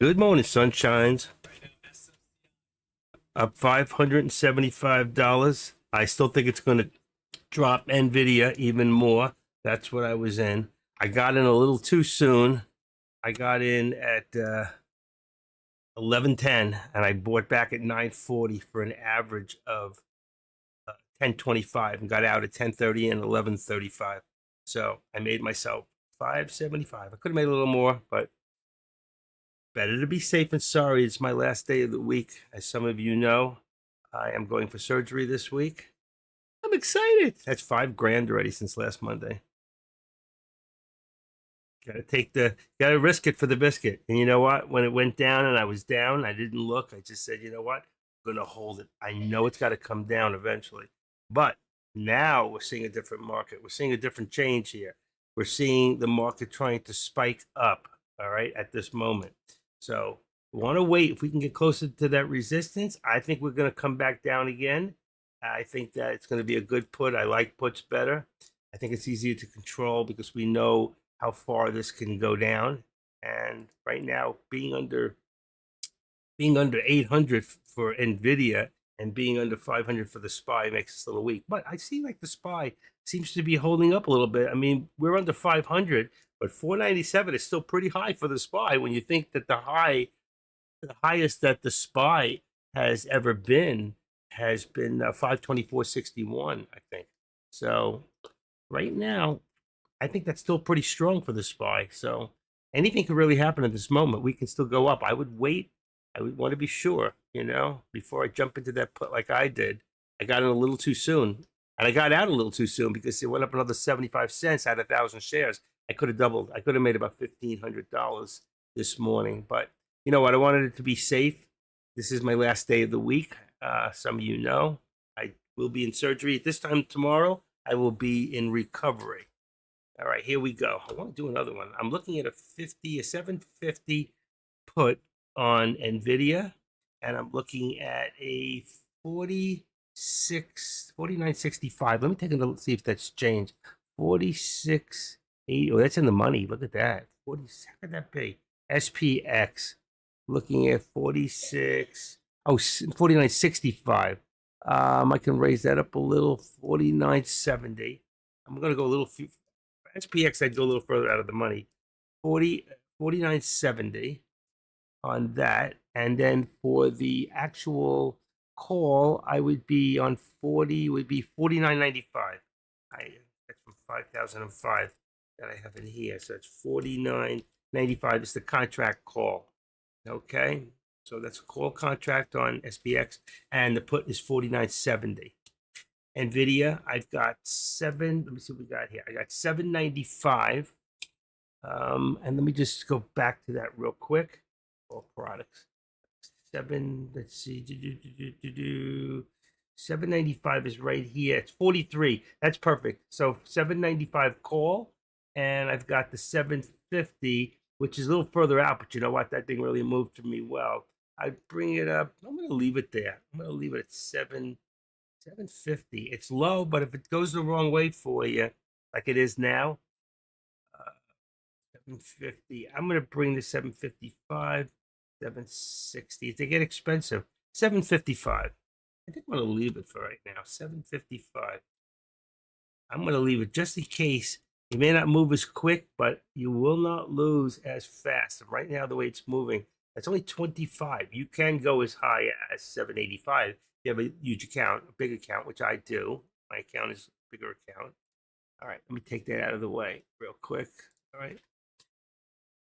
Good morning, sunshines. Up $575. I still think it's going to drop Nvidia even more. That's what I was in. I got in a little too soon. I got in at 11:10, and I bought back at 9:40 for an average of 10:25, and got out at 10:30 and 11:35. So I made myself 575. I could have made a little more, but better to be safe than sorry. It's my last day of the week. As some of you know, I am going for surgery this week. I'm excited. That's 5 grand already since last Monday. Gotta risk it for the biscuit. And you know what? When it went down and I was down, I didn't look. I just said, you know what? I'm gonna hold it. I know it's got to come down eventually. But now we're seeing a different market. We're seeing a different change here. We're seeing the market trying to spike up, all right, at this moment. So we want to wait. If we can get closer to that resistance, I think we're going to come back down again. I think that it's going to be a good put. I like puts better. I think it's easier to control because we know how far this can go down. And right now, being under 800 for Nvidia and being under 500 for the SPY makes us a little weak. But I see like the SPY seems to be holding up a little bit. I mean, we're under 500, but 497 is still pretty high for the SPY when you think that the highest that the SPY has ever been has been 524.61, I think. So right now, I think that's still pretty strong for the SPY. So anything could really happen at this moment. We can still go up. I would wait. I would want to be sure, before I jump into that put like I did. I got in a little too soon. And I got out a little too soon because it went up another 75 cents at 1,000 shares. I could have doubled. I could have made about $1,500 this morning. But you know what? I wanted it to be safe. This is my last day of the week. Some of you know I will be in surgery. At this time tomorrow, I will be in recovery. All right, here we go. I want to do another one. I'm looking at a 750 put on NVIDIA, and I'm looking at a 49.65. Let me take a look, see if that's changed. 46.80. Oh, that's in the money. Look at that. 40. How could that be? SPX. Looking at 46. Oh, 49.65. I can raise that up a little. 49.70. I'm going to go a little SPX, I'd go a little further out of the money. 49.70 on that. And then for the actual call, I would be on 40, would be 49.95. That's from 5,005 that I have in here. So it's 49.95. It's the contract call. Okay. So that's a call contract on SPX. And the put is 49.70. NVIDIA, I've got let me see what we got here. I got 795. And let me just go back to that real quick. All products. Let's see. 795 is right here. It's 43. That's perfect. So 795 call. And I've got the 750, which is a little further out, but you know what? That thing really moved for me well. I bring it up. I'm going to leave it there. I'm going to leave it at 750. It's low, but if it goes the wrong way for you, like it is now, 750. I'm going to bring the 755, 760. They get expensive. 755. I think I'm going to leave it for right now. 755. I'm going to leave it just in case. You may not move as quick, but you will not lose as fast. Right now, the way it's moving, that's only 25. You can go as high as 785. You have a huge account, a big account, which I do. My account is a bigger account. All right, let me take that out of the way real quick. All right.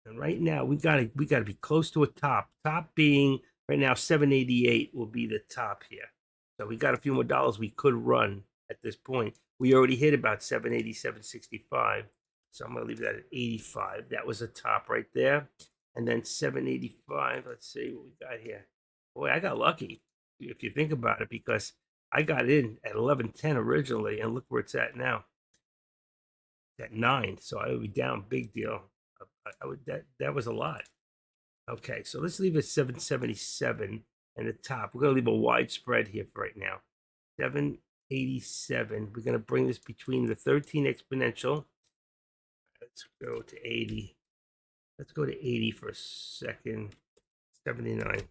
And right now we gotta be close to a top. Top being right now 788 will be the top here. So we got a few more dollars we could run at this point. We already hit about 780, 765. So I'm gonna leave that at 85. That was a top right there. And then 785. Let's see what we got here. Boy, I got lucky if you think about it, because I got in at 11:10 originally, and look where it's at now. At 9, so I would be down big deal. That was a lot. Okay, so let's leave it 777 and the top. We're gonna leave a wide spread here for right now. 787. We're gonna bring this between the 13 exponential. Let's go to 80. Let's go to 80 for a second. 79.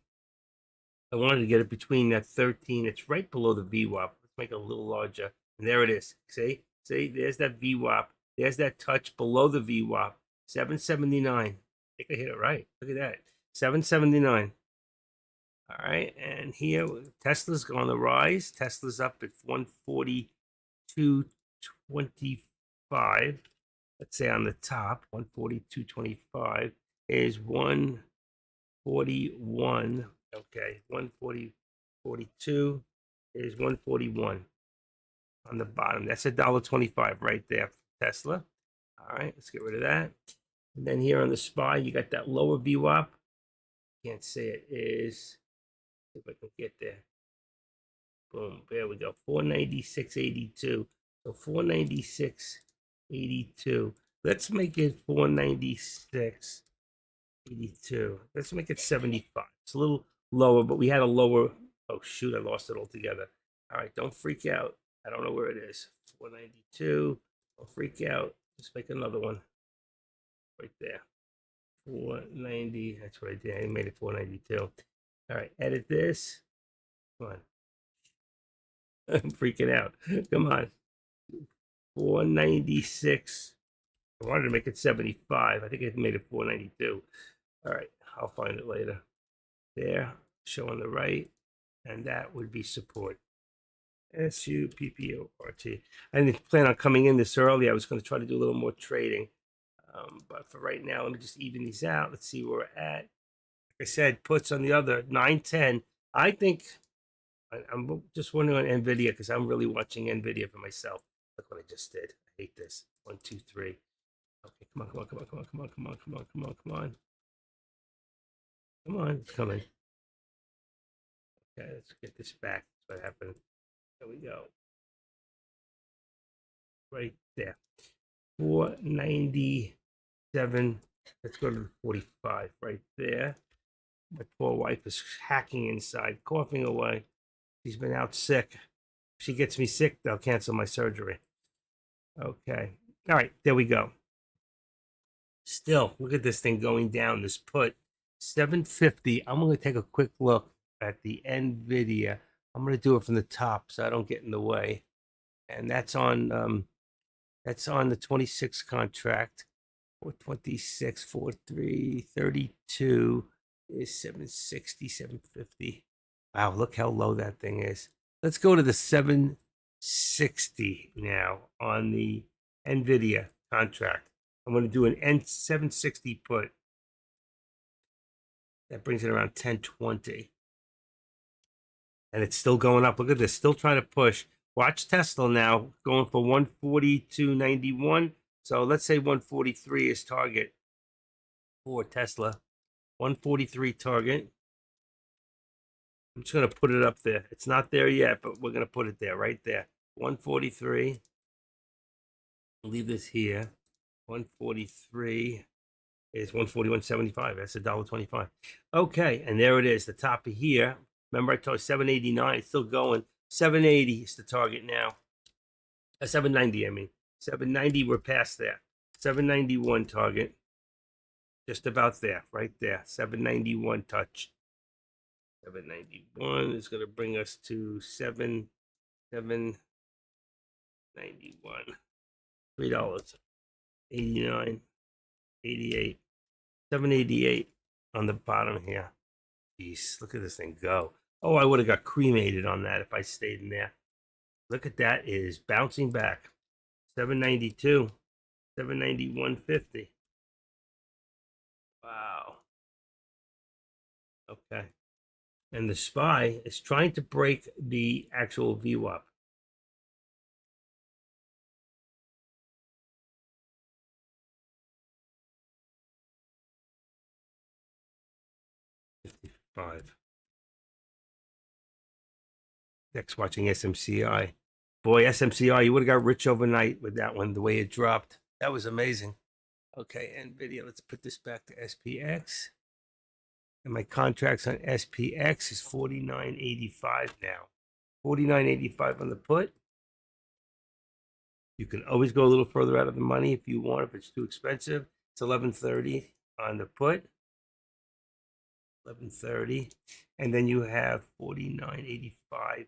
I wanted to get it between that 13. It's right below the VWAP. Let's make it a little larger. And there it is. See? There's that VWAP. There's that touch below the VWAP. 779. I think I hit it right. Look at that. 779. All right. And here, Tesla's on the rise. Tesla's up at 142.25. Let's say on the top, 142.25 is 141. Okay, 140.42 is 141 on the bottom. That's $1.25 right there for Tesla. All right, let's get rid of that. And then here on the SPY, you got that lower VWAP. Can't say it is. See if I can get there. Boom, there we go. 496.82. So 496.82. Let's make it 496.82. Let's make it 75. It's a little lower, but we had a lower. Oh, shoot, I lost it altogether. All right, don't freak out. I don't know where it is. 492. Don't freak out. Just make another one. Right there. 490. That's what I did. I made it 492. All right, edit this. Come on. I'm freaking out. Come on. 496. I wanted to make it 75. I think I made it 492. All right, I'll find it later. There, show on the right, and that would be support. SUPPORT. I didn't plan on coming in this early. I was going to try to do a little more trading. But for right now, let me just even these out. Let's see where we're at. Like I said, puts on the other 910. I think I'm just wondering on NVIDIA because I'm really watching NVIDIA for myself. Look what I just did. I hate this. 1, 2, 3. Okay, come on. Come on, it's coming. Okay, let's get this back. That's what happened. There we go. Right there. 497. Let's go to 45 right there. My poor wife is hacking inside, coughing away. She's been out sick. If she gets me sick, they'll cancel my surgery. Okay. All right, there we go. Still, look at this thing going down. This put 750. I'm going to take a quick look at the NVIDIA. I'm going to do it from the top so I don't get in the way. And that's on the 26 contract. 426, 43, 32 is 760, 750. Wow, look how low that thing is. Let's go to the 760 now on the NVIDIA contract. I'm going to do an N760 put. That brings it around 1020. And it's still going up. Look at this, still trying to push. Watch Tesla now, going for 142.91. So let's say 143 is target for Tesla. 143 target. I'm just going to put it up there. It's not there yet, but we're going to put it there, right there. 143. Leave this here. 143 is 141.75. That's $1.25. Okay, and there it is, the top of here. Remember I told you 789. It's still going. 780 is the target now. 790, I mean. 790, we're past that. 791 target. Just about there, right there. 791 touch. 791 is going to bring us to 791. $3. 89. 88. 788 on the bottom here. Jeez, look at this thing go. Oh, I would have got cremated on that if I stayed in there. Look at that, it is bouncing back. 792. 791.50. Wow. Okay. And the SPY is trying to break the actual VWAP. Next, watching SMCI. Boy, SMCI, you would have got rich overnight with that one, the way it dropped. That was amazing. Okay, NVIDIA, let's put this back to SPX. And my contracts on SPX is 49.85 now. 49.85 on the put. You can always go a little further out of the money if you want, if it's too expensive. It's 11.30 on the put. 1130. And then you have 49.85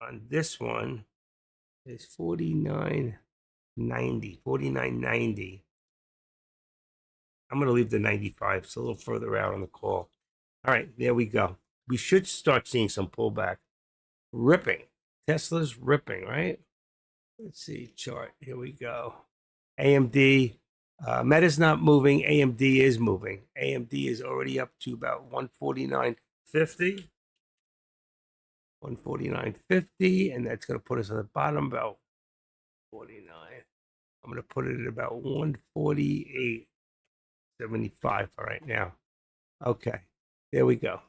on this one. Is 49.90. 49.90. I'm going to leave the 95. It's a little further out on the call. All right, there we go. We should start seeing some pullback. Ripping. Tesla's ripping, right? Let's see, chart. Here we go. AMD. Meta's not moving. AMD is moving. AMD is already up to about 149.50. 149.50, and that's going to put us on the bottom about 49. I'm going to put it at about 148.75 right now. Okay, there we go.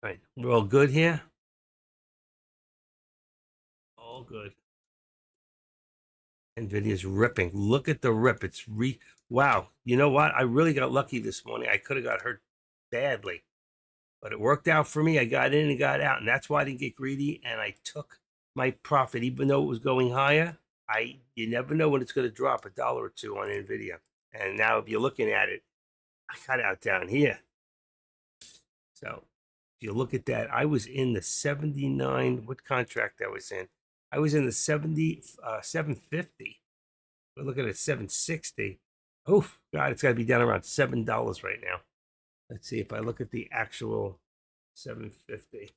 All right, we're all good here. All good. NVIDIA's ripping. Look at the rip. It's wow. You know what? I really got lucky this morning. I could have got hurt badly, but it worked out for me. I got in and got out, and that's why I didn't get greedy, and I took my profit, even though it was going higher. You never know when it's going to drop $1 or $2 on NVIDIA. And now if you're looking at it, I got out down here. So if you look at that, I was in the 79, what contract I was in? I was in the 750. We're looking at 760. Oh, God, it's got to be down around $7 right now. Let's see if I look at the actual 750.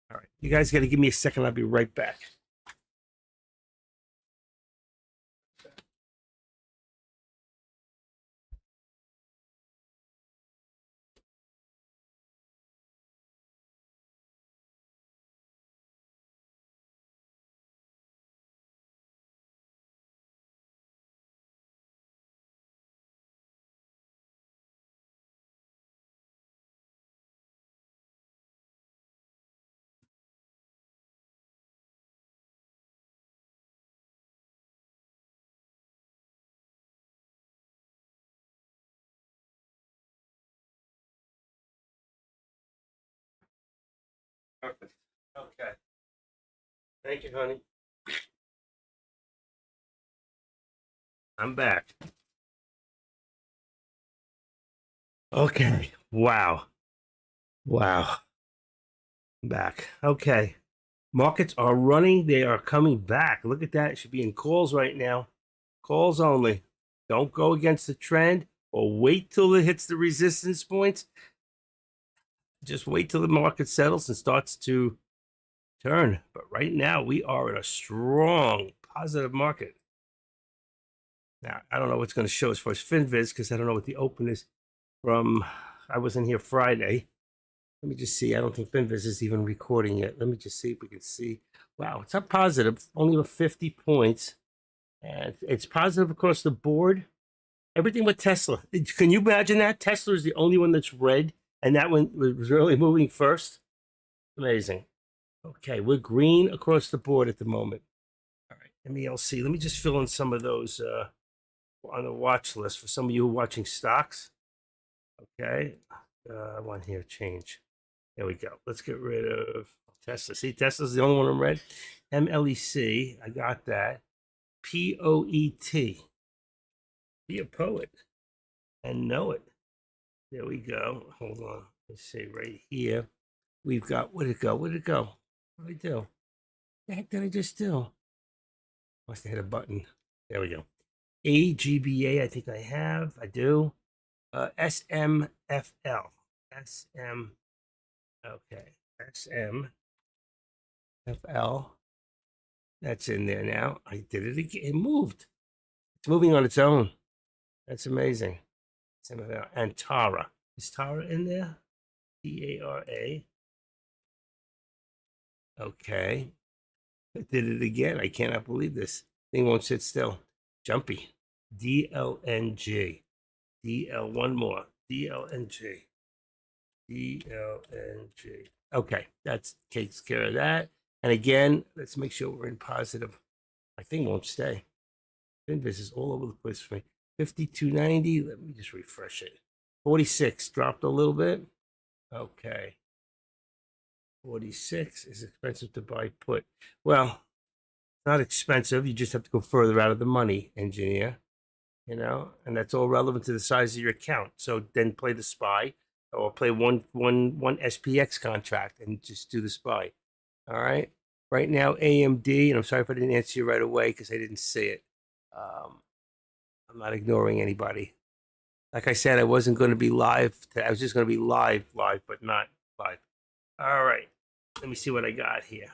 All right, you guys got to give me a second. I'll be right back. Perfect. Okay. Thank you, honey. I'm back. Okay. Wow. Wow. I'm back. Okay. Markets are running. They are coming back. Look at that. It should be in calls right now. Calls only. Don't go against the trend or wait till it hits the resistance points. Just wait till the market settles and starts to turn. But right now, we are in a strong positive market. Now, I don't know what's going to show as far as FinViz because I don't know what the open is from. I wasn't here Friday. Let me just see. I don't think FinViz is even recording yet. Let me just see if we can see. Wow, it's up positive, only with 50 points. And it's positive across the board. Everything but Tesla. Can you imagine that? Tesla is the only one that's red, and that one was really moving first. Amazing. Okay, we're green across the board at the moment. All right, MELC. Let me just fill in some of those on the watch list for some of you who are watching stocks. Okay, I want here change. There we go. Let's get rid of Tesla. See, Tesla's the only one in red. MLEC, I got that. POET. Be a poet and know it. There we go. Hold on. Let's see right here. We've got, where'd it go? Where'd it go? What did I do? What the heck did I just do? Must have hit a button. There we go. AGBA, I think I have. I do. SMFL. SM. Okay. SMFL. That's in there now. I did it again. It moved. It's moving on its own. That's amazing. And Tara. Is Tara in there? Tara. Okay. I did it again. I cannot believe this. Thing won't sit still. Jumpy. DLNG. DL, one more. DLNG. DLNG. Okay, that takes care of that. And again, let's make sure we're in positive. My thing won't stay. This is all over the place for me. 52.90. Let me just refresh it. 46 dropped a little bit. Okay. 46 is expensive to buy put. Well, not expensive. You just have to go further out of the money, engineer. you know, and that's all relevant to the size of your account. So then play the SPY or play one SPX contract and just do the SPY. All right. Right now, AMD, and I'm sorry if I didn't answer you right away because I didn't see it. I'm not ignoring anybody. Like I said, I wasn't going to be live. I was just going to be live, but not live. All right. Let me see what I got here.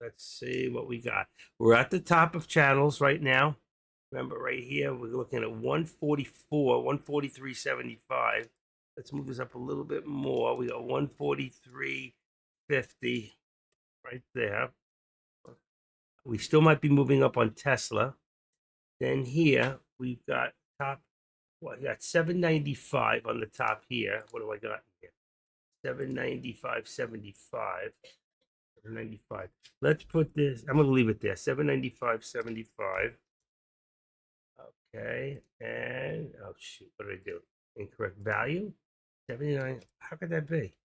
Let's see what we got. We're at the top of channels right now. Remember, right here, we're looking at 144, 143.75. Let's move this up a little bit more. We got 143.50 right there. We still might be moving up on Tesla. Then here, we've got top, well, I got 795 on the top here. What do I got here? 795.75. 795. Let's put this, I'm going to leave it there. 795.75. Okay, and oh shoot, what did I do? Incorrect value? 79. How could that be?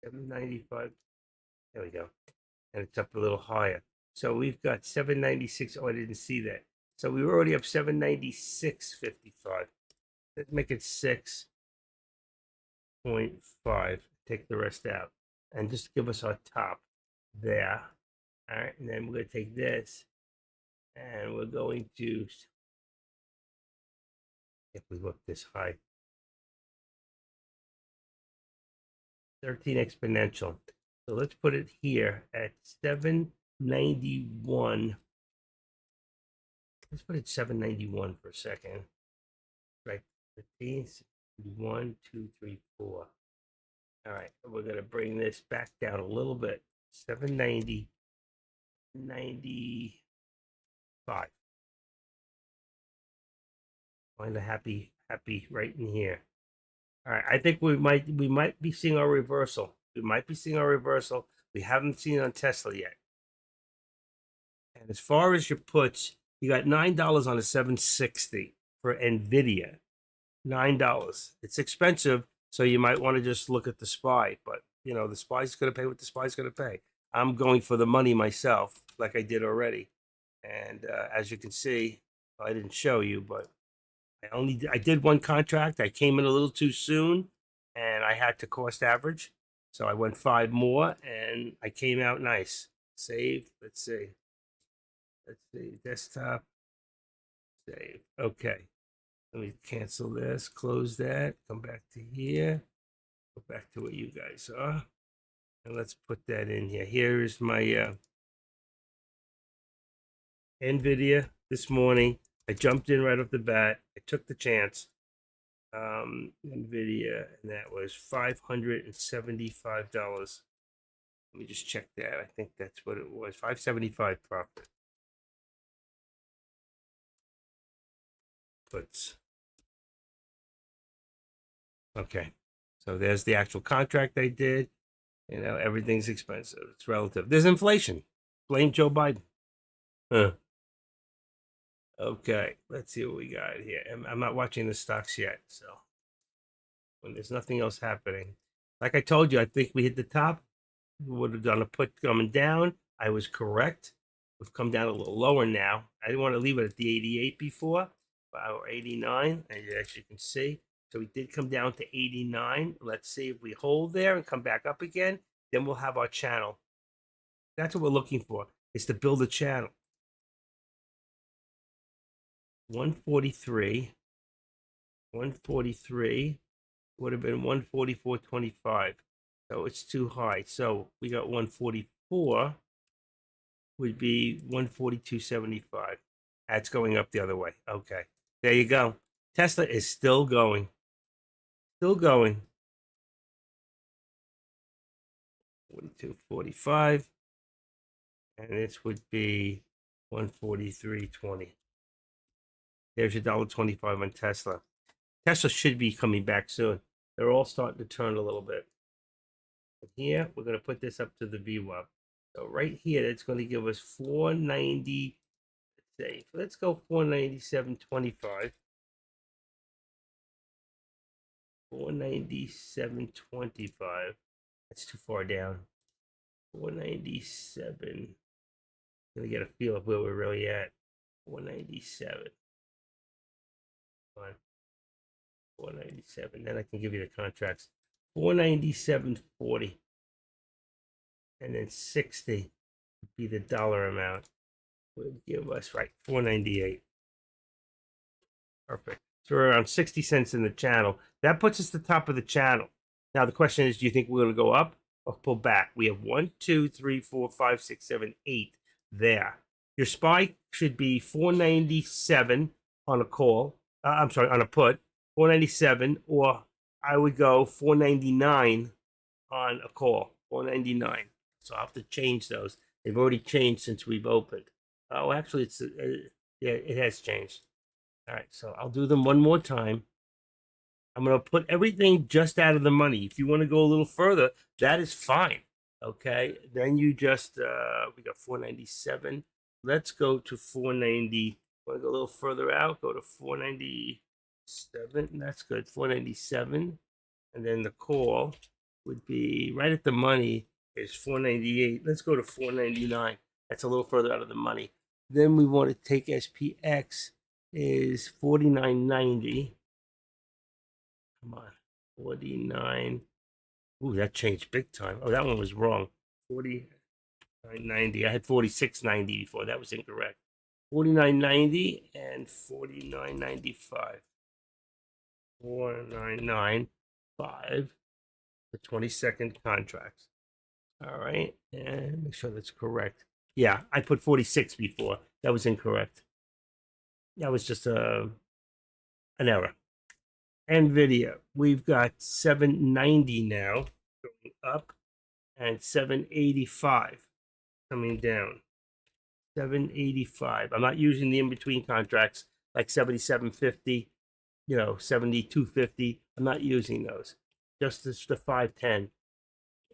795. There we go. And it's up a little higher. So we've got 796. Oh, I didn't see that. So we were already up 796.55. Let's make it 6.5. Take the rest out. And just give us our top there. All right, and then we're going to take this and we're going to, if we look this high, 13 exponential. So let's put it here at 791. Let's put it 791 for a second. Right, 15, 1, 2, 3, 4. All right, we're going to bring this back down a little bit. 790, 95. Find a happy right in here. All right, I think we might be seeing our reversal. We might be seeing our reversal. We haven't seen it on Tesla yet. And as far as your puts, you got $9 on a 760 for Nvidia. $9. It's expensive, so you might want to just look at the SPY. But you know, the SPY's going to pay what the SPY's going to pay. I'm going for the money myself, like I did already. And as you can see, I didn't show you, but I did one contract. I came in a little too soon, and I had to cost average, so I went 5 more, and I came out nice. Save. Let's see. Desktop. Save. Okay. Let me cancel this. Close that. Come back to here. Go back to what you guys are, and let's put that in here. Here is my NVIDIA this morning. I jumped in right off the bat. I took the chance. NVIDIA, and that was $575. Let me just check that. I think that's what it was. 575 profit. Puts. Okay. So there's the actual contract I did. You know, everything's expensive. It's relative. There's inflation. Blame Joe Biden. Huh. Okay, let's see what we got here. I'm not watching the stocks yet, so when there's nothing else happening, like I told you, I think we hit the top. We would have done a put coming down. I was correct. We've come down a little lower now. I didn't want to leave it at the 88 before, but we're 89, as you can see. So we did come down to 89. Let's see if we hold there and come back up again. Then we'll have our channel. That's what we're looking for, is to build a channel. 143 would have been 144.25. So it's too high. So we got 144 would be 142.75. That's going up the other way. Okay. There you go. Tesla is still going. Still going. 42.45. And this would be 143.20. There's your $1.25 on Tesla. Tesla should be coming back soon. They're all starting to turn a little bit. Here, we're going to put this up to the VWAP. So right here, it's going to give us 490. Let's go 497.25. 497.25. That's too far down. 497. Gonna get a feel of where we're really at. 497. on 497. Then I can give you the contracts. 497.40, and then 60 would be the dollar amount. Would give us right 498. Perfect. So we're around 60 cents in the channel. That puts us at the top of the channel. Now the question is, do you think we're going to go up or pull back? We have 1, 2, 3, 4, 5, 6, 7, 8 there. Your spike should be 497 on a call. I'm sorry, on a put, 497, or I would go 499 on a call, 499. So I'll have to change those. They've already changed since we've opened. Oh, actually, it's yeah, it has changed. All right, so I'll do them one more time. I'm going to put everything just out of the money. If you want to go a little further, that is fine. Okay, then you just, we got 497. Let's go to 490. Want to go a little further out? Go to 497. That's good. 497. And then the call would be right at the money is 498. Let's go to 499. That's a little further out of the money. Then we want to take SPX is 49.90. Come on, 49. Ooh, that changed big time. Oh, that one was wrong. 49.90. I had 46.90 before. That was incorrect. 49.90 and 49.95. 499.5. The 20-second contracts. All right, and make sure that's correct. Yeah, I put 46 before. That was incorrect. That was just an error. NVIDIA, we've got 790 now going up and 785 coming down. 785. I'm not using the in-between contracts like 77.50, 72.50. I'm not using those. Just the 510.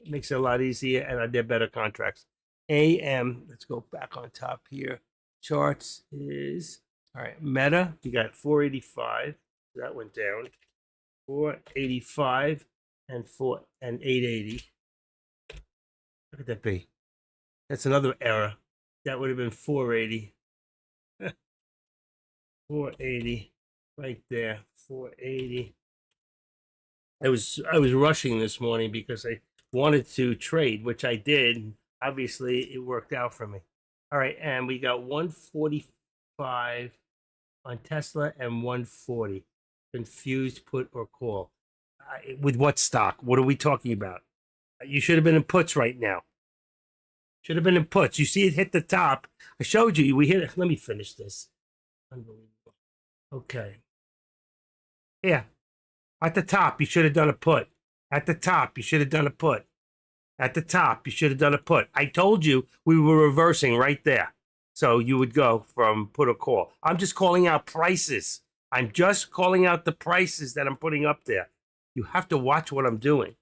It makes it a lot easier, and they're better contracts. AM, let's go back on top here. Charts is, all right, Meta, you got 485. That went down. 485 and 880. Look at that be. That's another error. That would have been 480. 480 right there. 480. I was rushing this morning because I wanted to trade, which I did. Obviously, it worked out for me. All right, and we got 145 on Tesla and 140. Confused put or call. With what stock? What are we talking about? You should have been in puts right now. Should have been in puts. You see it hit the top. I showed you. We hit it. Let me finish this. Unbelievable. Okay. Yeah. At the top, you should have done a put. At the top, you should have done a put. At the top, you should have done a put. I told you we were reversing right there. So you would go from put or call. I'm just calling out prices. I'm just calling out the prices that I'm putting up there. You have to watch what I'm doing.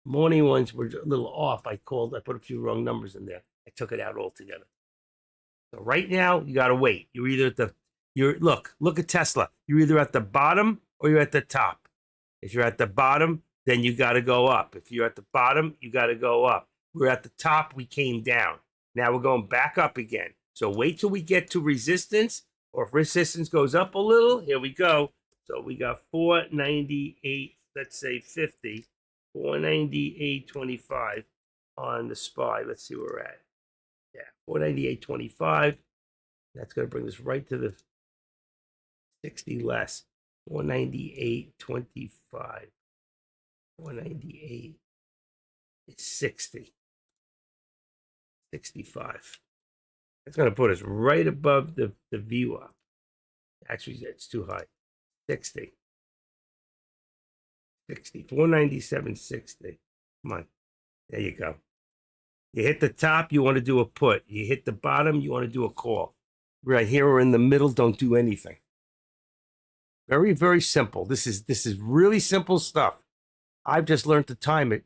Morning ones were a little off. I put a few wrong numbers in there. I took it out altogether. So right now, you got to wait. You're either at look at Tesla. You're either at the bottom or you're at the top. If you're at the bottom, then you got to go up. If you're at the bottom, you got to go up. We're at the top, we came down. Now we're going back up again. So wait till we get to resistance, or if resistance goes up a little, here we go. So we got 498, let's say 50, 498.25 on the SPY. Let's see where we're at. Yeah, 498.25. That's going to bring us right to the 60 less. 498.25. 498 is 60. 65. That's going to put us right above the VWAP. Actually, it's too high. 60. 60. 497.60. Come on. There you go. You hit the top, you want to do a put. You hit the bottom, you want to do a call. Right here or in the middle, don't do anything. Very, very simple. This is really simple stuff. I've just learned to time it.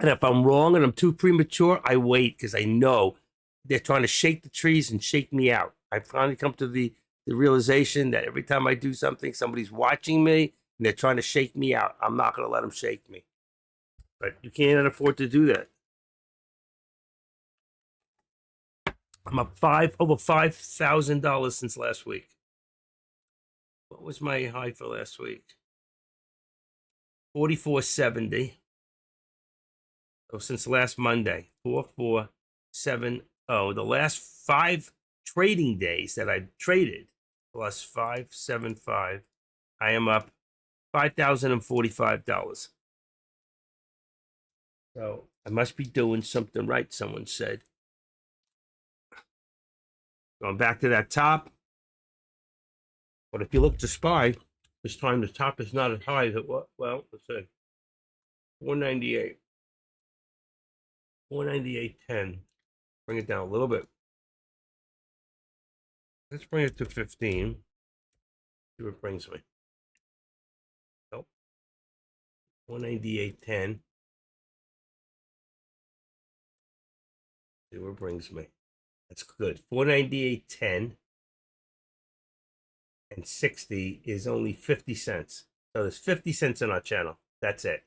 And if I'm wrong and I'm too premature, I wait because I know they're trying to shake the trees and shake me out. I've finally come to the realization that every time I do something, somebody's watching me and they're trying to shake me out. I'm not going to let them shake me. But you can't afford to do that. I'm up over $5,000 since last week. What was my high for last week? 44.70. So since last Monday, 4470. The last 5 trading days that I traded plus 575, I am up $5,045. So I must be doing something right, someone said. Going back to that top. But if you look to SPY, this time the top is not as high as it was. Well, let's see. 498. 498.10. Bring it down a little bit. Let's bring it to 15. See what it brings me. Nope. 198.10. See what it brings me. That's good. 498.10 and 60 is only 50 cents. So there's 50 cents in our channel. That's it.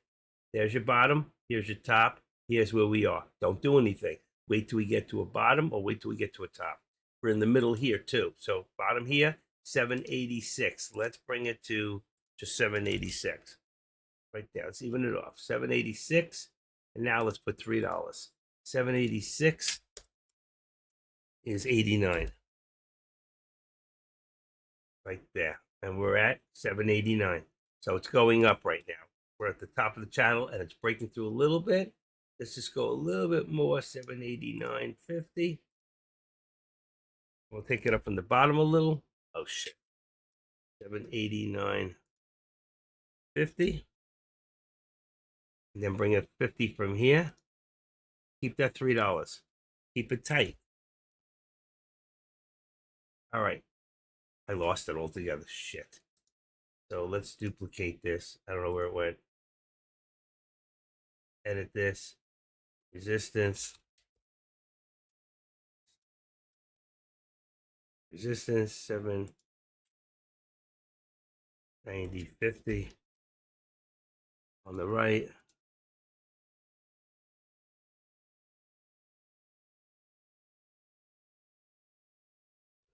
There's your bottom. Here's your top. Here's where we are. Don't do anything. Wait till we get to a bottom or wait till we get to a top. We're in the middle here too. So bottom here, 786. Let's bring it to just 786. Right there. Let's even it off. 786. And now let's put $3. 786 is 89. Right there. And we're at 789. So it's going up right now. We're at the top of the channel and it's breaking through a little bit. Let's just go a little bit more. 789.50. We'll take it up from the bottom a little. Oh shit. 789.50. And then bring it 50 from here. Keep that $3. Keep it tight. All right. I lost it altogether. Shit. So let's duplicate this. I don't know where it went. Edit this. Resistance. Resistance 790.50 on the right.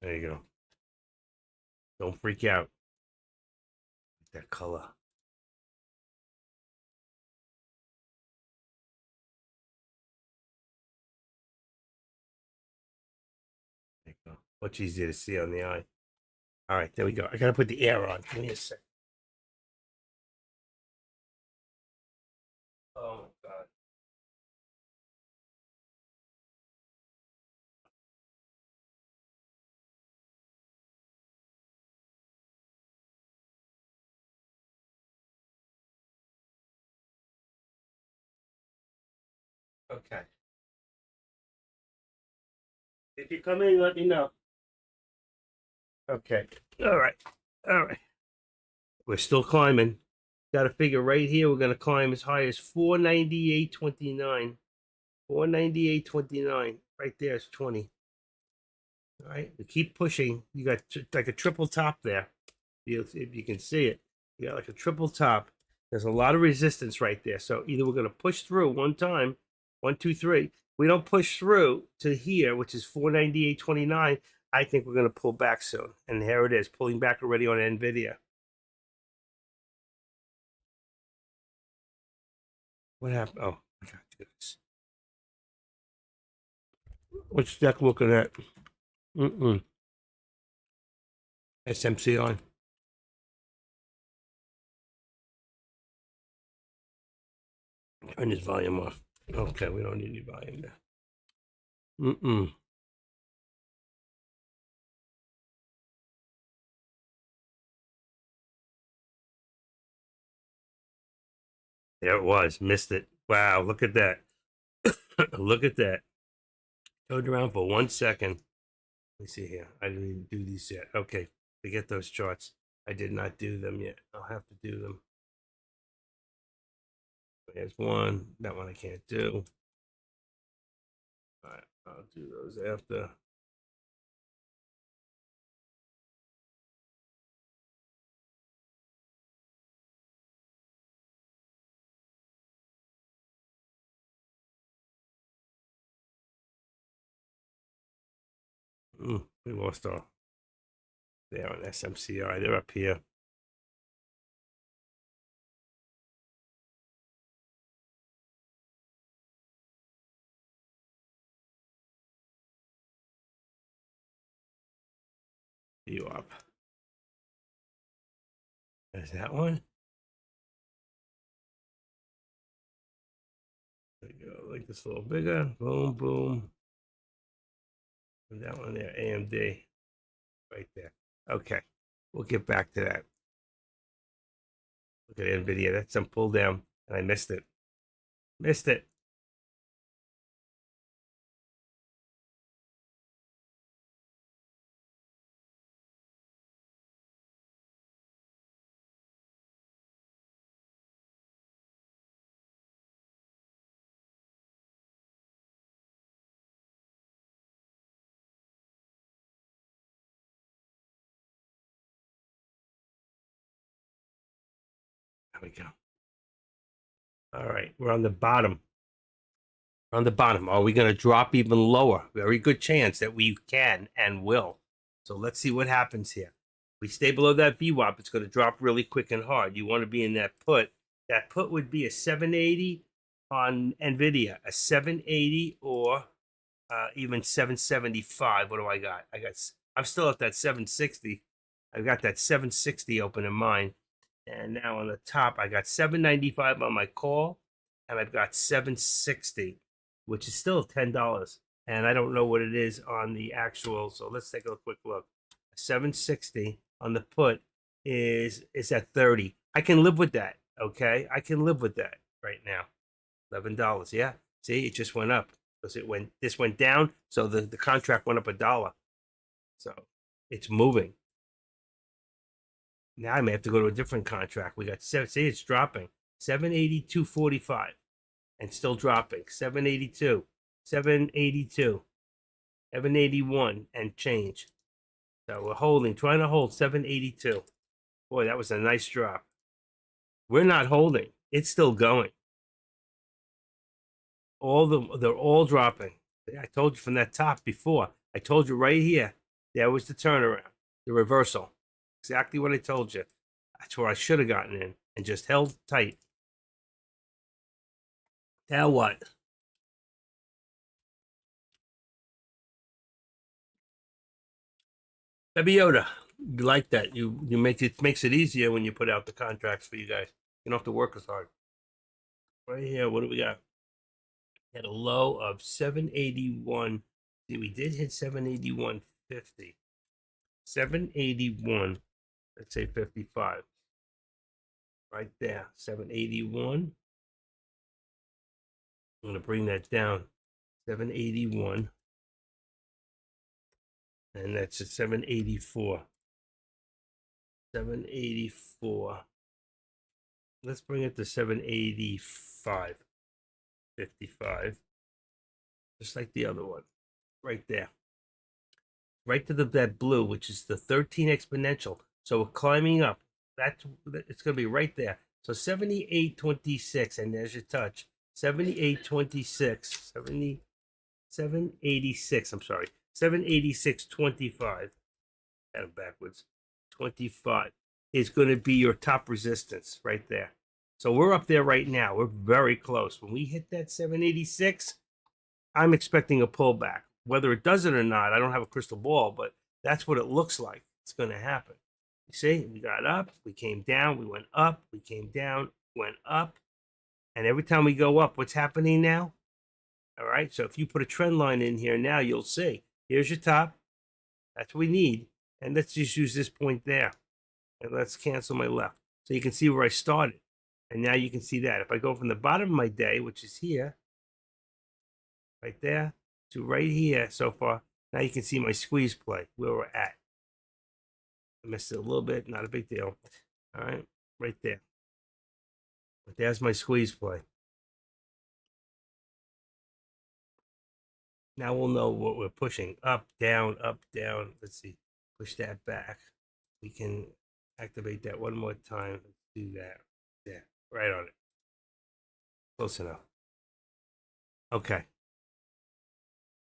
There you go. Don't freak out. That color. There you go. Much easier to see on the eye. All right, there we go. I gotta put the air on. Give me a sec. Oh my god. Okay. If you come in, let me know. Okay. All right. All right. We're still climbing. Got to figure right here. We're gonna climb as high as 498.29. 498.29. Right there is 20. All right. We keep pushing. You got like a triple top there. If you can see it, you got like a triple top. There's a lot of resistance right there. So either we're going to push through one time, 1, 2, 3. We don't push through to here, which is 498.29. I think we're going to pull back soon. And here it is, pulling back already on NVIDIA. What happened? Oh, I got to do this. Which deck looking at? SMC on. Turn this volume off. Okay, we don't need any volume there. There it was. Missed it. Wow, look at that. Look at that. Turned around for 1 second. Let me see here. I didn't even do these yet. Okay, forget those charts. I did not do them yet. I'll have to do them. There's one. That one I can't do. All right, I'll do those after. We lost our there on SMCI. They're up here. You up. There's that one. There we go. Like this a little bigger. Boom, boom. And that one there, AMD. Right there. Okay. We'll get back to that. Look at NVIDIA. That's some pull down, and I missed it. Missed it. There we go. All right. We're on the bottom. We're on the bottom. Are we going to drop even lower? Very good chance that we can and will. So let's see what happens here. We stay below that VWAP, it's going to drop really quick and hard. You want to be in that put. That put would be a 780 on NVIDIA, a 780 or even 775. What do I got? I'm still at that 760. I've got that 760 open in mind. And now on the top, I got 795 on my call, and I've got 760, which is still $10. And I don't know what it is on the actual. So let's take a quick look. 760 on the put is at 30. I can live with that. Okay, I can live with that right now. $11. Yeah. See, it just went up because this went down, so the contract went up $1. So it's moving. Now I may have to go to a different contract. We got see it's dropping 782.45 and still dropping 782, 782, 781 and change. So we're trying to hold 782. Boy, that was a nice drop. We're not holding. It's still going. They're all dropping. I told you from that top before. I told you right here. There was the turnaround, the reversal. Exactly what I told you. That's where I should have gotten in and just held tight. Now what? Baby Yoda, you like that? You makes it easier when you put out the contracts for you guys. You don't have to work as hard. Right here, what do we got? We had a low of 781. See, we did hit 781.50. 781. Let's say 55. Right there, 781. I'm going to bring that down. 781. And that's at 784. 784. Let's bring it to 785. 55. Just like the other one. Right there. Right to that blue, which is the 13 exponential. So we're climbing up. It's going to be right there. So 78.26, and there's your touch. 78.26, 786. I'm sorry, 786.25. Got it backwards. 25 is going to be your top resistance right there. So we're up there right now. We're very close. When we hit that 786, I'm expecting a pullback. Whether it does it or not, I don't have a crystal ball, but that's what it looks like. It's going to happen. You see, we got up, we came down, we went up, we came down, went up. And every time we go up, what's happening now? All right, so if you put a trend line in here now, you'll see. Here's your top. That's what we need. And let's just use this point there. And let's cancel my left. So you can see where I started. And now you can see that. If I go from the bottom of my day, which is here, right there, to right here so far, now you can see my squeeze play, where we're at. I missed it a little bit, not a big deal. All right, right there. But there's my squeeze play. Now we'll know what we're pushing. Up, down, up, down. Let's see. Push that back. We can activate that one more time. Let's do that. Yeah, right on it. Close enough. Okay.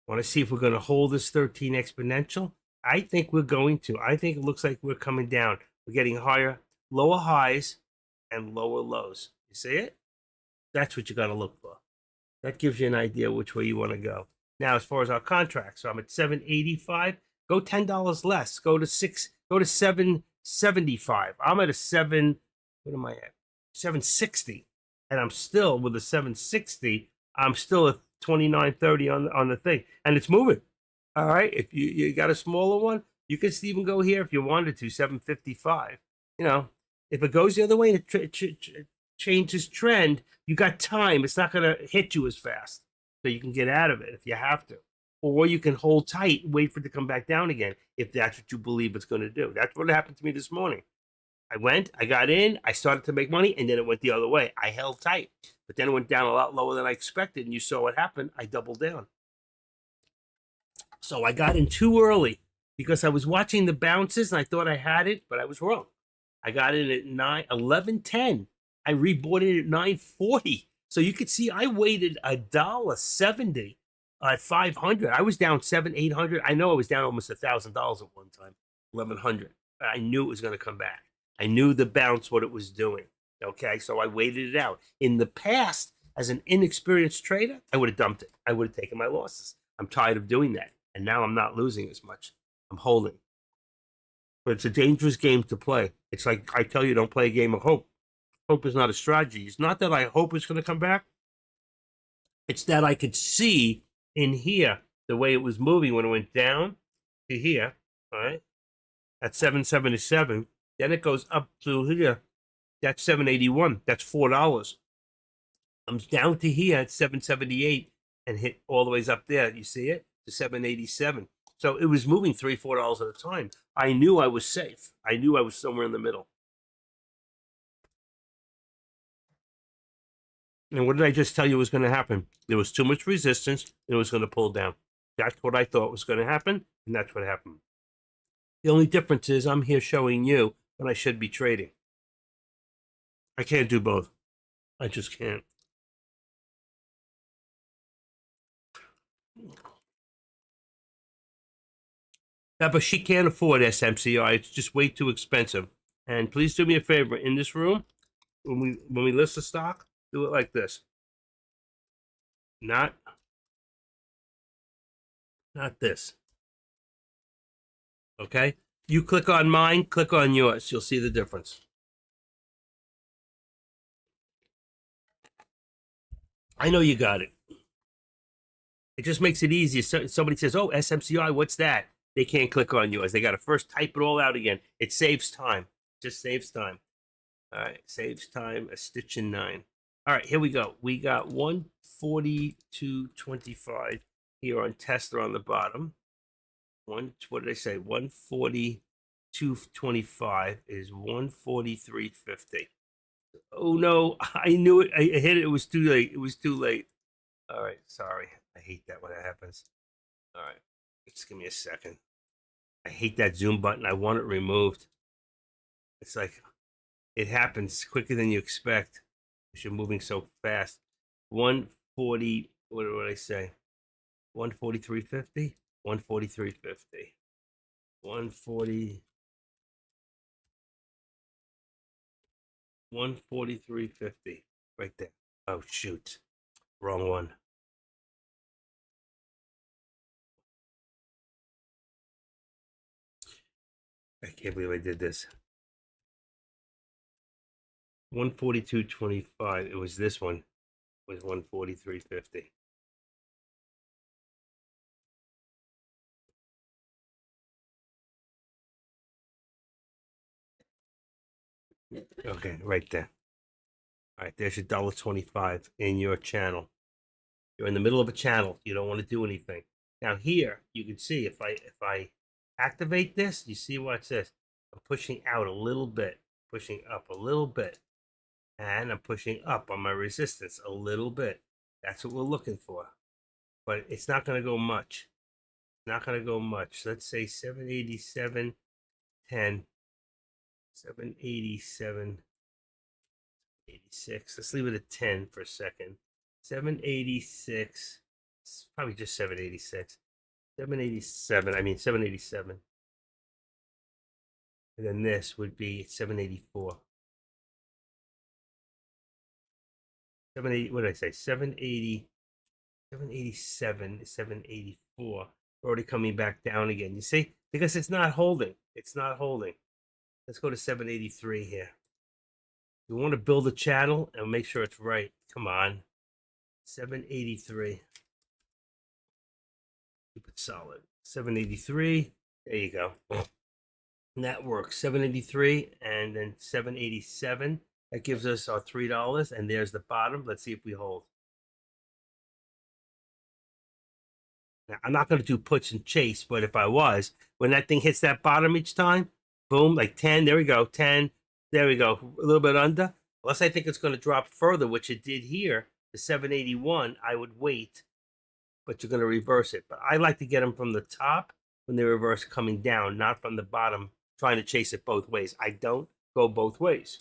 Want to see if we're going to hold this 13 exponential? I think we're going to. I think it looks like we're coming down. We're getting higher, lower highs and lower lows. You see it? That's what you got to look for. That gives you an idea which way you want to go. Now, as far as our contract, so I'm at 785. Go $10 less. Go to 775. I'm at a 7. What am I at? 760, and I'm still with a 760. I'm still at 29.30 on the thing, and it's moving. All right. If you got a smaller one, you could even go here if you wanted to 755. You know, if it goes the other way and it changes trend, you got time. It's not going to hit you as fast, so you can get out of it if you have to, or you can hold tight and wait for it to come back down again if that's what you believe it's going to do. That's what happened to me this morning. I got in, I started to make money, and then it went the other way. I held tight, but then it went down a lot lower than I expected, and you saw what happened. I doubled down. So I got in too early because I was watching the bounces and I thought I had it, but I was wrong. I got in at 11:10. I rebought it at 9:40. So you could see I waited $1.70 at 500. I was down 800. I know I was down almost $1,000 at one time, 1,100. But I knew it was going to come back. I knew the bounce, what it was doing. Okay, so I waited it out. In the past, as an inexperienced trader, I would have dumped it. I would have taken my losses. I'm tired of doing that. And now I'm not losing as much. I'm holding. But it's a dangerous game to play. It's like I tell you, don't play a game of hope. Hope is not a strategy. It's not that I hope it's going to come back. It's that I could see in here the way it was moving when it went down to here, all right, at 777. Then it goes up to here. That's 781. That's $4. I'm down to here at 778 and hit all the ways up there. You see it? To 787. So it was moving $3-4 at a time. I knew I was safe. I knew I was somewhere in the middle. And what did I just tell you was going to happen? There was too much resistance and it was going to pull down. That's what I thought was going to happen, and that's what happened. The only difference is I'm here showing you that I should be trading. I can't do both. I just can't. Yeah, but she can't afford SMCI. It's just way too expensive. And please do me a favor in this room, when we list the stock, do it like this. Not this. Okay? You click on mine, click on yours. You'll see the difference. I know you got it. It just makes it easier. So, somebody says, oh, SMCI, what's that? They can't click on yours. They got to first type it all out again. It saves time. Just saves time. All right, saves time. A stitch in 9. All right, here we go. We got 142.25 here on Tesla on the bottom. What did I say? 142.25 is 143.50. Oh no, I knew it. I hit it. It was too late. It was too late. All right, sorry. I hate that when that happens. All right, just give me a second. I hate that zoom button. I want it removed. It's like it happens quicker than you expect because you're moving so fast. 140. What did I say? 143.50. 143.50. 140. 143.50. Right there. Oh shoot. Wrong one. I can't believe I did this. 142.25. It was this one. It was 143.50. Okay, right there. All right, there's your $1.25 in your channel. You're in the middle of a channel. You don't want to do anything. Now here, you can see if I activate this, you see what it says. I'm pushing out a little bit, pushing up a little bit, and I'm pushing up on my resistance a little bit. That's what we're looking for. But it's not going to go much. Not going to go much. Let's say 787.10. 787. 86. Let's leave it at 10 for a second. 786. It's probably just 786. 787. I mean 787. And then this would be 784. 780, what did I say? 780, 787, 784. We're already coming back down again. You see? Because it's not holding. It's not holding. Let's go to 783 here. We want to build a channel and make sure it's right. Come on. 783. Keep it solid. 783. There you go. And that works. 783 and then 787. That gives us our $3. And there's the bottom. Let's see if we hold. Now, I'm not going to do puts and chase, but if I was, when that thing hits that bottom each time, boom, like 10, there we go, 10, there we go, a little bit under. Unless I think it's going to drop further, which it did here, to 781, I would wait, but you're going to reverse it. But I like to get them from the top when they reverse coming down, not from the bottom, trying to chase it both ways. I don't go both ways.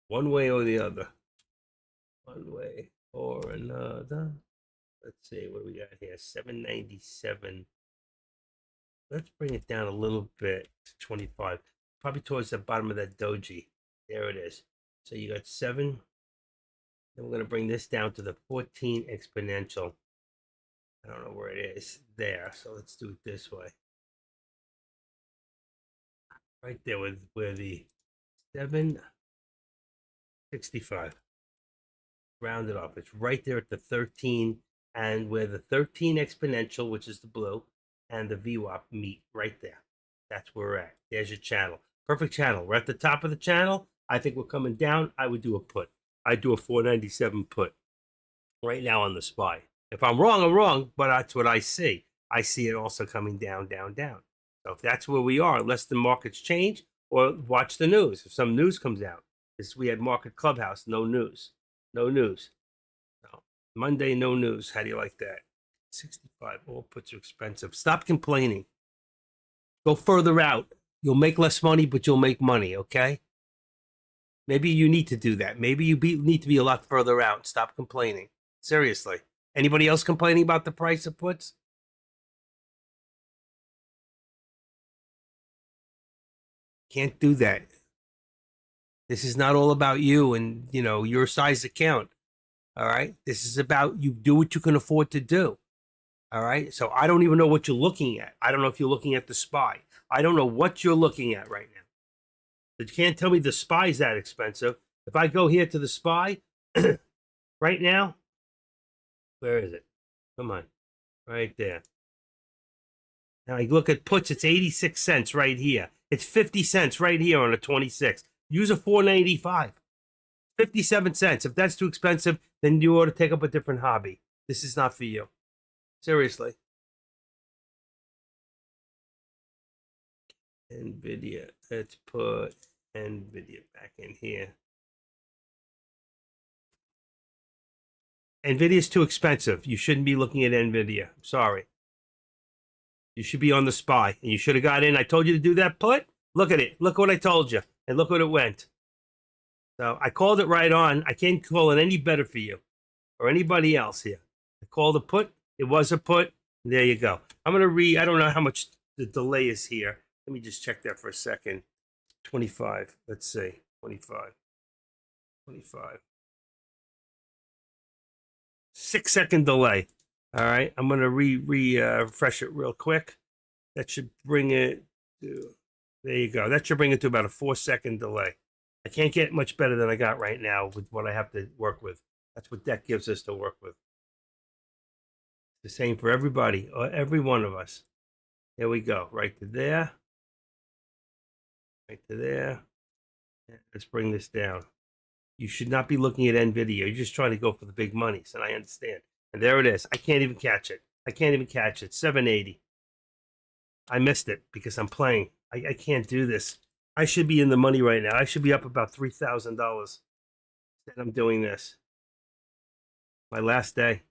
One way or the other. One way or another. Let's see what we got here. 797. Let's bring it down a little bit to 25. Probably towards the bottom of that doji. There it is. So you got 7. Then we're going to bring this down to the 14 exponential. I don't know where it is. There. So let's do it this way. Right there with where the 765. Round it off. It's right there at the 13 and where the 13 exponential, which is the blue, and the VWAP meet right there. That's where we're at. There's your channel. Perfect channel. We're at the top of the channel. I think we're coming down. I would do a put. I'd do a 497 put right now on the SPY. If I'm wrong, but that's what I see. I see it also coming down, down, down. So if that's where we are, unless the markets change, or watch the news. If some news comes out, this we had Market Clubhouse, no news. No news. No. Monday, no news. How do you like that? 65. All puts are expensive. Stop complaining. Go further out. You'll make less money, but you'll make money, okay? Maybe you need to do that. Maybe you need to be a lot further out. Stop complaining. Seriously. Anybody else complaining about the price of puts? Can't do that. This is not all about you and, your size account. All right. This is about you do what you can afford to do. All right. So I don't even know what you're looking at. I don't know if you're looking at the SPY. I don't know what you're looking at right now. But you can't tell me the SPY is that expensive. If I go here to the SPY right now, where is it? Come on. Right there. Now I look at puts, it's 86 cents right here. It's 50 cents right here on a 26. Use a 495. 57 cents. If that's too expensive, then you ought to take up a different hobby. This is not for you. Seriously. NVIDIA. Let's put NVIDIA back in here. NVIDIA is too expensive. You shouldn't be looking at NVIDIA. I'm sorry. You should be on the SPY. And you should have got in. I told you to do that put. Look at it. Look what I told you. And look what it went. So I called it right on. I can't call it any better for you or anybody else here. I called a put. It was a put. There you go. I'm going to I don't know how much the delay is here. Let me just check that for a second. 25. Let's see. 25. 25. 6-second delay. All right. I'm going to refresh it real quick. That should bring it to, there you go. That should bring it to about a 4-second delay. I can't get much better than I got right now with what I have to work with. That's what that gives us to work with. The same for everybody, every one of us. There we go. Right to there. Right to there. Let's bring this down. You should not be looking at NVIDIA. You're just trying to go for the big monies, and I understand. And there it is. I can't even catch it. I can't even catch it. 780. I missed it because I'm playing. I can't do this. I should be in the money right now. I should be up about $3,000. Instead, I'm doing this. My last day.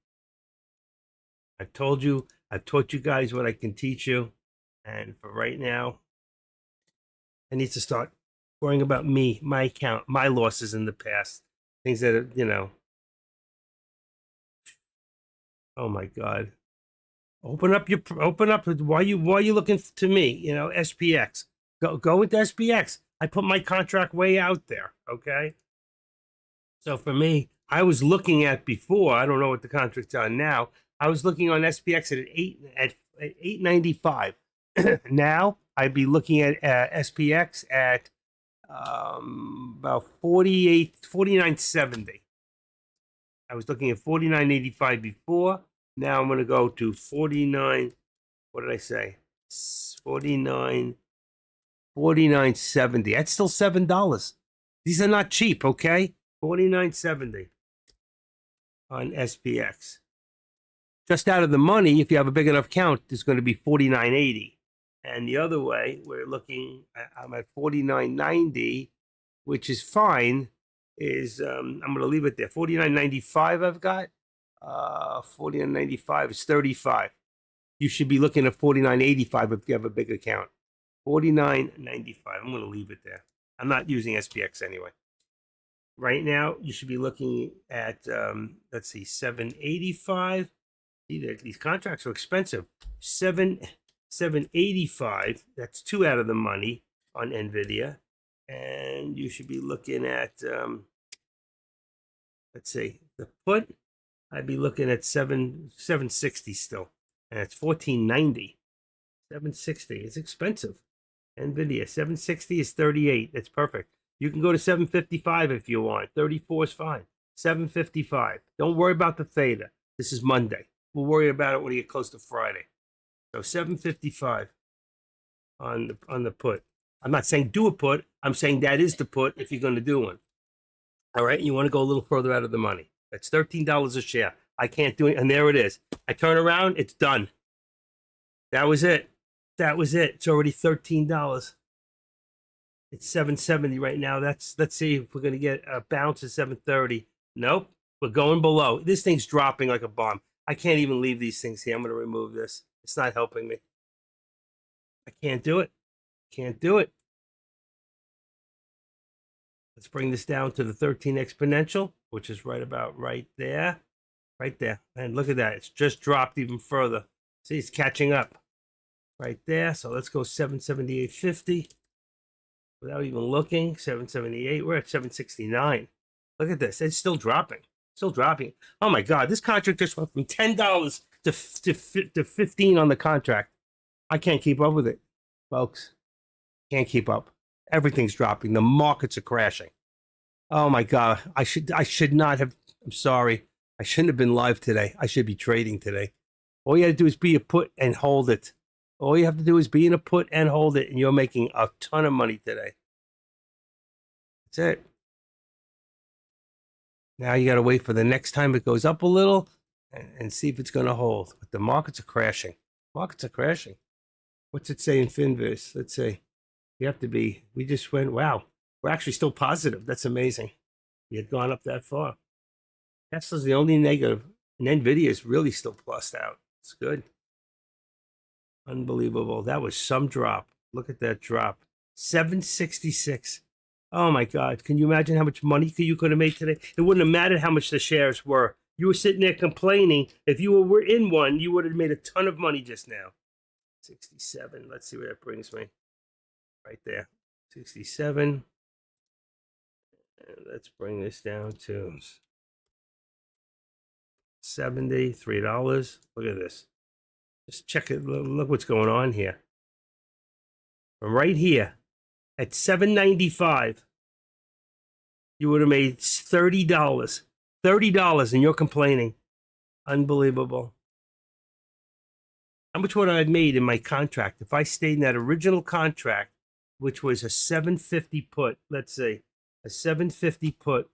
I've told you. I've taught you guys what I can teach you. And for right now, I need to start worrying about me, my account, my losses in the past. Things that are, Oh my God. open up. Why you looking to me? You know, SPX. Go with SPX. I put my contract way out there. Okay. So for me, I was looking at before. I don't know what the contract's on now. I was looking on SPX at 895. Now I'd be looking at SPX at about 49.70. I was looking at 49.85 before. Now I'm going to go to 49. What did I say? 49, 49.70. That's still $7. These are not cheap, okay? 49.70 on SPX. Just out of the money, if you have a big enough count, it's going to be 49.80. And the other way, we're looking, I'm at 49.90, which is fine. I'm going to leave it there. 49.95 I've got. 49.95 is 35. You should be looking at 49.85 if you have a big account. 49.95. I'm going to leave it there. I'm not using SPX anyway. Right now, you should be looking at, let's see, 785. See, these contracts are expensive. 785. That's 2 out of the money on NVIDIA. And you should be looking at, let's see, the put. I'd be looking at 760 still. And it's 1490. 760. It's expensive. NVIDIA, 760 is 38. That's perfect. You can go to 755 if you want. 34 is fine. 755. Don't worry about the theta. This is Monday. We'll worry about it when we get close to Friday. So 755 on the put. I'm not saying do a put. I'm saying that is the put if you're going to do one. All right. You want to go a little further out of the money. That's $13 a share. I can't do it. And there it is. I turn around. It's done. That was it. That was it. It's already $13. It's 770 right now. Let's see if we're going to get a bounce at 730. Nope. We're going below. This thing's dropping like a bomb. I can't even leave these things here. I'm going to remove this. It's not helping me. I can't do it. Can't do it. Let's bring this down to the 13 exponential, which is right about right there. Right there. And look at that. It's just dropped even further. See, it's catching up right there. So let's go 778.50 without even looking. 778. We're at 769. Look at this. It's still dropping. Still dropping. Oh my God. This contract just went from $10 to 15 on the contract. I can't keep up with it, folks. Can't keep up. Everything's dropping. The markets are crashing. Oh my God. I should not have. I'm sorry. I shouldn't have been live today. I should be trading today. All you have to do is be a put and hold it. All you have to do is be in a put and hold it, and you're making a ton of money today. That's it. Now you got to wait for the next time it goes up a little and see if it's going to hold. But the markets are crashing. Markets are crashing. What's it say in Finviz? Let's see. You have to be. We just went, wow. We're actually still positive. That's amazing. We had gone up that far. Tesla's the only negative, and NVIDIA is really still plussed out. It's good. Unbelievable. That was some drop. Look at that drop. 766. Oh my God. Can you imagine how much money you could have made today? It wouldn't have mattered how much the shares were. You were sitting there complaining. If you were in one, you would have made a ton of money just now. 67. Let's see where that brings me. Right there. 67. And let's bring this down to $73. Look at this. Just check it. Look what's going on here. From right here at $7.95, you would have made $30. $30, and you're complaining. Unbelievable. How much would I have made in my contract if I stayed in that original contract, which was a 750 put? Let's see, a 750 put.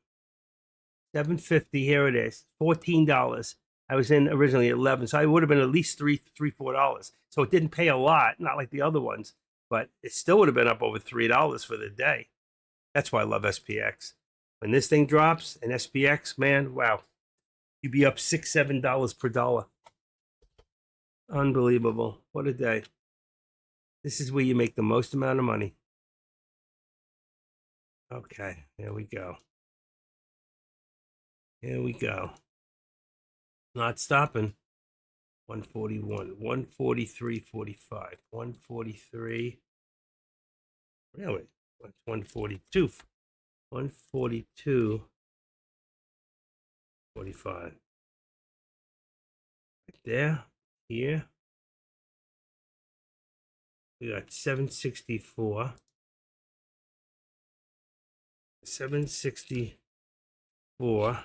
750. Here it is. $14. I was in originally 11, so I would have been at least $4. So it didn't pay a lot, not like the other ones, but it still would have been up over $3 for the day. That's why I love SPX. When this thing drops in SPX, man, wow, you'd be up $6, $7 per dollar. Unbelievable. What a day. This is where you make the most amount of money. Okay, there we go. Here we go. Not stopping. 141, 143.45, 143. Really? What's 142? 142.45. Right there, here. We got 764. 764.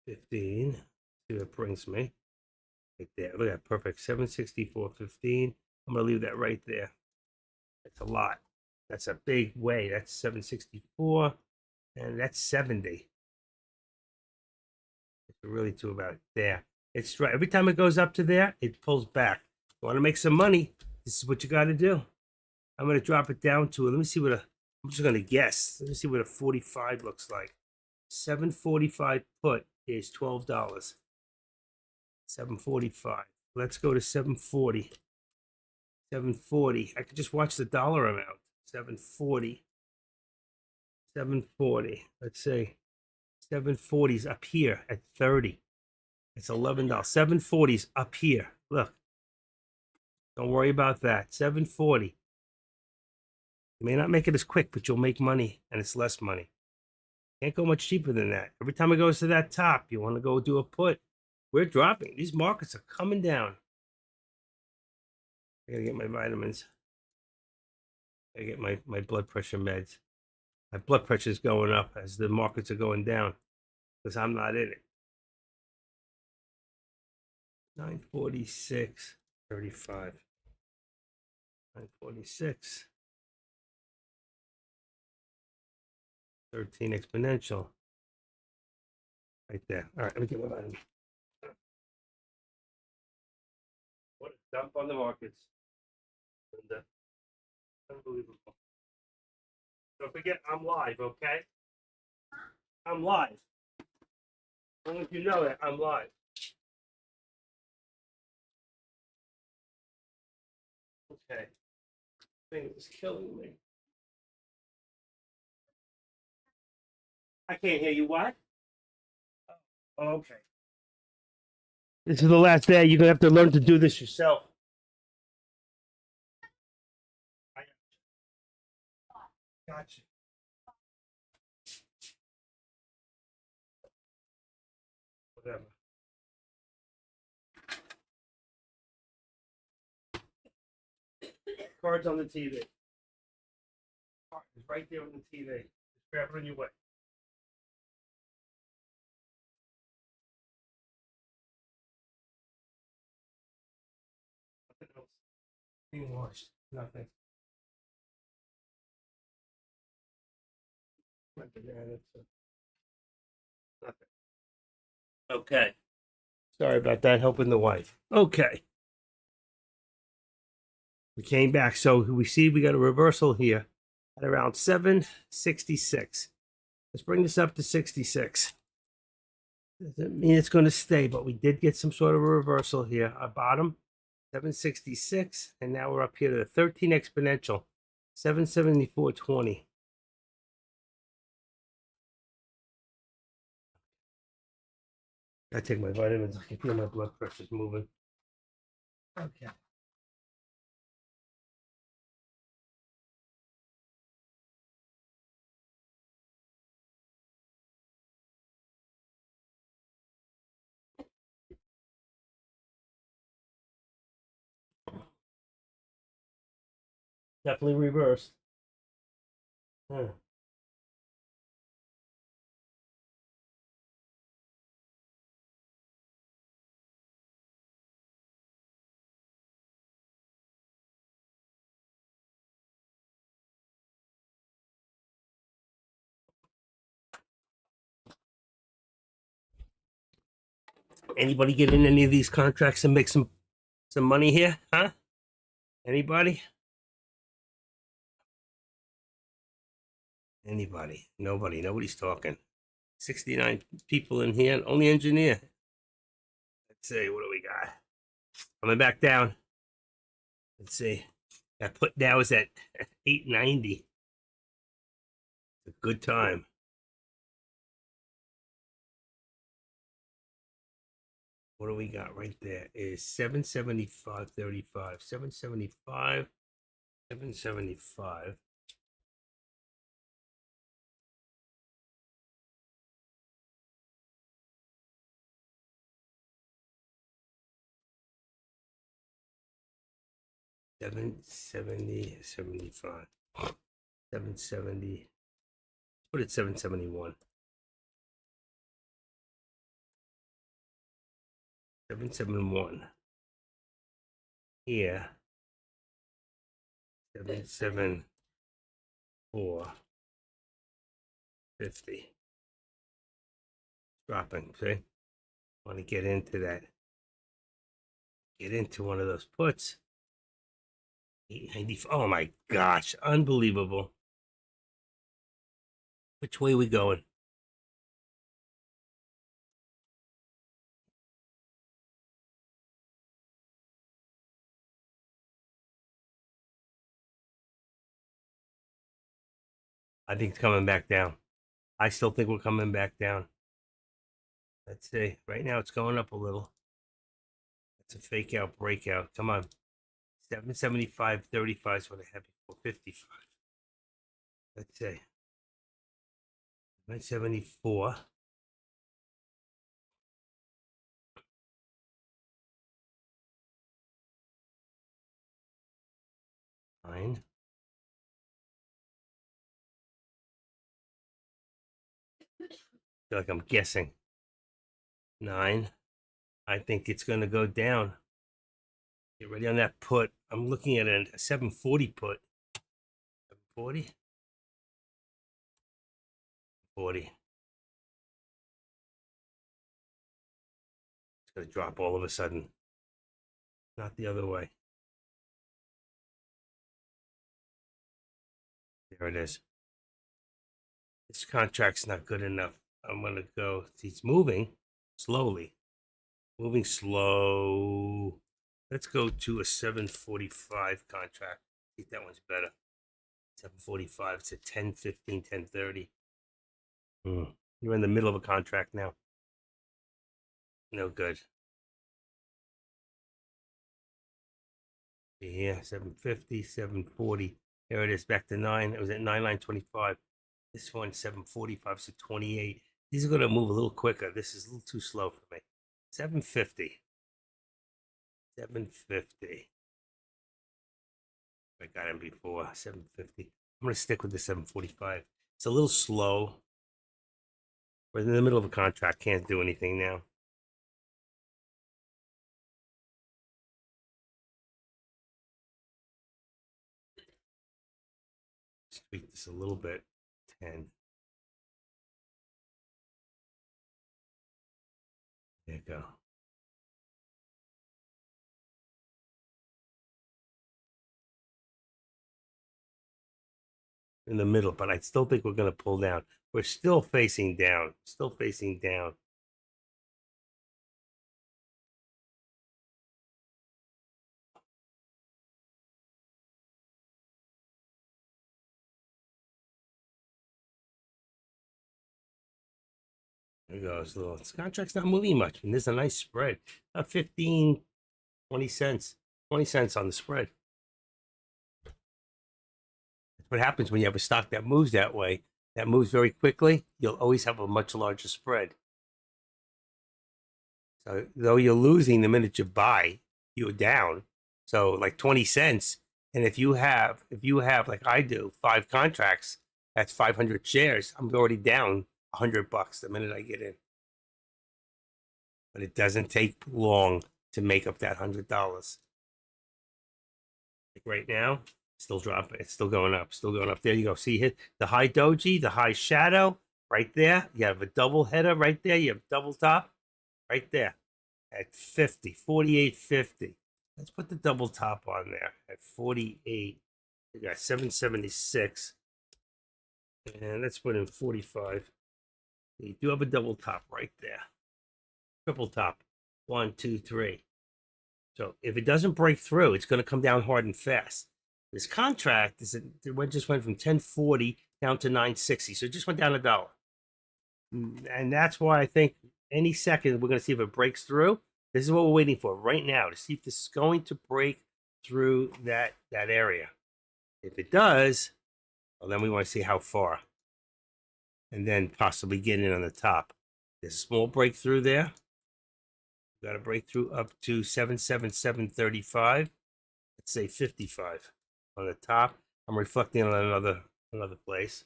15. See what it brings me. Right there. Look at that. Perfect. 764.15. I'm going to leave that right there. That's a lot. That's a big way. That's 764. And that's 70. It's really to about there. It's right. Every time it goes up to there, it pulls back. You want to make some money? This is what you got to do. I'm going to drop it down to, let me see what I'm just going to guess. Let me see what a 45 looks like. 745 put is $12. 745. Let's go to 740. 740. I could just watch the dollar amount. 740. 740. Let's say 740 is up here at 30. It's $11. 740 is up here. Look. Don't worry about that. 740. You may not make it as quick, but you'll make money, and it's less money. Can't go much cheaper than that. Every time it goes to that top, you want to go do a put. We're dropping. These markets are coming down. I gotta get my vitamins. I get my blood pressure meds. My blood pressure is going up as the markets are going down because I'm not in it. 946.35. 946. 13 exponential. Right there. All right, let me get my vitamin. What a dump on the markets. And, unbelievable. Don't forget, I'm live, okay? I'm live. As long as you know it, I'm live. Okay. Thing is killing me. I can't hear you. What? Oh, okay. This is the last day. You're gonna have to learn to do this yourself. I got you. Whatever. Cards on the TV. It's right there on the TV. Just grab it on your way. Nothing else. Being washed. Nothing. Nothing. Okay. Sorry about that. Helping the wife. Okay. We came back. So we see we got a reversal here at around 766. Let's bring this up to 66. Doesn't mean it's going to stay, but we did get some sort of a reversal here. Our bottom, 766, and now we're up here to the 13 exponential, 774.20. I take my vitamins. I can feel my blood pressure's moving. Okay. Definitely reversed. Huh. Anybody get in any of these contracts and make some money here? Huh? Anybody? Anybody? Nobody. Nobody's talking. 69 people in here, only engineer. Let's see, what do we got? Coming back down. Let's see. That put now is at 890. It's a good time. What do we got right there? Is 775.35. 775. 775. $7.70.75. 770. Put it 771. 771. Here. 774.50. Dropping. See? Want to get into that. Get into one of those puts. 890. Oh my gosh. Unbelievable. Which way are we going? I think it's coming back down. I still think we're coming back down. Let's see. Right now it's going up a little. It's a fake out breakout. Come on. 775.35 is what I had before. 55. Let's see. 974. Nine. Feel like I'm guessing. 9. I think it's going to go down. Get ready on that put. I'm looking at a 740 put. 740. 40. It's going to drop all of a sudden. Not the other way. There it is. This contract's not good enough. I'm going to go. It's moving slowly. Moving slow. Let's go to a 745 contract. I think that one's better. 745. It's a 10:15, 10:30. You're in the middle of a contract now. No good. Yeah, 750, 740. There it is, back to 9. It was at 9925. This one 745, so 28. These are going to move a little quicker. This is a little too slow for me. 750. 750. I got him before. 750. I'm going to stick with the 745. It's a little slow. We're in the middle of a contract. Can't do anything now. Let's tweak this a little bit. 10. There you go. In the middle, but I still think we're going to pull down. We're still facing down. Still facing down. There goes. This contract's not moving much, and there's a nice spread. 15, 20 cents. 20 cents on the spread. That's what happens when you have a stock that moves that way. That moves very quickly. You'll always have a much larger spread. So though you're losing the minute you buy, you're down. So like 20 cents. And if you have like I do 5 contracts, that's 500 shares. I'm already down $100 the minute I get in. But it doesn't take long to make up that $100. Like right now, still dropping. It's still going up. Still going up. There you go. See hit the high doji, the high shadow right there. You have a double header right there. You have double top right there at 50, 48.50. Let's put the double top on there at 48. You got 776. And let's put in 45. You do have a double top right there. Triple top. 1, 2, 3. So if it doesn't break through, it's going to come down hard and fast. This contract is it just went from 1040 down to 960. So it just went down $1. And that's why I think any second we're going to see if it breaks through. This is what we're waiting for right now to see if this is going to break through that area. If it does, well, then we want to see how far, and then possibly get in on the top. There's a small breakthrough there. Got a breakthrough up to 77735. Let's say 55 on the top. I'm reflecting on another place.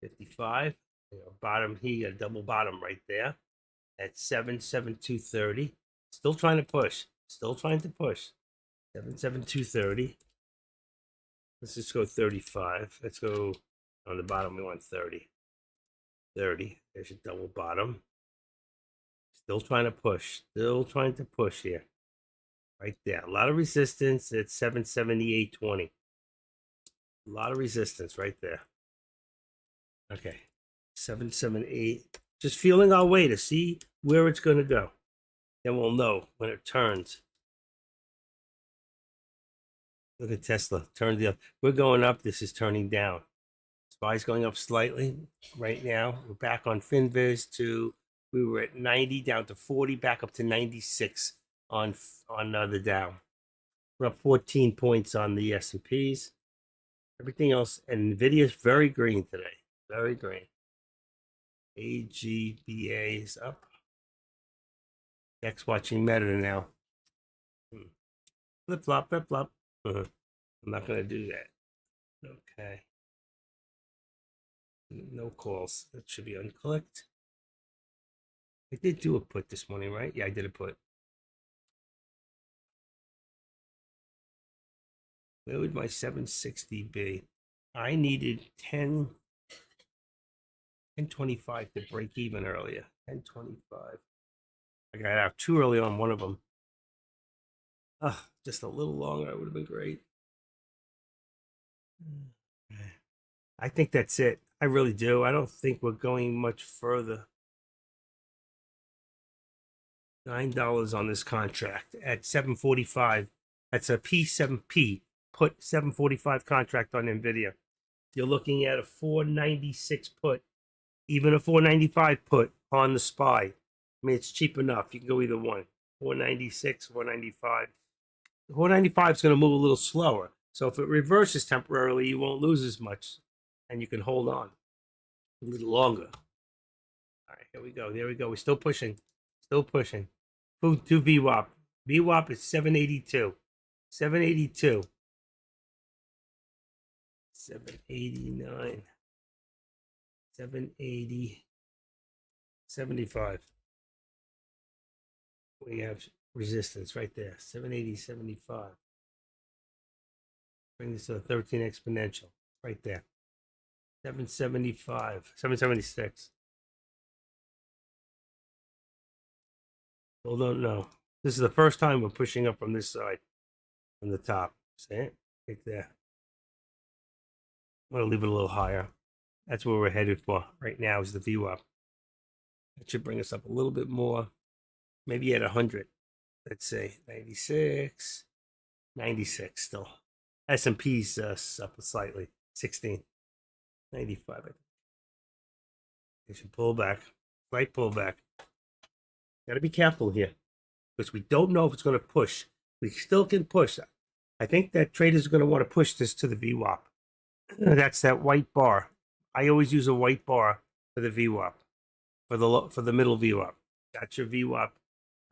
55. Bottom here, a double bottom right there at 77230. Still trying to push. Still trying to push. 77230. Let's just go 35. Let's go on the bottom. We want 30. 30. There's a double bottom. Still trying to push. Still trying to push here. Right there. A lot of resistance at 778.20. A lot of resistance right there. Okay. 778. Just feeling our way to see where it's going to go. Then we'll know when it turns. Look at Tesla. Turn the. We're going up. This is turning down. SPY's going up slightly right now. We're back on FinViz to. We were at 90 down to 40, back up to 96 on the Dow. We're up 14 points on the S&Ps. Everything else, and Nvidia's very green today. Very green. AGBA is up. Next, watching Meta now. Flip flop, flip flop. I'm not going to do that. Okay. No calls. That should be unclicked. I did do a put this morning, right? Yeah, I did a put. Where would my 760 be? I needed 1025 to break even earlier. 1025. I got out too early on one of them. Just a little longer would have been great. I think that's it. I really do. I don't think we're going much further. $9 on this contract at 745. That's a P7P put 745 contract on Nvidia. You're looking at a 496 put, even a 495 put on the SPY. I mean, it's cheap enough. You can go either one. 496, 495. 495 is going to move a little slower. So if it reverses temporarily, you won't lose as much, and you can hold on a little longer. All right, here we go. There we go. We're still pushing. Still pushing. Food to VWAP. VWAP is 782. 782. 789. 780. 75. We have resistance right there. 780, 75. Bring this to a 13 exponential. Right there. 775. 776. Still don't know. This is the first time we're pushing up from this side, from the top. See it? Right there. I'm going to leave it a little higher. That's where we're headed for right now is the VWAP. That should bring us up a little bit more. Maybe at 100. Let's say 96. 96 still. S&P's up slightly. 16. 95. I think. They should pull back. Slight pullback. Got to be careful here because we don't know if it's going to push. We still can push. I think that traders are going to want to push this to the VWAP. That's that white bar. I always use a white bar for the VWAP, for the middle VWAP. That's your VWAP.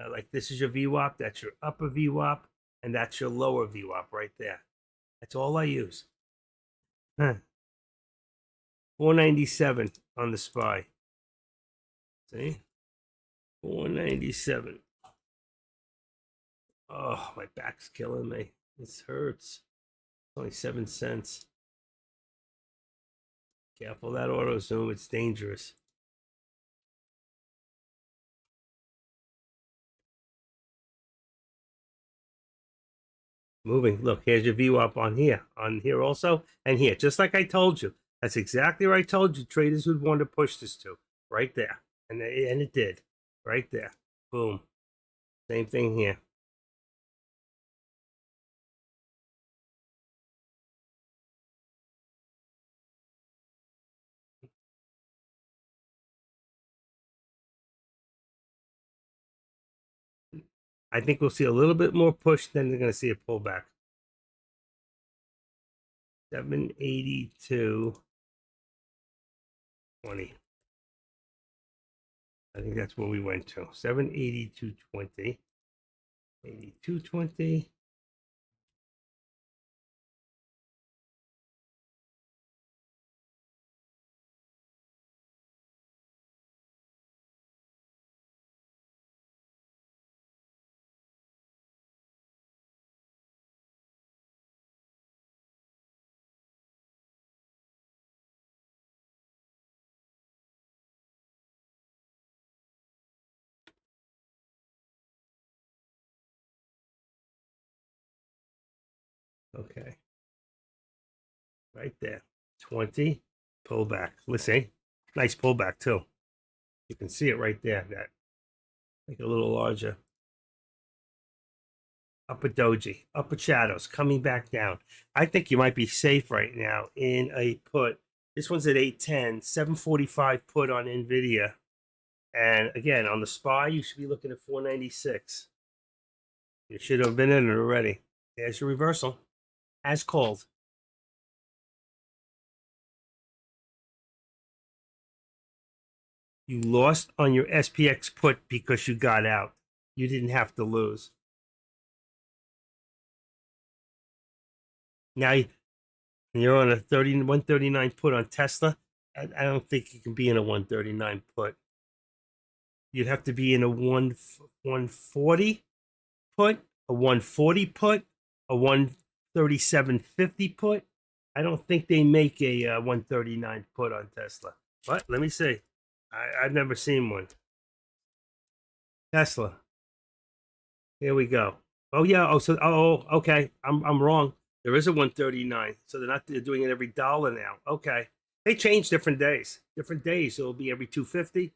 Like this is your VWAP. That's your upper VWAP, and that's your lower VWAP right there. That's all I use. 497 on the SPY. See? 497. Oh, my back's killing me. This hurts. Only 7 cents. Careful that auto zoom, it's dangerous. Moving. Look, here's your VWAP on here also, and here, just like I told you. That's exactly what I told you traders would want to push this to. Right there. And it did. Right there. Boom. Same thing here. I think we'll see a little bit more push, then they're going to see a pullback. 782.20. I think that's where we went to. 782.20. 82.20. Okay. Right there. 20. Pullback. Listen, nice pullback too. You can see it right there. That make it a little larger. Upper doji, upper shadows coming back down. I think you might be safe right now in a put. This one's at 810, 745 put on Nvidia. And again, on the SPY, you should be looking at 496. You should have been in it already. There's your reversal, as called. You lost on your SPX put because you got out. You didn't have to lose. Now you're on a 139 put on Tesla. I don't think you can be in a 139 put. You'd have to be in a 140 put, a 140 put, a 137.50 put. I don't think they make a 139 put on Tesla. But let me see. I've never seen one. Tesla. Here we go. Oh yeah. Okay. I'm wrong. There is a 139. So they're doing it every dollar now. Okay. They change different days. Different days. So it'll be every 250.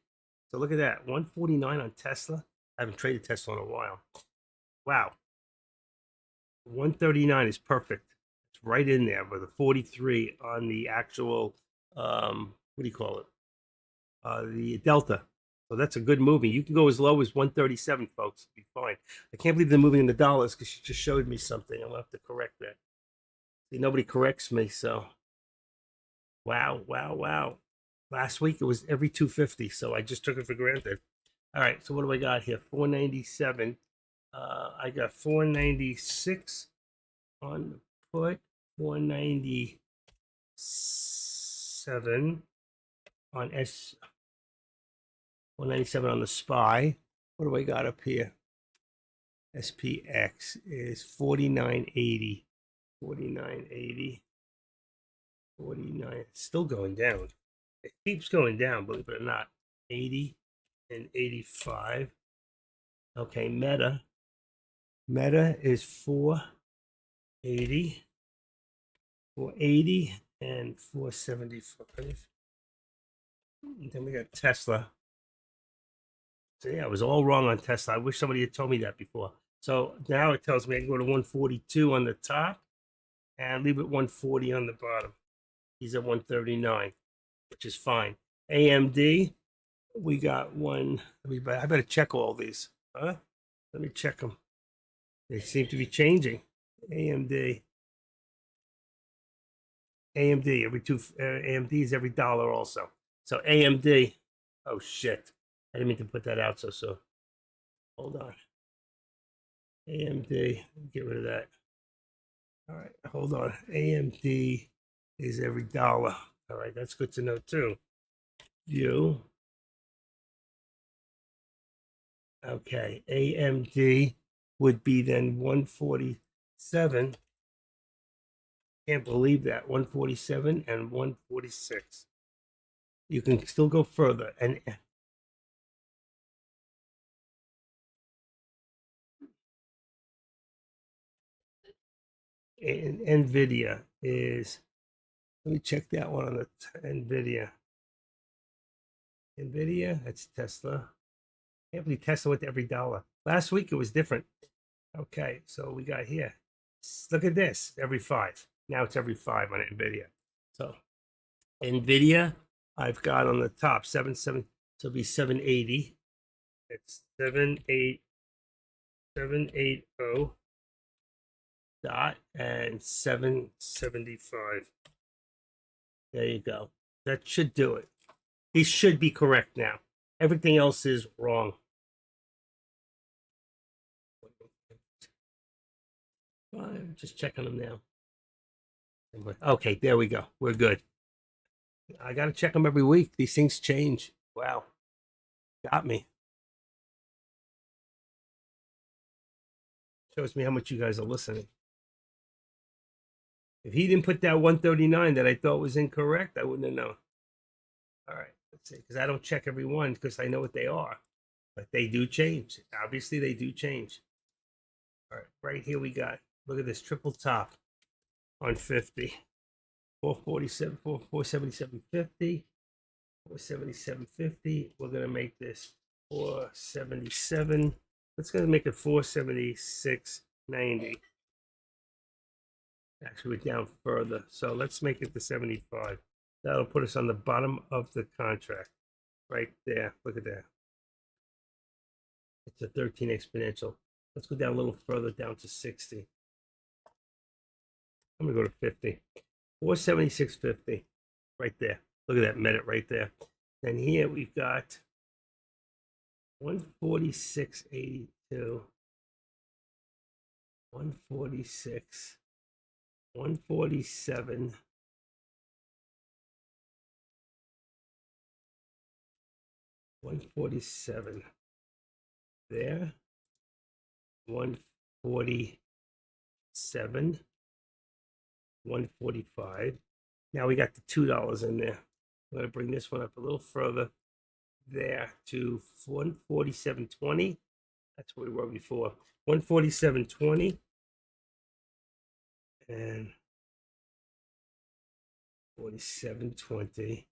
So look at that. 149 on Tesla. I haven't traded Tesla in a while. Wow. 139 is perfect. It's right in there with a 43 on the actual what do you call it? The Delta. So that's a good movie. You can go as low as 137, folks. It'll be fine. I can't believe they're moving in the dollars because she just showed me something. I'll have to correct that. See, nobody corrects me, so wow. Last week it was every 250, so I just took it for granted. All right, so what do I got here? 497. I got 496 on the put, 497 on 197 on the SPY. What do I got up here? SPX is 49.80. 49.80. 49. It's still going down. It keeps going down, believe it or not. 80 and 85. Okay, Meta. Meta is 480. 480 and 475. And then we got Tesla. So yeah, I was all wrong on Tesla. I wish somebody had told me that before. So now it tells me I can go to 142 on the top and leave it 140 on the bottom. He's at 139, which is fine. AMD, we got one. I better check all these. Huh? Let me check them. They seem to be changing. AMD. AMD, every two AMD is every dollar also. So AMD. Oh shit. I didn't mean to put that out so. Hold on. AMD, get rid of that. All right, hold on. AMD is every dollar. All right, that's good to know too. View. Okay, AMD would be then 147. Can't believe that. 147 and 146. You can still go further. And NVIDIA is, let me check that one on the NVIDIA. NVIDIA, that's Tesla. Can't believe Tesla went to every dollar. Last week it was different. Okay, so we got here. Look at this, every 5. Now it's every 5 on NVIDIA. So NVIDIA, I've got on the top 7, so it'll be 780. It's 780. 780 dot and 775. There you go. That should do it. He should be correct now. Everything else is wrong. I'm just checking them now. Okay, there we go. We're good. I got to check them every week. These things change. Wow. Got me. Shows me how much you guys are listening. If he didn't put that 139 that I thought was incorrect, I wouldn't have known. All right, let's see, because I don't check every one because I know what they are, but they do change. Obviously, they do change. All right, right here we got, look at this triple top on 50. 447, 477.50, 477.50. We're going to make this 477. Let's go make it 476.90. Actually, we're down further. So let's make it the 75. That'll put us on the bottom of the contract. Right there. Look at that. It's a 13 exponential. Let's go down a little further, down to 60. I'm going to go to 50. 476.50. Right there. Look at that minute right there. And here we've got 146.82. 146. 147. 147 there. 147. 145. Now we got the $2 in there. I'm going to bring this one up a little further there to 147.20. That's where we were before. 147.20 and 47.20.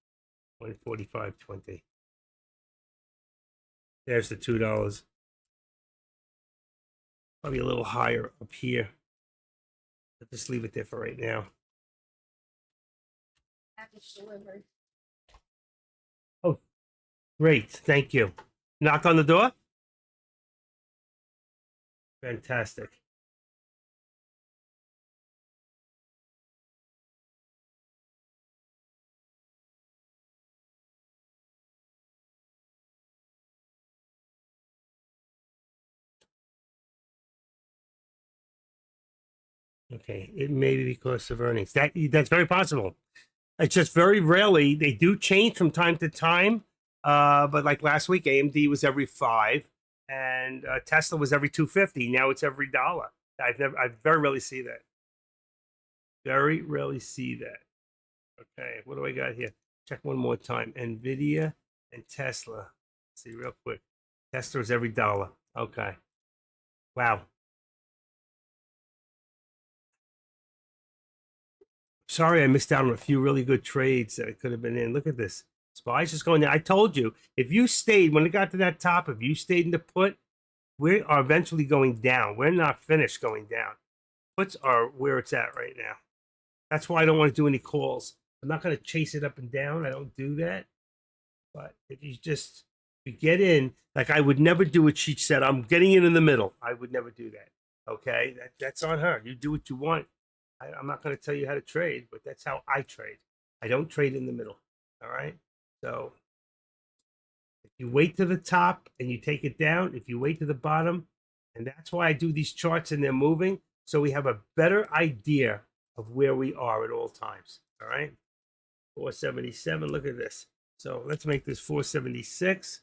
145.20. There's the $2. Probably a little higher up here. But just leave it there for right now. Package delivered. Oh, great. Thank you. Knock on the door? Fantastic. Okay, it may be because of earnings. That's very possible. It's just very rarely they do change from time to time. But like last week, AMD was every 5, and Tesla was every 250. Now it's every $1. I very rarely see that. Very rarely see that. Okay, what do I got here? Check one more time. Nvidia and Tesla. Let's see real quick. Tesla is every $1. Okay. Wow. Sorry, I missed out on a few really good trades that I could have been in. Look at this. SPY's just going down. I told you, if you stayed, when it got to that top, if you stayed in the put, we are eventually going down. We're not finished going down. Puts are where it's at right now. That's why I don't want to do any calls. I'm not going to chase it up and down. I don't do that. But if you get in, like I would never do what she said. I'm getting in the middle. I would never do that. Okay? That's on her. You do what you want. I'm not going to tell you how to trade, but that's how I trade. I don't trade in the middle. All right. So if you wait to the top and you take it down, if you wait to the bottom, and that's why I do these charts and they're moving, so we have a better idea of where we are at all times. All right. 477. Look at this. So let's make this 476.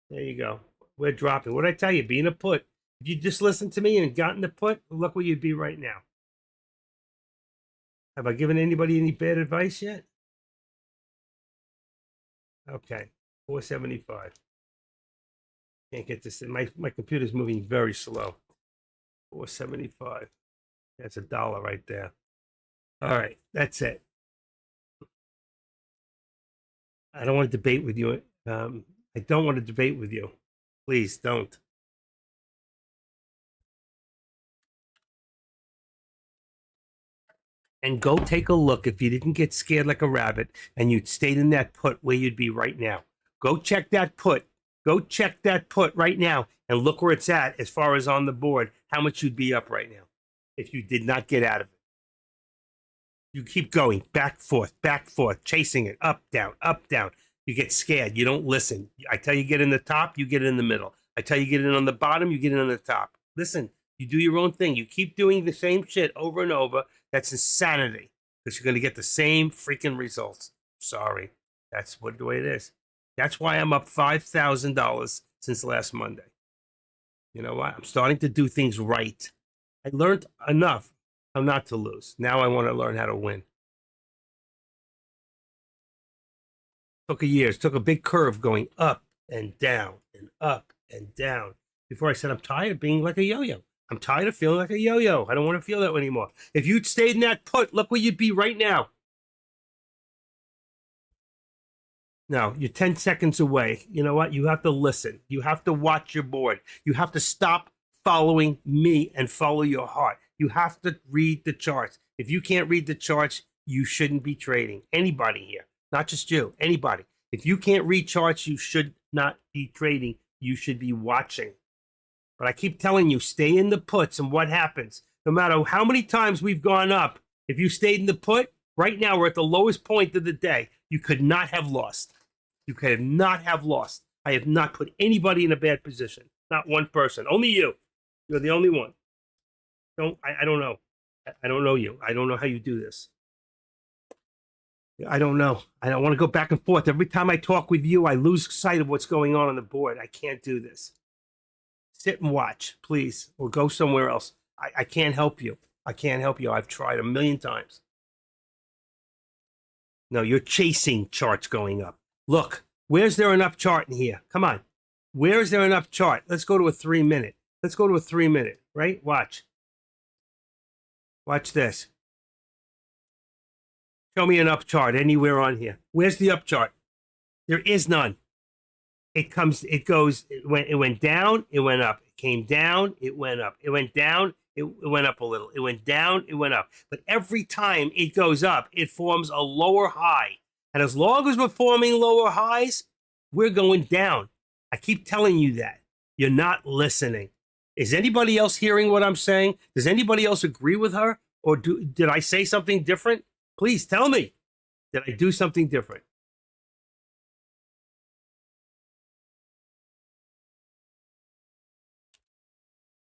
There you go. We're dropping. What did I tell you? Being a put. If you just listened to me and gotten the put, look where you'd be right now. Have I given anybody any bad advice yet? Okay, 475. Can't get this in. My computer's moving very slow. 475. That's $1 right there. All right, that's it. I don't want to debate with you. I don't want to debate with you. Please don't. And go take a look if you didn't get scared like a rabbit and you'd stayed in that put where you'd be right now. Go check that put Go check that put right now and look where it's at as far as on the board, how much you'd be up right now if you did not get out of it. You keep going back, forth, chasing it, up, down, up, down. You get scared. You don't listen. I tell you, get in the top, you get in the middle. I tell you, get in on the bottom, you get in on the top. Listen, you do your own thing. You keep doing the same shit over and over. That's insanity because you're going to get the same freaking results. Sorry. That's what the way it is. That's why I'm up $5,000 since last Monday. You know what? I'm starting to do things right. I learned enough how not to lose. Now I want to learn how to win. Took a year. It took a big curve going up and down and up and down before I said, I'm tired of being like a yo-yo. I'm tired of feeling like a yo-yo. I don't want to feel that anymore. If you'd stayed in that put, look where you'd be right now. Now, you're 10 seconds away. You know what? You have to listen. You have to watch your board. You have to stop following me and follow your heart. You have to read the charts. If you can't read the charts, you shouldn't be trading. Anybody here, not just you, anybody. If you can't read charts, you should not be trading. You should be watching. But I keep telling you, stay in the puts, and what happens? No matter how many times we've gone up, if you stayed in the put, right now we're at the lowest point of the day. You could not have lost. You could not have lost. I have not put anybody in a bad position. Not one person. Only you. You're the only one. I don't know. I don't know you. I don't know how you do this. I don't know. I don't want to go back and forth. Every time I talk with you, I lose sight of what's going on the board. I can't do this. Sit and watch, please, or go somewhere else. I can't help you. I can't help you. I've tried a million times. No, you're chasing charts going up. Look, where's there enough chart in here? Come on. Where is there enough chart? Let's go to a 3-minute. Let's go to a 3-minute, right? Watch. Watch this. Show me an up chart anywhere on here. Where's the up chart? There is none. It went down, it went up. It came down, it went up. It went down, it went up a little. It went down, it went up. But every time it goes up, it forms a lower high. And as long as we're forming lower highs, we're going down. I keep telling you that. You're not listening. Is anybody else hearing what I'm saying? Does anybody else agree with her? Or did I say something different? Please tell me. Did I do something different?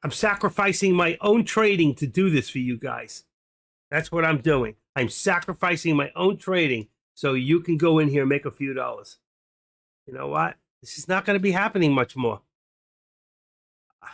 I'm sacrificing my own trading to do this for you guys. That's what I'm doing. I'm sacrificing my own trading so you can go in here and make a few dollars. You know what? This is not going to be happening much more.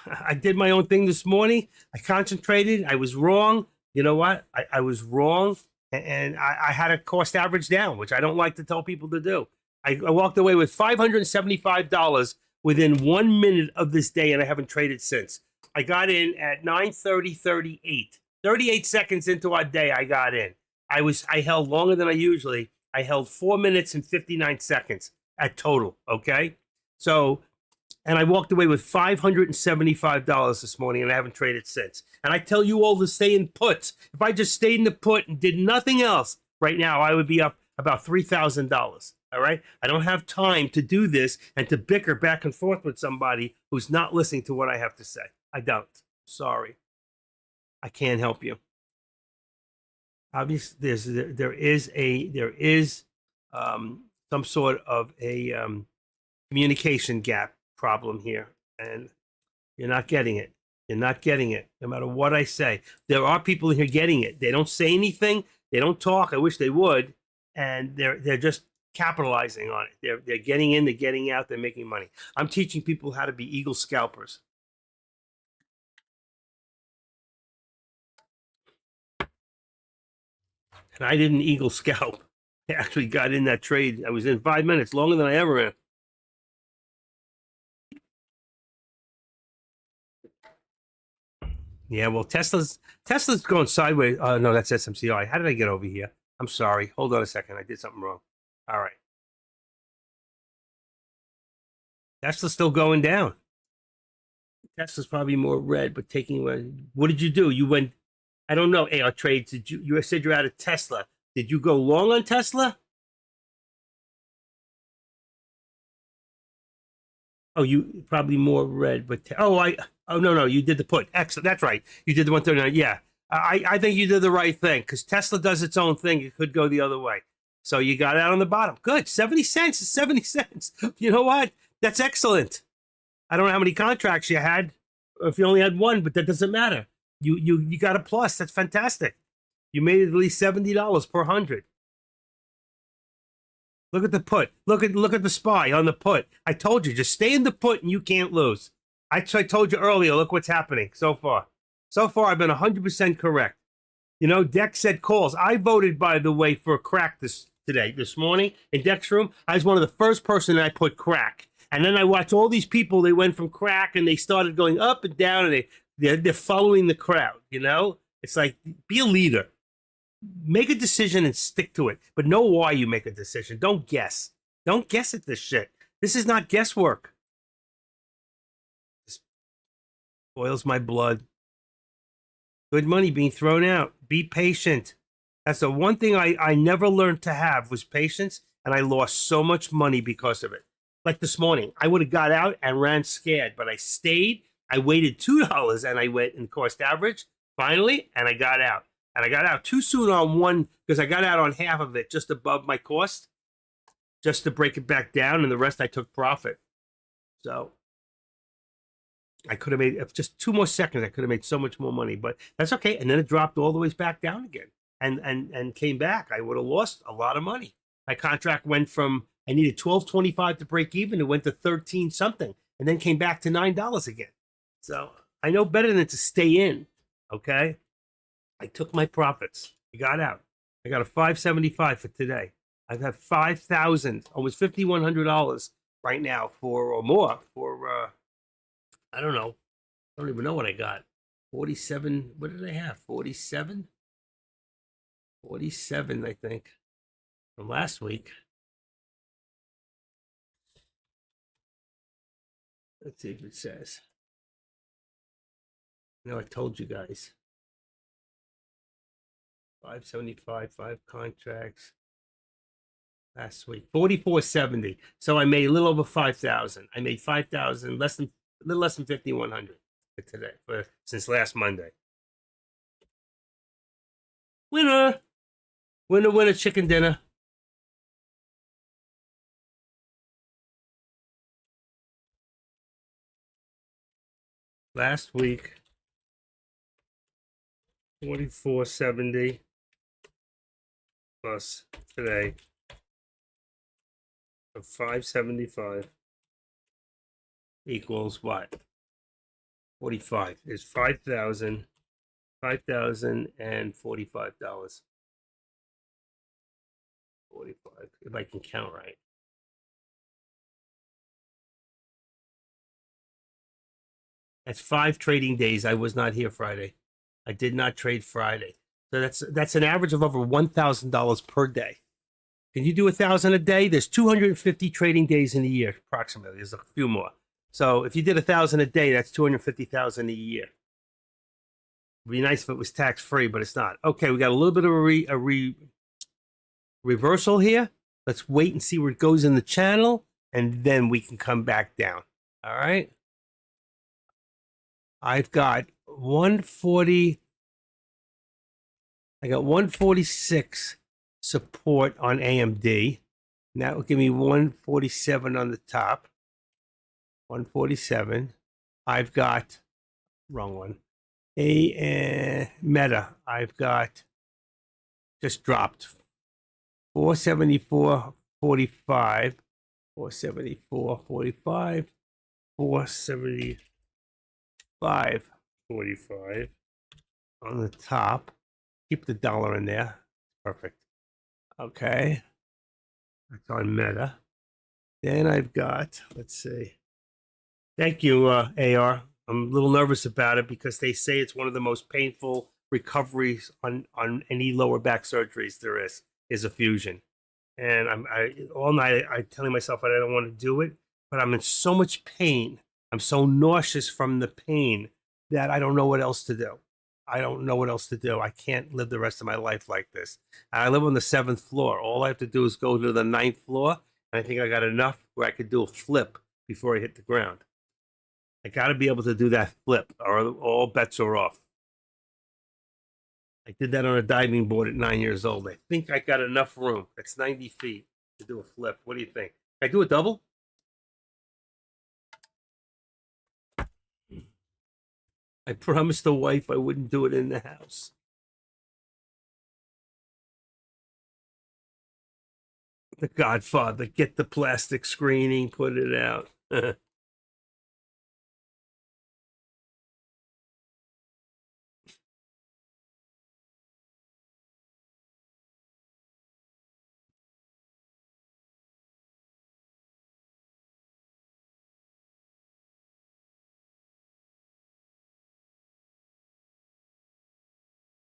I did my own thing this morning. I concentrated. I was wrong. You know what? I was wrong. And I had a cost average down, which I don't like to tell people to do. I walked away with $575 within 1 minute of this day, and I haven't traded since. I got in at 9:30:38. 38 seconds into our day, I got in. I held longer than I usually. I held 4 minutes and 59 seconds at total. Okay, so. And I walked away with $575 this morning, and I haven't traded since. And I tell you all to stay in puts. If I just stayed in the put and did nothing else right now, I would be up about $3,000. All right? I don't have time to do this and to bicker back and forth with somebody who's not listening to what I have to say. I don't. Sorry. I can't help you. Obviously, there is some sort of a communication gap problem here, and you're not getting it. You're not getting it, no matter what I say. There are people here getting it. They don't say anything. They don't talk. I wish they would, and they're just capitalizing on it. They're getting in. They're getting out. They're making money. I'm teaching people how to be eagle scalpers. And I didn't eagle scalp. I actually got in that trade. I was in 5 minutes, longer than I ever am. Yeah, well, Tesla's going sideways. No, that's SMCI. How did I get over here? I'm sorry. Hold on a second. I did something wrong. All right. Tesla's still going down. Tesla's probably more red, but taking away. What did you do? You went, I don't know, AR Trades. You said you're out of Tesla. Did you go long on Tesla? Oh, you probably more red, but oh no, you did the put. Excellent. That's right. You did the 139. Yeah. I think you did the right thing because Tesla does its own thing. It could go the other way. So you got out on the bottom. Good. 70 cents is 70 cents. You know what? That's excellent. I don't know how many contracts you had, or if you only had one, but that doesn't matter. You got a plus. That's fantastic. You made at least $70 per 100. Look at the put. Look at the SPY on the put. I told you, just stay in the put and you can't lose. I told you earlier, look what's happening so far. So far, I've been 100% correct. You know, Dex said calls. I voted, by the way, for a crack this morning in Dex room. I was one of the first person that I put crack. And then I watched all these people, they went from crack and they started going up and down and they're following the crowd, you know? It's like, be a leader. Make a decision and stick to it, but know why you make a decision. Don't guess. Don't guess at this shit. This is not guesswork. This boils my blood. Good money being thrown out. Be patient. That's the one thing I never learned to have was patience, and I lost so much money because of it. Like this morning, I would have got out and ran scared, but I stayed. I waited $2 and I went in cost average finally, and I got out. And I got out too soon on one because I got out on half of it just above my cost, just to break it back down, and the rest I took profit. So I could have made, if just 2 more seconds, I could have made so much more money, but that's okay. And then it dropped all the way back down again and came back. I would have lost a lot of money. My contract went from, I needed 12.25 to break even. It went to 13 something and then came back to $9 again. So I know better than to stay in. Okay. I took my profits. I got out. I got a 575 for today. I've had 5,000, almost $5,100 right now for, or more for, I don't know. I don't even know what I got. 47. What did I have? 47? 47, I think, from last week. Let's see if it says. No, I told you guys. 575, 5 contracts last week. 44.70. So I made a little over 5,000. I made 5,000, a little less than 5,100 for today, since last Monday. Winner, winner, winner, chicken dinner. Last week, 44.70 plus today of 575 equals what? 45 is $5,045. $45, if I can count right. That's 5 trading days. I was not here Friday. I did not trade Friday. So that's an average of over $1,000 per day. Can you do 1,000 a day? There's 250 trading days in a year, approximately. There's a few more. So if you did 1,000 a day, that's 250,000 a year. It'd be nice if it was tax free, but it's not. Okay, we got a little bit of a reversal here. Let's wait and see where it goes in the channel, and then we can come back down. All right. I've got 140. I got 146 support on AMD. And that will give me 147 on the top. 147. I've got, wrong one. Meta. I've got, just dropped. 474.45. 474.45. 475.45 on the top. Keep the dollar in there. Perfect. Okay. That's on Meta. Then I've got, let's see. Thank you, AR. I'm a little nervous about it because they say it's one of the most painful recoveries on any lower back surgeries there is a fusion. And all night I'm telling myself I don't want to do it, but I'm in so much pain. I'm so nauseous from the pain that I don't know what else to do. I don't know what else to do. I can't live the rest of my life like this. And I live on the 7th floor. All I have to do is go to the 9th floor, and I think I got enough where I could do a flip before I hit the ground. I got to be able to do that flip, or all bets are off. I did that on a diving board at 9 years old. I think I got enough room. That's 90 feet to do a flip. What do you think? Can I do a double? I promised the wife I wouldn't do it in the house. The Godfather, get the plastic screening, put it out.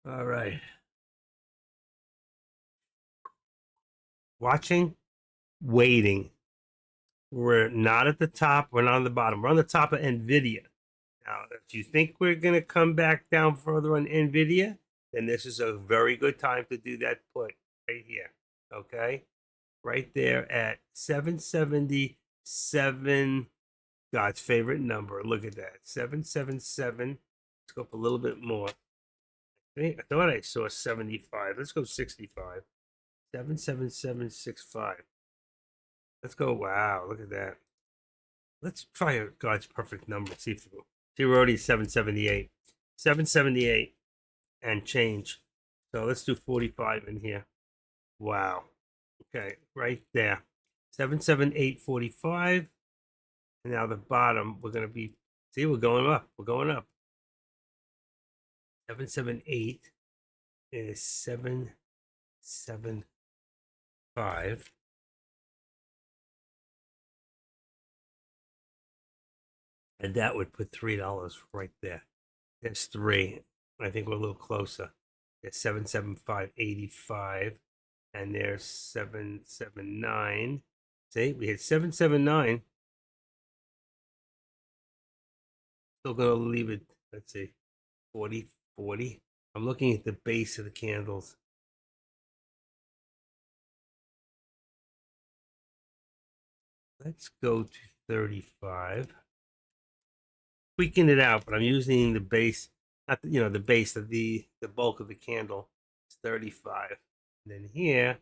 All right. Watching, waiting. We're not at the top. We're not on the bottom. We're on the top of NVIDIA. Now, if you think we're going to come back down further on NVIDIA, then this is a very good time to do that put right here. Okay? Right there at 777, God's favorite number. Look at that. 777. Let's go up a little bit more. I thought I saw 75. Let's go 65. 77765. Let's go. Wow, look at that. Let's try a God's perfect number. See we're already 778. 778 and change. So let's do 45 in here. Wow. Okay, right there. 77845. And now the bottom, we're going to be, see, we're going up. We're going up. 778 is 775. And that would put $3 right there. There's 3. I think we're a little closer. There's 775.85. And there's 779. See, we hit 779. Still gonna leave it, let's see, 40, 40. I'm looking at the base of the candles. Let's go to 35. Tweaking it out, but I'm using the base, not the, the base of the bulk of the candle. It's 35. And then here,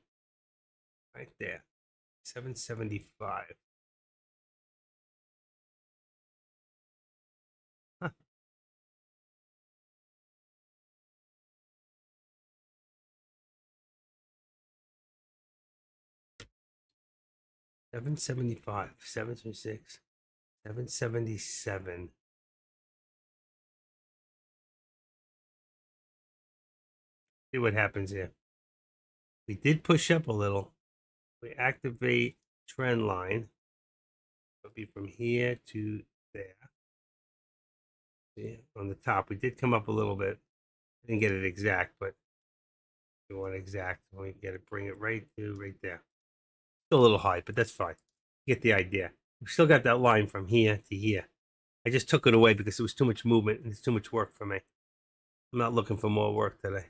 right there, 775. Huh. $775, 726, 777. See what happens here. We did push up a little. We activate trend line. It'll be from here to there. See, on the top, we did come up a little bit. Didn't get it exact, but we want exact. We get it, bring it right there. Still a little high, but that's fine. You get the idea. We still got that line from here to here. I just took it away because it was too much movement and it's too much work for me. I'm not looking for more work today.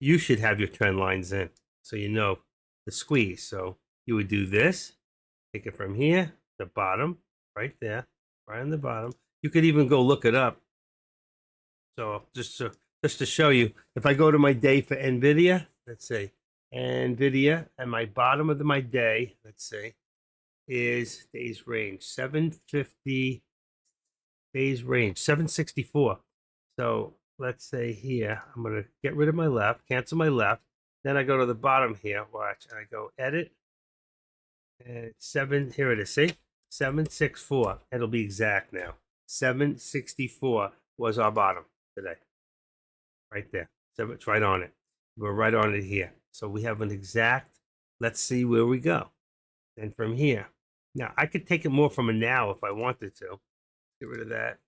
You should have your trend lines in so you know the squeeze. So you would do this, take it from here, the bottom, right there, right on the bottom. You could even go look it up. So just to show you, if I go to my day for NVIDIA, let's say NVIDIA, and my bottom of my day, let's say, is days range 750, days range 764. So let's say here, I'm going to get rid of my left, cancel my left. Then I go to the bottom here, watch, and I go edit. And 7, here it is, see? 764. It'll be exact now. 764 was our bottom today. Right there. So it's right on it. We're right on it here. So we have an exact, let's see where we go. And from here. Now, I could take it more from a now if I wanted to. Get rid of that.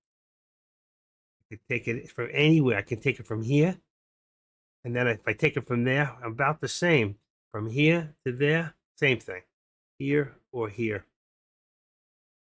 I could take it from anywhere. I can take it from here. And then if I take it from there, about the same. From here to there, same thing. Here or here.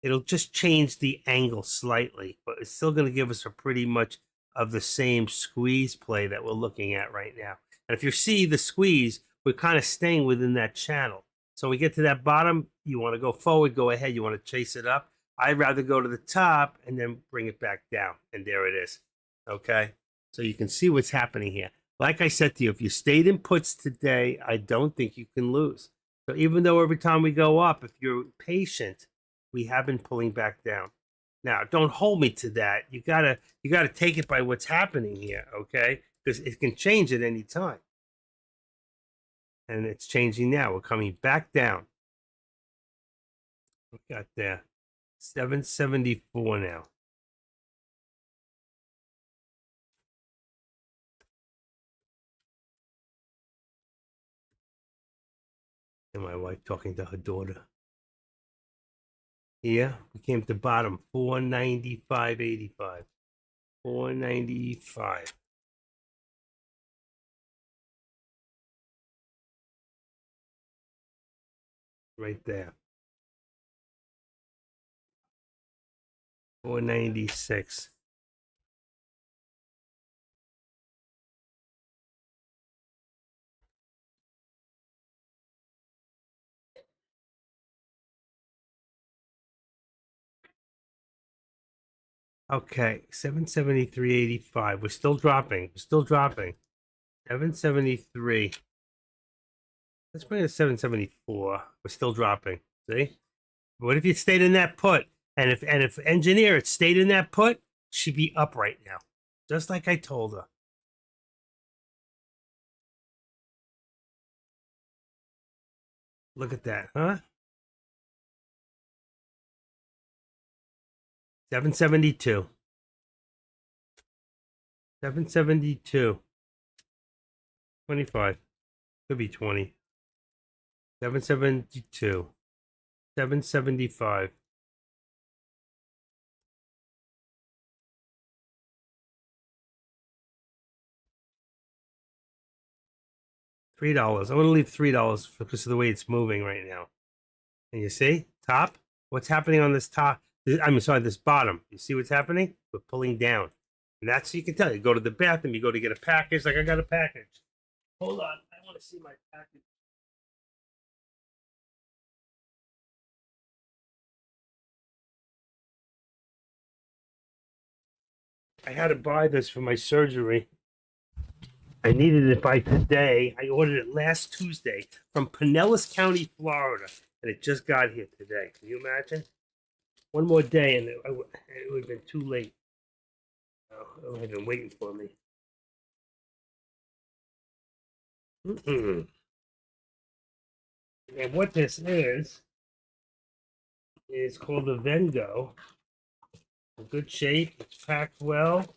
It'll just change the angle slightly, but it's still going to give us a pretty much of the same squeeze play that we're looking at right now. And if you see the squeeze, we're kind of staying within that channel. So we get to that bottom, you want to go forward, go ahead, you want to chase it up. I'd rather go to the top and then bring it back down. And there it is. Okay. So you can see what's happening here. Like I said to you, if you stayed in puts today, I don't think you can lose. So even though every time we go up, if you're patient, we have been pulling back down. Now, don't hold me to that. You gotta take it by what's happening here, okay? Because it can change at any time. And it's changing now. We're coming back down. We got there. 774 now. And my wife talking to her daughter. Here, we came to bottom 495.85. 495. Right there. 496. Okay, 773.85. We're still dropping. We're still dropping. 773. Let's bring it to 774. We're still dropping. See? What if you stayed in that put? And if engineer had stayed in that put, she'd be up right now. Just like I told her. Look at that, huh? 772. 772. 25. Could be 20. 772. 775. $3. I'm gonna leave $3 because of the way it's moving right now. And you see, top. What's happening on this top? I'm sorry, this bottom. You see what's happening? We're pulling down, and that's you can tell. You go to the bathroom, you go to get a package. Like I got a package. Hold on, I want to see my package. I had to buy this for my surgery. I needed it by today. I ordered it last Tuesday from Pinellas County, Florida, and it just got here today. Can you imagine? One more day, and it would have been too late. Oh, it would have been waiting for me. And what this is called a Vengo. In good shape. It's packed well.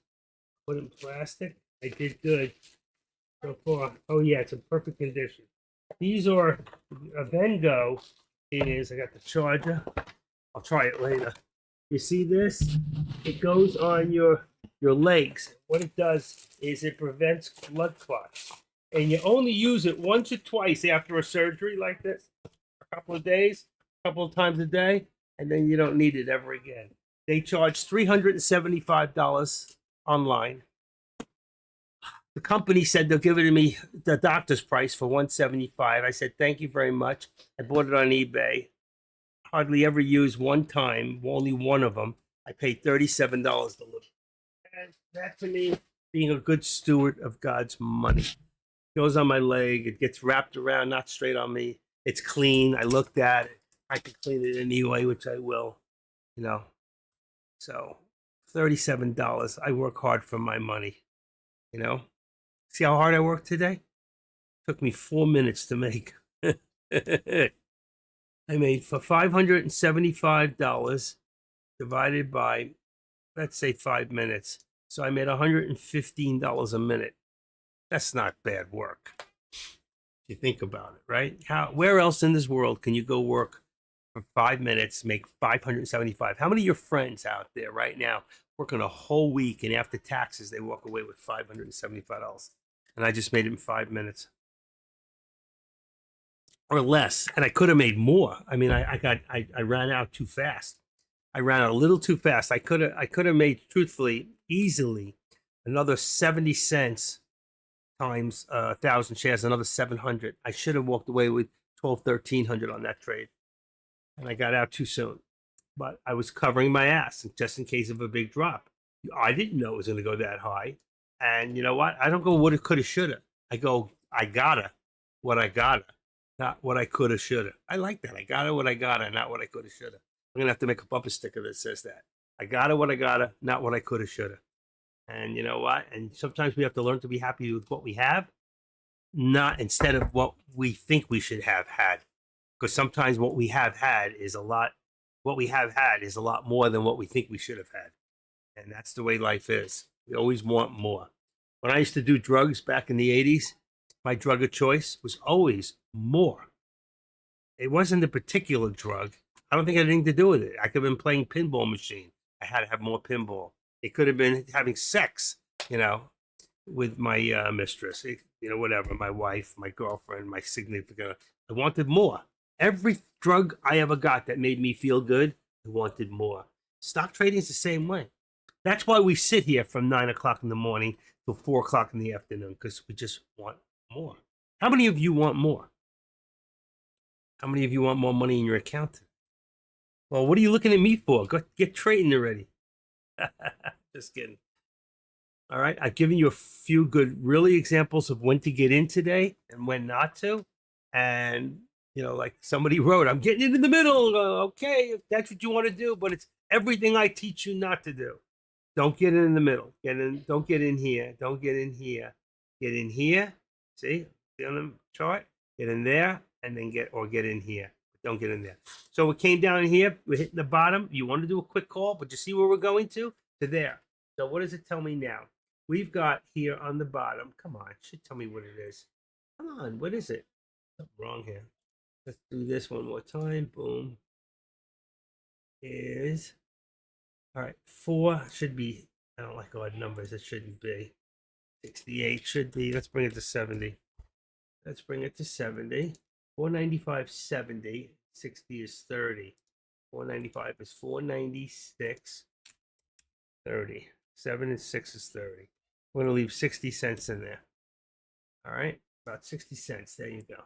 Put in plastic. I did good so far. Oh yeah, it's in perfect condition. These are a Vengo. Is I got the charger. I'll try it later. You see this? It goes on your legs. What it does is it prevents blood clots. And you only use it once or twice after a surgery like this. A couple of days, a couple of times a day, and then you don't need it ever again. They charge $375 online. The company said they'll give it to me the doctor's price for $175. I said thank you very much. I bought it on eBay. Hardly ever used one time, only one of them. I paid $37 delivery. And that to me, being a good steward of God's money. It goes on my leg. It gets wrapped around, not straight on me. It's clean. I looked at it. I can clean it anyway, which I will. You know. So $37. I work hard for my money. You know. See how hard I worked today? It took me 4 minutes to make. I made for $575 divided by, let's say, 5 minutes. So I made $115 a minute. That's not bad work. If you think about it, right? Where else in this world can you go work for 5 minutes, make $575? How many of your friends out there right now working a whole week and after taxes they walk away with $575? And I just made it in 5 minutes. Or less, and I could have made more. I mean, I ran out too fast. I ran out a little too fast. I could have made, truthfully, easily another 70 cents times 1,000 shares, another 700. I should have walked away with 1,300 on that trade. And I got out too soon. But I was covering my ass just in case of a big drop. I didn't know it was going to go that high. And you know what? I don't go woulda, coulda, shoulda. I go, I gotta what I gotta, not what I coulda, shoulda. I like that. I gotta what I gotta, not what I coulda, shoulda. I'm going to have to make a bumper sticker that says that. I gotta what I gotta, not what I coulda, shoulda. And you know what? And sometimes we have to learn to be happy with what we have, not instead of what we think we should have had. Because sometimes what we have had is a lot more than what we think we should have had. And that's the way life is. We always want more. When I used to do drugs back in the 80s, my drug of choice was always more. It wasn't a particular drug. I don't think it had anything to do with it. I could have been playing pinball machine. I had to have more pinball. It could have been having sex, with my mistress, whatever, my wife, my girlfriend, my significant. I wanted more. Every drug I ever got that made me feel good, I wanted more. Stock trading is the same way. That's why we sit here from 9 o'clock in the morning till 4 o'clock in the afternoon, because we just want more. How many of you want more? How many of you want more money in your account? Well, what are you looking at me for? Go get trading already. Just kidding. All right, I've given you a few good, really examples of when to get in today and when not to. And, like somebody wrote, I'm getting in the middle. Okay, if that's what you want to do, but it's everything I teach you not to do. Don't get in the middle. Don't get in here. Don't get in here. Get in here. See on the chart? Get in there and then get in here. Don't get in there. So we came down here. We're hitting the bottom. You want to do a quick call, but you see where we're going to? To there. So what does it tell me now? We've got here on the bottom. Come on. It should tell me what it is. Come on. What is it? Something wrong here. Let's do this one more time. Boom. Is. All right. 4 should be. I don't like odd numbers. It shouldn't be. 68 should be. Let's bring it to 70. Let's bring it to 70. 495.70. 60 is 30. 495 is 496. 30. 7 and 6 is 30. We're going to leave 60 cents in there. All right. About 60 cents. There you go.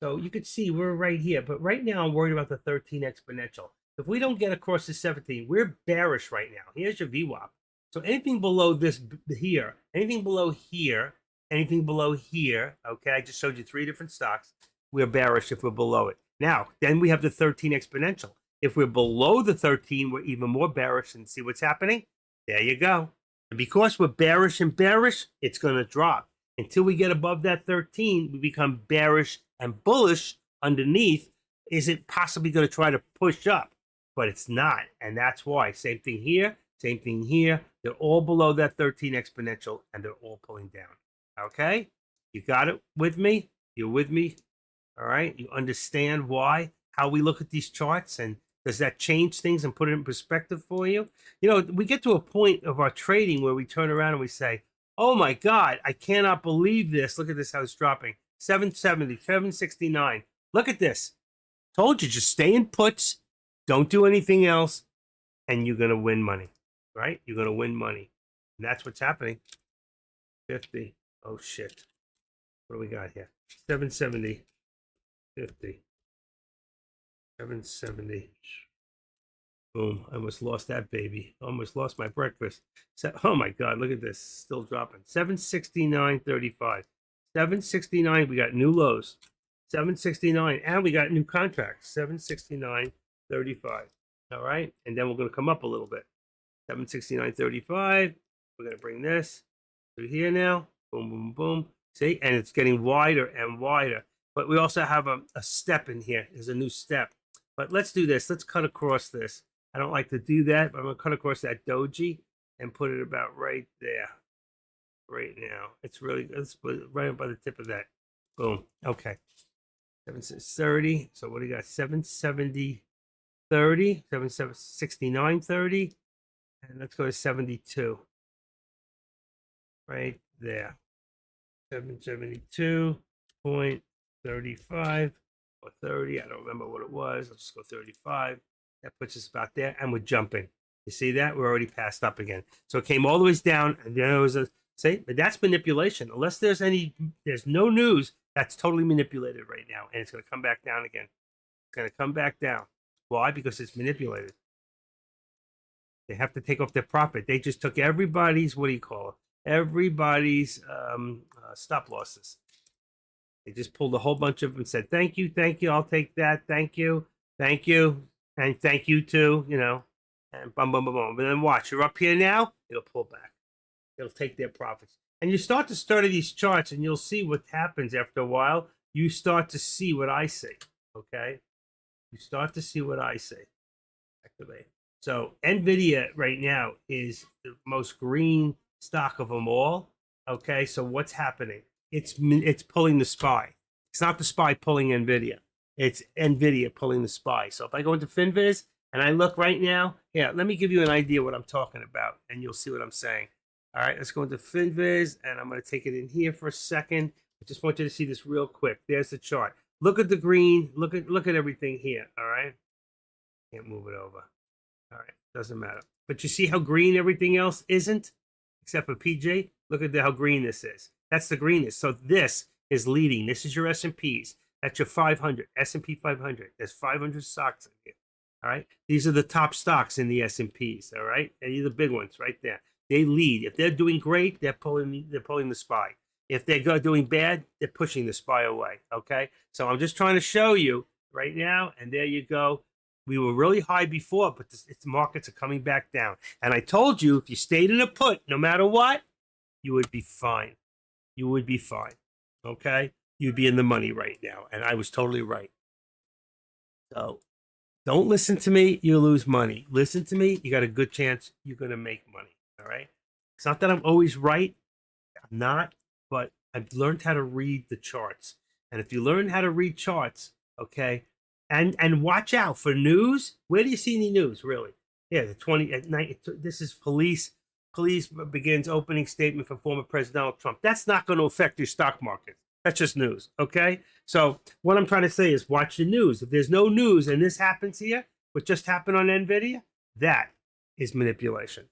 So you could see we're right here. But right now I'm worried about the 13 exponential. If we don't get across the 17, we're bearish right now. Here's your VWAP. So anything below this here, anything below here, anything below here, okay, I just showed you 3 different stocks. We're bearish if we're below it. Now, then we have the 13 exponential. If we're below the 13, we're even more bearish. And see what's happening? There you go. And because we're bearish and bearish, it's going to drop. Until we get above that 13, we become bearish and bullish underneath. Is it possibly going to try to push up? But it's not. And that's why. Same thing here. Same thing here. They're all below that 13 exponential, and they're all pulling down. Okay? You got it with me? You're with me? All right? You understand why, how we look at these charts, and does that change things and put it in perspective for you? We get to a point of our trading where we turn around and we say, oh my God, I cannot believe this. Look at this, how it's dropping. 770, 769. Look at this. Told you, just stay in puts. Don't do anything else, and you're going to win money, right? You're going to win money. And that's what's happening. 50. Oh, shit. What do we got here? 770, 50. 770. Boom. I almost lost that baby. Almost lost my breakfast. Oh, my God. Look at this. Still dropping. 769.35. 769. We got new lows. 769. And we got new contracts. 769.35. All right. And then we're going to come up a little bit. 769.35. We're going to bring this to here now. Boom, boom, boom. See? And it's getting wider and wider. But we also have a step in here. There's a new step. But let's do this. Let's cut across this. I don't like to do that, but I'm going to cut across that doji and put it about right there. Right now. It's really, let's put it right up by the tip of that. Boom. Okay. 730. So what do you got? 770, 30, 769, 30. And let's go to 72. Right there. 772.35 or 30. I don't remember what it was. Let's just go 35. That puts us about there, and we're jumping. You see that? We're already passed up again. So it came all the way down, and then it was a See, but that's manipulation. Unless there's no news, that's totally manipulated right now, and it's going to come back down again. It's going to come back down. Why? Because it's manipulated. They have to take off their profit. They just took everybody's, what do you call it? Everybody's stop losses. They just pulled a whole bunch of them and said, thank you, I'll take that, thank you, and thank you too, and boom, boom, boom, boom. But then watch, you're up here now, it'll pull back. It'll take their profits. And you start to study these charts and you'll see what happens after a while. You start to see what I see, okay? You start to see what I see. Activate. So NVIDIA right now is the most green stock of them all, okay? So what's happening? It's pulling the SPY. It's not the SPY pulling NVIDIA. It's NVIDIA pulling the SPY. So if I go into FinViz and I look right now, let me give you an idea what I'm talking about, and you'll see what I'm saying. All right, let's go into FinViz, and I'm going to take it in here for a second. I just want you to see this real quick. There's the chart. Look at the green. Look at everything here. All right, can't move it over. All right, doesn't matter. But you see how green everything else isn't, except for PJ. Look at how green this is. That's the greenness. So this is leading. This is your S&Ps. That's your 500, S&P 500. There's 500 stocks in here. All right, these are the top stocks in the S&Ps. All right, and these are the big ones right there. They lead. If they're doing great, they're pulling the SPY. If they're doing bad, they're pushing the SPY away. Okay, so I'm just trying to show you right now, and there you go. We were really high before, but the markets are coming back down. And I told you, if you stayed in a put, no matter what, you would be fine. You would be fine. Okay, you'd be in the money right now, and I was totally right. So don't listen to me, you lose money. Listen to me, you got a good chance you're going to make money. All right. It's not that I'm always right. I'm not, but I've learned how to read the charts. And if you learn how to read charts, okay, and watch out for news. Where do you see any news, really? Yeah, the 20 at night. This is police. Police begins opening statement from former President Donald Trump. That's not going to affect your stock market. That's just news, okay? So what I'm trying to say is watch the news. If there's no news and this happens here, what just happened on NVIDIA, that is manipulation.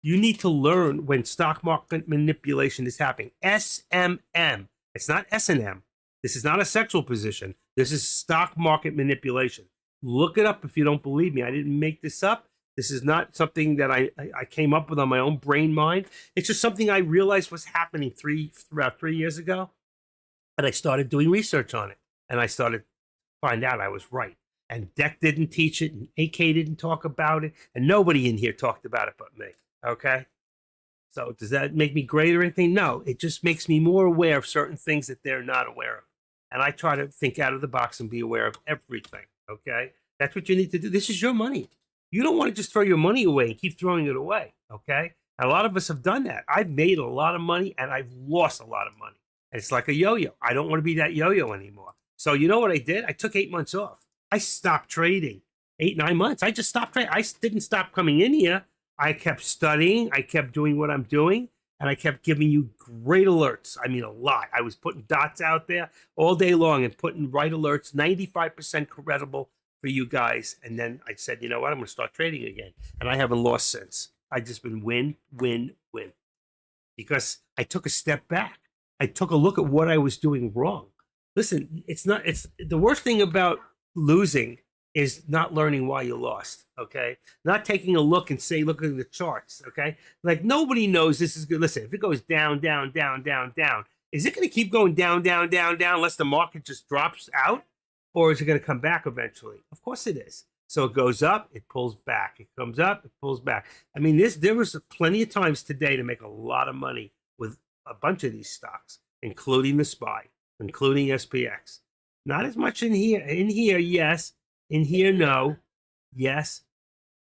You need to learn when stock market manipulation is happening. SMM. It's not S&M. This is not a sexual position. This is stock market manipulation. Look it up if you don't believe me. I didn't make this up. This is not something that I came up with on my own brain mind. It's just something I realized was happening about 3 years ago. And I started doing research on it. And I started to find out I was right. And Deck didn't teach it, and AK didn't talk about it, and nobody in here talked about it but me. Okay? So does that make me great or anything? No. It just makes me more aware of certain things that they're not aware of. And I try to think out of the box and be aware of everything. Okay? That's what you need to do. This is your money. You don't want to just throw your money away and keep throwing it away. Okay? And a lot of us have done that. I've made a lot of money and I've lost a lot of money. And it's like a yo-yo. I don't want to be that yo-yo anymore. So you know what I did? I took 8 months off. I stopped trading. 8, 9 months. I just stopped trading. I didn't stop coming in here. I kept studying. I kept doing what I'm doing. And I kept giving you great alerts. I mean, a lot. I was putting dots out there all day long and putting right alerts, 95% credible for you guys. And then I said, you know what? I'm going to start trading again. And I haven't lost since. I've just been win, win, win. Because I took a step back. I took a look at what I was doing wrong. Listen, it's the worst thing about losing is not learning why you lost, okay? Not taking a look and say, look at the charts, okay? Like, nobody knows this is good. Listen, if it goes down, down, down, down, down, is it going to keep going down, down, down, down, unless the market just drops out? Or is it going to come back eventually? Of course it is. So it goes up, it pulls back. It comes up, it pulls back. I mean, there was plenty of times today to make a lot of money with a bunch of these stocks, including the SPY, including SPX. Not as much in here. In here, yes. In here, no. Yes.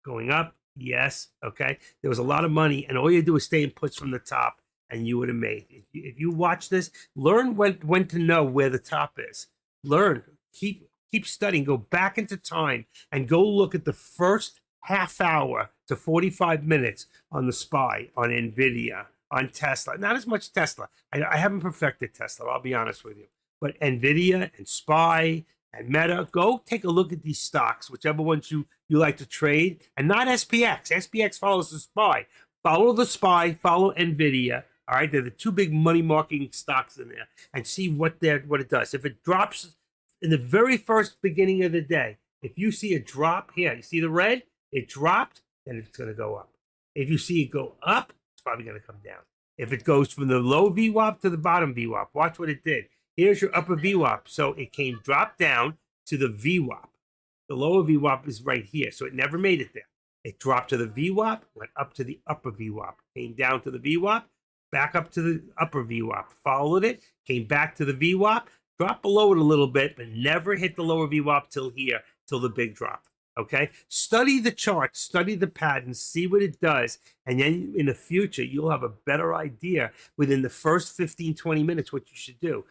Going up, yes. Okay. There was a lot of money, and all you do is stay in puts from the top, and you would have made. If you watch this, learn when to know where the top is. Learn. Keep studying. Go back into time and go look at the first half hour to 45 minutes on the SPY, on NVIDIA, on Tesla. Not as much Tesla. I haven't perfected Tesla, I'll be honest with you. But NVIDIA and SPY and Meta, go take a look at these stocks, whichever ones you like to trade, and not SPX. SPX follows the SPY. Follow the SPY, follow NVIDIA, All right, they're the two big money marking stocks in there, and see what it does. If it drops in the very first beginning of the day, if you see a drop here, you see the red, it dropped, then it's going to go up. If you see it go up, it's probably going to come down. If it goes from the low VWAP to the bottom VWAP, watch what it did. Here's your upper VWAP. So it came drop down to the VWAP. The lower VWAP is right here, so it never made it there. It dropped to the VWAP, went up to the upper VWAP, came down to the VWAP, back up to the upper VWAP, followed it, came back to the VWAP, dropped below it a little bit, but never hit the lower VWAP till here, till the big drop. Okay? Study the chart, study the patterns, see what it does, and then in the future, you'll have a better idea within the first 15, 20 minutes what you should do.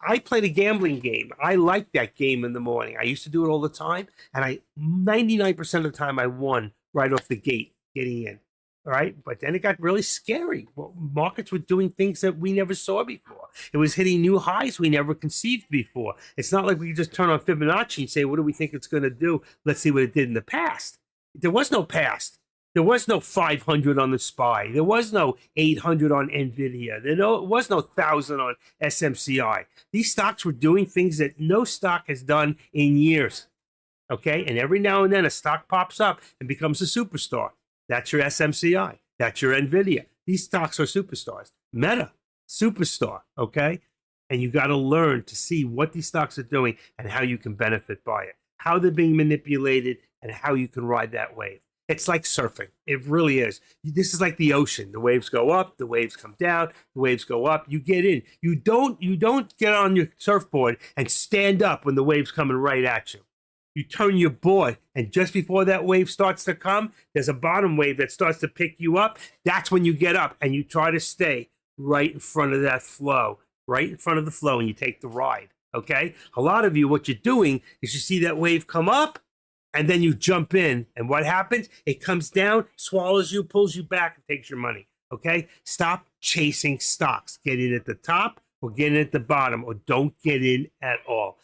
I played a gambling game. I liked that game in the morning. I used to do it all the time, and 99% of the time I won right off the gate getting in. All right. But then it got really scary. Well, markets were doing things that we never saw before. It was hitting new highs we never conceived before. It's not like we could just turn on Fibonacci and say, what do we think it's going to do? Let's see what it did in the past. There was no past. There was no 500 on the SPY. There was no 800 on NVIDIA. There was no 1,000 on SMCI. These stocks were doing things that no stock has done in years. Okay. And every now and then a stock pops up and becomes a superstar. That's your SMCI. That's your NVIDIA. These stocks are superstars. Meta, superstar, okay? And you got to learn to see what these stocks are doing and how you can benefit by it, how they're being manipulated, and how you can ride that wave. It's like surfing. It really is. This is like the ocean. The waves go up, the waves come down, the waves go up. You get in. You don't get on your surfboard and stand up when the wave's coming right at you. You turn your board, and just before that wave starts to come, there's a bottom wave that starts to pick you up. That's when you get up and you try to stay right in front of that flow, right in front of the flow, and you take the ride, okay? A lot of you, what you're doing is you see that wave come up, and then you jump in, and what happens? It comes down, swallows you, pulls you back, and takes your money, okay? Stop chasing stocks. Get in at the top or get in at the bottom, or don't get in at all.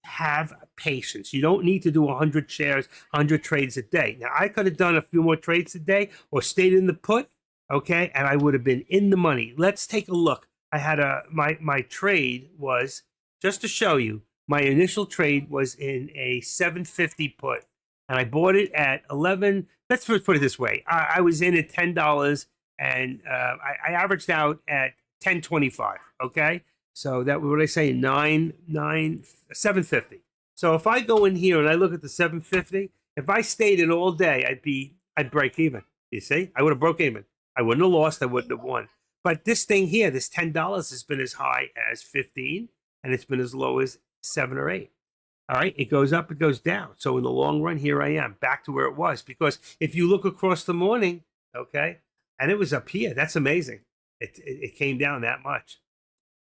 Have patience. You don't need to do 100 shares, 100 trades a day. Now, I could have done a few more trades a day or stayed in the put, okay, and I would have been in the money. Let's take a look. I had my trade was, just to show you, my initial trade was in a 750 put, and I bought it at 11. Let's first put it this way. I was in at $10, and I averaged out at 10.25, okay? So that what I say, 750. So if I go in here and I look at the 750, if I stayed in all day, I'd break even. You see, I would have broke even. I wouldn't have lost. I wouldn't have won. But this thing here, this $10 has been as high as 15, and it's been as low as 7 or 8. All right, it goes up, it goes down. So in the long run, here I am back to where it was. Because if you look across the morning, okay, and it was up here, that's amazing. It came down that much.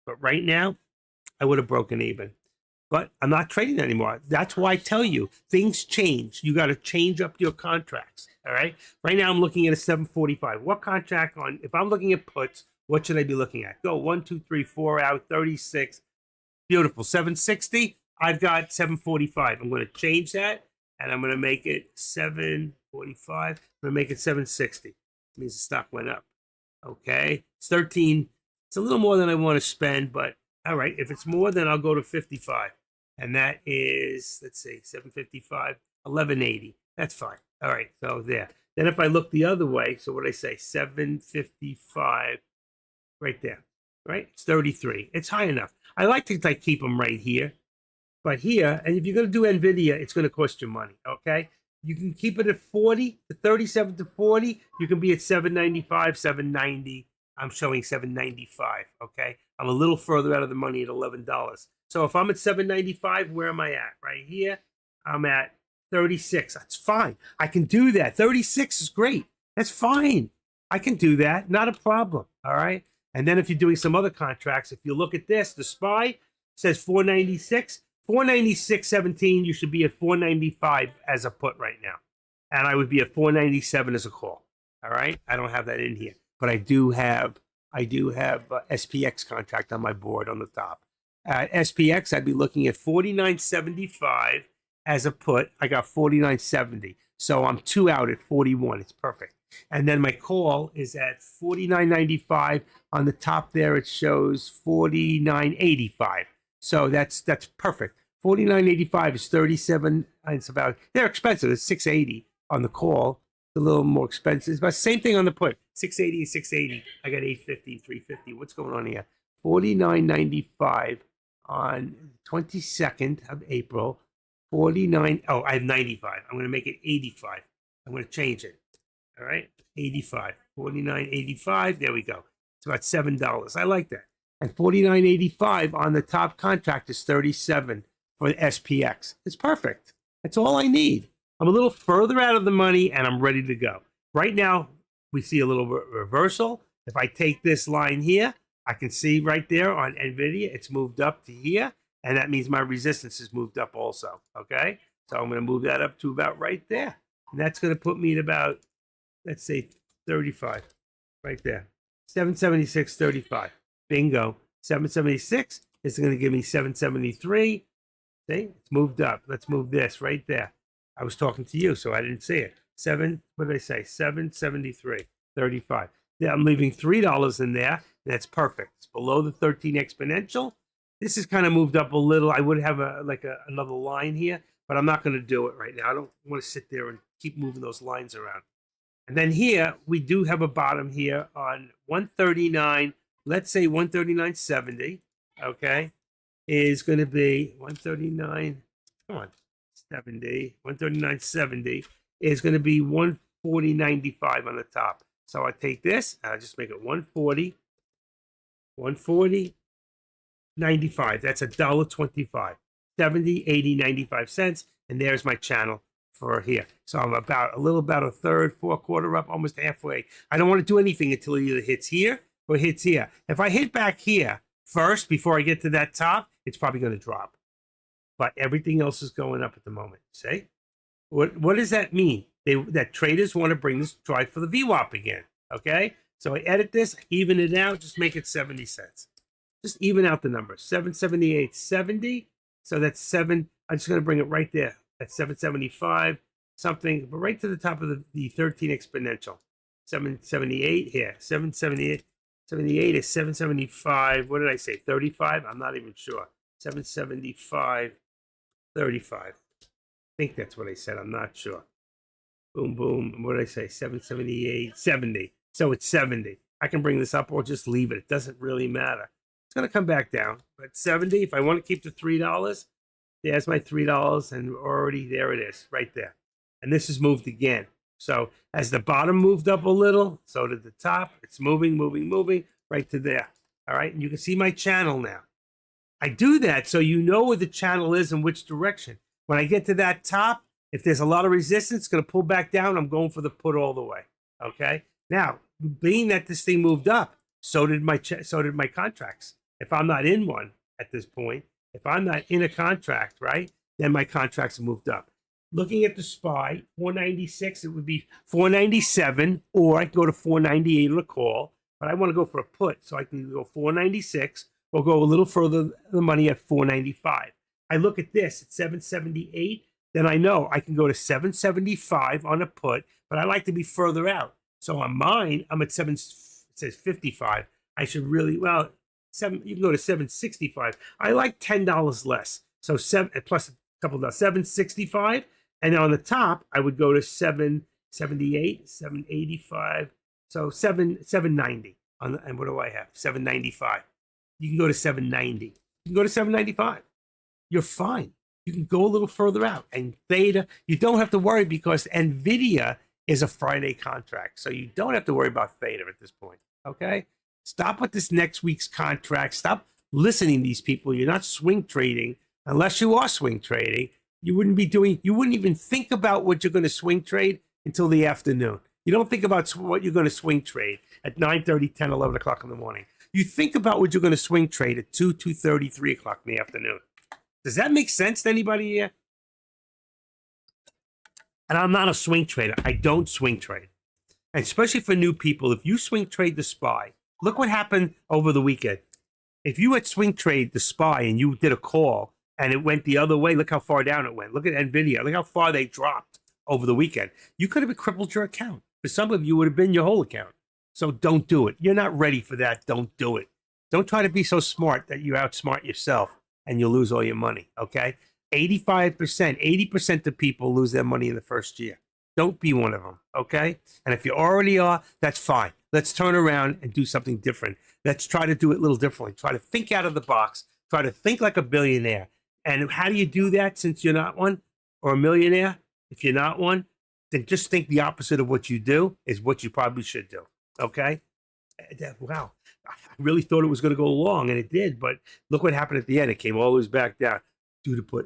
But right now, I would have broken even. But I'm not trading anymore. That's why I tell you, things change. You got to change up your contracts, all right? Right now, I'm looking at a 745. What contract on, if I'm looking at puts, what should I be looking at? Go 1, 2, 3, 4 out, 36. Beautiful. 760, I've got 745. I'm going to change that, and I'm going to make it 745. I'm going to make it 760. It means the stock went up. Okay? It's 13. It's a little more than I want to spend, but all right. If it's more, then I'll go to 55. And that is, let's see, 755, 1180. That's fine. All right. So there. Then if I look the other way, so what did I say? 755 right there. Right? It's 33. It's high enough. I like to keep them right here. But here, and if you're going to do NVIDIA, it's going to cost you money. Okay? You can keep it at 40, to 37 to 40. You can be at 795, 790. I'm showing 795, okay? I'm a little further out of the money at $11. So if I'm at 795, where am I at? Right here, I'm at 36. That's fine. I can do that. 36 is great. That's fine. I can do that. Not a problem, all right? And then if you're doing some other contracts, if you look at this, the SPY says 496. 496.17, you should be at 495 as a put right now. And I would be at 497 as a call, all right? I don't have that in here. But I do have SPX contract on my board on the top. At SPX, I'd be looking at 49.75 as a put. I got 49.70. So I'm 2 out at 41. It's perfect. And then my call is at 49.95. On the top there, it shows 49.85. So that's perfect. 49.85 is 37. It's about, they're expensive. It's 680 on the call. It's a little more expensive. It's about the same thing on the put. 680 is 680. I got 850, 350. What's going on here? 49.95 on 22nd of April. 49. Oh, I have 95. I'm going to make it 85. I'm going to change it. All right. 85. 49.85. There we go. It's about $7. I like that. And 49.85 on the top contract is 37 for the SPX. It's perfect. That's all I need. I'm a little further out of the money and I'm ready to go. Right now, we see a little reversal. If I take this line here, I can see right there on NVIDIA, it's moved up to here. And that means my resistance has moved up also. Okay. So I'm going to move that up to about right there. And that's going to put me at about, let's say 35 right there. 776.35. Bingo. 776 is going to give me 773. See, it's moved up. Let's move this right there. I was talking to you, so I didn't see it. What did I say? 773.35. Yeah, I'm leaving $3 in there. That's perfect. It's below the 13 exponential. This is kind of moved up a little. I would have another line here, but I'm not going to do it right now. I don't want to sit there and keep moving those lines around. And then here, we do have a bottom here on 139. Let's say 139.70, okay, is going to be 139, come on, 70, 139.70 is going to be 140.95 on the top. So I take this, and I just make it 140, 140.95. That's $1.25, 70, 80, 95 cents. And there's my channel for here. So I'm about a third, four-quarter up, almost halfway. I don't want to do anything until it either hits here or hits here. If I hit back here first before I get to that top, it's probably going to drop. But everything else is going up at the moment. See? What does that mean? That traders want to bring this drive for the VWAP again. Okay? So I edit this, even it out, just make it 70 cents. Just even out the numbers. 778.70. So that's 7. I'm just going to bring it right there. That's 775 something, but right to the top of the 13 exponential. 778 here. 778. 78 is 775. What did I say? 35? I'm not even sure. 775, 35. I think that's what I said. I'm not sure. Boom, boom. What did I say? 778, 70. So it's 70. I can bring this up or just leave it. It doesn't really matter. It's going to come back down. But 70, if I want to keep the $3, there's my $3, and already there it is, right there. And this has moved again. So as the bottom moved up a little, so did the top. It's moving, moving, moving right to there. All right, and you can see my channel now. I do that so you know where the channel is and which direction. When I get to that top, if there's a lot of resistance, it's going to pull back down. I'm going for the put all the way. Okay. Now, being that this thing moved up, so did my contracts. If I'm not in one at this point, if I'm not in a contract, right, then my contracts have moved up. Looking at the SPY, 496, it would be 497, or I can go to 498 on a call, but I want to go for a put, so I can go 496 or go a little further the money at 495. I look at this at 778, then I know I can go to 775 on a put, but I like to be further out. So on mine, I'm at it says 55. I should really, well, you can go to 765. I like $10 less. So plus a couple of $765. And on the top, I would go to 778, 785. So 790. And what do I have? 795. You can go to 790. You can go to 795. You're fine. You can go a little further out. And Theta, you don't have to worry because NVIDIA is a Friday contract. So you don't have to worry about Theta at this point. Okay? Stop with this next week's contract. Stop listening to these people. You're not swing trading. Unless you are swing trading, you wouldn't even think about what you're going to swing trade until the afternoon. You don't think about what you're going to swing trade at 9:30, 10, 11 o'clock in the morning. You think about what you're going to swing trade at 2, 2:30, 3 o'clock in the afternoon. Does that make sense to anybody here? And I'm not a swing trader. I don't swing trade. And especially for new people, if you swing trade the SPY, look what happened over the weekend. If you had swing trade the SPY and you did a call and it went the other way, look how far down it went. Look at NVIDIA. Look how far they dropped over the weekend. You could have crippled your account For some of you, it would have been your whole account. So don't do it. You're not ready for that. Don't do it. Don't try to be so smart that you outsmart yourself and you lose all your money. Okay. 85%, 80% of people lose their money in the first year. Don't be one of them. Okay. And if you already are, that's fine. Let's turn around and do something different. Let's try to do it a little differently. Try to think out of the box. Try to think like a billionaire. And how do you do that since you're not one or a millionaire? If you're not one, then just think the opposite of what you do is what you probably should do. Okay? Wow. I really thought it was going to go long, and it did. But look what happened at the end. It came all the way back down.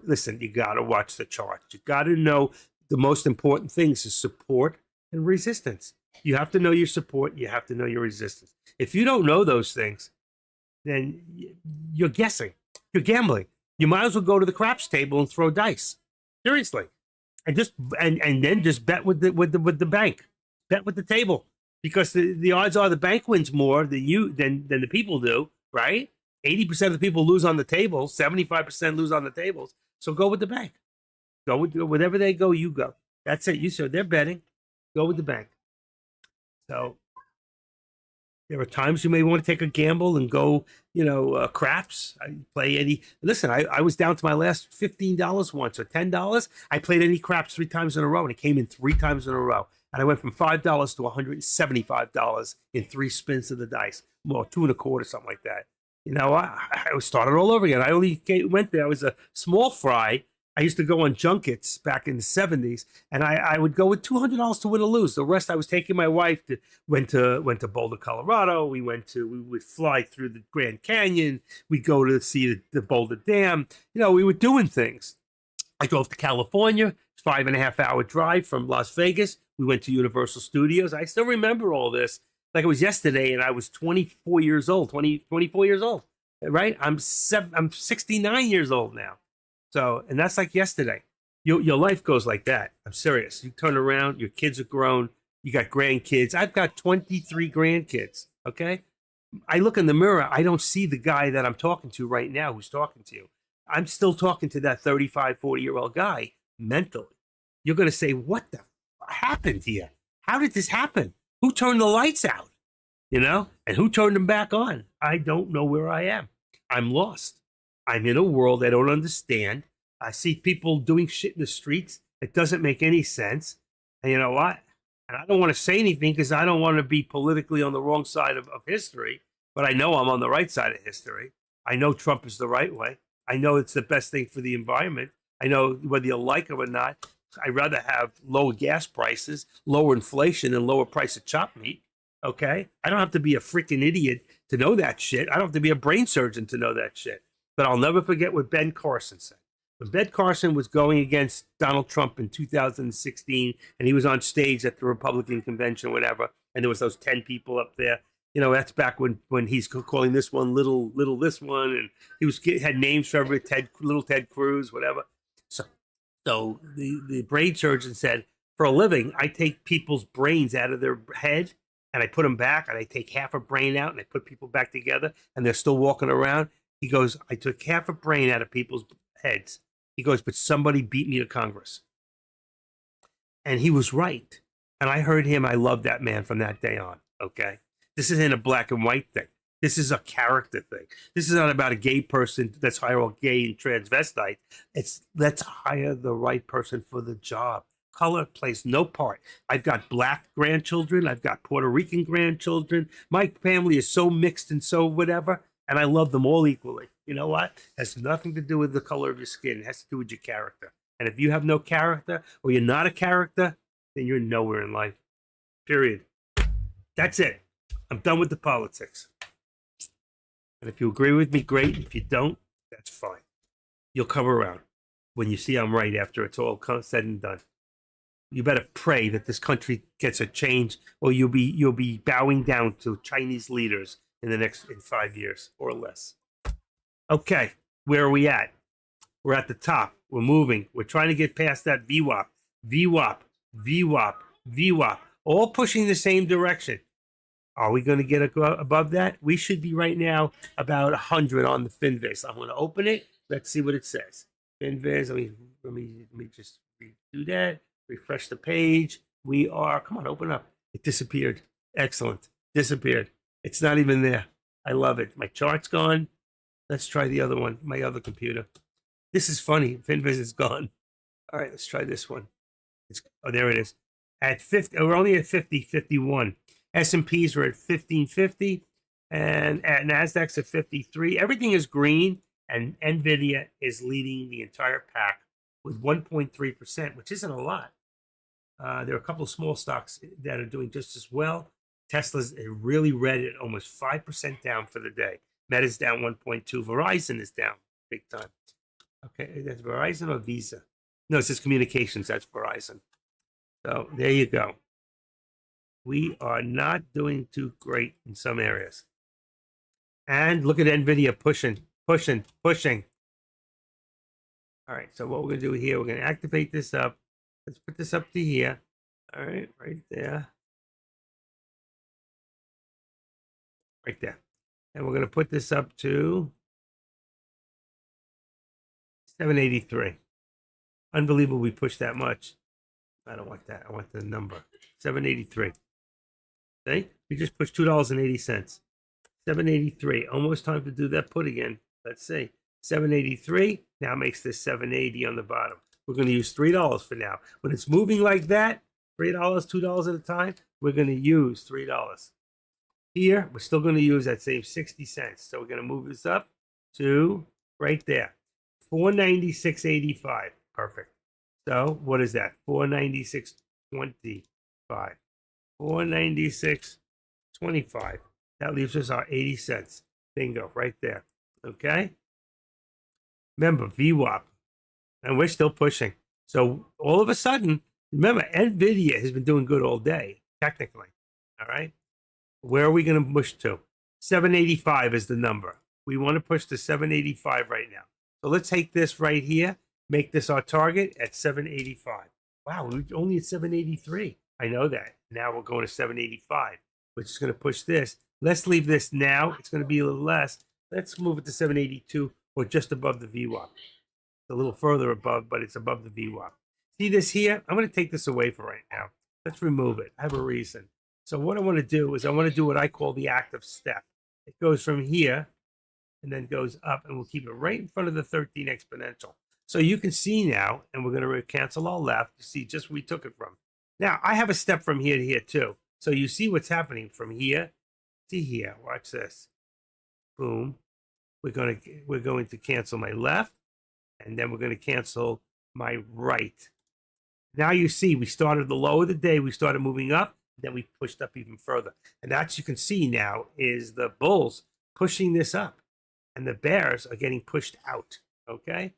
Listen, you got to watch the charts. You got to know the most important things is support and resistance. You have to know your support. You have to know your resistance. If you don't know those things, then you're guessing. You're gambling. You might as well go to the craps table and throw dice. Seriously. And then just bet with the bank. Bet with the table. Because the odds are the bank wins more than the people do, right? 80% of the people lose on the table, 75% lose on the tables. So go with the bank. Go with whatever they go, you go. That's it. You said they're betting. Go with the bank. So there are times you may want to take a gamble and go, craps. I play any. Listen, I was down to my last $15 once or $10. I played any craps 3 times in a row, and it came in 3 times in a row. And I went from $5 to $175 in 3 spins of the dice, well, 2 1/4, something like that. I started all over again. I only went there. I was a small fry. I used to go on junkets back in the 70s, and I would go with $200 to win or lose. The rest I was taking my wife went to Boulder, Colorado. We would fly through the Grand Canyon. We'd go to see the Boulder Dam. We were doing things. I drove to California, 5.5 hour drive from Las Vegas. We went to Universal Studios. I still remember all this like it was yesterday, and I was 24 years old, 24 years old, right? I'm 69 years old now. So, and that's like yesterday. Your life goes like that. I'm serious. You turn around, your kids are grown, you got grandkids. I've got 23 grandkids, okay? I look in the mirror, I don't see the guy that I'm talking to right now who's talking to you. I'm still talking to that 35, 40-year-old guy mentally. You're going to say, what the happened here? How did this happen? Who turned the lights out? And who turned them back on? I don't know where I am. I'm lost. I'm in a world I don't understand. I see people doing shit in the streets that doesn't make any sense. And you know what? And I don't want to say anything because I don't want to be politically on the wrong side of history. But I know I'm on the right side of history. I know Trump is the right way. I know it's the best thing for the environment. I know whether you like it or not, I'd rather have lower gas prices, lower inflation, and lower price of chopped meat. Okay? I don't have to be a freaking idiot to know that shit. I don't have to be a brain surgeon to know that shit. But I'll never forget what Ben Carson said. When Ben Carson was going against Donald Trump in 2016, and he was on stage at the Republican convention, whatever, and there was those 10 people up there. That's back when he's calling this one little this one, and he had names for every little Ted Cruz, whatever. So the brain surgeon said, for a living, I take people's brains out of their head and I put them back, and I take half a brain out and I put people back together, and they're still walking around. He goes, I took half a brain out of people's heads. He goes, but somebody beat me to Congress. And he was right. And I heard him. I loved that man from that day on. Okay. This isn't a black and white thing. This is a character thing. This is not about a gay person. Let's hire a gay and transvestite. It's let's hire the right person for the job. Color plays no part. I've got black grandchildren. I've got Puerto Rican grandchildren. My family is so mixed and so whatever. And I love them all equally. You know what? It has nothing to do with the color of your skin. It has to do with your character. And if you have no character or you're not a character, then you're nowhere in life. Period. That's it. I'm done with the politics. And if you agree with me, great. If you don't, that's fine. You'll come around when you see I'm right after it's all said and done. You better pray that this country gets a change, or you'll be bowing down to Chinese leaders in 5 years or less. Okay, where are we at? We're at the top. We're moving. We're trying to get past that VWAP, VWAP, VWAP, VWAP, all pushing the same direction. Are we going to get above that? We should be right now about 100 on the Finviz. I'm going to open it. Let's see what it says. Finviz. Let me just do that. Refresh the page. We are. Come on, open up. It disappeared. Excellent. Disappeared. It's not even there. I love it. My chart's gone. Let's try the other one, my other computer. This is funny. FinViz is gone. All right, let's try this one. Oh, there it is. At 50, we're only at 50.51. S&Ps are at 1550, and at Nasdaq's at 53. Everything is green, and Nvidia is leading the entire pack with 1.3%, which isn't a lot. There are a couple of small stocks that are doing just as well. Tesla's really red at almost 5% down for the day. Meta's down 1.2. Verizon is down big time. Okay, that's Verizon or Visa? No, it says communications. That's Verizon. So there you go. We are not doing too great in some areas. And look at Nvidia pushing. All right, so what we're going to do here, we're going to activate this up. Let's put this up to here. All right, right there. Right there. And we're going to put this up to 783. Unbelievable we pushed that much. I don't want that. I want the number. 783. See? We just pushed $2.80. 783. Almost time to do that put again. Let's see. 783 now makes this 780 on the bottom. We're going to use $3 for now. When it's moving like that, $3, $2 at a time, we're going to use $3. Here, we're still going to use that same 60 cents. So we're going to move this up to right there. 496.85. Perfect. So what is that? 496.25. 496.25. That leaves us our 80 cents. Bingo, right there. Okay? Remember, VWAP. And we're still pushing. So all of a sudden, remember, NVIDIA has been doing good all day, technically. All right? Where are we going to push to? 785 is the number. We want to push to 785 right now. So let's take this right here, make this our target at 785. Wow, we're only at 783. I know that. Now we're going to 785, which is going to push this. Let's leave this now. It's going to be a little less. Let's move it to 782 or just above the VWAP. It's a little further above, but it's above the VWAP. See this here? I'm going to take this away for right now. Let's remove it. I have a reason. So what I want to do is I want to do what I call the active step. It goes from here and then goes up, and we'll keep it right in front of the 13 exponential. So you can see now, and we're going to cancel all left to see just where we took it from. Now, I have a step from here to here too. So you see what's happening from here to here. Watch this. Boom. We're going to cancel my left, and then we're going to cancel my right. Now you see we started the low of the day. We started moving up. Then we pushed up even further. And that you can see now is the bulls pushing this up. And the bears are getting pushed out. Okay?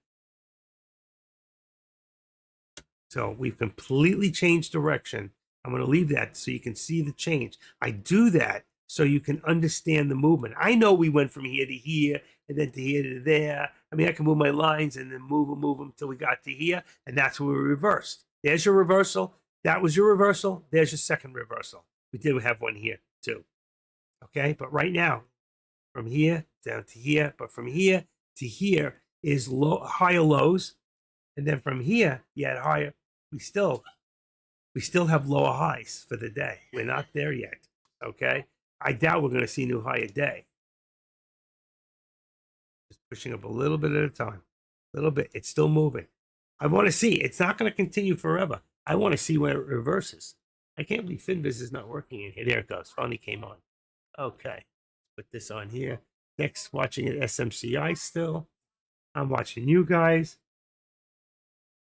So we've completely changed direction. I'm going to leave that so you can see the change. I do that so you can understand the movement. I know we went from here to here and then to here to there. I mean, I can move my lines and then move them until we got to here. And that's where we reversed. There's your reversal. That was your reversal. There's your second reversal. We did have one here too. Okay, but right now, from here down to here, but from here to here is higher lows, and then from here you had higher. We still have lower highs for the day. We're not there yet. Okay, I doubt we're going to see a new higher day. Just pushing up a little bit at a time, a little bit. It's still moving. I want to see. It's not going to continue forever. I want to see where it reverses. I can't believe FinViz is not working in here. There it goes. Finally came on. Okay. Put this on here. Next, watching at SMCI still. I'm watching you guys.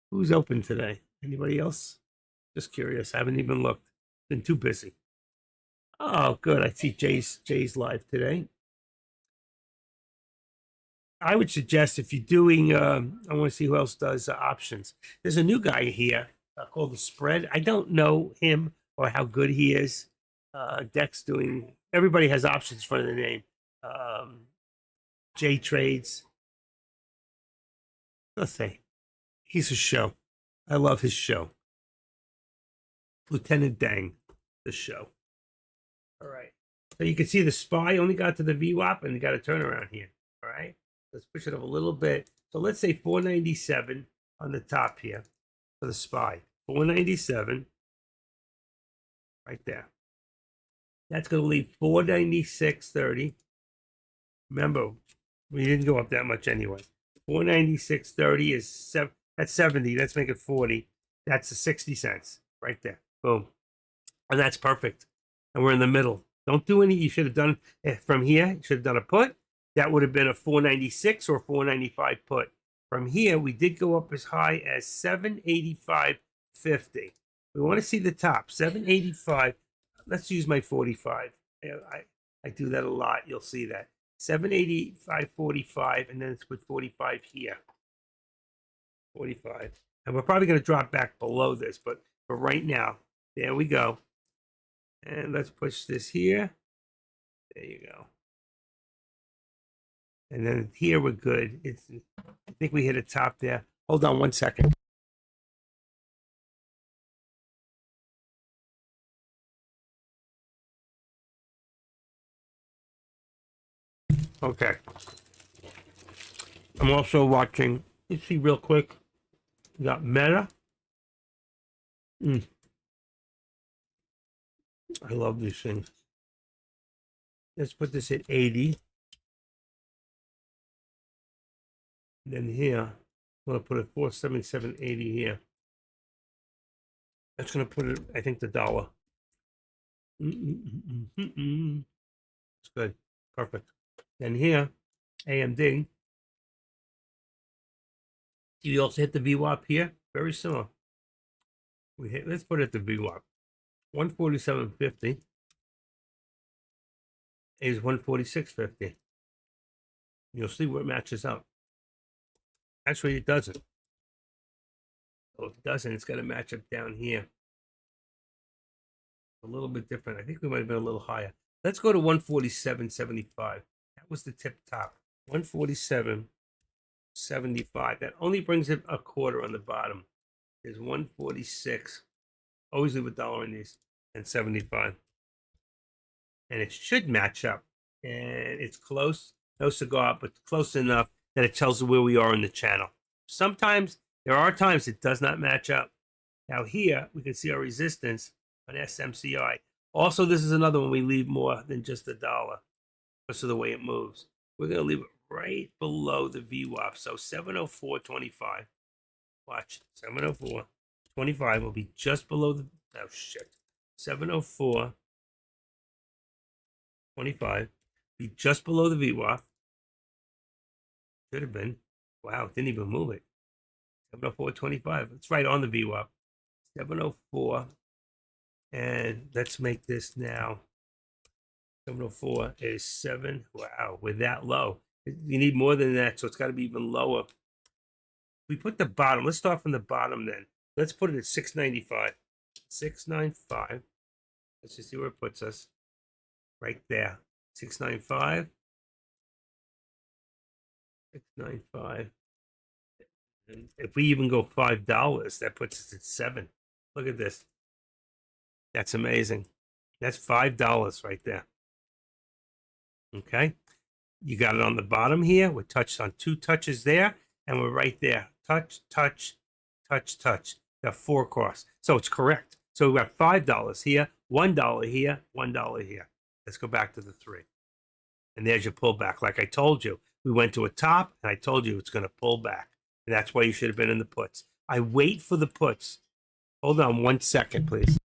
Who's open today? Anybody else? Just curious. I haven't even looked. Been too busy. Oh, good. I see Jay's live today. I would suggest if you're doing, I want to see who else does options. There's a new guy here called The Spread. I don't know him or how good he is. Dex doing, everybody has options for the name. Jay Trades. Let's say he's a show. I love his show. Lieutenant Dang, the show. All right. So you can see the SPY only got to the VWAP and got a turnaround here. All right. Let's push it up a little bit. So let's say 497 on the top here for the SPY. 497. right there. That's going to leave 496.30. Remember, we didn't go up that much anyway. 496.30 is that's 70. Let's make it 40. That's the 60 cents right there. Boom. And that's perfect. And we're in the middle. Don't do any. You should have done from here. You should have done a put. That would have been a 496 or 495 put. From here, we did go up as high as 785.50. We want to see the top 785. Let's use my 45. I do that a lot. You'll see that 785.45, and then let's put 45 here. 45, and we're probably going to drop back below this, but for right now, there we go. And let's push this here. There you go. And then here we're good. I think we hit a top there. Hold on 1 second. Okay. I'm also watching. Let's see real quick. We got Meta. I love these things. Let's put this at 80. And then here, I'm going to put a 477.80 here. That's going to put it, I think, the dollar. It's good. Perfect. Then here, AMD. You also hit the VWAP here. Very similar. Let's put it at the VWAP. 147.50 is 146.50. You'll see where it matches up. Actually, it doesn't. So if it doesn't, it's got to match up down here. A little bit different. I think we might have been a little higher. Let's go to 147.75. That was the tip top. 147.75. That only brings it a quarter on the bottom. Is 146. Always leave a dollar in these. And 75. And it should match up. And it's close. No cigar, but close enough that it tells you where we are in the channel. Sometimes, there are times it does not match up. Now here, we can see our resistance on SMCI. Also, this is another one we leave more than just a dollar because of the way it moves. We're going to leave it right below the VWAP. So 704.25. Watch. 704.25 will be just below the... Oh, shit. 704.25. Be just below the VWAP. Should have been. Wow, didn't even move it. 704.25. It's right on the VWAP. 704. And let's make this now. 704 is 7. Wow, we're that low. You need more than that, so it's got to be even lower. We put the bottom. Let's start from the bottom then. Let's put it at 695. 695. Let's just see where it puts us. Right there. 695. 695. And if we even go $5, that puts us at 7. Look at this. That's amazing. That's $5 right there. Okay. You got it on the bottom here. We're touched on 2 touches there, and we're right there. Touch, touch, touch, touch. Got 4 across. So it's correct. So we got $5 here, $1 here, $1 here. Let's go back to the 3. And there's your pullback. Like I told you, we went to a top, and I told you it's going to pull back. And that's why you should have been in the puts. I wait for the puts. Hold on 1 second, please.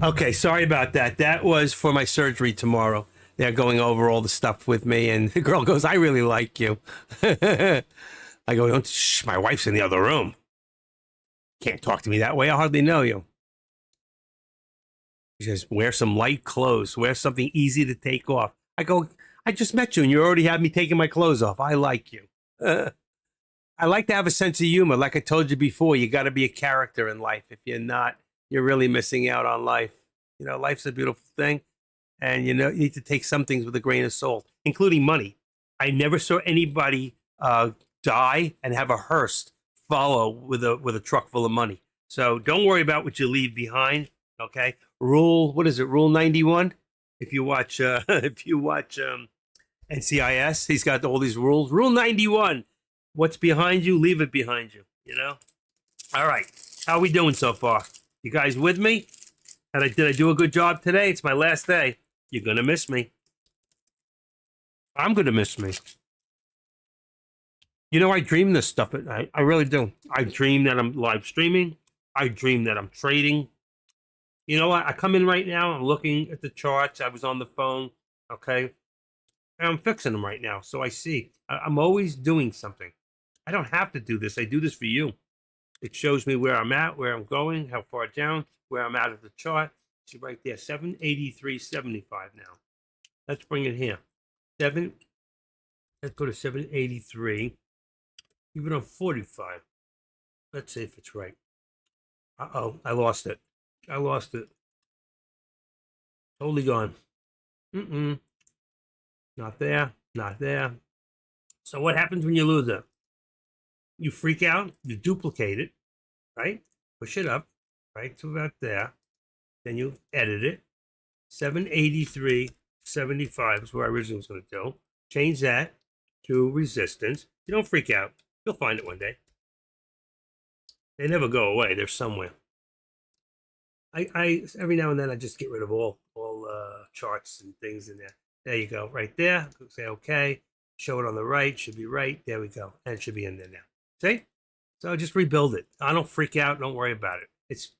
Okay, sorry about that. That was for my surgery tomorrow. They're going over all the stuff with me, and the girl goes, "I really like you." I go, "Don't, shh, my wife's in the other room. Can't talk to me that way. I hardly know you." She says, "Wear some light clothes. Wear something easy to take off." I go, "I just met you, and you already have me taking my clothes off. I like you." I like to have a sense of humor. Like I told you before, you got to be a character in life. If you're not, you're really missing out on life. You know, life's a beautiful thing. And you know, you need to take some things with a grain of salt, including money. I never saw anybody die and have a hearse follow with a truck full of money. So don't worry about what you leave behind. Okay, rule what is it? Rule 91. If you watch NCIS, he's got all these rules. Rule 91: what's behind you, leave it behind you. You know. All right, how are we doing so far? You guys with me? Did I do a good job today? It's my last day. You're going to miss me. I'm going to miss me. You know, I dream this stuff at night. I really do. I dream that I'm live streaming. I dream that I'm trading. You know what? I come in right now. I'm looking at the charts. I was on the phone. Okay. And I'm fixing them right now. So I see. I'm always doing something. I don't have to do this. I do this for you. It shows me where I'm at, where I'm going, how far down, where I'm at the chart. See right there, 783.75 now. Let's bring it here. Let's go to 783. Even on 45. Let's see if it's right. Uh-oh, I lost it. I lost it. Totally gone. Not there. Not there. So what happens when you lose it? You freak out. You duplicate it, right? Push it up, right to about there. Then you edit it. 783.75 is where I originally was going to do. Change that to resistance. You don't freak out. You'll find it one day. They never go away. They're somewhere. I every now and then I just get rid of all charts and things in there. There you go, right there. Say okay. Show it on the right. Should be right. There we go, and it should be in there now. See? So just rebuild it. I don't freak out. Don't worry about it. It's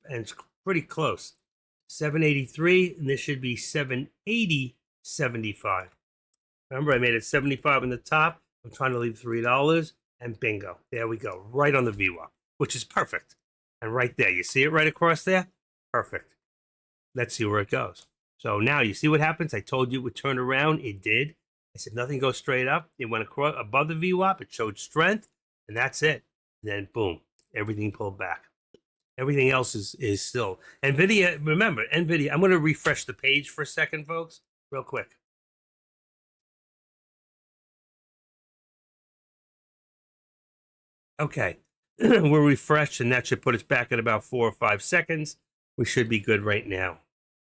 pretty close. 783, and this should be 780.75. Remember, I made it 75 on the top. I'm trying to leave $3, and bingo. There we go. Right on the VWAP, which is perfect. And right there, you see it right across there? Perfect. Let's see where it goes. So now you see what happens? I told you it would turn around. It did. I said nothing goes straight up. It went across above the VWAP. It showed strength, and that's it. And then boom, everything pulled back. Everything else is still. NVIDIA, remember, NVIDIA, I'm going to refresh the page for a second, folks, real quick. Okay, we're refreshed, and that should put us back at about 4 or 5 seconds. We should be good right now.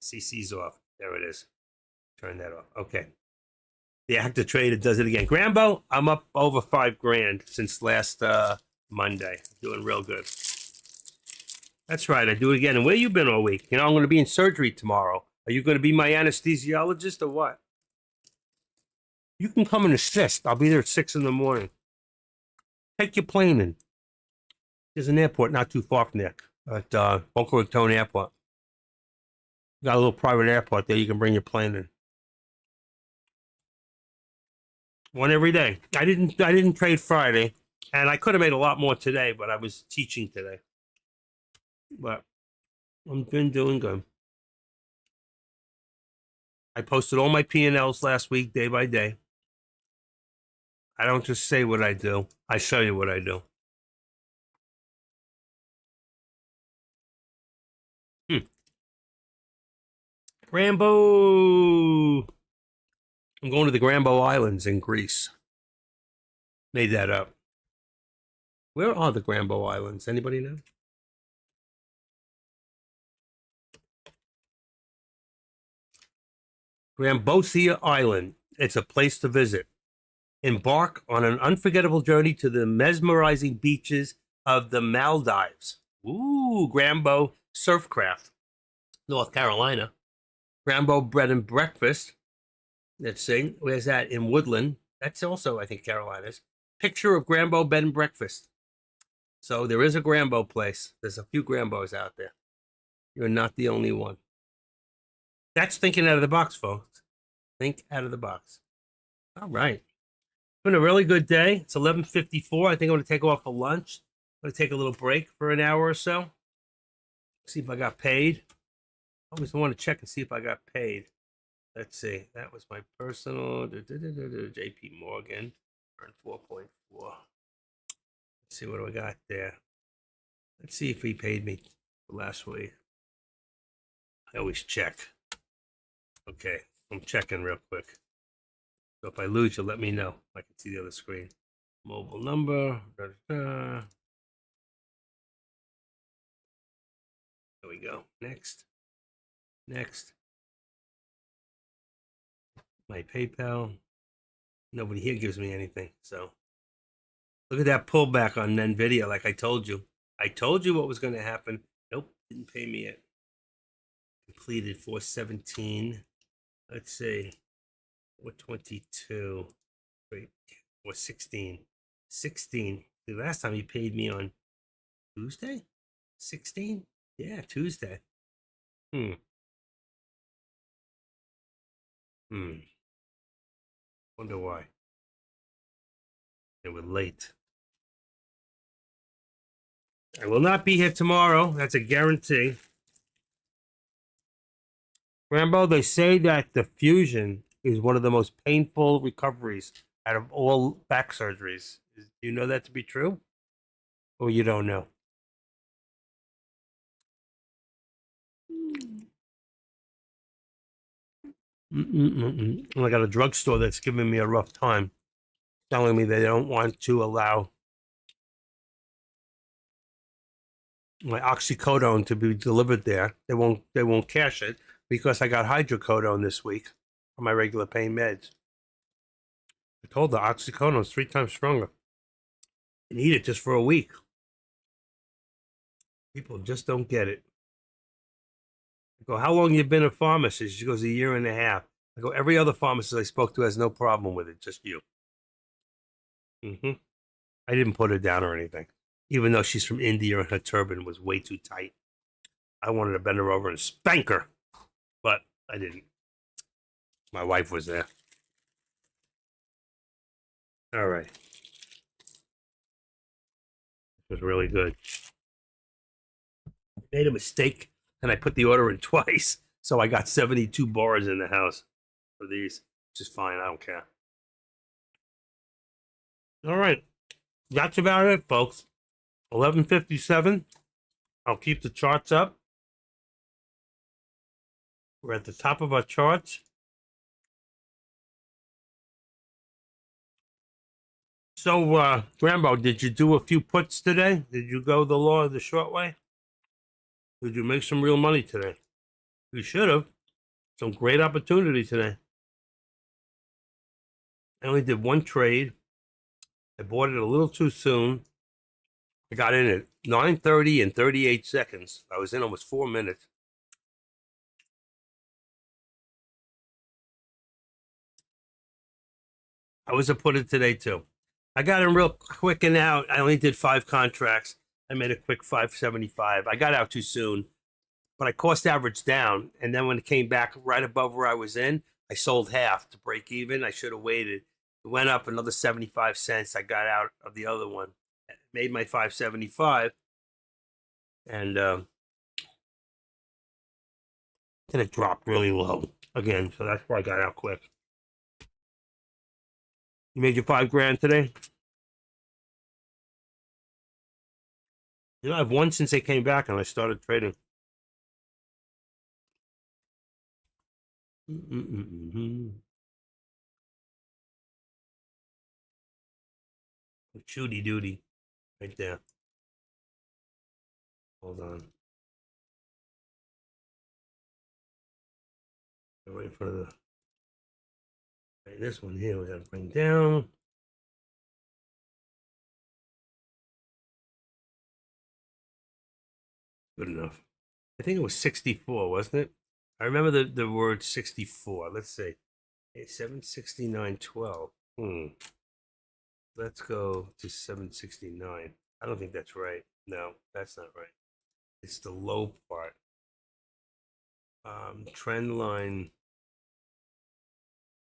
CC's off. There it is. Turn that off. Okay. The active trader does it again. Grambo, I'm up over $5,000 since last Monday. Doing real good. That's right. I do it again. And where you been all week? You know, I'm going to be in surgery tomorrow. Are you going to be my anesthesiologist or what? You can come and assist. I'll be there at 6 in the morning. Take your plane in. There's an airport not too far from there at Boca Raton Airport. Got a little private airport there. You can bring your plane in. One every day. I didn't trade Friday, and I could have made a lot more today, but I was teaching today. But I've been doing good. I posted all my P&Ls last week, day by day. I don't just say what I do. I show you what I do. Grambo. I'm going to the Grambo Islands in Greece. Made that up. Where are the Grambo Islands? Anybody know? Grambosia Island. It's a place to visit. Embark on an unforgettable journey to the mesmerizing beaches of the Maldives. Ooh, Grambo Surfcraft, North Carolina. Grambo Bread and Breakfast. Let's see. Where's that? In Woodland. That's also, I think, Carolinas. Picture of Grambo Bed and Breakfast. So there is a Grambo place. There's a few Grambos out there. You're not the only one. That's thinking out of the box, folks. Think out of the box. All right. It's been a really good day. It's 11:54. I think I'm going to take off for lunch. I'm going to take a little break for an hour or so. See if I got paid. I always want to check and see if I got paid. Let's see. That was my personal JP Morgan. Earned 4.4. Let's see what do I got there. Let's see if he paid me last week. I always check. Okay, I'm checking real quick. So if I lose, you'll let me know. I can see the other screen. Mobile number. There we go. Next. Next. My PayPal. Nobody here gives me anything. So look at that pullback on NVIDIA, like I told you. I told you what was going to happen. Nope, didn't pay me yet. Completed 417. Let's see. 422. Wait, 416. 16. The last time he paid me on Tuesday? 16? Yeah, Tuesday. Hmm. Wonder why. They were late. I will not be here tomorrow. That's a guarantee. Rambo, they say that the fusion is one of the most painful recoveries out of all back surgeries. Do you know that to be true? Or you don't know? I got a drugstore that's giving me a rough time, telling me they don't want to allow my oxycodone to be delivered there. They won't cash it because I got hydrocodone this week for my regular pain meds. I told the oxycodone is 3 times stronger. And eat it just for a week. People just don't get it. I go, how long you been a pharmacist? She goes, 1.5 years. I go, every other pharmacist I spoke to has no problem with it, just you. I didn't put her down or anything, even though she's from India and her turban was way too tight. I wanted to bend her over and spank her, but I didn't. My wife was there. All right. It was really good. I made a mistake and I put the order in twice. So I got 72 bars in the house for these, which is fine. I don't care. All right. That's about it, folks. 11:57. I'll keep the charts up. We're at the top of our charts. So, Rambo, did you do a few puts today? Did you go the short way? Did you make some real money today? You should have. Some great opportunity today. I only did one trade. I bought it a little too soon. I got in at 9:30 and 38 seconds. I was in almost 4 minutes. I was a putter today too. I got in real quick and out. I only did 5 contracts. I made a quick 575. I got out too soon, but I cost average down. And then when it came back right above where I was in, I sold half to break even. I should have waited. It went up another 75 cents. I got out of the other one, made my 575, and then it dropped really low again. So that's why I got out quick. You made your $5,000 today? You know, I've won since they came back and I started trading. Shooty duty right there. Hold on. Right in front of the. Right, this one here we got to bring down. Good enough. I think it was 64, wasn't it? I remember the word 64. Let's see. Hey, 769.12. Let's go to 769. I don't think that's right. No, that's not right. It's the low part. Trend line,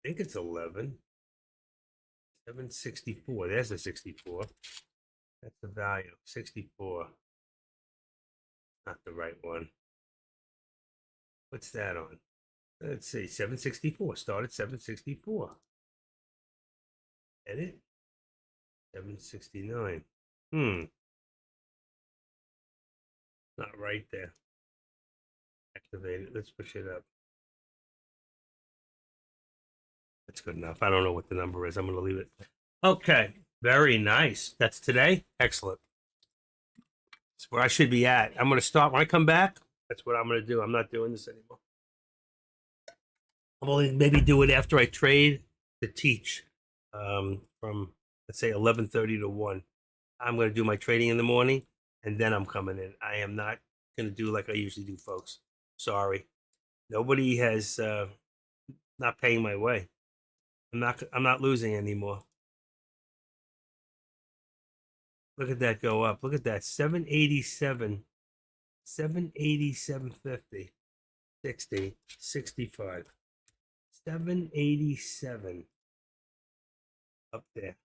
I think it's 11. 764. There's a 64. That's the value. 64. Not the right one. What's that on? Let's see. 764. Start at 764. Edit. 769. Not right there. Activate it. Let's push it up. That's good enough. I don't know what the number is. I'm going to leave it. Okay. Very nice. That's today. Excellent. That's where I should be at. I'm going to start when I come back. That's what I'm going to do. I'm not doing this anymore. I'll only maybe do it after I trade to teach from, let's say, 11:30 to 1. I'm going to do my trading in the morning, and then I'm coming in. I am not going to do like I usually do, folks. Sorry. Nobody has not paying my way. I'm not losing anymore. Look at that go up. Look at that. 787. 787.50. 60. 65. 787. Up there.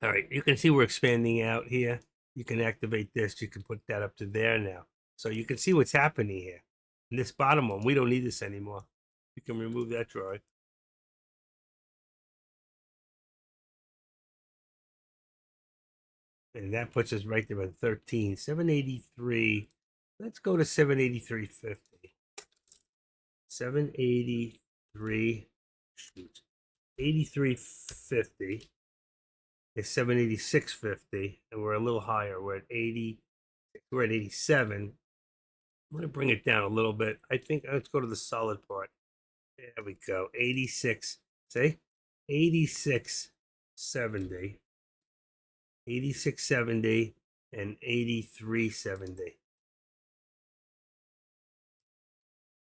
All right. You can see we're expanding out here. You can activate this. You can put that up to there now. So you can see what's happening here. And this bottom one, we don't need this anymore. You can remove that drawing. And that puts us right there at 13. 783. Let's go to 783.50. 783. Shoot. 83.50 is 786.50, and we're a little higher. We're at 80. We're at 87. I'm going to bring it down a little bit. I think let's go to the solid part. There we go. 86. See? 86.70. 86.70 and 83.70.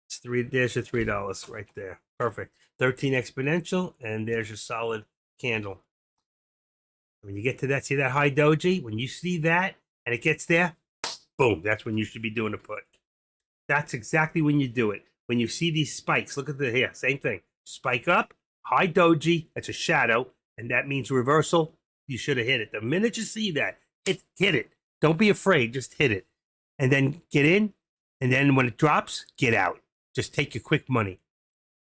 It's three. There's your $3 right there. Perfect. 13 exponential, and there's your solid candle. When you get to that, see that high doji? When you see that and it gets there, boom, that's when you should be doing a put. That's exactly when you do it. When you see these spikes, look at the here, same thing. Spike up, high doji, that's a shadow, and that means reversal. You should have hit it. The minute you see that, hit it. Don't be afraid, just hit it. And then get in, and then when it drops, get out. Just take your quick money.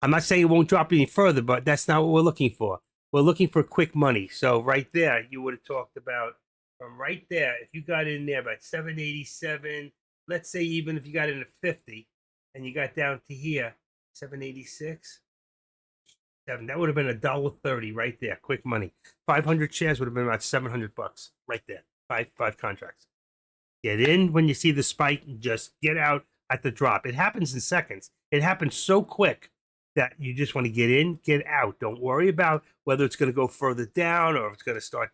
I'm not saying it won't drop any further, but that's not what we're looking for. We're looking for quick money. So right there, you would have talked about from right there, if you got in there about 787, let's say even if you got into 50 and you got down to here, 786, that would have been $1.30 right there, quick money. 500 shares would have been about $700 right there. Five contracts. Get in when you see the spike, just get out at the drop. It happens in seconds. It happens so quick that you just want to get in, get out. Don't worry about whether it's going to go further down or if it's going to start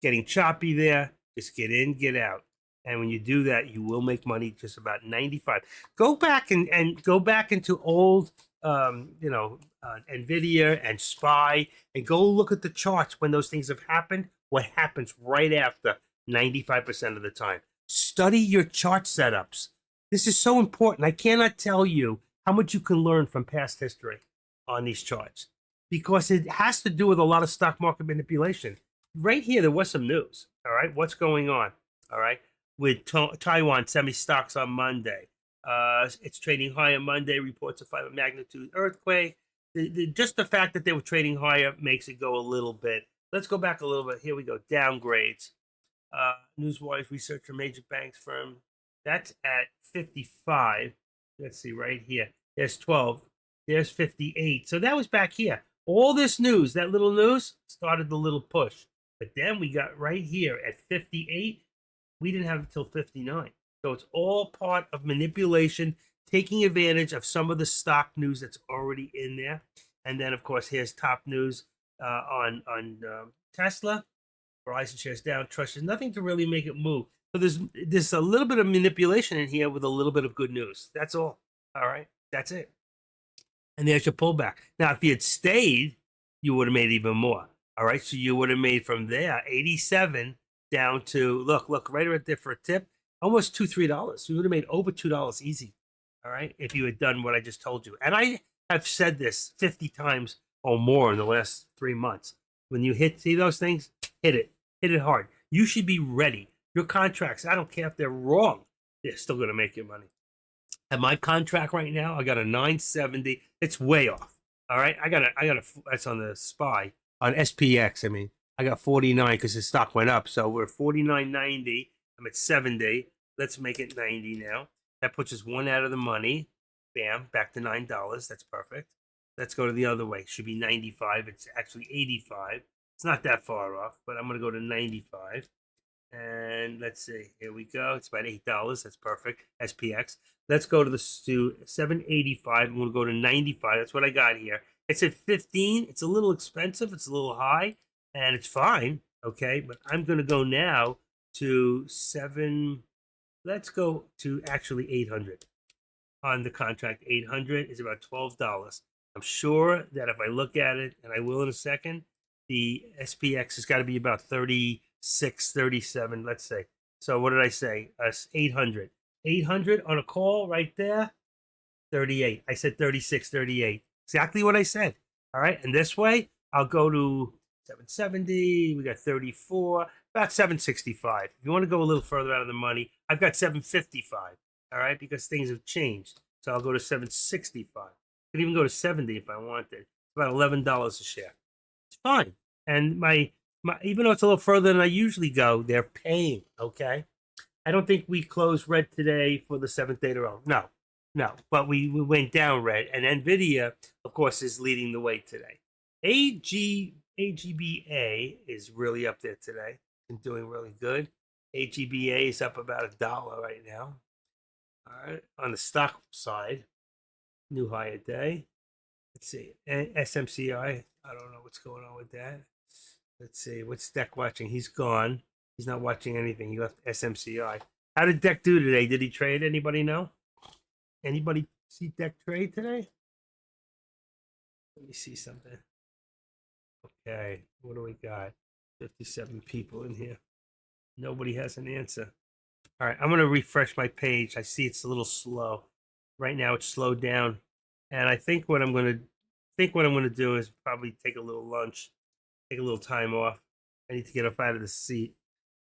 getting choppy there. Just get in, get out. And when you do that, you will make money just about 95. Go back and go back into old, NVIDIA and SPY and go look at the charts when those things have happened. What happens right after 95% of the time. Study your chart setups. This is so important. I cannot tell you how much you can learn from past history on these charts because it has to do with a lot of stock market manipulation. Right here, there was some news. All right. What's going on? All right. With Taiwan semi-stocks on Monday. It's trading higher Monday, reports a 5 magnitude earthquake. Just the fact that they were trading higher makes it go a little bit. Let's go back a little bit. Here we go. Downgrades. Newswise researcher, major banks firm. That's at 55. Let's see right here. There's 12. There's 58. So that was back here. All this news, that little news, started the little push. But then we got right here at 58. We didn't have it till 59. So it's all part of manipulation, taking advantage of some of the stock news that's already in there. And then, of course, here's top news on Tesla. Verizon shares down. Trust, there's nothing to really make it move. So there's a little bit of manipulation in here with a little bit of good news. That's all. All right. That's it. And there's your pullback. Now, if you had stayed, you would have made even more. All right. So you would have made from there 87 down to, look right there for a tip. almost $2, $3. You would have made over $2 easy. All right, if you had done what I just told you. And I have said this 50 times or more in the last 3 months. When you see those things, hit it hard. You should be ready. Your contracts, I don't care if they're wrong, they're still going to make you money. At my contract right now, I got a 970. It's way off. All right, I got a. That's on the SPY on SPX. I mean, I got 49 because the stock went up. So we're 49.90. I'm at 70. Let's make it 90 now. That puts us one out of the money. Bam, back to $9. That's perfect. Let's go to the other way. Should be 95. It's actually 85. It's not that far off, but I'm gonna go to 95. And let's see, here we go. It's about $8. That's perfect. SPX. Let's go to the 785. And we'll go to 95. That's what I got here. It's at 15. It's a little expensive. It's a little high, and it's fine. Okay, but I'm going to go now to 7. Let's go to actually 800 on the contract. 800 is about $12. I'm sure that if I look at it, and I will in a second, the SPX has got to be about 36, 37, let's say. So what did I say? 800. 800 on a call right there, 38. I said 36, 38. Exactly what I said. All right. And this way, I'll go to 770. We got 34, about 765. If you want to go a little further out of the money, I've got 755. All right. Because things have changed. So I'll go to 765. I could even go to 70 if I wanted. It's about $11 a share. It's fine. And my even though it's a little further than I usually go, they're paying. Okay. I don't think we closed red today for the seventh day in a row. No. But we went down red. And NVIDIA, of course, is leading the way today. AGBA is really up there today and doing really good. AGBA is up about $1 right now. All right. On the stock side, new high a day. Let's see. SMCI, I don't know what's going on with that. Let's see. What's Deck watching? He's gone. He's not watching anything. He left SMCI. How did Deck do today? Did he trade? Anybody know? Anybody see Deck trade today? Let me see something. Okay. What do we got? 57 people in here. Nobody has an answer. All right. I'm going to refresh my page. I see it's a little slow. Right now it's slowed down. And I think what I'm going to do is probably take a little lunch, take a little time off. I need to get up out of the seat.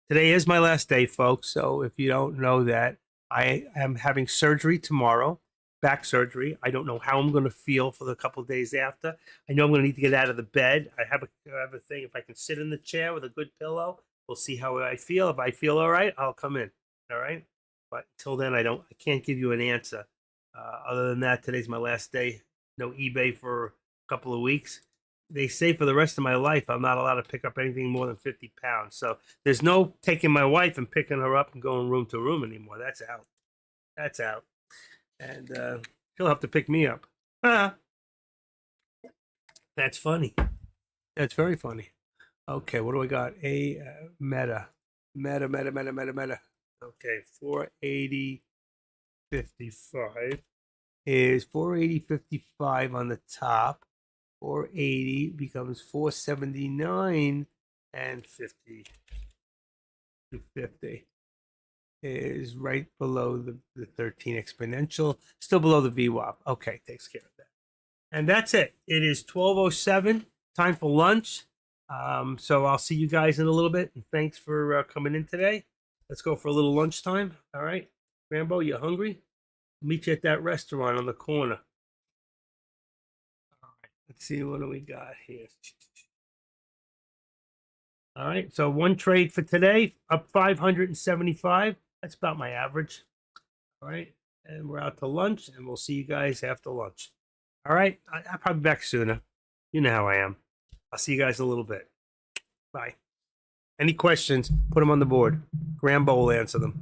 Today is my last day, folks. So if you don't know that, I am having surgery tomorrow, back surgery. I don't know how I'm going to feel for the couple of days after. I know I'm going to need to get out of the bed. I have a thing. If I can sit in the chair with a good pillow, we'll see how I feel. If I feel all right, I'll come in. All right. But until then, I can't give you an answer. Other than that, today's my last day. No eBay for a couple of weeks. They say for the rest of my life, I'm not allowed to pick up anything more than 50 pounds. So there's no taking my wife and picking her up and going room to room anymore. That's out. That's out. And she'll have to pick me up. Ah, that's funny. That's very funny. Okay, what do we got? Meta. Okay, 480.55 is 480.55 on the top. 480 becomes 479 and 50 to 50 is right below the 13 exponential, still below the VWAP. Okay, takes care of that. And that's it. It is 12:07, time for lunch. So I'll see you guys in a little bit. And thanks for coming in today. Let's go for a little lunchtime. All right. Rambo, you hungry? Meet you at that restaurant on the corner. All right. Let's see what do we got here. All right. So one trade for today, up 575. That's about my average. All right. And we're out to lunch, and we'll see you guys after lunch. All right. I'll probably be back sooner. You know how I am. I'll see you guys in a little bit. Bye. Any questions, put them on the board. Grambo will answer them.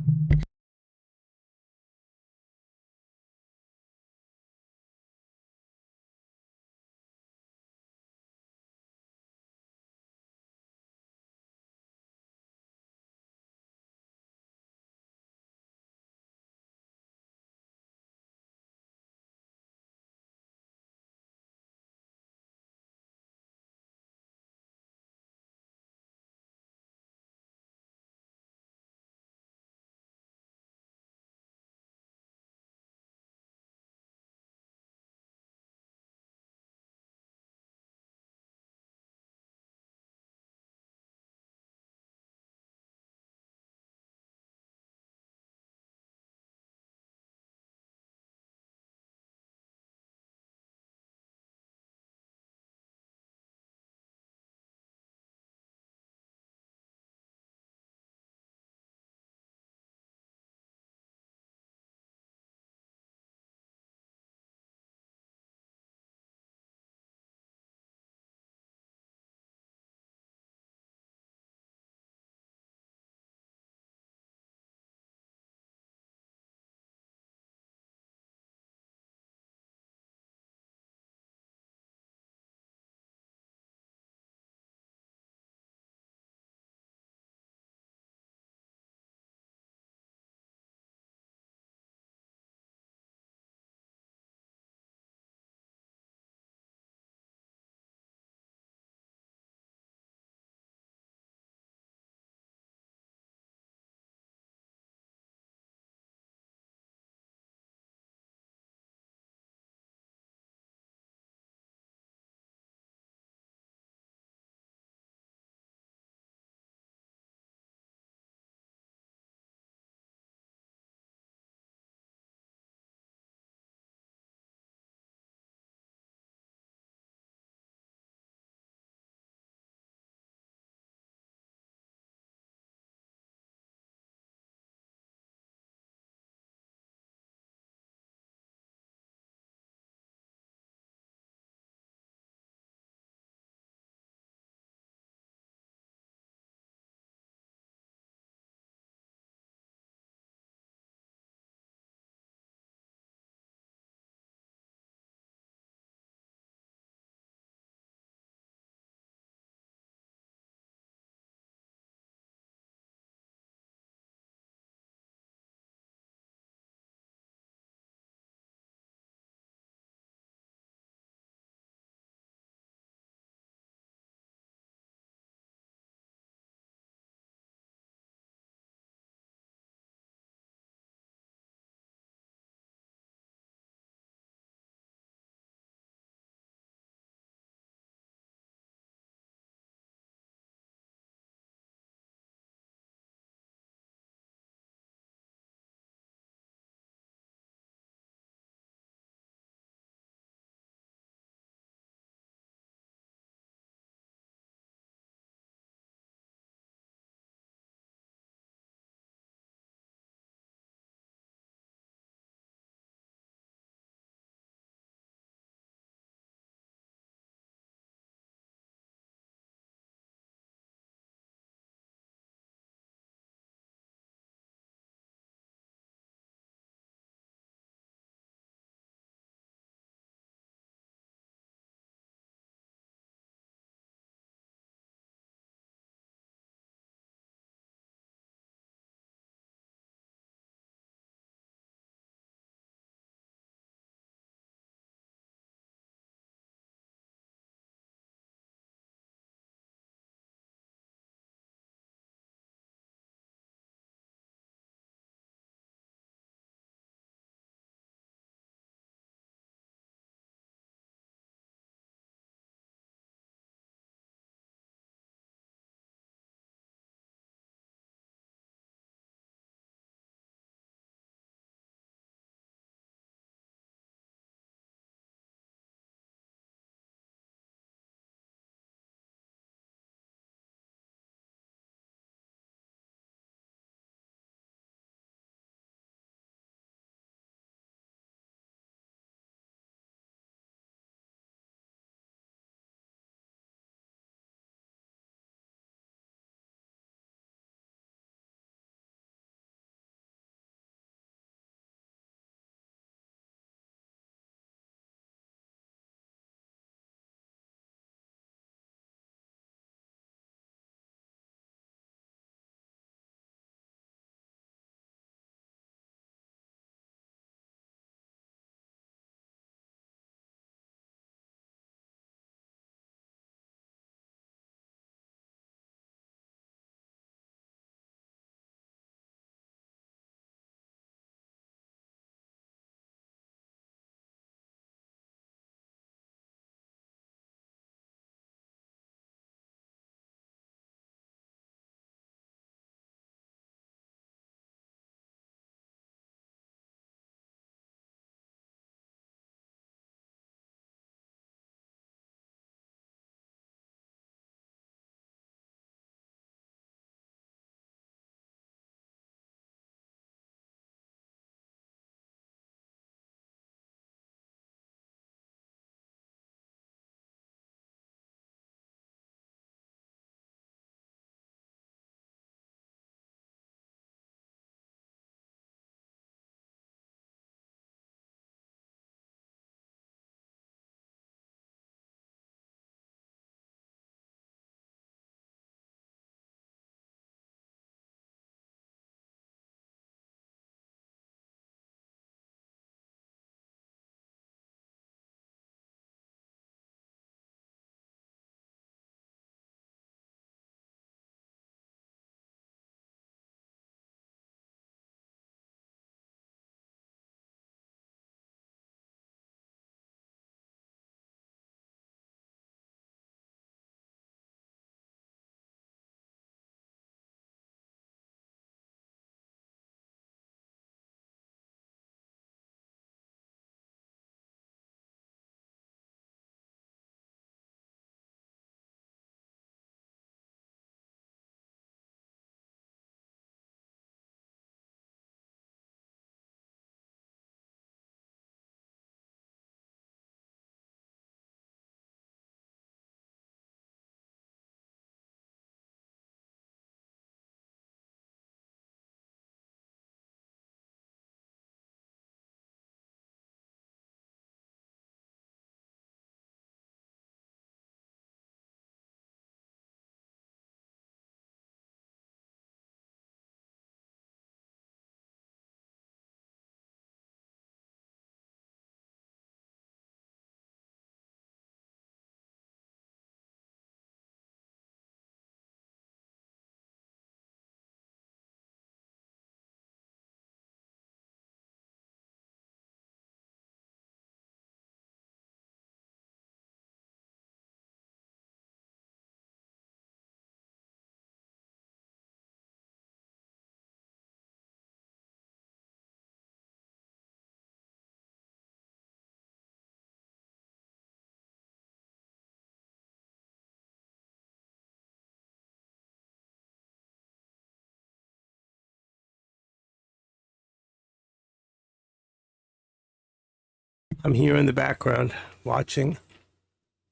I'm here in the background watching.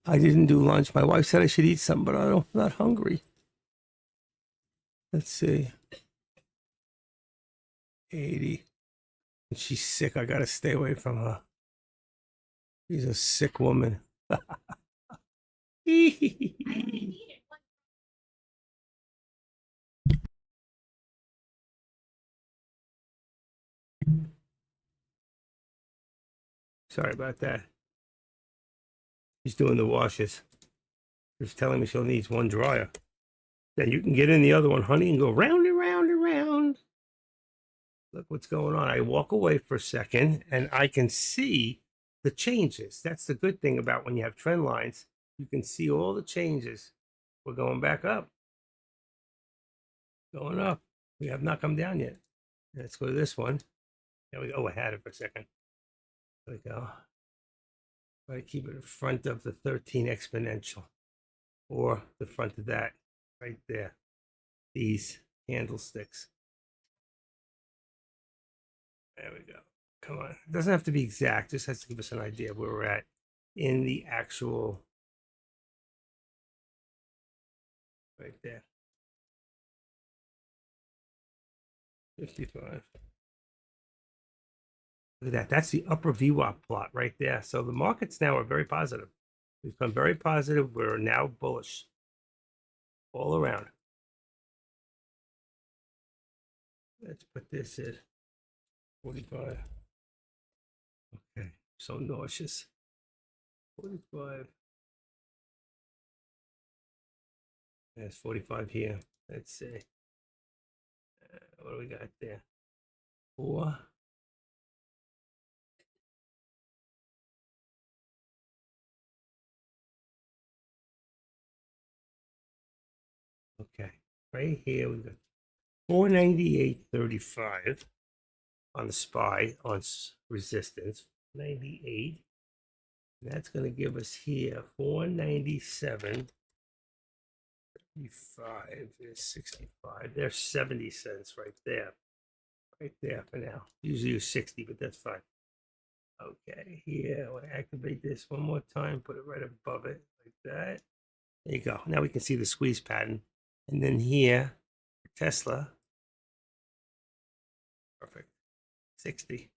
I didn't do lunch. My wife said I should eat something, but I'm not hungry. Let's see. 80. And she's sick. I gotta stay away from her. She's a sick woman. Sorry about that. She's doing the washes. She's telling me she'll need one dryer. Then you can get in the other one, honey, and go round and round and round. Look what's going on. I walk away for a second and I can see the changes. That's the good thing about when you have trend lines. You can see all the changes. We're going back up. Going up. We have not come down yet. Let's go to this one. There we go. Oh, I had it for a second. There we go. Try to keep it in front of the 13 exponential or the front of that right there. These candlesticks. There we go. Come on. It doesn't have to be exact. Just has to give us an idea of where we're at in the actual right there. 55. Look at that. That's the upper VWAP plot right there. So the markets now are very positive. We've become very positive. We're now bullish all around. Let's put this in 45. Okay, so nauseous. 45. There's 45 here. Let's see. What do we got there? 4. Okay, right here we got 498.35 on the SPY on resistance. 98. That's going to give us here 497. 35 is 65. There's 70 cents right there. Right there for now. Usually use 60, but that's fine. Okay, here, I want to activate this one more time, put it right above it, like that. There you go. Now we can see the squeeze pattern. And then here, Tesla. Perfect. 60.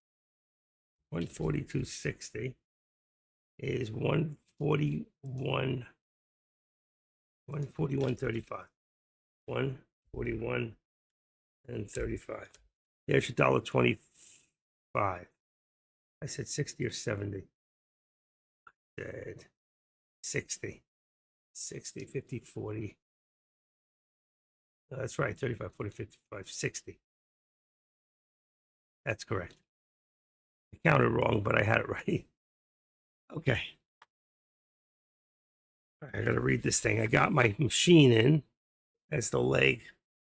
142.60 is 141. 141.35. 141 and 35. There's your $1.25. I said 60 or 70. I said 60. 60, 50, 40. No, that's right. 35, 40, 55, 60. That's correct. I counted wrong, but I had it right. Okay. I got to read this thing. I got my machine in as the leg.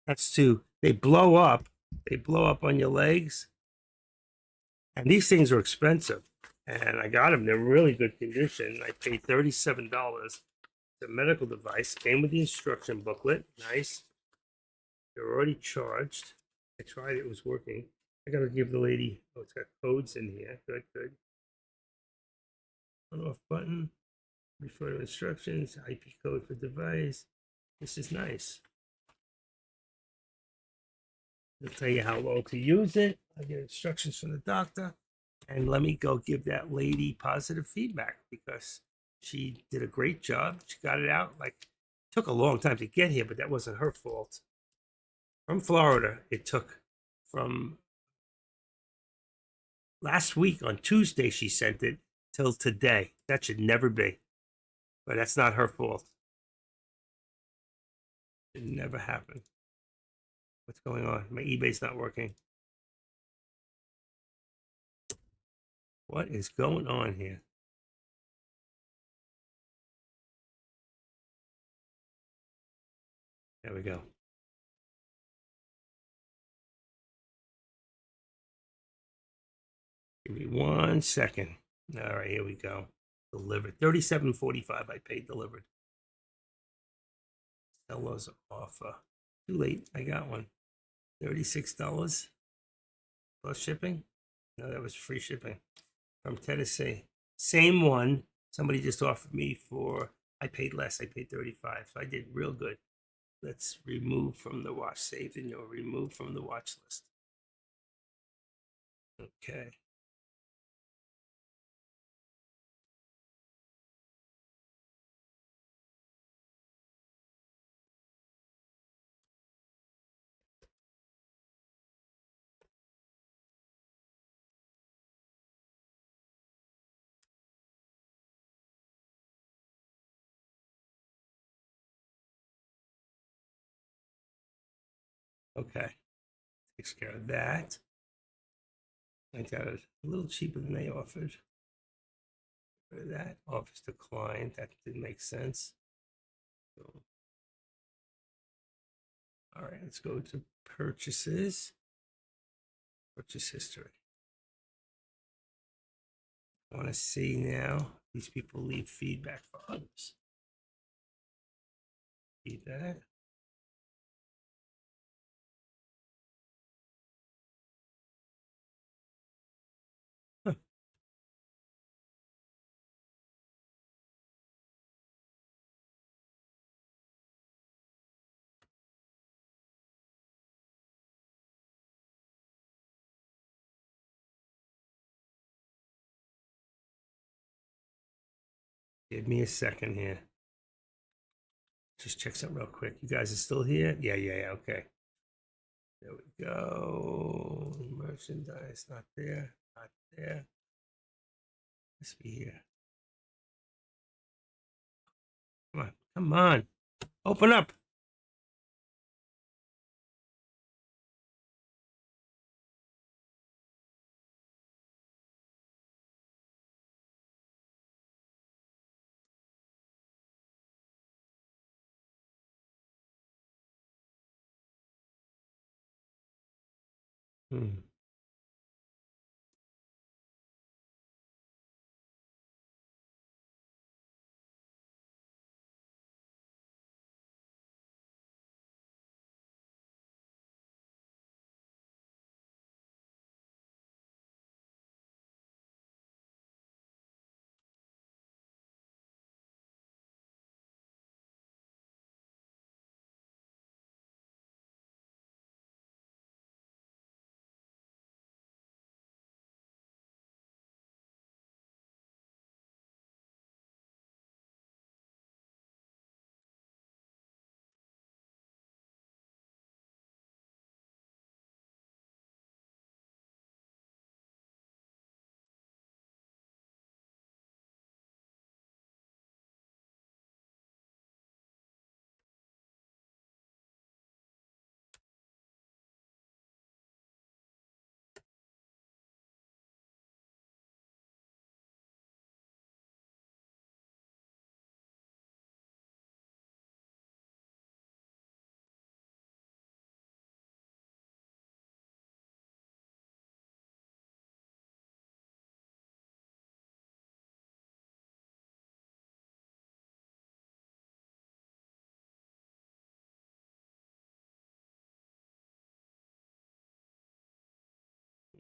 That's they blow up. They blow up on your legs. And these things are expensive. And I got them. They're in really good condition. I paid $37. It's a medical device. Came with the instruction booklet. Nice. They're already charged. I tried it. It was working. I got to give the lady, oh, it's got codes in here. Good, good. On off button. Refer to instructions. IP code for device. This is nice. It'll tell you how long to use it. I get instructions from the doctor. And let me go give that lady positive feedback because she did a great job. She got it out. Like, it took a long time to get here, but that wasn't her fault. From Florida, it took from last week on Tuesday, she sent it till today. That should never be. But that's not her fault. It never happened. What's going on? My eBay's not working. What is going on here? There we go. Give me 1 second. All right, here we go. Delivered. $37.45 I paid delivered. Seller's offer. Too late. I got one. $36 plus shipping. No, that was free shipping from Tennessee. Same one. Somebody just offered me for, I paid less. I paid 35. So I did real good. Let's remove from the watch. Save and you'll remove from the watch list. Okay. Okay. Takes care of that. I got it a little cheaper than they offered. For that offers to client, that didn't make sense. So, all right, let's go to purchases, purchase history. I want to see now these people leave feedback for others. Feedback. Huh. Give me a second here. Just check something real quick. You guys are still here? Yeah. Okay. There we go. Merchandise, not there. Not there. Let's be here. Come on. Come on. Open up. Hmm.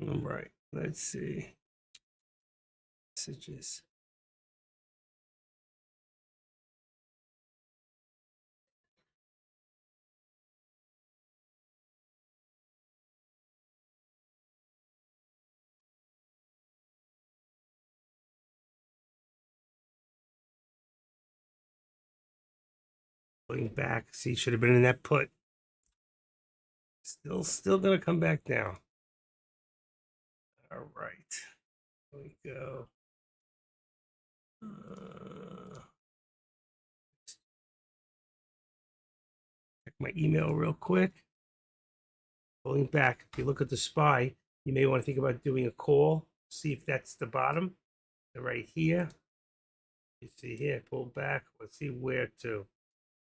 All right. Let's see. Messages. Going back. See, should have been in that put. Still gonna come back down. All right. Here we go. Check my email real quick. Going back, if you look at the SPY, you may want to think about doing a call. See if that's the bottom. So right here. You see here, pull back. Let's see where to.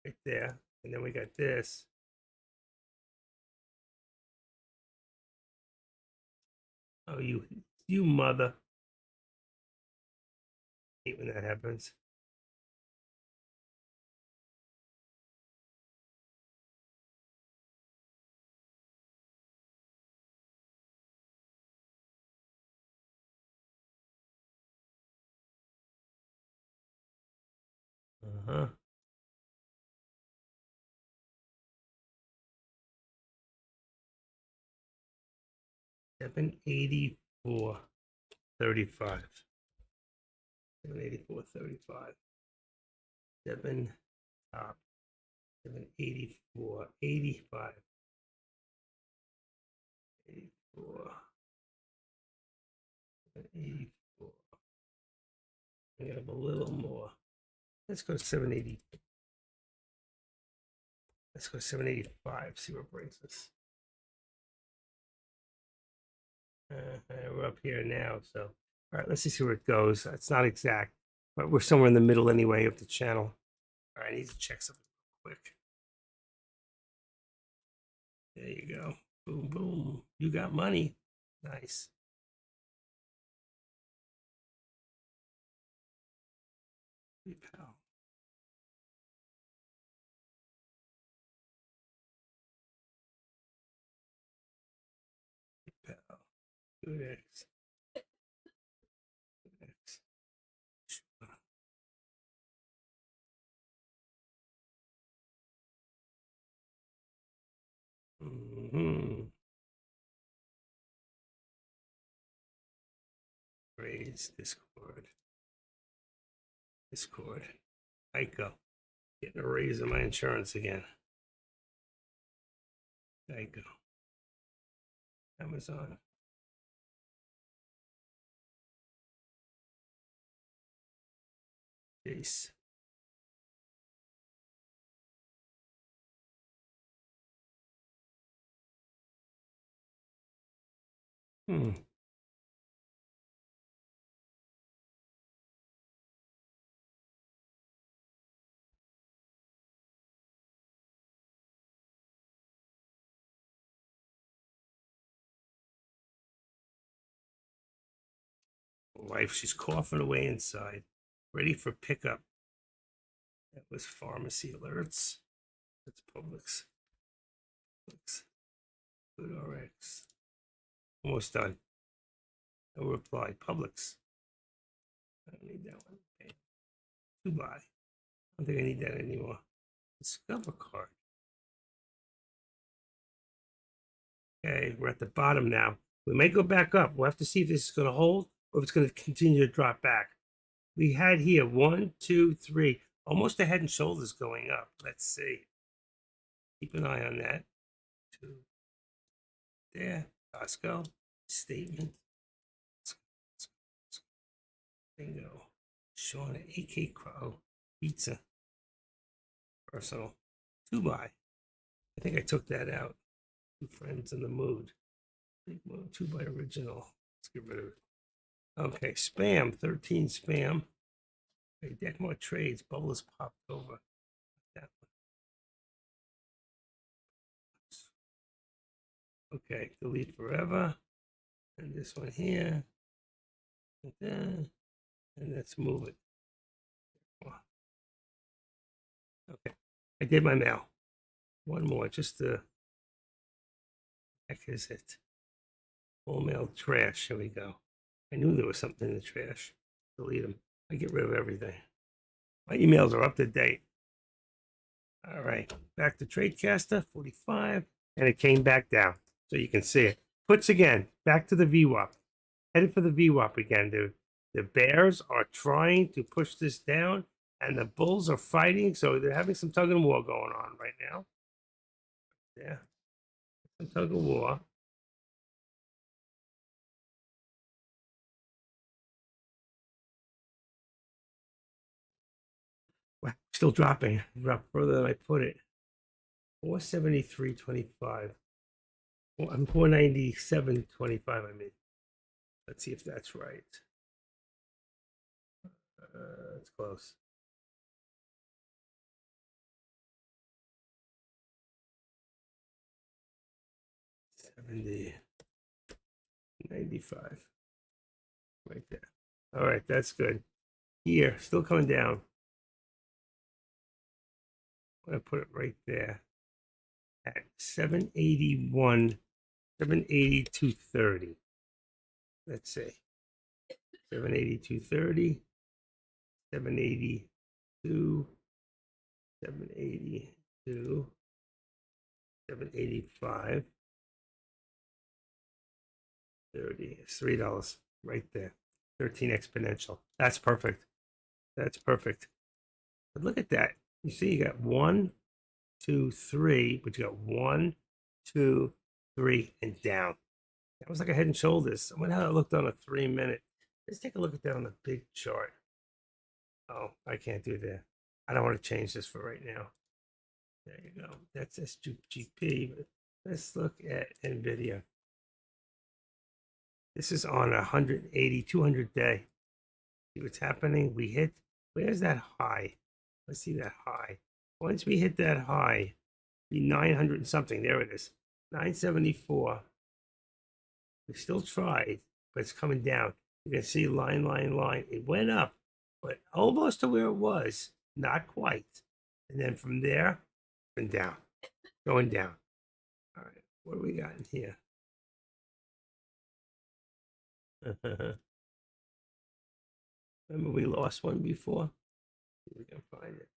Right there. And then we got this. Oh, you mother. Hate when that happens. Uh-huh. $784.35. 784.35. 7 top. 784.85. 84. 84. I got a little more. Let's go 780. Let's go 785. See what brings us. We're up here now, so all right. Let's see where it goes. It's not exact, but we're somewhere in the middle anyway of the channel. All right, I need to check something real quick. There you go. Boom, boom. You got money. Nice. PayPal. PayPal. Good X. Good X. Mm-hmm. Raise Discord. Discord. Geico. Getting a raise in my insurance again. Geico. Amazon. Chase. Hmm. Wife, she's coughing away inside, ready for pickup. That was pharmacy alerts. That's Publix. Publix. Good RX. Almost done. No reply. Publix. I don't need that one. Okay. To buy. I don't think I need that anymore. Discover card. Okay, we're at the bottom now. We may go back up. We'll have to see if this is going to hold or if it's going to continue to drop back. We had here 1, 2, 3, almost a head and shoulders going up. Let's see. Keep an eye on that. 2. There. Costco. Statement. Bingo. Sean AK Crow. Pizza. Personal. 2 buy. I think I took that out. 2 friends in the mood. Big mood. 2 buy original. Let's get rid of it. Okay, spam. 13 spam. Okay, deck more trades. Bubble has popped over. That one. Okay, delete forever. And this one here. And let's move it. Okay, I did my mail. One more, just to. Heck is it? Full mail trash. Here we go. I knew there was something in the trash. Delete them. I get rid of everything. My emails are up to date. All right, back to Tradecaster 45, and it came back down, so you can see it. Puts again, back to the VWAP. Headed for the VWAP again, dude. The Bears are trying to push this down, and the Bulls are fighting, so they're having some tug of war going on right now. Yeah, some tug of war. Wow, still dropping. Dropped further than I put it. 473.25. Well, I'm 497.25. I mean, let's see if that's right. It's close. 70, 95. Right there. All right, that's good. Here, still coming down. I'm going to put it right there at 781, 782.30. Let's see. 782.30, 782. 782, 785, 30. It's $3 right there. 13 exponential. That's perfect. That's perfect. But look at that. You see, you got 1, 2, 3, but you got 1, 2, 3, and down. That was like a Head and Shoulders. I wonder how it looked on a 3-minute. Let's take a look at that on the big chart. Oh, I can't do that. I don't want to change this for right now. There you go. That's SGP. But let's look at NVIDIA. This is on 180, 200 day. See what's happening? We hit, where's that high? Let's see that high. Once we hit that high, be 900 and something. There it is. 974. We still tried, but it's coming down. You can see line, line, line. It went up, but almost to where it was. Not quite. And then from there, and down. Going down. All right. What do we got in here? Remember we lost one before? See if we can find it.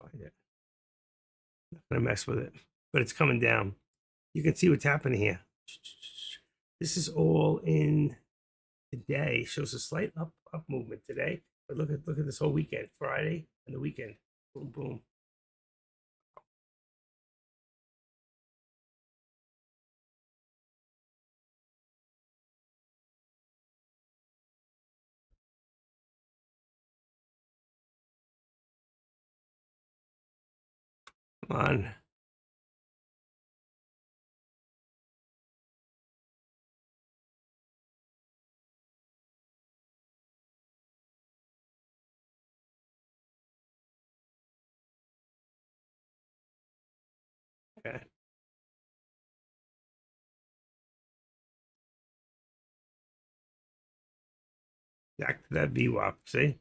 Find it. Not gonna mess with it, but it's coming down. You can see what's happening here. This is all in today. Shows a slight up movement today, but look at this whole weekend, Friday and the weekend. Boom, boom. Come on. Okay. Back to that VWAP. See?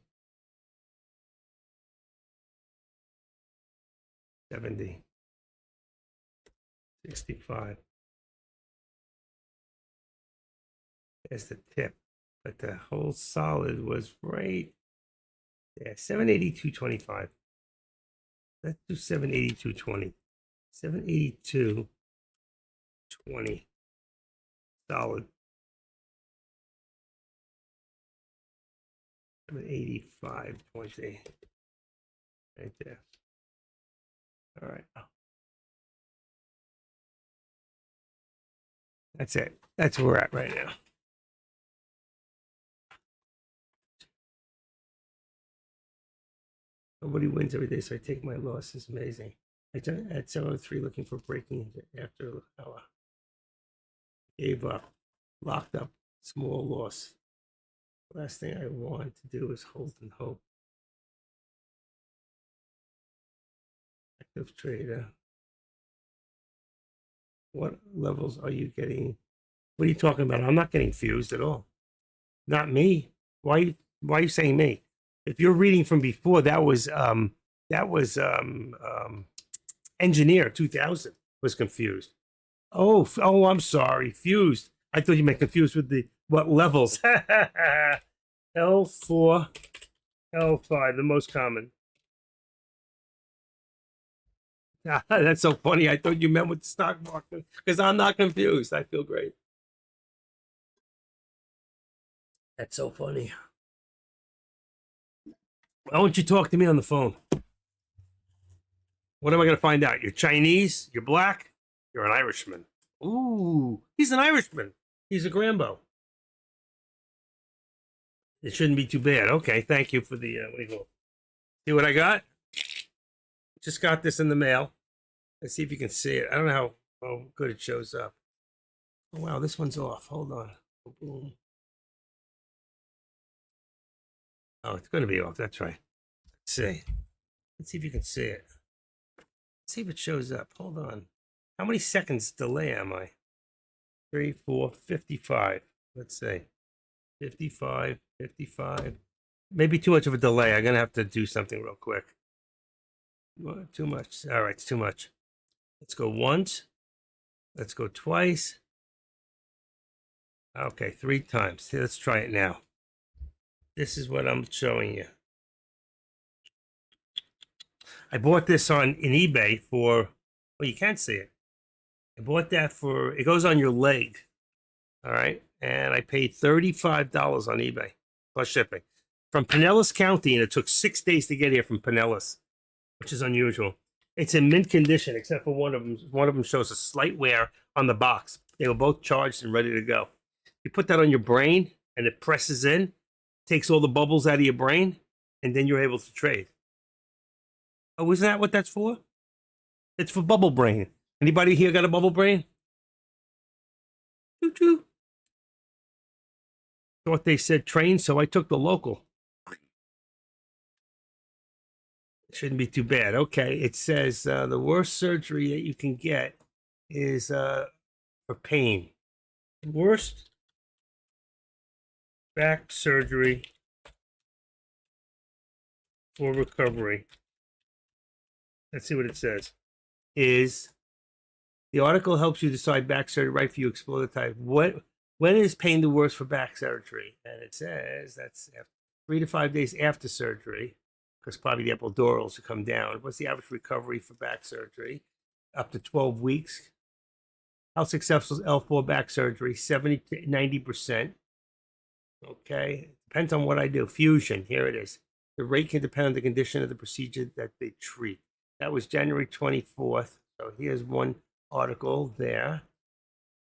70. 65. There's the tip. But the whole solid was right there. 782.25. Let's do 782.20. 782.20. Solid. 785.20. Right there. All right. That's it. That's where we're at right now. Nobody wins every day, so I take my losses. Amazing. I at 703 looking for breaking after hour. Gave up. Locked up. Small loss. Last thing I want to do is hold and hope. Active trader. What levels are you getting? What are you talking about? I'm not getting fused at all. Not me. Why are you saying me? If you're reading from before, that was Engineer 2000 was confused. Oh, I'm sorry. Fused. I thought you meant confused with the what levels. L4, L5, the most common. That's so funny. I thought you meant with the stock market because I'm not confused. I feel great. That's so funny. Why don't you talk to me on the phone? What am I going to find out? You're Chinese? You're black? You're an Irishman. Ooh, he's an Irishman. He's a Grambo. It shouldn't be too bad. Okay, thank you for the. What do you call? See what I got? Just got this in the mail. Let's see if you can see it. I don't know how good it shows up. Oh, wow, this one's off. Hold on. Boom. Oh, it's going to be off. That's right. Let's see. Let's see if you can see it. Let's see if it shows up. Hold on. How many seconds delay am I? 3, 4, 55. Let's see. 55, 55. Maybe too much of a delay. I'm going to have to do something real quick. Too much. All right, it's too much. Let's go once. Let's go twice. Okay, 3 times. Let's try it now. This is what I'm showing you. I bought this on in eBay for, well, you can't see it. I bought that for, it goes on your leg. All right. And I paid $35 on eBay plus shipping from Pinellas County. And it took 6 days to get here from Pinellas, which is unusual. It's in mint condition, except for one of them. One of them shows a slight wear on the box. They were both charged and ready to go. You put that on your brain and it presses in, takes all the bubbles out of your brain, and then you're able to trade. Oh, isn't that what that's for? It's for bubble brain. Anybody here got a bubble brain? Choo-choo. Thought they said train, so I took the local. Shouldn't be too bad. Okay, it says the worst surgery that you can get is for pain. Worst back surgery for recovery. Let's see what it says. Is the article helps you decide back surgery right for you, explore the type. When is pain the worst for back surgery? And it says that's 3 to 5 days after surgery, because probably the epidurals will come down. What's the average recovery for back surgery? Up to 12 weeks. How successful is L4 back surgery? 70 to 90%. Okay, depends on what I do. Fusion, here it is. The rate can depend on the condition of the procedure that they treat. That was January 24th. So here's one article there.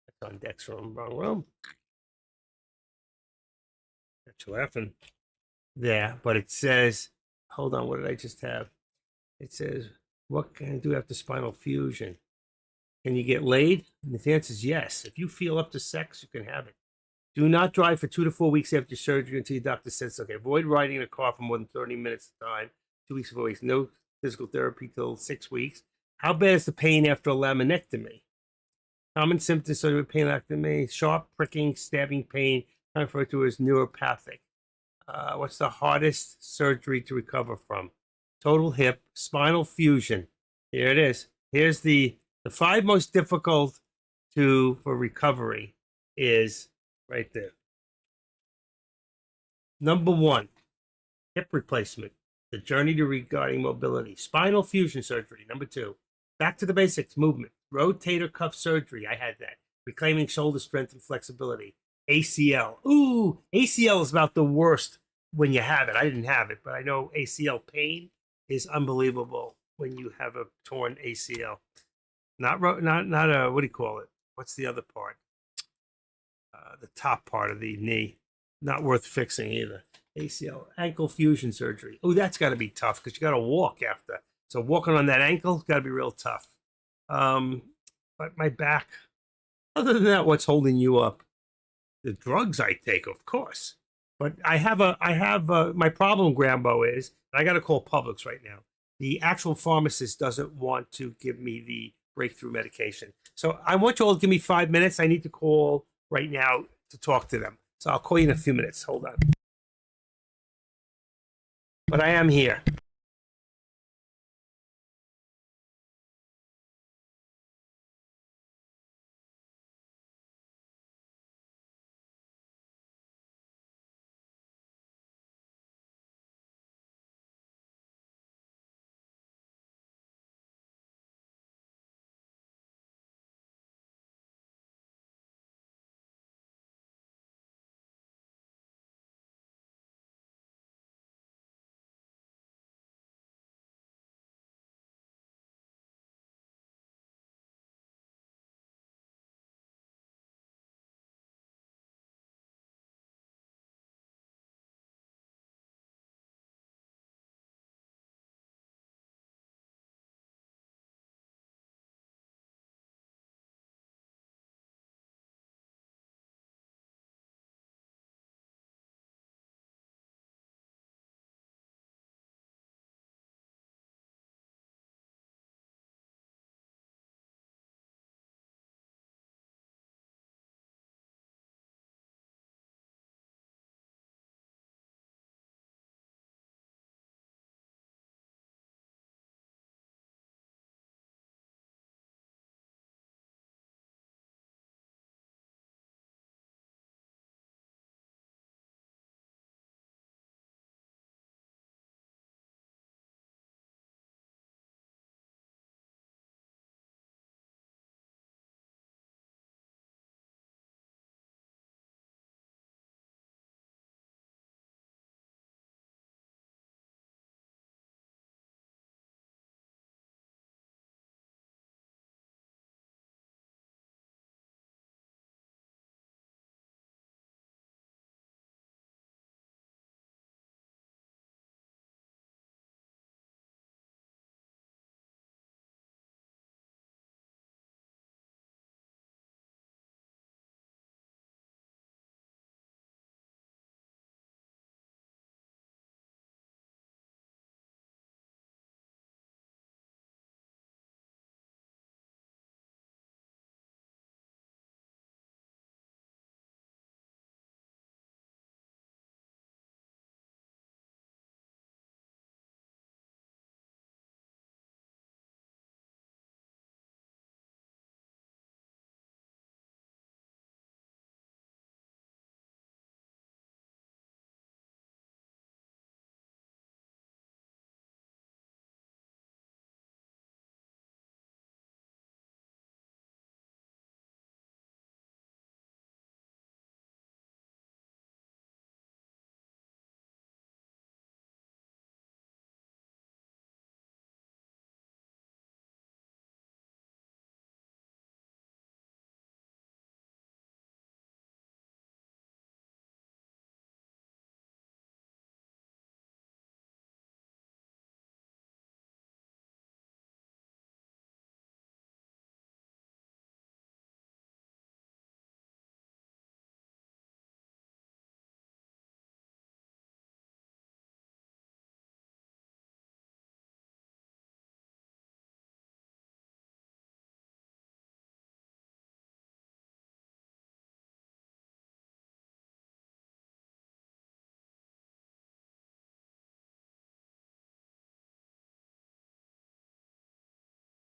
That's on Dex Room, wrong room. Got you laughing there, but it says, hold on, what did I just have? It says, what can I do after spinal fusion? Can you get laid? And the answer is yes. If you feel up to sex, you can have it. Do not drive for 2 to 4 weeks after surgery until your doctor says okay. Avoid riding in a car for more than 30 minutes at a time. 2 weeks, 4 weeks. No physical therapy till 6 weeks. How bad is the pain after a laminectomy? Common symptoms of painectomy: sharp pricking, stabbing pain, referred to as neuropathic. What's the hardest surgery to recover from? Total hip, spinal fusion. Here it is. Here's the 5 most difficult for recovery is right there. Number 1, hip replacement, the journey to regarding mobility. Spinal fusion surgery. Number 2, back to the basics, movement. Rotator cuff surgery. I had that. Reclaiming shoulder strength and flexibility. ACL. Ooh, ACL is about the worst when you have it. I didn't have it, but I know ACL pain is unbelievable when you have a torn ACL. Not a, what do you call it? What's the other part? The top part of the knee. Not worth fixing either. ACL, ankle fusion surgery. Oh, that's got to be tough because you got to walk after. So walking on that ankle got to be real tough. But my back, other than that, what's holding you up? The drugs I take, of course. But I have my problem, Grambo, is, and I got to call Publix right now. The actual pharmacist doesn't want to give me the breakthrough medication. So I want you all to give me 5 minutes. I need to call right now to talk to them. So I'll call you in a few minutes. Hold on. But I am here.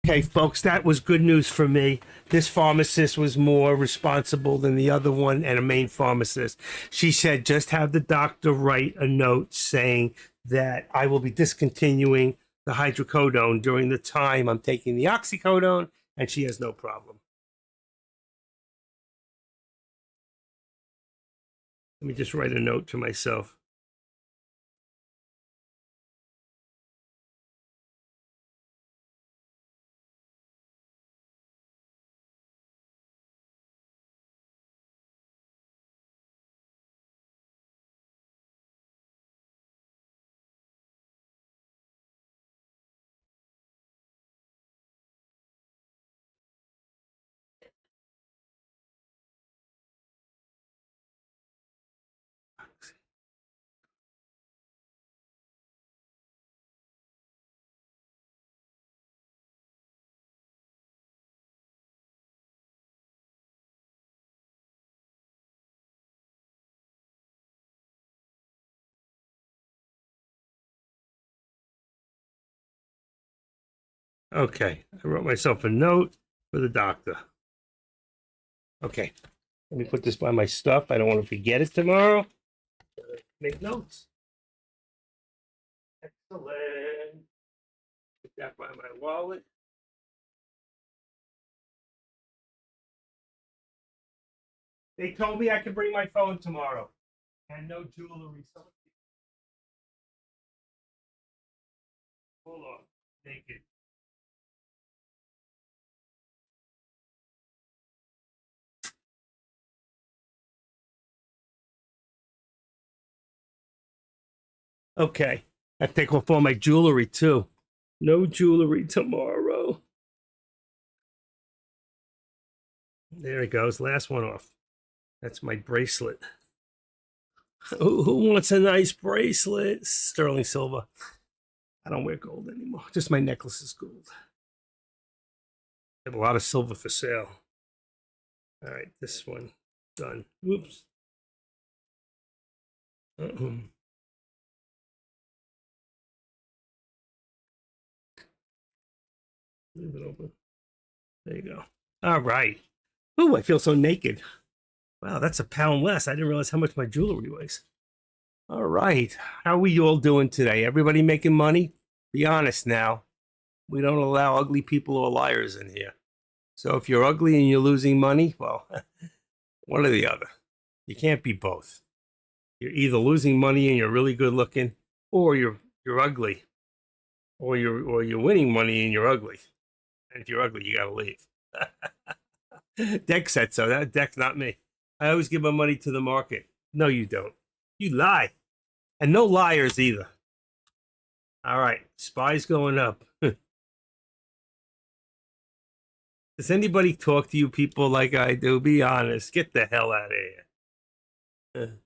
Okay, folks, that was good news for me. This pharmacist was more responsible than the other one, and a main pharmacist. She said, just have the doctor write a note saying that I will be discontinuing the hydrocodone during the time I'm taking the oxycodone, and she has no problem. Let me just write a note to myself. Okay, I wrote myself a note for the doctor. Okay, let me put this by my stuff. I don't want to forget it tomorrow. Make notes. Excellent. Put that by my wallet. They told me I could bring my phone tomorrow and no jewelry. So hold on, naked. Okay, I take off all my jewelry too. No jewelry tomorrow. There it goes. Last one off. That's my bracelet. Who wants a nice bracelet? Sterling silver. I don't wear gold anymore. Just my necklace is gold. I have a lot of silver for sale. All right, this one done. Whoops. Leave it open. There you go. All right. Ooh, I feel so naked. Wow, that's a pound less. I didn't realize how much my jewelry weighs. All right. How are we all doing today? Everybody making money? Be honest now. We don't allow ugly people or liars in here. So if you're ugly and you're losing money, well, one or the other. You can't be both. You're either losing money and you're really good looking, or you're ugly, or you're winning money and you're ugly. And if you're ugly, you gotta leave. Deck said so. That Deck's not me. I always give my money to the market. No, you don't. You lie. And no liars either. All right. Spies going up. Does anybody talk to you people like I do? Be honest. Get the hell out of here.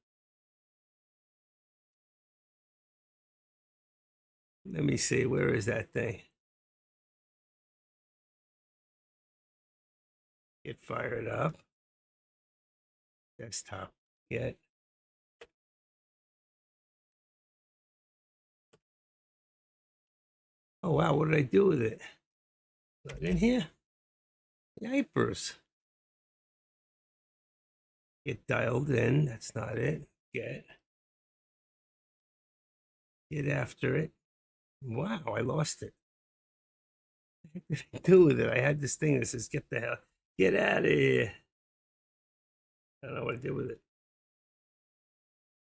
Let me see. Where is that thing? Get fired up. Desktop. Get. Oh, wow. What did I do with it? Not in here? Diapers. Get dialed in. That's not it. Get. Get after it. Wow, I lost it. What did I do with it? I had this thing that says, get the hell, get out of here. I don't know what I did with it.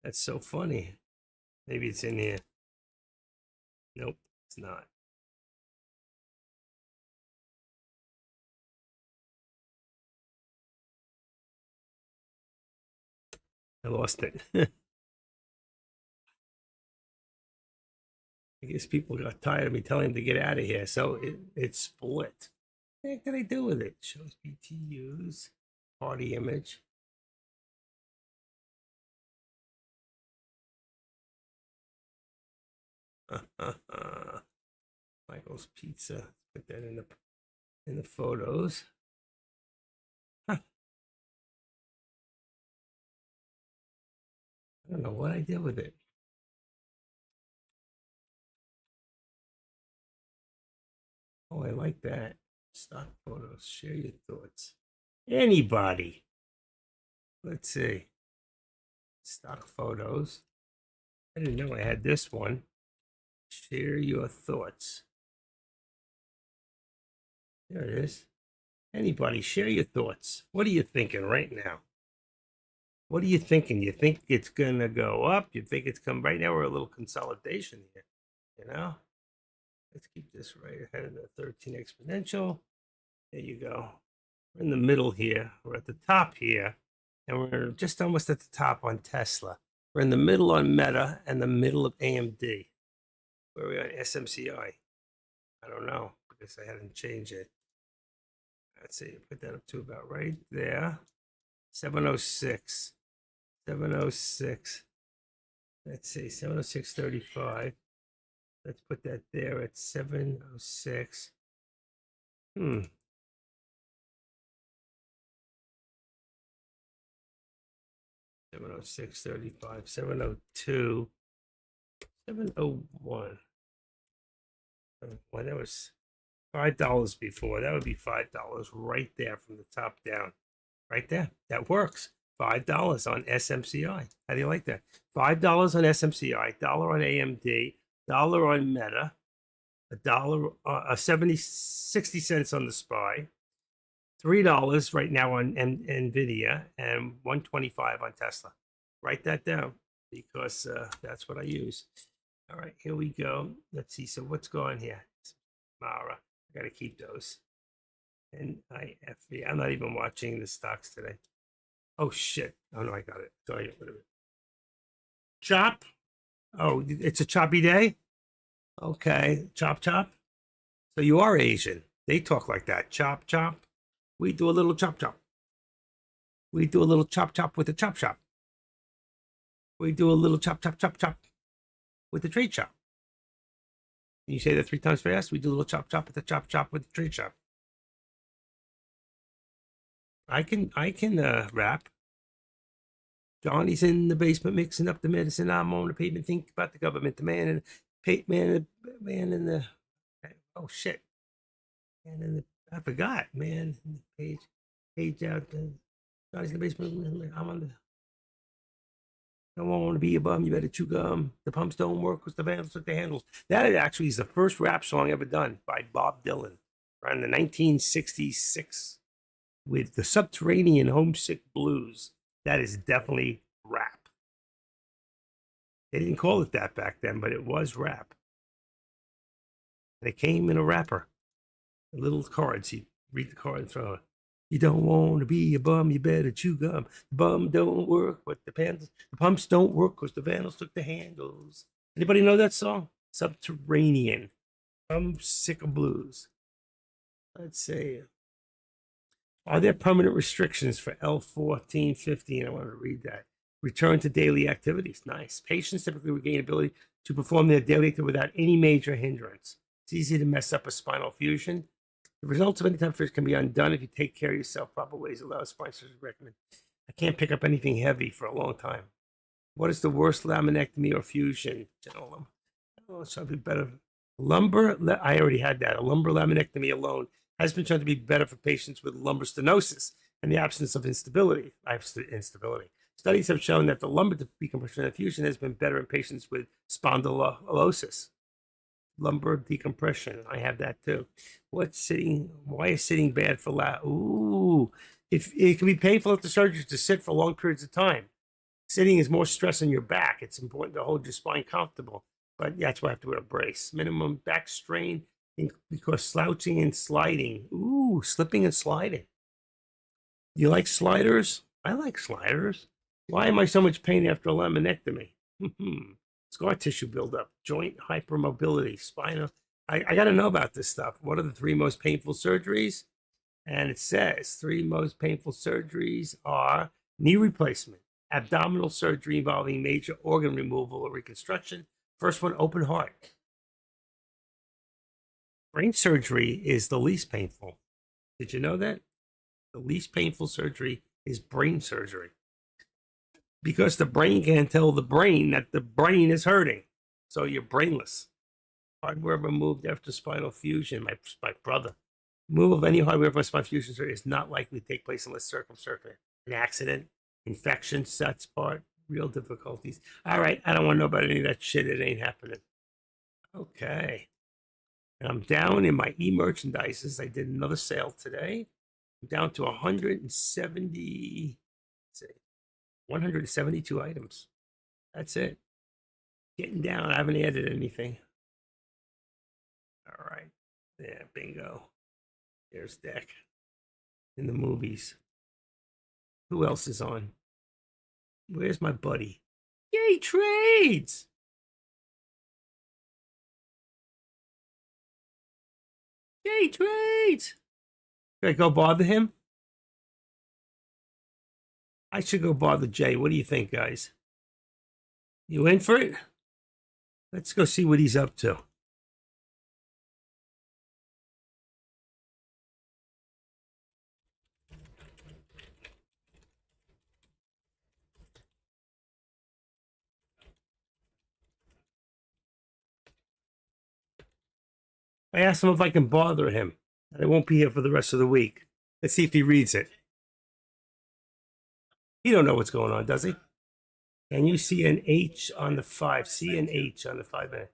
That's so funny. Maybe it's in here. Nope, it's not. I lost it. I guess people got tired of me telling them to get out of here, so it split. What the heck did I do with it? Shows BTUs, party image. Michael's Pizza. Put that in the photos. Huh. I don't know what I did with it. Oh, I like that. Stock photos. Share your thoughts. Anybody. Let's see. Stock photos. I didn't know I had this one. Share your thoughts. There it is. Anybody, share your thoughts. What are you thinking right now? What are you thinking? You think it's going to go up? You think it's come right now? We're a little consolidation here, you know? Let's keep this right ahead of the 13 exponential. There you go. We're in the middle here. We're at the top here, and we're just almost at the top on Tesla. We're in the middle on Meta and the middle of AMD. Where are we on SMCI? I don't know because I hadn't changed it. Let's see, put that up to about right there. 706. 706. Let's see, 706.35. Let's put that there at 706. 706.35, 702, 701. Well, that was $5 before. That would be $5 right there from the top down. Right there. That works. $5 on SMCI. How do you like that? $5 on SMCI, dollar on AMD, dollar on Meta, $1, 60 cents on the SPY, $3 right now on NVIDIA, and $1.25 on Tesla. Write that down because that's what I use. All right, here we go. Let's see. So what's going here? Mara. I got to keep those. NIFV. I'm not even watching the stocks today. Oh, shit. Oh, no, I got it. Sorry. Chop. Oh, it's a choppy day? Okay. Chop, chop. So you are Asian. They talk like that. Chop, chop. We do a little chop, chop. We do a little chop, chop with the chop shop. We do a little chop, chop, chop, chop with the trade shop. Can you say that 3 times fast? We do a little chop, chop with the chop, chop with the trade shop. I can rap. Johnny's in the basement mixing up the medicine. I'm on the pavement. Think about the government. The man in the oh shit. Man in the I forgot. Man in the page out. Johnny's in the basement. I'm on the. Don't want to be a bum. You better chew gum. The pumps don't work because the vandals took the handles. That actually is the first rap song ever done by Bob Dylan around the 1966. With the Subterranean Homesick Blues. That is definitely rap. They didn't call it that back then, but it was rap. And it came in a wrapper. The little cards. You read the card and throw it. You don't want to be a bum, you better chew gum. The bum don't work, but the pumps don't work because the vandals took the handles. Anybody know that song? Subterranean. Homesick Blues. Let's see. Are there permanent restrictions for L1415? I want to read that. Return to daily activities. Nice. Patients typically regain ability to perform their daily activity without any major hindrance. It's easy to mess up a spinal fusion. The results of any type of fusion can be undone if you take care of yourself. Proper ways allow spine surgery to recommend. I can't pick up anything heavy for a long time. What is the worst laminectomy or fusion? Gentlemen. Oh, it's trying to be better. Lumbar, I already had that. A lumbar laminectomy alone has been shown to be better for patients with lumbar stenosis and the absence of instability. Studies have shown that the lumbar decompression and fusion has been better in patients with spondylosis. Lumbar decompression, I have that too. Why is sitting bad for Ooh, if it can be painful at the surgery to sit for long periods of time. Sitting is more stress on your back. It's important to hold your spine comfortable, but that's why I have to wear a brace. Minimum back strain because slouching and sliding. Ooh, slipping and sliding. You like sliders? I like sliders. Why am I so much pain after a laminectomy? Scar tissue buildup, joint hypermobility, spinal. I got to know about this stuff. What are the 3 most painful surgeries? And it says 3 most painful surgeries are knee replacement, abdominal surgery involving major organ removal or reconstruction. First one, open heart. Brain surgery is the least painful. Did you know that? The least painful surgery is brain surgery. Because the brain can't tell the brain that the brain is hurting. So you're brainless. Hardware removed after spinal fusion. My brother. Removal of any hardware from spinal fusion surgery is not likely to take place unless circumstantial. An accident, infection, sets part, real difficulties. All right, I don't want to know about any of that shit. It ain't happening. Okay. And I'm down in my e-merchandises. I did another sale today. I'm down to 170, let's see, 172 items. That's it. Getting down. I haven't added anything. All right. Yeah, bingo. There's Deck in the movies. Who else is on? Where's my buddy? Yay, trades! Yay, trades! Should I go bother him? I should go bother Jay. What do you think, guys? You in for it? Let's go see what he's up to. I asked him if I can bother him. I won't be here for the rest of the week. Let's see if he reads it. He don't know what's going on, does he? Can you see an H on the 5? See an H on the 5 minute.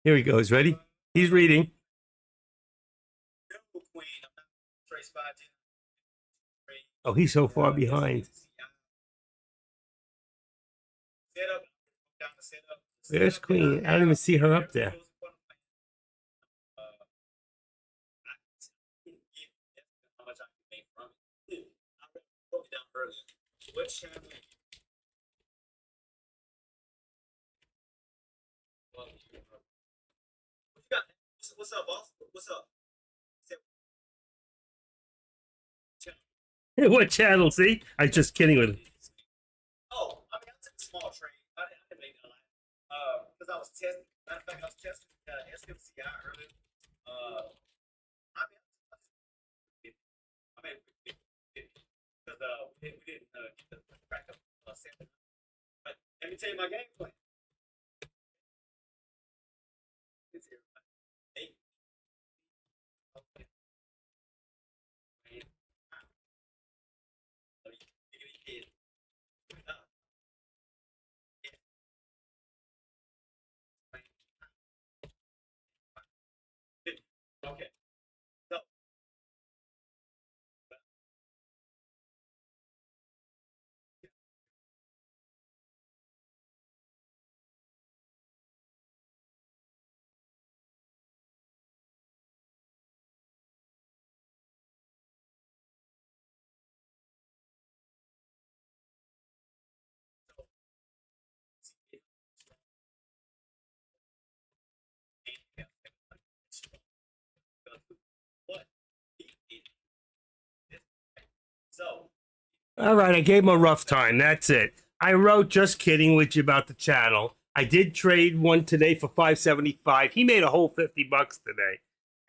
Here he goes. Ready? He's reading. Oh, he's so far behind. There's Queen. I don't even see her up there. What channel? What's up, boss? What's up? What channel? See? I was just kidding with him. Oh, I mean, I took a small trade. I didn't make that a lot. Because I was testing. Matter of fact, I was testing SMCI earlier. I mean, because we didn't get the crack up sample. But let me tell you my game plan. It's here. Okay. So. All right, I gave him a rough time. That's it. I wrote just kidding with you about the channel. I did trade one today for 575. He made a whole $50 today.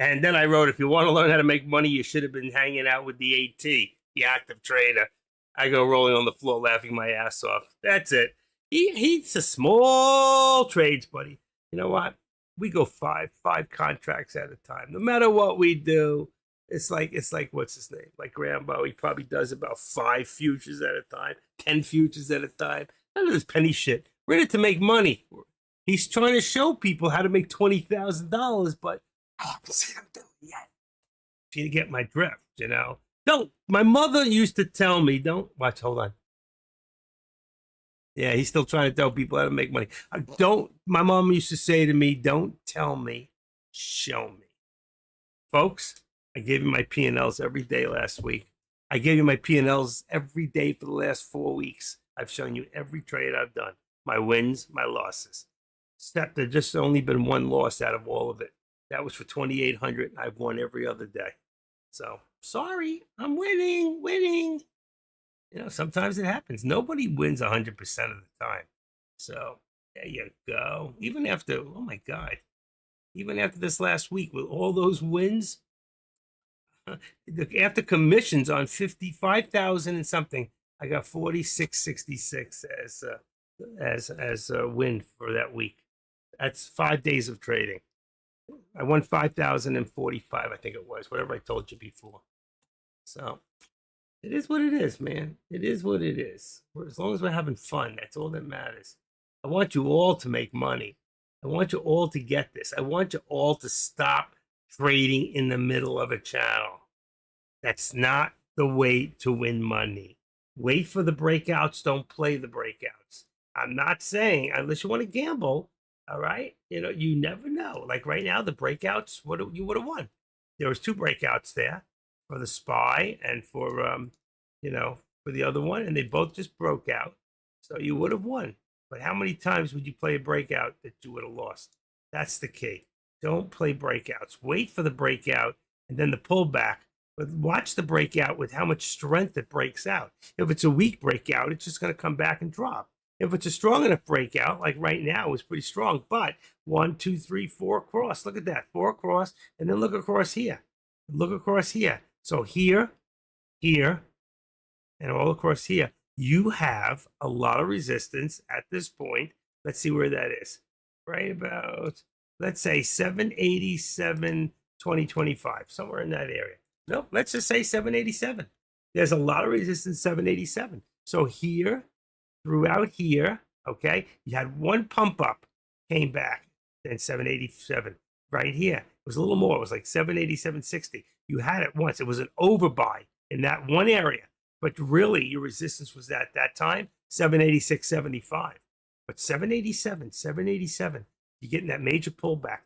And then I wrote, if you want to learn how to make money, you should have been hanging out with the AT, the active trader. I go rolling on the floor laughing my ass off. That's it. He's a small trades, buddy. You know what? We go five contracts at a time. No matter what we do, it's like what's his name? Like Rambo. He probably does about 5 futures at a time, 10 futures at a time. None of this penny shit. We're in it to make money. He's trying to show people how to make $20,000, but I haven't seen him do it yet. You get my drift, you know. Don't. My mother used to tell me, don't watch. Hold on. Yeah, he's still trying to tell people how to make money. Don't. My mom used to say to me, "Don't tell me, show me." Folks, I gave you my P&Ls every day last week. I gave you my P&Ls every day for the last 4 weeks. I've shown you every trade I've done, my wins, my losses. Except there's just only been one loss out of all of it. That was for 2,800. I've won every other day. So sorry, I'm winning. You know, sometimes it happens. Nobody wins 100% of the time. So There you go. Even after, oh my God, even after this last week with all those wins, after commissions on 55,000 and something, I got 4666 as a win for that week. That's 5 days of trading. I won 5,045, I think it was, whatever I told you before. So it is what it is, man. It is what it is. As long as we're having fun, that's all that matters. I want you all to make money. I want you all to get this. I want you all to stop trading in the middle of a channel. That's not the way to win money. Wait for the breakouts. Don't play the breakouts. I'm not saying, unless you want to gamble, all right? You never know. Like right now, the breakouts, you would have won. There was 2 breakouts there for the SPY and for for the other one, and they both just broke out. So you would have won. But how many times would you play a breakout that you would have lost? That's the key. Don't play breakouts. Wait for the breakout and then the pullback. But watch the breakout with how much strength it breaks out. If it's a weak breakout, it's just going to come back and drop. If it's a strong enough breakout, like right now, it was pretty strong. But 1, 2, 3, 4 across. Look at that. 4 across. And then look across here. Look across here. So here, here, and all across here, you have a lot of resistance at this point. Let's see where that is. Right about, let's say 787, 2025, somewhere in that area. No, let's just say 787. There's a lot of resistance 787. So here, throughout here, okay, you had one pump up, came back, then 787 right here. It was a little more. It was like 787.60. You had it once. It was an overbuy in that one area. But really, your resistance was at that time 786.75. But 787, you're getting that major pullback.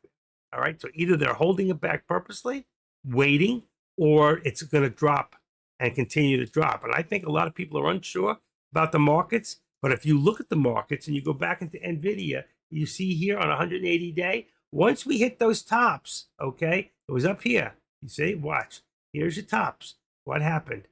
All right. So either they're holding it back purposely, waiting, or it's going to drop and continue to drop. And I think a lot of people are unsure about the markets. But if you look at the markets and you go back into NVIDIA, you see here on 180-day, once we hit those tops, okay, it was up here. You see, watch. Here's your tops. What happened?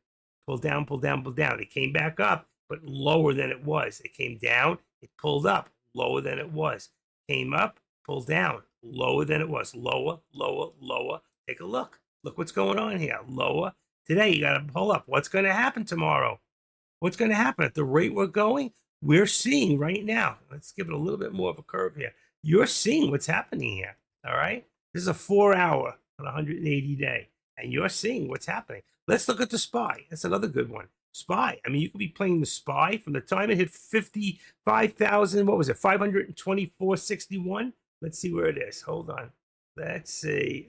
Pull down, pull down, pull down. It came back up, but lower than it was. It came down, it pulled up, lower than it was. Came up, pulled down, lower than it was. Lower, lower, lower. Take a look. Look what's going on here. Lower. Today, you got to pull up. What's going to happen tomorrow? What's going to happen? At the rate we're going, we're seeing right now. Let's give it a little bit more of a curve here. You're seeing what's happening here. All right? This is a 4-hour on 180-day, and you're seeing what's happening. Let's look at the SPY. That's another good one. SPY. I mean, you could be playing the SPY from the time it hit 55,000. What was it? 524.61. Let's see where it is. Hold on. Let's see.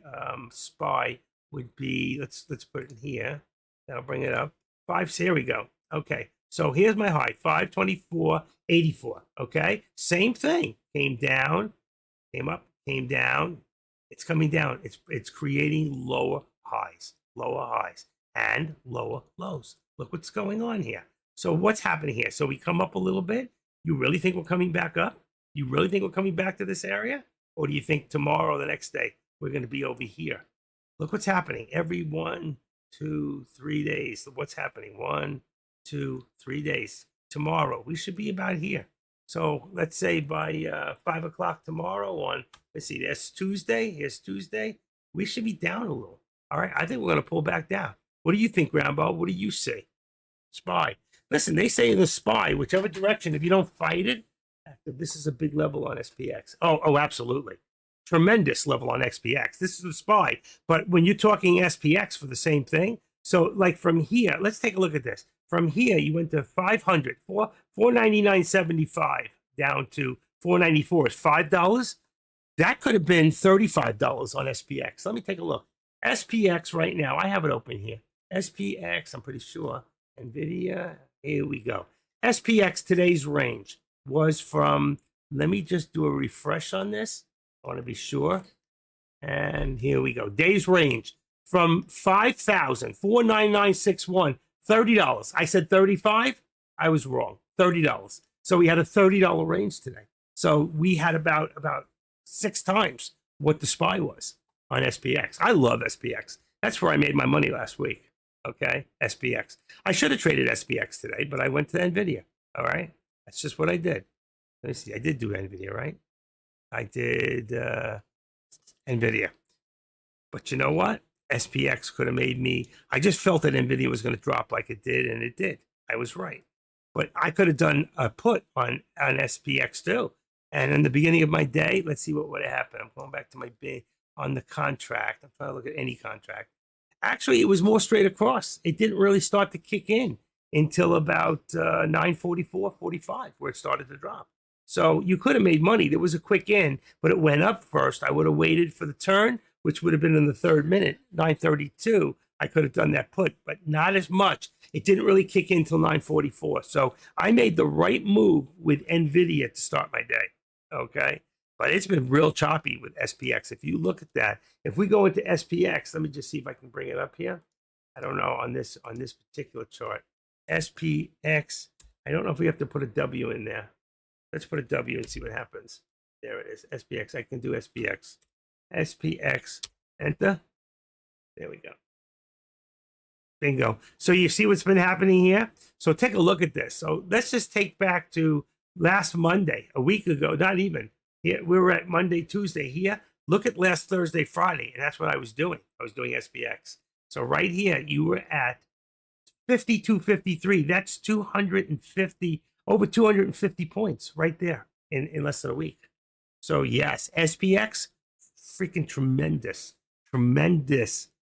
SPY would be. Let's put it in here. That'll bring it up. Here we go. Okay. So here's my high. 524.84. Okay. Same thing. Came down. Came up. Came down. It's coming down. It's creating lower highs. Lower highs. And lower lows. Look what's going on here. So what's happening here? So we come up a little bit. You really think we're coming back up? You really think we're coming back to this area? Or do you think tomorrow or the next day we're going to be over here? Look what's happening. Every 1, 2, 3 days. What's happening? 1, 2, 3 days. Tomorrow, we should be about here. So let's say by 5 o'clock tomorrow on, let's see, that's Tuesday. Here's Tuesday. We should be down a little. All right. I think we're going to pull back down. What do you think, Rambo? What do you say? SPY. Listen, they say in the SPY, whichever direction, if you don't fight it, this is a big level on SPX. Oh, absolutely. Tremendous level on SPX. This is the SPY. But when you're talking SPX for the same thing, so like from here, let's take a look at this. From here, you went to 500, 499.75 down to 494 is $5. That could have been $35 on SPX. Let me take a look. SPX right now, I have it open here. SPX, I'm pretty sure. NVIDIA, here we go. SPX today's range was from, let me just do a refresh on this. I want to be sure. And here we go. Day's range from 5,000, 499.61, $30. I said 35. I was wrong. $30. So we had a $30 range today. So we had about 6 times what the SPY was on SPX. I love SPX. That's where I made my money last week. Okay, SPX. I should have traded SPX today, but I went to NVIDIA. All right, that's just what I did. Let me see. I did do NVIDIA, right? I did NVIDIA. But you know what? SPX could have made me. I just felt that NVIDIA was going to drop like it did, and it did. I was right. But I could have done a put on SPX too. And in the beginning of my day, let's see what would have happened. I'm going back to my bid on the contract. I'm trying to look at any contract. Actually, it was more straight across. It didn't really start to kick in until about 9:44, 45, where it started to drop. So you could have made money. There was a quick in, but it went up first. I would have waited for the turn, which would have been in the third minute, 9:32. I could have done that put, but not as much. It didn't really kick in until 9:44. So I made the right move with NVIDIA to start my day. Okay. But it's been real choppy with SPX. If you look at that, if we go into SPX, let me just see if I can bring it up here. I don't know on this particular chart. SPX. I don't know if we have to put a W in there. Let's put a W and see what happens. There it is. SPX. I can do SPX. SPX. Enter. There we go. Bingo. So you see what's been happening here? So take a look at this. So let's just take back to last Monday, a week ago, not even. Here, we were at Monday, Tuesday here. Look at last Thursday, Friday, and that's what I was doing. I was doing SPX. So right here, you were at 52.53. That's 250, over 250 points right there in less than a week. So yes, SPX, freaking tremendous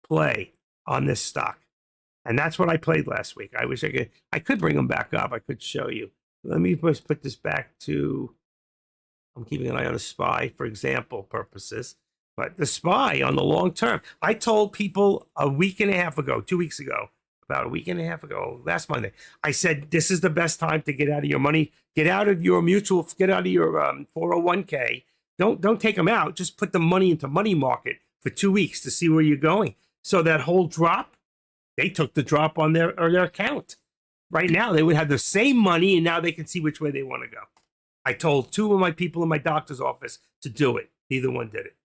play on this stock. And that's what I played last week. I wish I could bring them back up. I could show you. Let me just put this back to, I'm keeping an eye on the SPY for example purposes. But the SPY on the long term, I told people a week and a half ago, 2 weeks ago, about a week and a half ago, last Monday, I said, this is the best time to get out of your money, get out of your mutual, get out of your 401k. Don't take them out. Just put the money into money market for 2 weeks to see where you're going. So that whole drop, they took the drop on their account. Right now, they would have the same money, and now they can see which way they want to go. I told 2 of my people in my doctor's office to do it. Neither one did it.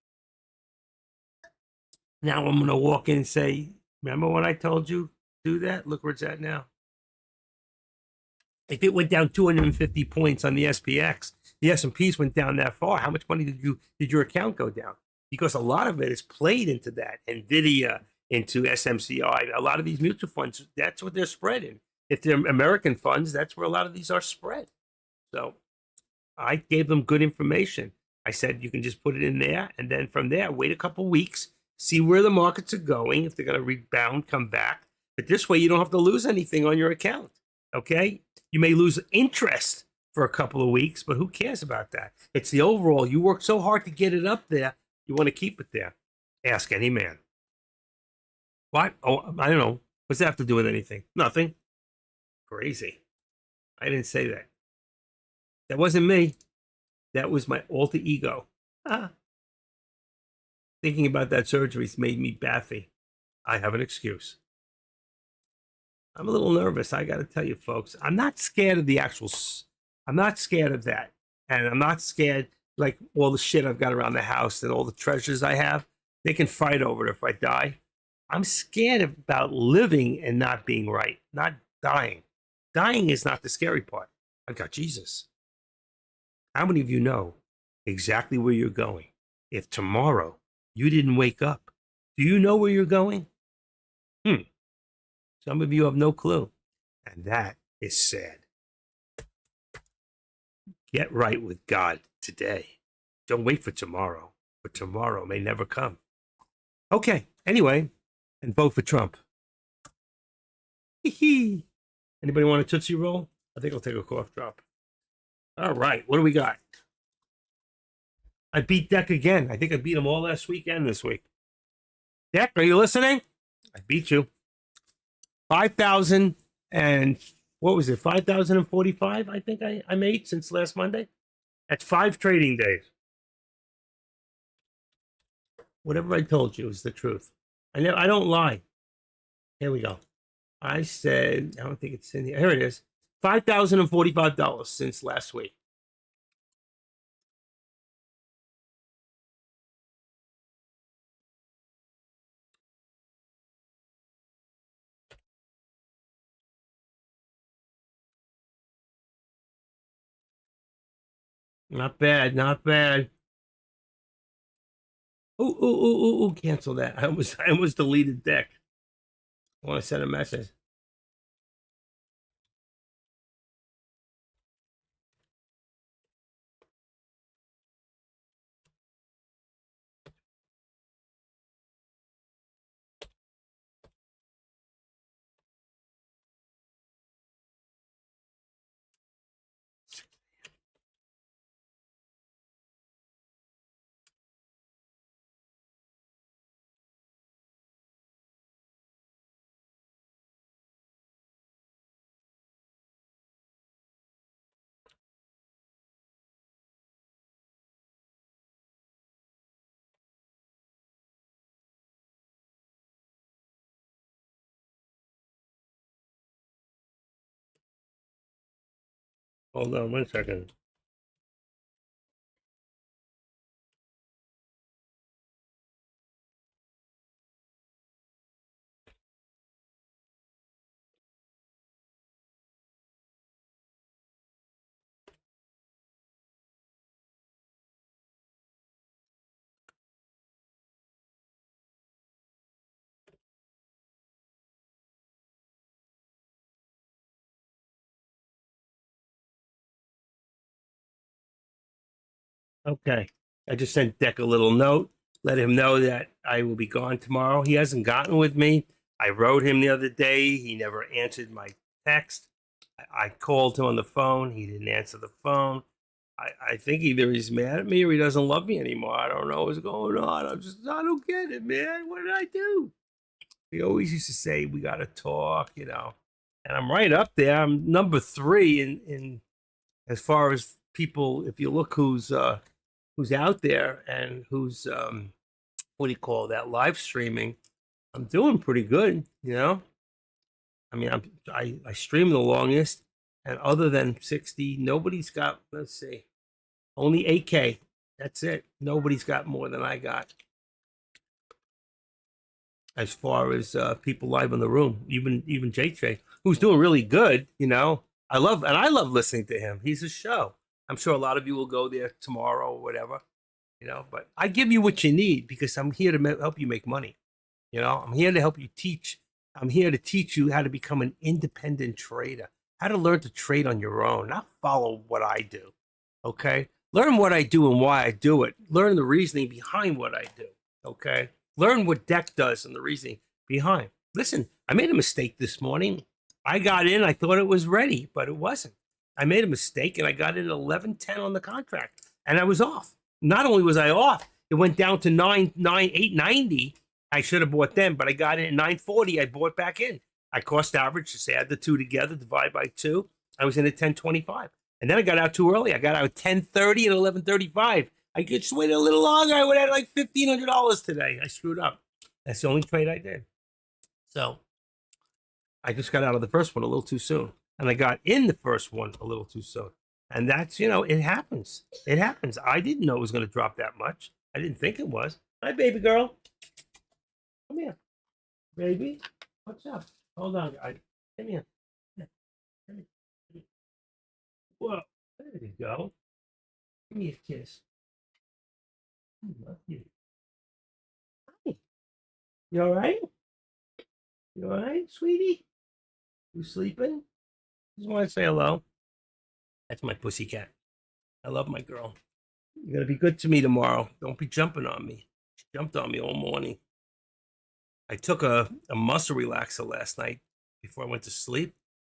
Now I'm going to walk in and say, remember when I told you do that? Look where it's at now. If it went down 250 points on the SPX, the S&Ps went down that far. How much money did your account go down? Because a lot of it is played into that. NVIDIA, into SMCI. A lot of these mutual funds, that's what they're spreading. If they're American funds, that's where a lot of these are spread. So I gave them good information. I said, you can just put it in there. And then from there, wait a couple weeks, see where the markets are going. If they're going to rebound, come back. But this way, you don't have to lose anything on your account. Okay. You may lose interest for a couple of weeks, but who cares about that? It's the overall. You work so hard to get it up there. You want to keep it there. Ask any man. What? Oh, I don't know. What's that have to do with anything? Nothing. Crazy. I didn't say that. That wasn't me. That was my alter ego. Thinking about that surgery's made me baffy. I have an excuse. I'm a little nervous. I got to tell you, folks. I'm not scared of the actual. I'm not scared of that, and I'm not scared like all the shit I've got around the house and all the treasures I have. They can fight over it if I die. I'm scared about living and not being right, not dying. Dying is not the scary part. I've got Jesus. How many of you know exactly where you're going? If tomorrow you didn't wake up, do you know where you're going? Some of you have no clue. And that is sad. Get right with God today. Don't wait for tomorrow, for tomorrow may never come. Okay, anyway, and vote for Trump. Anybody want a Tootsie Roll? I think I'll take a cough drop. All right, what do we got? I beat Deck again. I think I beat him all last week and this week. Deck, are you listening? I beat you. 5,000 and what was it? 5,045, I think I made since last Monday. That's 5 trading days. Whatever I told you is the truth. I don't lie. Here we go. I said, I don't think it's in here. Here it is. $5,045 since last week. Not bad, not bad. Ooh, cancel that. I almost deleted deck. I want to send a message. Hold on 1 second. Okay. I just sent Deck a little note, let him know that I will be gone tomorrow. He hasn't gotten with me. I wrote him the other day. He never answered my text. I called him on the phone. He didn't answer the phone. I think either he's mad at me or he doesn't love me anymore. I don't know what's going on. I don't get it, man. What did I do? He always used to say, we got to talk. And I'm right up there. I'm number 3 in as far as people, if you look who's out there and who's what do you call that, live streaming. I'm doing pretty good. I mean, I stream the longest, and other than 60, nobody's got. Let's see, only 8K. That's it. Nobody's got more than I got as far as people live in the room. Even JJ, who's doing really good. I love listening to him. He's a show. I'm sure a lot of you will go there tomorrow or whatever. But I give you what you need because I'm here to help you make money. I'm here to help you teach. I'm here to teach you how to become an independent trader, how to learn to trade on your own, not follow what I do. Okay? Learn what I do and why I do it. Learn the reasoning behind what I do. Okay? Learn what Deck does and the reasoning behind. Listen, I made a mistake this morning. I got in, I thought it was ready, but it wasn't. I made a mistake and I got in at 11.10 on the contract and I was off. Not only was I off, it went down to 890. I should have bought then, but I got in at 940. I bought back in. I cost average, just add the two together, divide by 2. I was in at 1025. And then I got out too early. I got out at 1030 and 1135. I could just wait a little longer. I would have had like $1,500 today. I screwed up. That's the only trade I did. So I just got out of the first one a little too soon. And I got in the first one a little too soon. And that's, it happens. It happens. I didn't know it was going to drop that much. I didn't think it was. Hi, baby girl. Come here, baby. What's up? Hold on. Come here. Come here. Whoa. There you go. Give me a kiss. I love you. Hi. You all right? You all right, sweetie? You sleeping? Just want to say hello. That's my pussy cat. I love my girl. You're gonna be good to me tomorrow. Don't be jumping on me. She jumped on me all morning. I took a muscle relaxer last night before I went to sleep.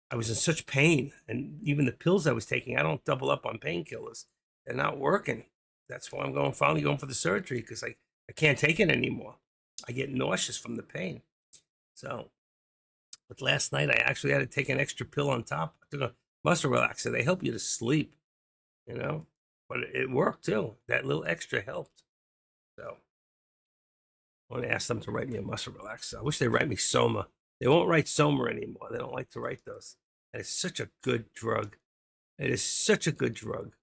I was in such pain, and even the pills I was taking, I don't double up on painkillers. They're not working. That's why I'm finally going for the surgery because I can't take it anymore. I get nauseous from the pain. So, but last night I actually had to take an extra pill on top. I took a muscle relaxer. They help you to sleep, you know, but it worked too. That little extra helped. So I want to ask them to write me a muscle relaxer. I wish they write me Soma. They won't write Soma anymore. They don't like to write those. And it's such a good drug. It is such a good drug.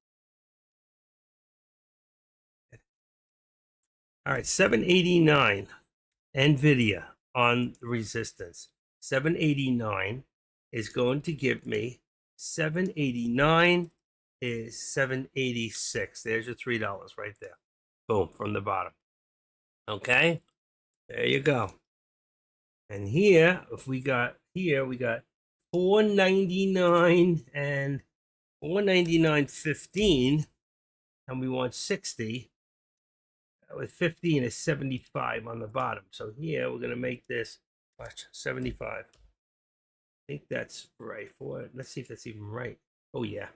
All right, 789 NVIDIA on the resistance. 789 is going to give me 789 is 786. There's your $3 right there. Boom, from the bottom. Okay, there you go. And here, if we got here, we got 499 and 499.15, and we want 60. With 15 is 75 on the bottom. So here we're gonna make this, watch, 75. I think that's right. Let's see if that's even right. Oh yeah,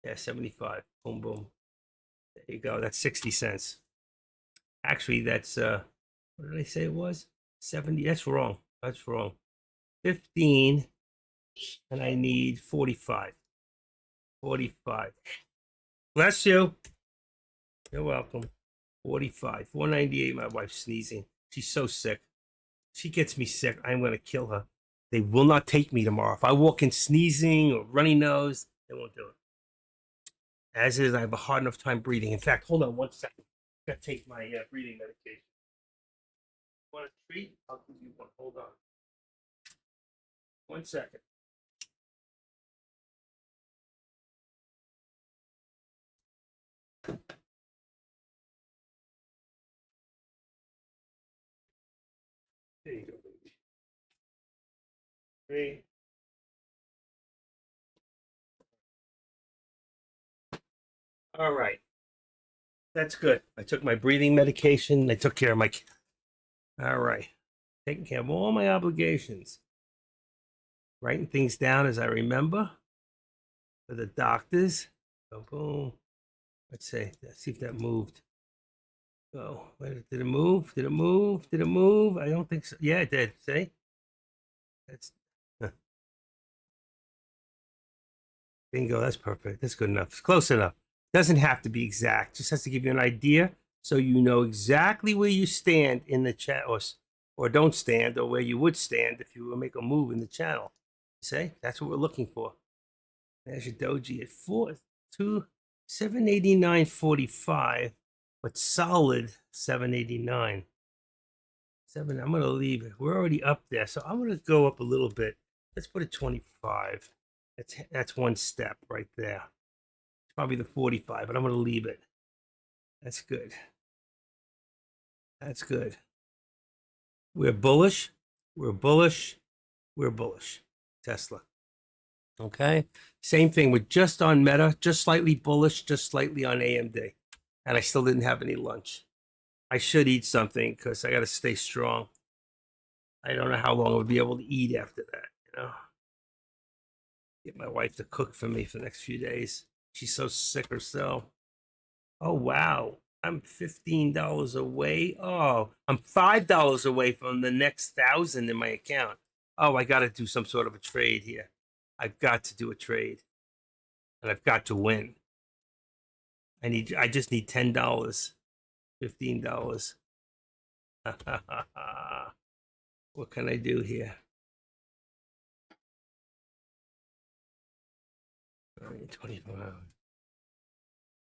yeah, 75. Boom, boom. There you go. That's 60 cents. Actually, that's what did I say it was? 70. That's wrong. That's wrong. 15, and I need 45. 45. Bless you. You're welcome. 45. 498. My wife's sneezing. She's so sick. She gets me sick. I'm gonna kill her. They will not take me tomorrow. If I walk in sneezing or runny nose, they won't do it. As is, I have a hard enough time breathing. In fact, hold on 1 second. I gotta take my breathing medication. Want a treat? I'll give you one. Hold on. 1 second. There you go, baby. 3. All right. That's good. I took my breathing medication. I took care of my. All right. Taking care of all my obligations. Writing things down as I remember for the doctors. So boom. Let's see if that moved. Oh, did it move? Did it move? Did it move? I don't think so. Yeah, it did. See? That's bingo. That's perfect. That's good enough. It's close enough. Doesn't have to be exact. Just has to give you an idea so you know exactly where you stand in the chat, or don't stand, or where you would stand if you were to make a move in the channel. See? That's what we're looking for. There's your doji at 789.45, but solid 789. I'm gonna leave it. We're already up there, so I'm gonna go up a little bit. Let's put it 25. That's one step right there. It's probably the 45, but I'm gonna leave it. That's good. That's good. We're bullish. We're bullish. We're bullish. Tesla. Okay. Same thing. We're just on Meta, just slightly bullish, just slightly on AMD. And I still didn't have any lunch. I should eat something because I got to stay strong. I don't know how long I'll be able to eat after that, you know. Get my wife to cook for me for the next few days. She's so sick herself. Oh, wow. I'm $15 away. Oh, I'm $5 away from the next 1,000 in my account. Oh, I got to do some sort of a trade here. I've got to do a trade, and I've got to win. I just need $10, $15. What can I do here? 24 hours.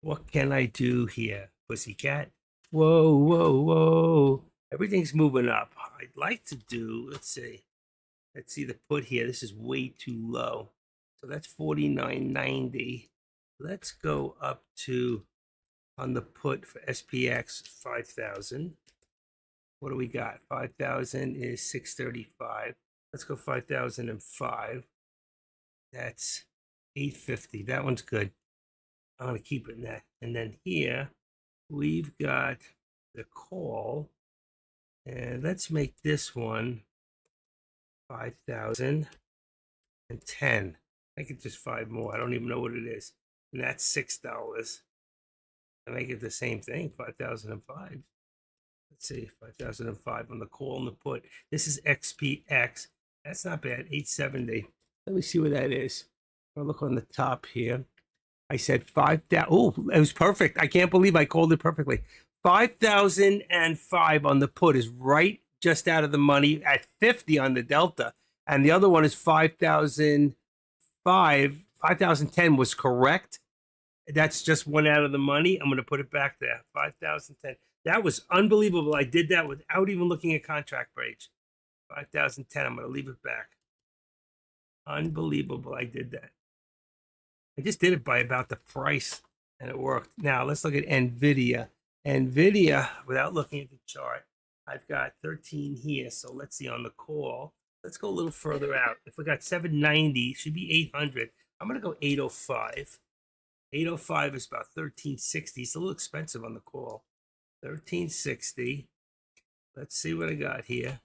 What can I do here, pussycat? Whoa, whoa, whoa. Everything's moving up. I'd like to do, let's see the put here. This is way too low. So that's 49.90. Let's go up to, on the put for SPX, 5,000. What do we got? 5,000 is 635. Let's go 5,005. That's 850. That one's good. I'm going to keep it in that. And then here, we've got the call. And let's make this one 5,010. Make it just 5 more. I don't even know what it is. And that's $6. I make it the same thing, 5,005. Let's see, 5,005 on the call and the put. This is XPX. That's not bad, 870. Let me see what that is. I'll look on the top here. I said 5,000. Oh, it was perfect. I can't believe I called it perfectly. 5,005 on the put is right just out of the money at 50 on the delta. And the other one is 5,005. 5,010 was correct. That's just one out of the money. I'm going to put it back there. 5,010. That was unbelievable. I did that without even looking at contract breaks. 5,010. I'm going to leave it back. Unbelievable. I did that. I just did it by about the price and it worked. Now let's look at NVIDIA. NVIDIA, without looking at the chart, I've got 13 here. So let's see on the call. Let's go a little further out. If we got 790, it should be 800. I'm going to go 805. 805 is about 1360. It's a little expensive on the call. 1360. Let's see what I got here.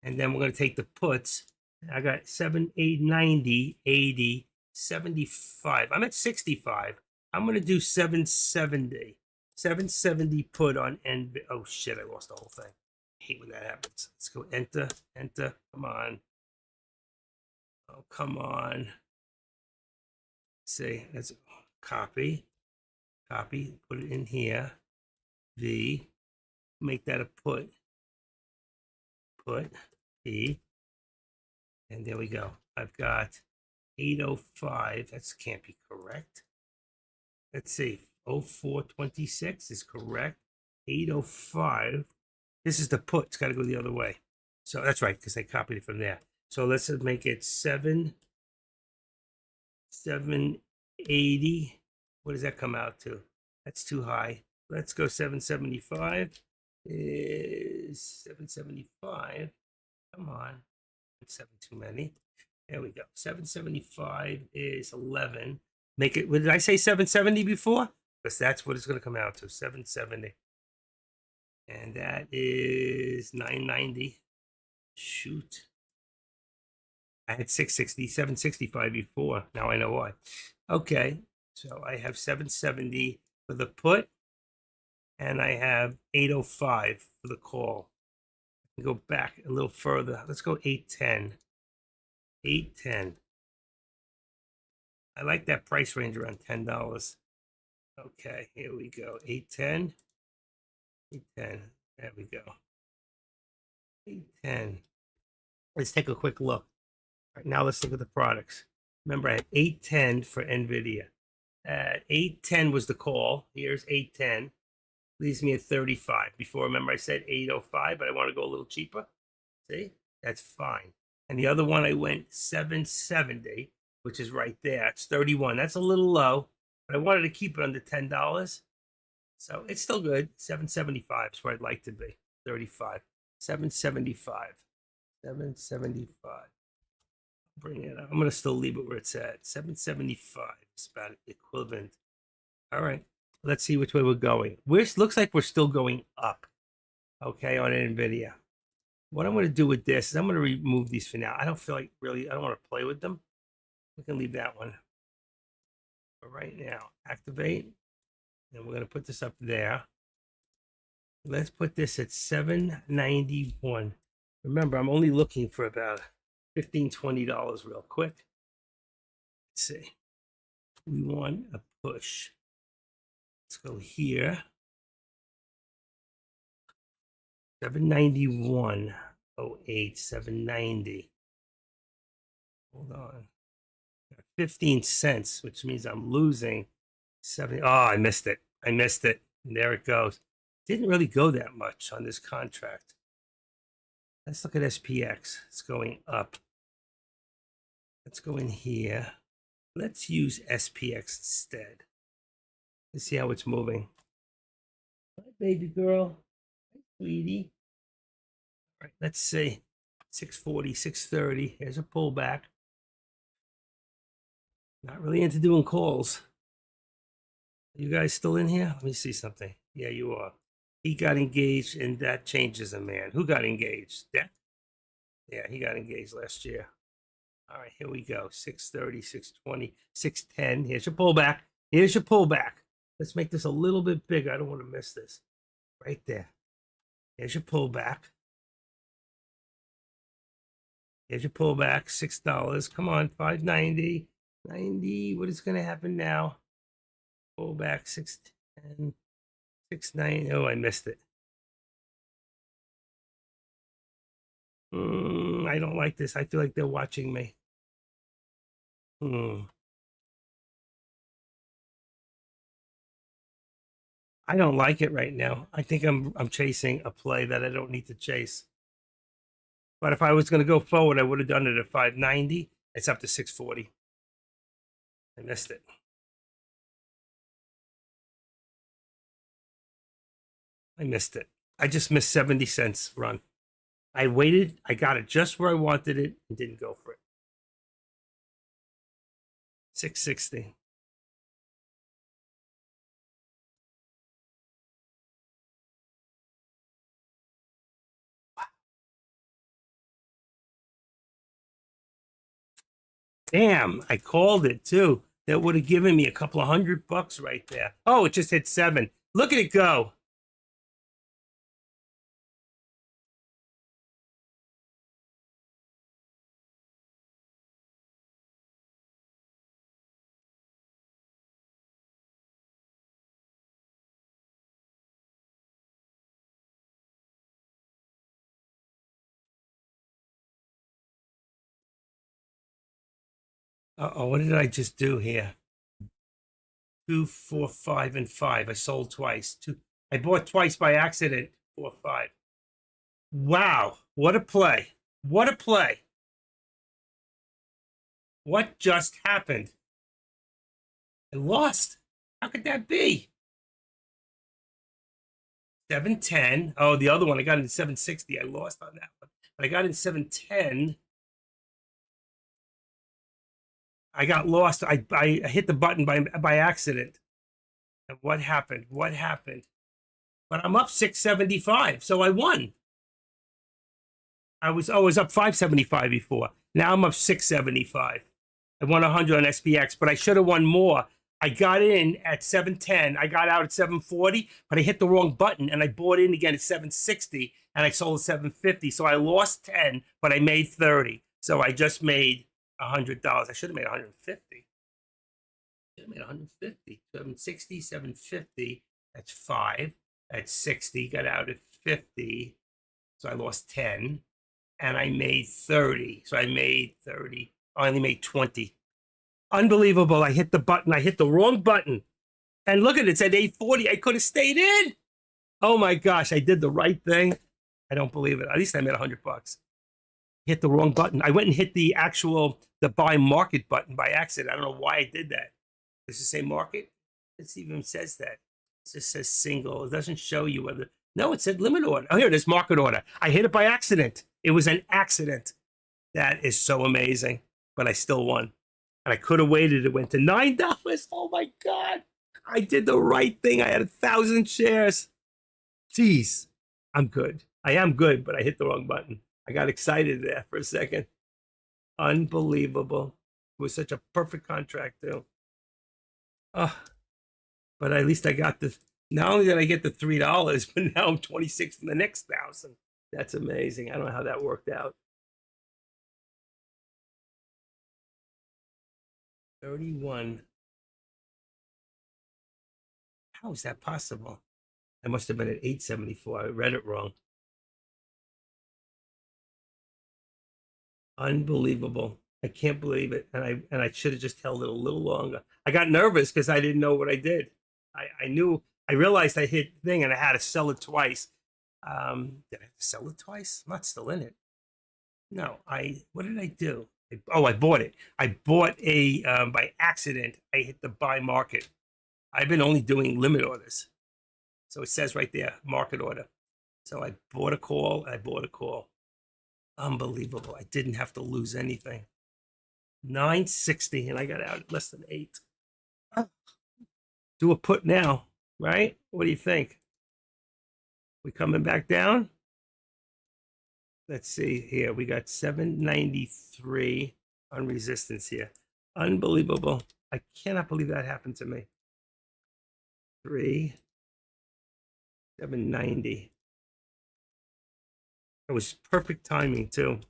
And then we're going to take the puts. I got 7, 8, 90, 80, 75. I'm at 65. I'm going to do 770. 770 put on NV. Oh, shit. I lost the whole thing. I hate when that happens. Let's go enter, enter. Come on. Oh, come on. Let's see. Let's copy. Copy. Put it in here. V. Make that a put. Put. P. And there we go. I've got 805. That can't be correct. Let's see. 0426 is correct. 805. This is the put. It's got to go the other way. So that's right, because I copied it from there. So let's make it 780. What does that come out to? That's too high. Let's go 775. Is 775. Come on. 7 too many. There we go. 775 is 11. Make it, what did I say, 770 before? Because that's what it's going to come out to, 770. And that is 990. Shoot. I had 660, 765 before. Now I know why. Okay, so I have 770 for the put, and I have 805 for the call. I can go back a little further. Let's go 810. 810. I like that price range around $10. Okay, here we go. 810. 810. There we go. 810. Let's take a quick look. All right, now let's look at the products. Remember, I had 810 for NVIDIA. 810 was the call. Here's 810. Leaves me at 35. Before, remember, I said 805, but I want to go a little cheaper. See? That's fine. And the other one, I went 770, which is right there. It's 31. That's a little low, but I wanted to keep it under $10. So it's still good. 775 is where I'd like to be. 35. 775. 775. Bring it up. I'm going to still leave it where it's at. 775 is about equivalent. All right. Let's see which way we're going. Looks like we're still going up. Okay, on NVIDIA. What I'm going to do with this is I'm going to remove these for now. I don't feel like really, I don't want to play with them. We can leave that one. But right now, activate. And we're going to put this up there. Let's put this at 791. Remember, I'm only looking for about $15, $20 real quick. Let's see. We want a push. Let's go here. 791.08, 790. Hold on. 15 cents, which means I'm losing 70. Oh, I missed it. I missed it. And there it goes. Didn't really go that much on this contract. Let's look at SPX. It's going up. Let's go in here. Let's use SPX instead. Let's see how it's moving. Hi, baby girl. Hi, sweetie. All right, let's see. 640, 630. Here's a pullback. Not really into doing calls. Are you guys still in here? Let me see something. Yeah, you are. He got engaged, and that changes a man. Who got engaged? Deck? Yeah, he got engaged last year. All right, here we go. 630, 620, 610. Here's your pullback. Here's your pullback. Let's make this a little bit bigger. I don't want to miss this. Right there. Here's your pullback. Here's your pullback. $6. Come on, 590. 90. What is going to happen now? Pullback 610. 690. Oh, I missed it. I don't like this. I feel like they're watching me. I don't like it right now. I think I'm chasing a play that I don't need to chase. But if I was going to go forward, I would have done it at 590. It's up to 640. I missed it. I missed it. I just missed 70 cents run. I waited. I got it just where I wanted it and didn't go for it. 660. Damn, I called it too. That would have given me a couple of $100 right there. Oh, it just hit 7. Look at it go. Uh-oh, what did I just do here? 2, 4, 5, and 5. I sold twice. I bought twice by accident. 4, 5. Wow, what a play. What a play. What just happened? I lost. How could that be? 710. Oh, the other one I got in 760. I lost on that one. But I got in 710. I got lost. I hit the button by accident. And what happened? What happened? But I'm up 675, so I won. I was up 575 before. Now I'm up 675. I won 100 on SPX, but I should have won more. I got in at 710. I got out at 740, but I hit the wrong button and I bought in again at 760 and I sold at 750. So I lost 10, but I made 30. So I just made $100. I should have made 150. I made 150. 760, 750. That's 5. That's 60. Got out at 50. So I lost 10. And I made 30. So I made 30. I only made 20. Unbelievable. I hit the button. I hit the wrong button. And look at it. It said 840. I could have stayed in. Oh my gosh. I did the right thing. I don't believe it. At least I made $100. Hit the wrong button. I went and hit the buy market button by accident. I don't know why I did that. Does it say market? It even says that. It just says single. It doesn't show you whether. No, it said limit order. Oh, here it is, market order. I hit it by accident. It was an accident. That is so amazing. But I still won. And I could have waited. It went to $9. Oh my God. I did the right thing. I had 1,000 shares. Jeez. I'm good. I am good, but I hit the wrong button. I got excited there for a second. Unbelievable. It was such a perfect contract, too. Oh, but at least I got the. Not only did I get the $3, but now I'm 26 in the next 1,000. That's amazing. I don't know how that worked out. 31. How is that possible? I must have been at 874. I read it wrong. Unbelievable. I can't believe it. And I should have just held it a little longer. I got nervous because I didn't know what I did. I realized I hit thing and I had to sell it twice. Did I have to sell it twice? I'm not still in it. No, what did I do? I bought it. I bought by accident. I hit the buy market. I've been only doing limit orders. So it says right there, market order. So I bought a call. I bought a call. Unbelievable. I didn't have to lose anything. 960 and I got out at less than 8. Do a put now, right? What do you think? We coming back down? Let's see here. We got 793 on resistance here. Unbelievable. I cannot believe that happened to me. 790. It was perfect timing too.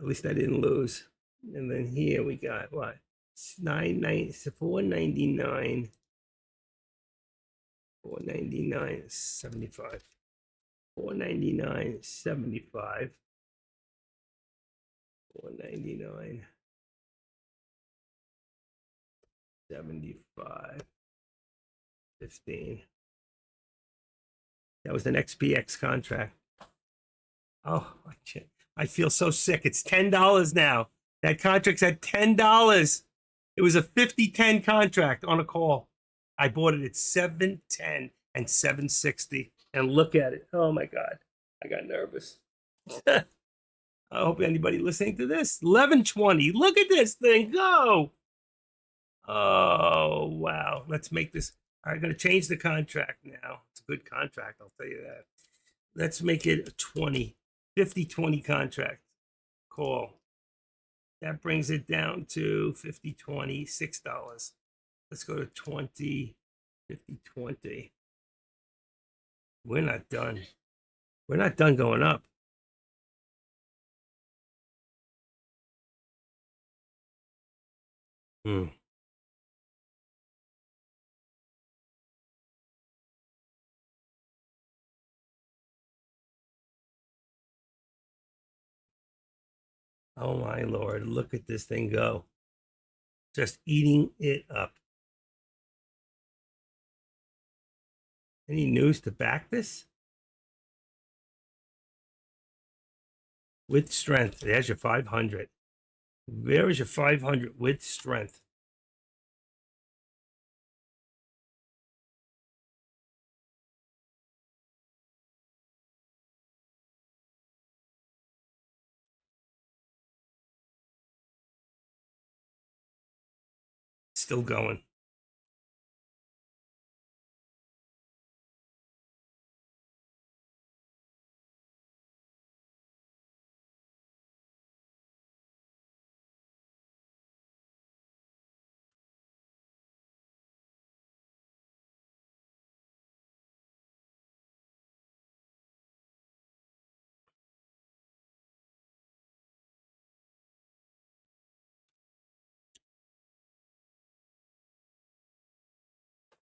At least I didn't lose. And then here we got what? 499. 499, 75. 499, 75. 499, 75. 15. That was an XPX contract. Oh, I feel so sick. It's $10 now. That contract's at $10. It was a 50-10 contract on a call. I bought it at 710 and 760. And look at it. Oh my God. I got nervous. I hope anybody listening to this. 1120. Look at this thing go. Oh, wow. Let's make this. I'm going to change the contract now. It's a good contract, I'll tell you that. Let's make it a 20, 50-20 contract call. That brings it down to 50-20, $6. Let's go to 20, 50-20. We're not done. We're not done going up. Oh my Lord, look at this thing go. Just eating it up. Any news to back this? With strength. There's your 500. There is your 500 with strength. Still going.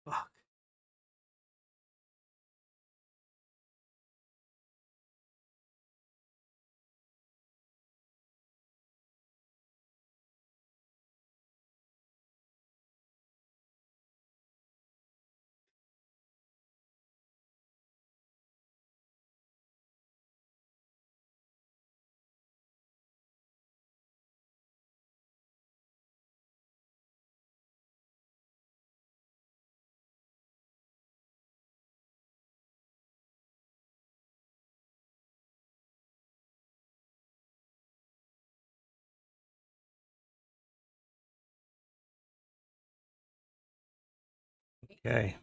Fuck. Okay.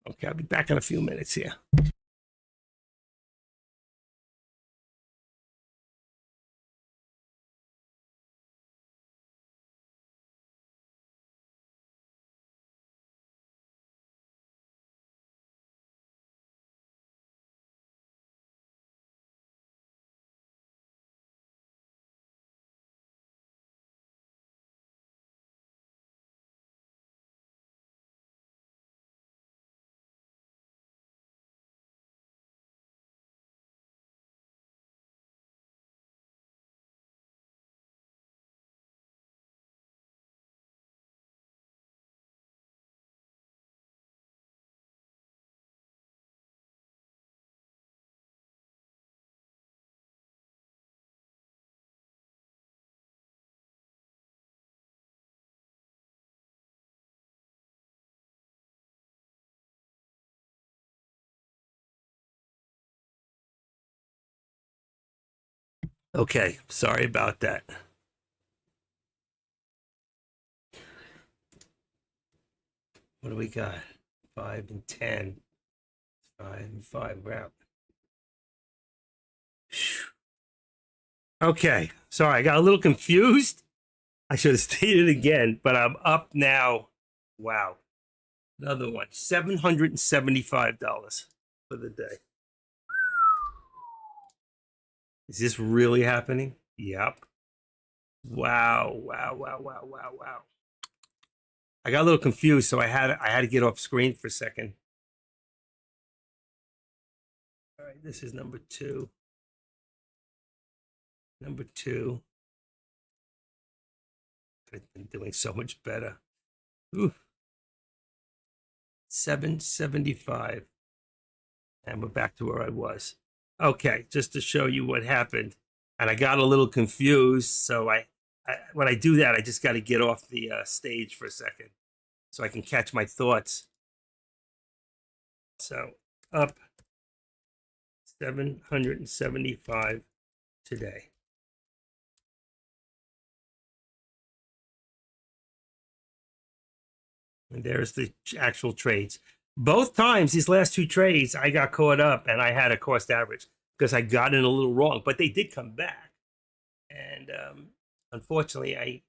Okay, I'll be back in a few minutes here. Okay, sorry about that. What do we got? 5 and 10. 5 and 5. We're out. Okay, sorry, I got a little confused. I should have stated it again, but I'm up now. Wow. Another one. $775 for the day. Is this really happening? Yep. Wow, wow, wow, wow, wow, wow. I got a little confused, so I had to get off screen for a second. All right, this is number 2. Number 2. I've been doing so much better. Ooh. 775. And we're back to where I was. Okay, just to show you what happened. And I got a little confused. So when I do that, I just got to get off the stage for a second so I can catch my thoughts. So up 775 today. And there's the actual trades. Both times, these last 2 trades, I got caught up and I had a cost average because I got in a little wrong, but they did come back. And unfortunately, I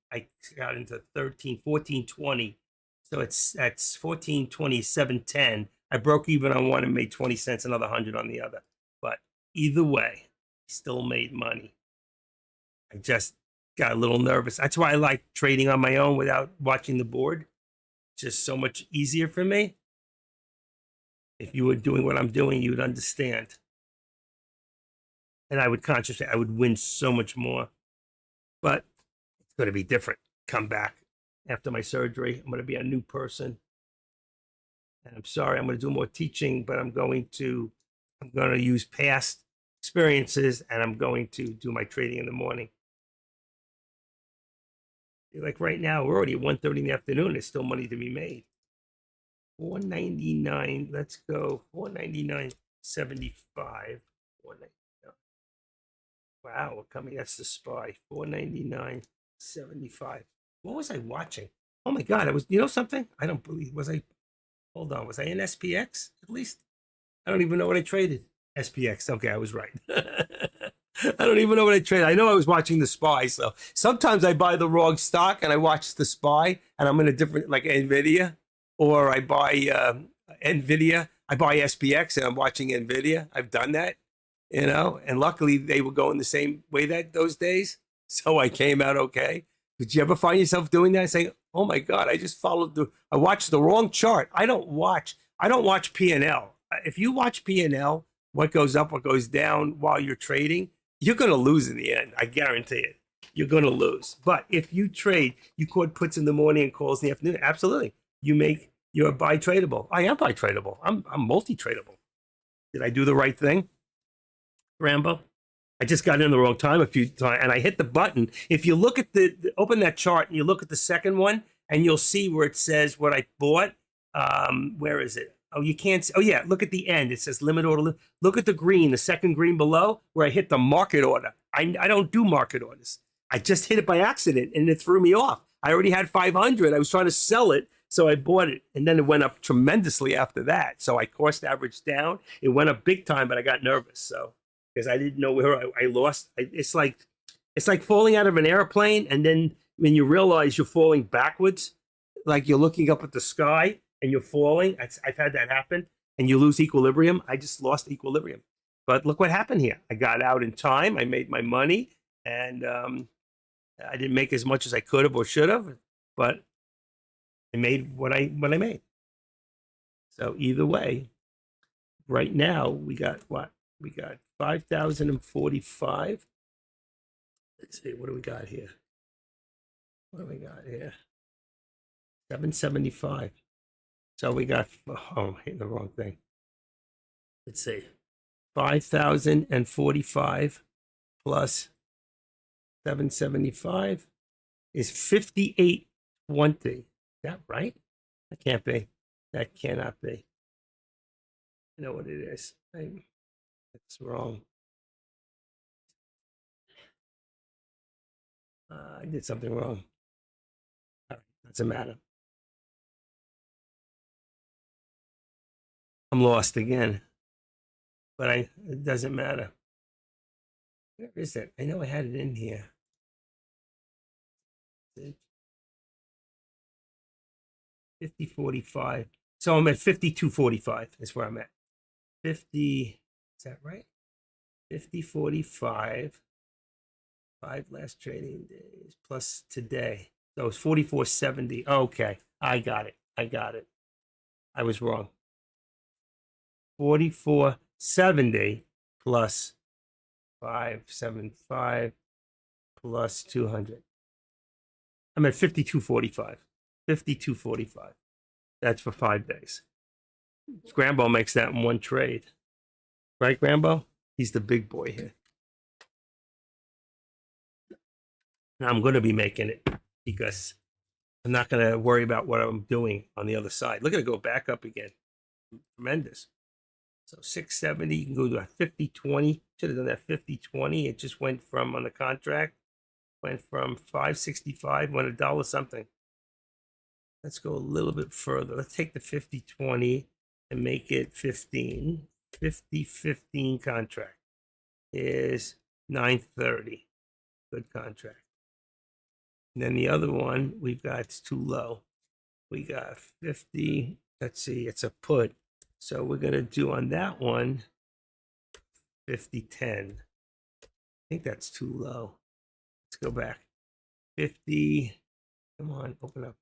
got into 14.20. So that's 14.20, 7.10. I broke even on one and made 20 cents, another 100 on the other. But either way, still made money. I just got a little nervous. That's why I like trading on my own without watching the board. Just so much easier for me. If you were doing what I'm doing, you would understand. And I would concentrate. I would win so much more. But it's going to be different. Come back after my surgery. I'm going to be a new person. And I'm sorry, I'm going to do more teaching, but I'm going to use past experiences and I'm going to do my trading in the morning. Like right now, we're already at 1:30 in the afternoon. There's still money to be made. 499. Let's go. 499.75. 499. Wow, we're coming. That's the SPY. 499.75. What was I watching? Oh my God. I was, you know something? I don't believe, was I, hold on. Was I in SPX at least? I don't even know what I traded. SPX. Okay, I was right. I don't even know what I traded. I know I was watching the SPY. So sometimes I buy the wrong stock and I watch the SPY and I'm in a different, like NVIDIA, or I buy NVIDIA. I buy SPX and I'm watching NVIDIA. I've done that, you know, and luckily they were going the same way that those days. So I came out okay. Did you ever find yourself doing that? Saying, oh my God, I watched the wrong chart. I don't watch P&L. If you watch P&L, what goes up, what goes down while you're trading, you're going to lose in the end. I guarantee it. You're going to lose. But if you trade, you caught puts in the morning and calls in the afternoon. Absolutely. You're buy tradable. I am buy tradable. I'm multi tradable. Did I do the right thing, Rambo? I just got in the wrong time a few times and I hit the button. If you look at open that chart and you look at the second one and you'll see where it says what I bought. Where is it? Oh, you can't see. Oh, yeah. Look at the end. It says limit order. Look at the green, the second green below where I hit the market order. I don't do market orders. I just hit it by accident and it threw me off. I already had 500. I was trying to sell it. So I bought it and then it went up tremendously after that. So I cost averaged down. It went up big time, but I got nervous. So because I didn't know where I lost. It's like falling out of an airplane. And then when you realize you're falling backwards, like you're looking up at the sky and you're falling. I've had that happen and you lose equilibrium. I just lost equilibrium. But look what happened here. I got out in time. I made my money and I didn't make as much as I could have or should have, but I made what I made. So either way, right now we got what? We got 5,045. Let's see, what do we got here? What do we got here? 775. So we got, oh, I'm hitting the wrong thing. Let's see, 5,045 plus 775 is 5820. Is that right? That can't be. That cannot be. I know what it is. It's wrong. I did something wrong. All right, doesn't matter. I'm lost again, but it doesn't matter. Where is it? I know I had it in here. 5045. So I'm at 5245 is where I'm at. 50, is that right? 5045. 5 last trading days plus today. So it's 4470. Okay. I got it. I was wrong. 4470 plus 575 plus 200. I'm at 52.45. 52.45. That's for 5 days. Grambo makes that in one trade. Right, Grambo? He's the big boy here. Now I'm going to be making it because I'm not going to worry about what I'm doing on the other side. Look at it go back up again. Tremendous. So 670, you can go to a 50-20. Should have done that 50-20. It just went from, on the contract, went from 565, went $1 something. Let's go a little bit further. Let's take the 50-20 and make it 15. 50-15 contract is 930. Good contract. And then the other one we've got, it's too low. We got 50. Let's see, it's a put. So we're going to do on that one 50-10. I think that's too low. Let's go back. 50. Come on, open up.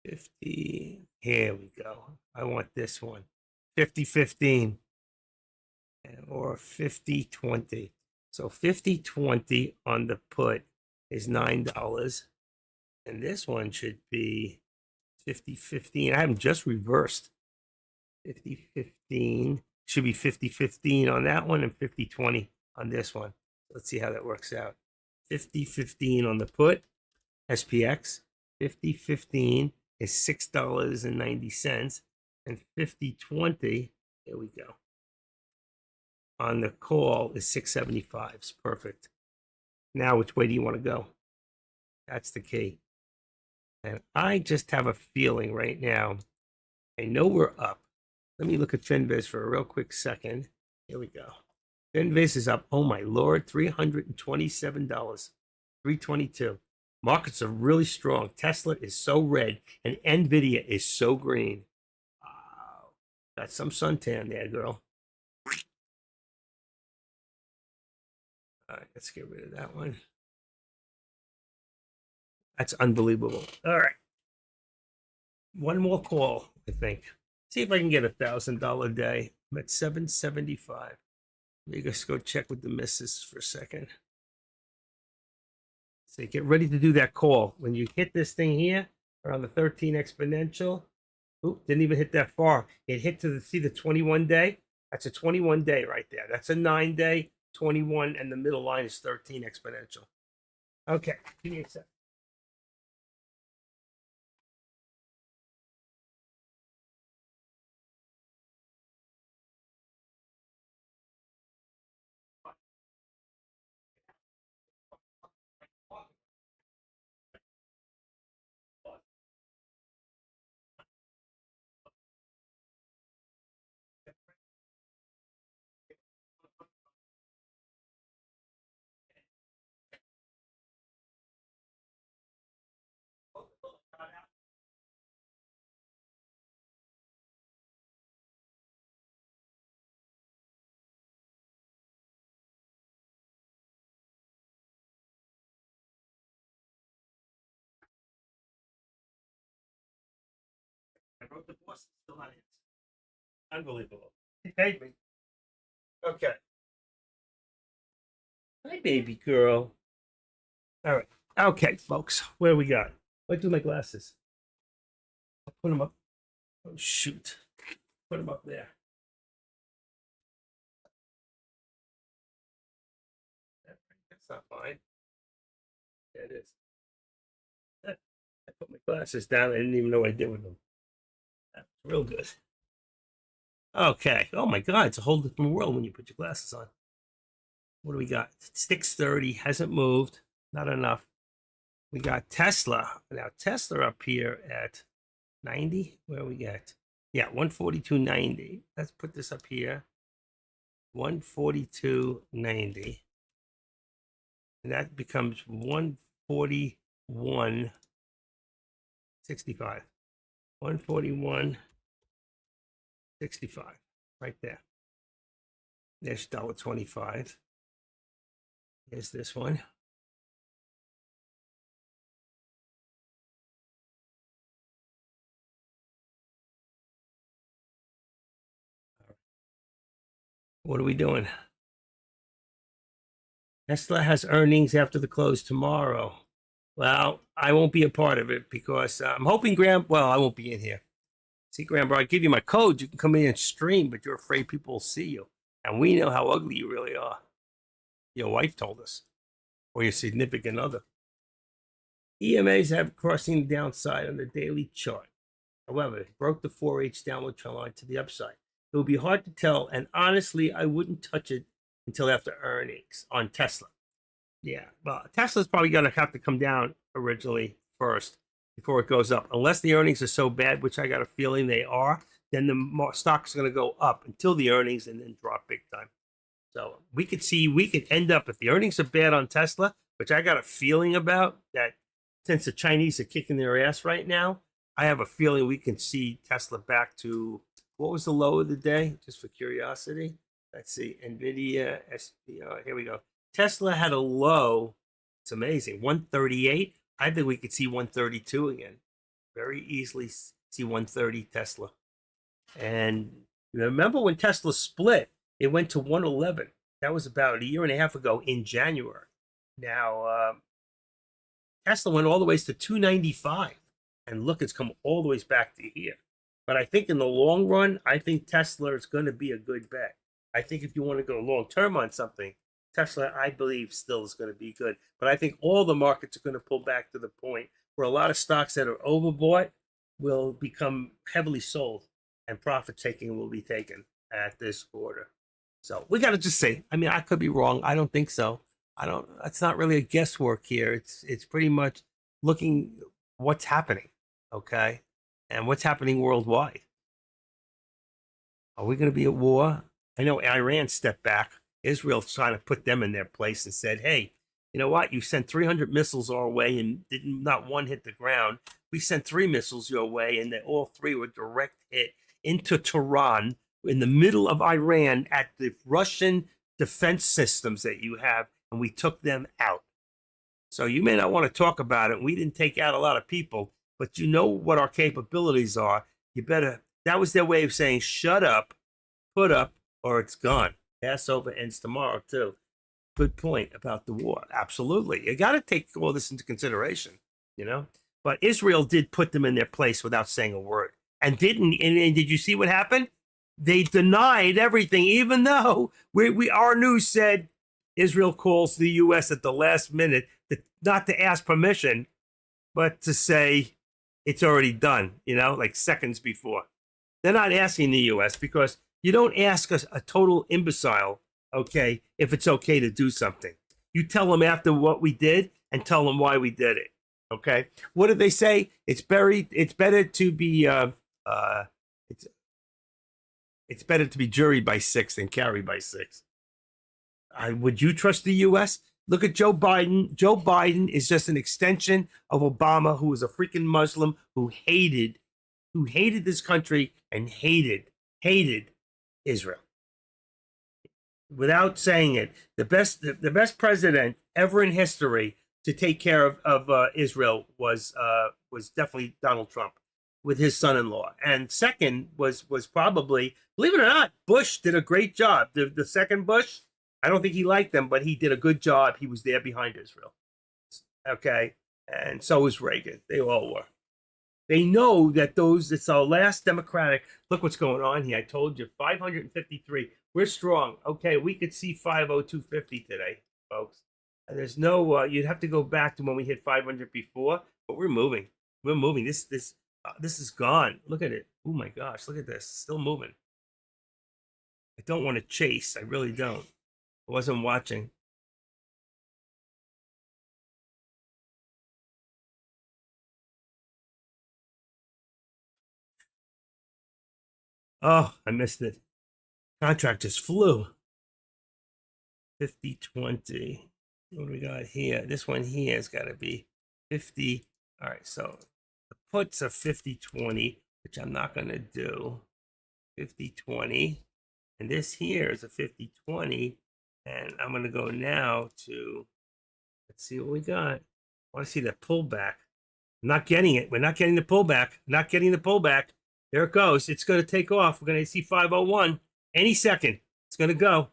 50. Here we go. I want this one. 50-15 or 50-20. So 50-20 on the put is $9. And this one should be 50-15. I have them just reversed. 50-15 should be 50-15 on that one and 50-20 on this one. Let's see how that works out. 50-15 on the put, SPX. 50-15 is $6.90. And 50-20, here we go. On the call is 675. It's perfect. Now, which way do you want to go? That's the key. And I just have a feeling right now. I know we're up. Let me look at Finviz for a real quick second. Here we go. Finviz is up. Oh my Lord, $327. 322. Markets are really strong. Tesla is so red, and Nvidia is so green. Wow, got some suntan there, girl. All right, let's get rid of that one. That's unbelievable. All right. One more call, I think. See if I can get $1,000 day. I'm at 775. Let me just go check with the missus for a second. So get ready to do that call. When you hit this thing here around the 13 exponential, oop, didn't even hit that far. It hit to the, see the 21 day? That's a 21 day right there. That's a 9 day, 21, and the middle line is 13 exponential. Okay, give me a sec. I wrote the boss, still not answering. Unbelievable. He paid me. Okay. Hi, baby girl. All right. Okay, folks. Where we got? Wait till my glasses. I'll put them up. Oh, shoot. Put them up there. That's not mine. Yeah, it is. I put my glasses down. I didn't even know what I did with them. That's real good. Okay. Oh my God, it's a whole different world when you put your glasses on. What do we got? 630 hasn't moved. Not enough. We got Tesla. Now Tesla up here at 90. Where we got? Yeah, 142.90. Let's put this up here. 142.90. And that becomes 141.65. 141.65. Right there. There's $1.25. Here's this one. What are we doing? Tesla has earnings after the close tomorrow. Well, I won't be a part of it because I'm hoping well, I won't be in here. See, Graham, bro, I give you my code. You can come in and stream, but you're afraid people will see you. And we know how ugly you really are. Your wife told us, or your significant other. EMAs have crossing the downside on the daily chart. However, it broke the 4H downward trend line to the upside. It would be hard to tell, and honestly, I wouldn't touch it until after earnings on Tesla. Yeah, well, Tesla's probably going to have to come down originally first before it goes up. Unless the earnings are so bad, which I got a feeling they are, then the stock's going to go up until the earnings and then drop big time. So we could end up, if the earnings are bad on Tesla, which I got a feeling about, that since the Chinese are kicking their ass right now, I have a feeling we can see Tesla back to, what was the low of the day? Just for curiosity. Let's see, NVIDIA, SPR, here we go. Tesla had a low, it's amazing, 138. I think we could see 132 again. Very easily see 130 Tesla. And remember when Tesla split, it went to 111. That was about a year and a half ago in January. Now, Tesla went all the way to 295. And look, it's come all the way back to here. But I think in the long run, I think Tesla is going to be a good bet. I think if you want to go long term on something, Tesla, I believe, still is going to be good. But I think all the markets are going to pull back to the point where a lot of stocks that are overbought will become heavily sold and profit taking will be taken at this quarter. So we got to just say, I mean, I could be wrong. I don't think so. It's not really a guesswork here. It's pretty much looking what's happening, okay? And what's happening worldwide. Are we going to be at war? I know Iran stepped back. Israel's trying to put them in their place and said, hey, you know what? You sent 300 missiles our way and not one hit the ground. We sent 3 missiles your way, and all 3 were direct hit into Tehran in the middle of Iran at the Russian defense systems that you have, and we took them out. So you may not want to talk about it. We didn't take out a lot of people, but you know what our capabilities are. You better, that was their way of saying, shut up, put up, or it's gone. Passover ends tomorrow, too. Good point about the war. Absolutely. You got to take all this into consideration, you know? But Israel did put them in their place without saying a word. And did you see what happened? They denied everything, even though our news said Israel calls the U.S. at the last minute not to ask permission, but to say it's already done, you know, like seconds before. They're not asking the U.S. because you don't ask a total imbecile, okay, if it's okay to do something. You tell them after what we did and tell them why we did it, okay? What did they say? It's better to be it's better to be juried by 6 than carried by 6. Would you trust the U.S.? Look at Joe Biden. Joe Biden is just an extension of Obama, who was a freaking Muslim who hated this country and hated Israel. Without saying it, the best president ever in history to take care of Israel was definitely Donald Trump with his son-in-law. And second was probably, believe it or not, Bush did a great job. The second Bush, I don't think he liked them, but he did a good job. He was there behind Israel. Okay. And so was Reagan. They all were. They know that it's our last Democratic. Look what's going on here. I told you, 553. We're strong. Okay, we could see 50250 today, folks. And there's no, you'd have to go back to when we hit 500 before, but we're moving. We're moving. This is gone. Look at it. Oh my gosh, look at this. Still moving. I don't want to chase. I really don't. I wasn't watching. Oh, I missed it. Contract just flew. 50-20. What do we got here? This one here has got to be 50. All right, so the puts are 50-20, which I'm not going to do. 50-20. And this here is a 50-20. And I'm going to go now to, let's see what we got. I want to see that pullback. I'm not getting it. We're not getting the pullback. Not getting the pullback. There it goes. It's going to take off. We're going to see 501 any second. It's going to go.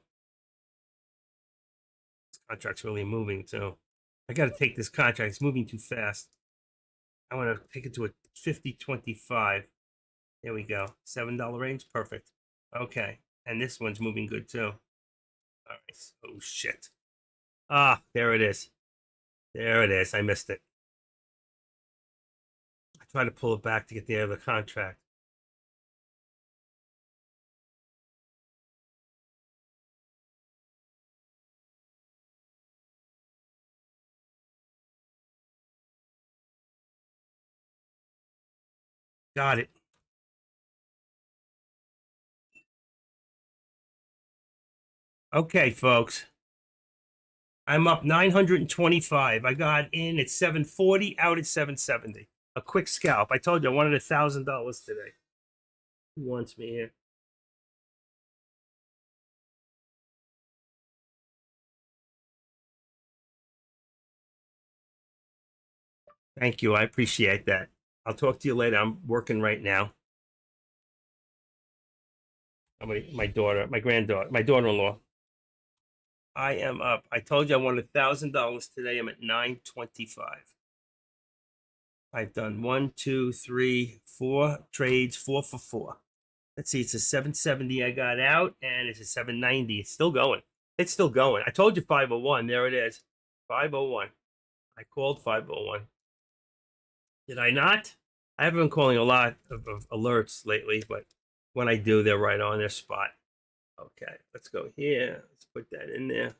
Contract's really moving too. I got to take this contract. It's moving too fast. I want to take it to a 50.25. There we go. $7 range. Perfect. Okay. And this one's moving good too. All right. Oh, shit. Ah, there it is. There it is. I missed it. I tried to pull it back to get the other contract. Got it. Okay, folks. I'm up 925. I got in at 740, out at 770. A quick scalp. I told you I wanted $1,000 today. Who wants me here? Thank you. I appreciate that. I'll talk to you later. I'm working right now. My daughter, my granddaughter, my daughter-in-law. I am up. I told you I wanted $1,000 today. I'm at 925. I've done 1, 2, 3, 4 trades, 4 for 4. Let's see, it's a 770 I got out, and it's a 790. It's still going. It's still going. I told you 501. There it is. 501. I called 501. Did I not? I haven't been calling a lot of alerts lately, but when I do, they're right on their spot. Okay, let's go here. Let's put that in there.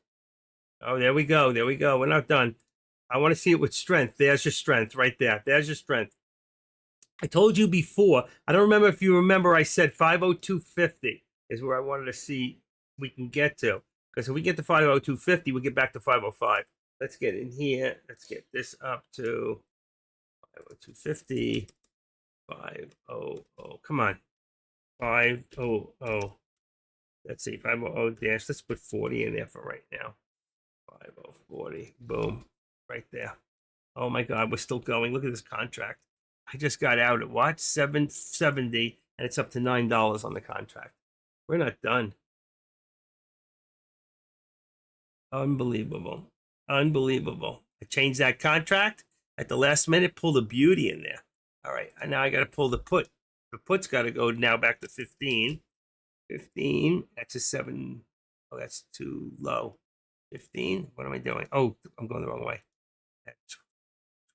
Oh, there we go. There we go. We're not done. I want to see it with strength. There's your strength right there. There's your strength. I told you before. I don't remember if you remember. I said 502.50 is where I wanted to see we can get to. Because if we get to 502.50, we get back to 505. Let's get in here. Let's get this up to 502.50. 500. Come on. 500. Let's see. 500 dash. Let's put 40 in there for right now. 5040. Boom. Right there. Oh my God. We're still going. Look at this contract. I just got out at what? 770, and it's up to $9 on the contract. We're not done. Unbelievable. Unbelievable. I changed that contract at the last minute, pulled a beauty in there. All right. And now I got to pull the put. The put's got to go now back to 15. 15. That's a 7. Oh, that's too low. 15. What am I doing? Oh, I'm going the wrong way. At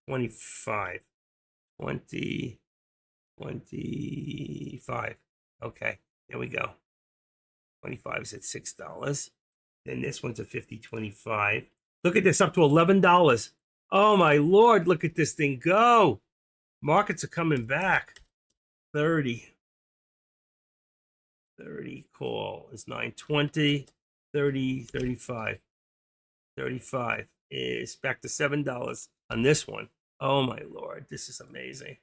25. 20. 25. Okay. There we go. 25 is at $6. Then this one's a 50.25. Look at this, up to $11. Oh my Lord, look at this thing go. Markets are coming back. 30. 30 call is 920. 30, 35. 35 is back to $7 on this one. Oh my Lord, this is amazing.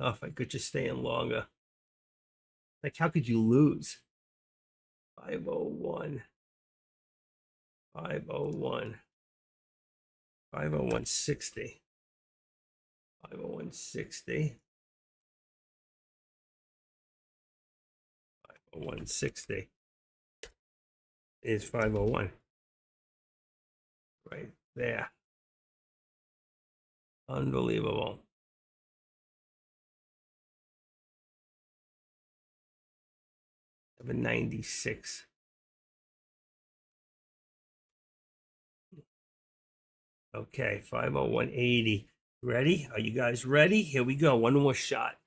Oh, if I could just stay in longer. Like, how could you lose? 501. 501. 501.60. 501.60. 501.60 is 501. Right there. Unbelievable. $796. Okay, 501.80. Ready? Are you guys ready? Here we go. One more shot.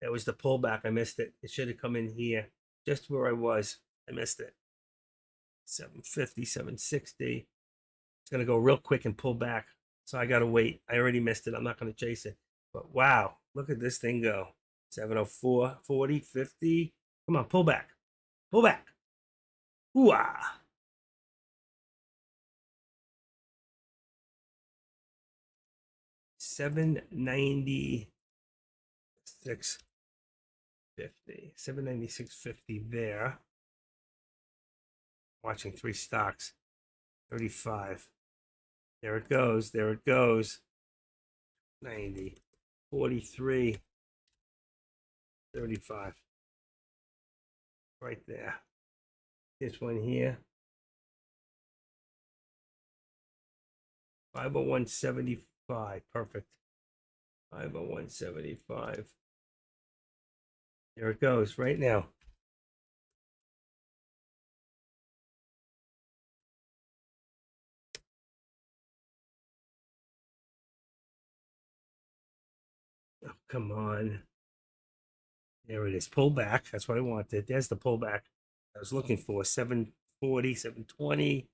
That was the pullback. I missed it. It should have come in here, just where I was. I missed it. 750, 760. It's going to go real quick and pull back. So I got to wait. I already missed it. I'm not going to chase it. But wow, look at this thing go. 704, 40, 50. Come on, pull back. Pull back. Ooh-ah. 796.50. 796.50 there. Watching 3 stocks. 35. There it goes. There it goes. 90. 43. 35. Right there. This one here. 501.75. Perfect. 501.75. There it goes right now. Oh, come on. There it is. Pullback. That's what I wanted. There's the pullback I was looking for. 740, 720.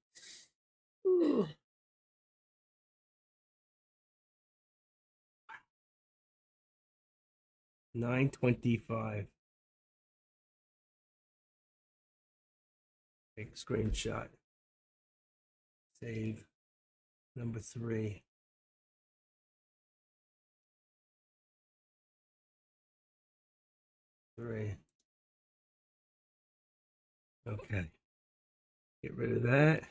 925. Take a screenshot. Save. Number 3. Three. Okay. Get rid of that.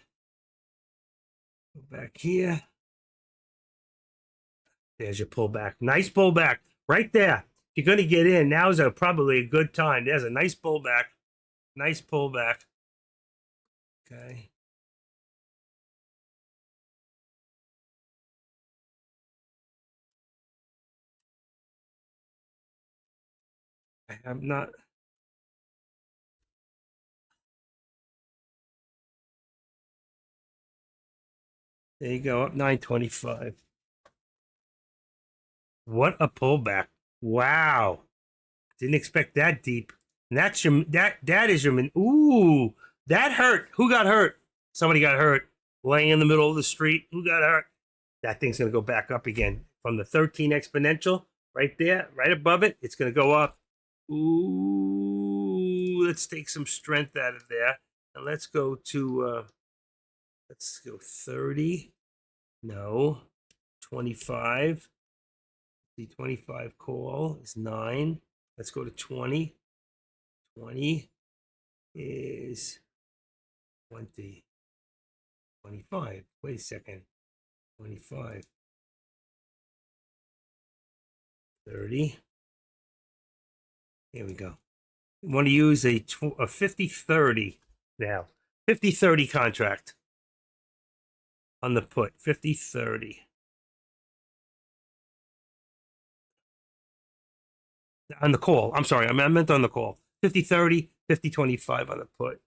Go back here. There's your pullback. Nice pullback right there. If you're going to get in, now's probably a good time. There's a nice pullback. Nice pullback. Okay. I have not. There you go. Up 925. What a pullback. Wow. Didn't expect that deep. And that's your that is your ooh, that hurt. Who got hurt? Somebody got hurt. Laying in the middle of the street. Who got hurt? That thing's gonna go back up again. From the 13 exponential, right there, right above it, it's gonna go up. Ooh, let's take some strength out of there. And let's go to let's go 30. No. 25. The 25 call is 9. Let's go to 20. 20 is 20. 25. Wait a second. 25. 30. Here we go. We want to use a 50-30 now. 50-30 contract on the put. 50-30. On the call. I'm sorry. I meant on the call. 50-30, 50-25 on the put.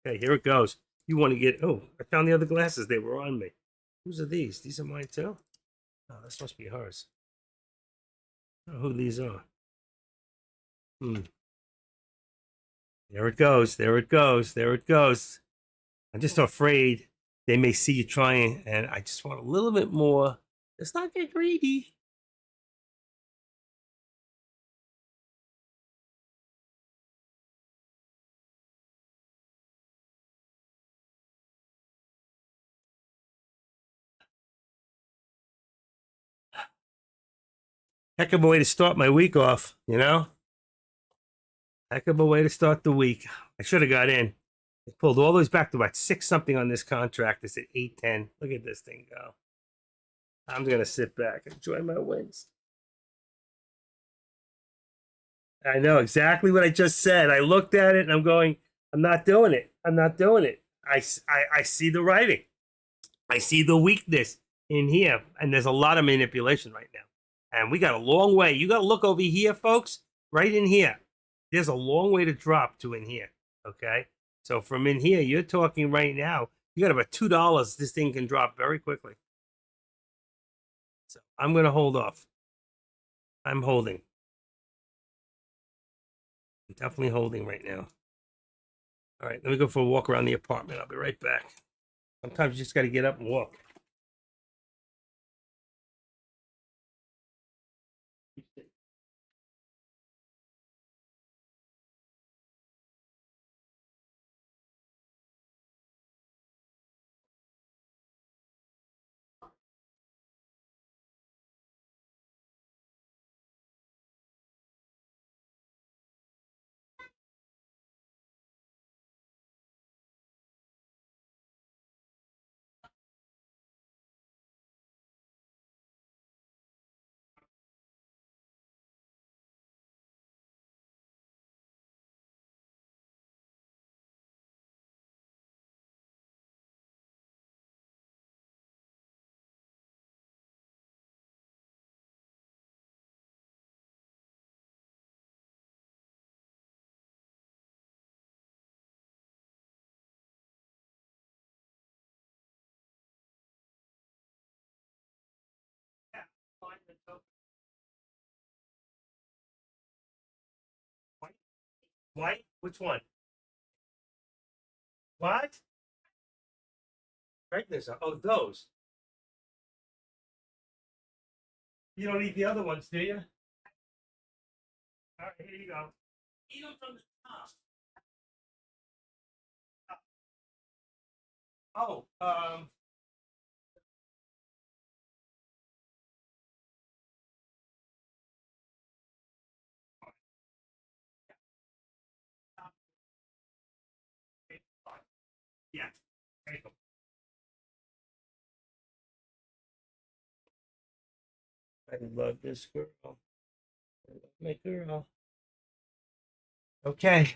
Okay, here it goes. You want to get, oh, I found the other glasses. They were on me. Whose are these? These are mine too? Oh, this must be hers. I don't know who these are. There it goes. There it goes. There it goes. I'm just afraid they may see you trying, and I just want a little bit more. Let's not get greedy. Heck of a way to start my week off, you know? Heck of a way to start the week. I should have got in. I pulled all those back to about 6 something on this contract. It's at 810. Look at this thing go. I'm going to sit back and enjoy my wins. I know exactly what I just said. I looked at it and I'm going, I'm not doing it. I'm not doing it. I see the writing. I see the weakness in here. And there's a lot of manipulation right now. And we got a long way. You got to look over here, folks, right in here. There's a long way to drop to in here. Okay. So from in here, you're talking right now, you got about $2. This thing can drop very quickly. So I'm going to hold off. I'm holding. I'm definitely holding right now. All right, let me go for a walk around the apartment. I'll be right back. Sometimes you just got to get up and walk. White? White? Which one? What? Pregnant? Oh, those. You don't eat the other ones, do you? All right, here you go. Eat them from the top. Oh, yeah. Take them. I love this girl. I love my girl. Okay.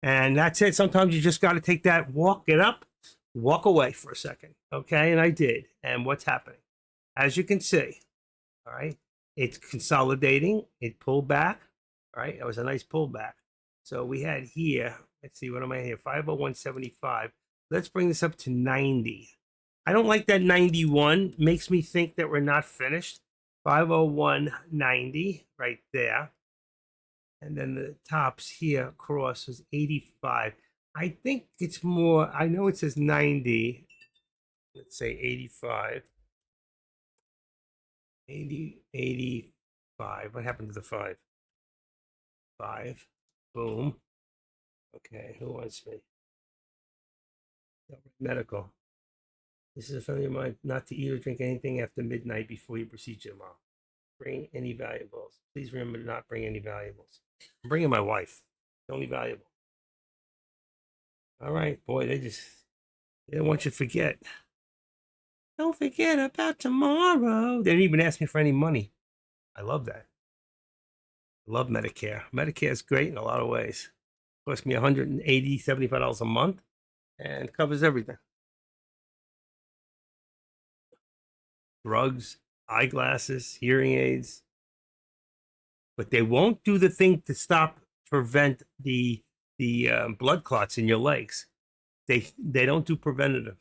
And that's it. Sometimes you just got to take that walk, get up, walk away for a second. Okay. And I did. And what's happening? As you can see, all right, it's consolidating. It pulled back. All right. It was a nice pullback. So we had here, let's see, what am I here? 501.75. Let's bring this up to 90. I don't like that 91. Makes me think that we're not finished. 501.90 right there. And then the tops here across was 85. I think it's more, I know it says 90. Let's say 85. 80, 85. What happened to the 5? 5. Boom. Okay, who wants me? Medical. This is a family of mine not to eat or drink anything after midnight before your procedure tomorrow. Bring any valuables. Please remember to not bring any valuables. I'm bringing my wife. The only valuable. All right, boy, they don't want you to forget. Don't forget about tomorrow. They didn't even ask me for any money. I love that. I love Medicare. Medicare is great in a lot of ways. It costs me $180, $75 a month and covers everything. Drugs, eyeglasses, hearing aids. But they won't do the thing to stop, prevent the blood clots in your legs. They don't do preventative.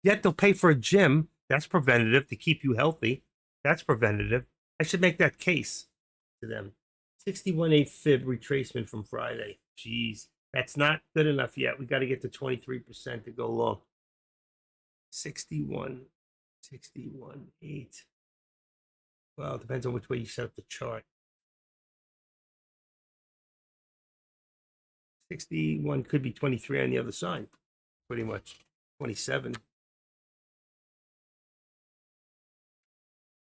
Yet they'll pay for a gym. That's preventative to keep you healthy. That's preventative. I should make that case to them. 61.8 fib retracement from Friday. Jeez, that's not good enough yet. We got to get to 23% to go long. 61, 61.8. Well, it depends on which way you set up the chart. 61 could be 23 on the other side, pretty much. 27.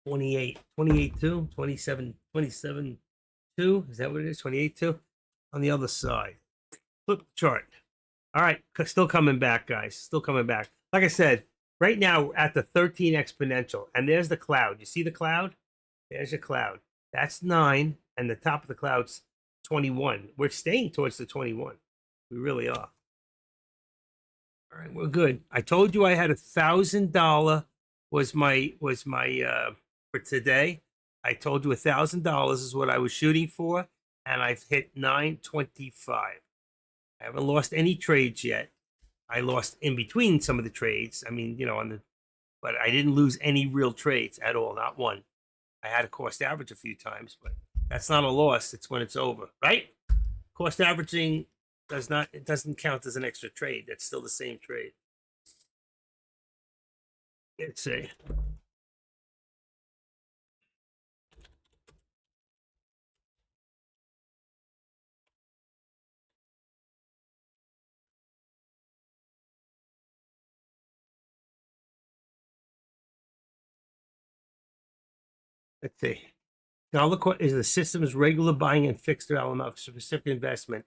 28, 28 2, 27, 27 2. Is that what it is? 28 2 on the other side. Flip the chart. All right, still coming back, guys. Still coming back. Like I said, right now we're at the 13 exponential, and there's the cloud. You see the cloud? There's your cloud. That's 9, and the top of the cloud's 21. We're staying towards the 21. We really are. All right, we're good. I told you I had $1,000 was my for today. I told you $1,000 is what I was shooting for, and I've hit 925. I haven't lost any trades yet. I lost in between some of the trades. I mean, but I didn't lose any real trades at all, not one. I had a cost average a few times, but that's not a loss. It's when it's over, right? Cost averaging it doesn't count as an extra trade. That's still the same trade. Let's see. Let's see. Now look, what is the system's regular buying and fixed amount for specific investment?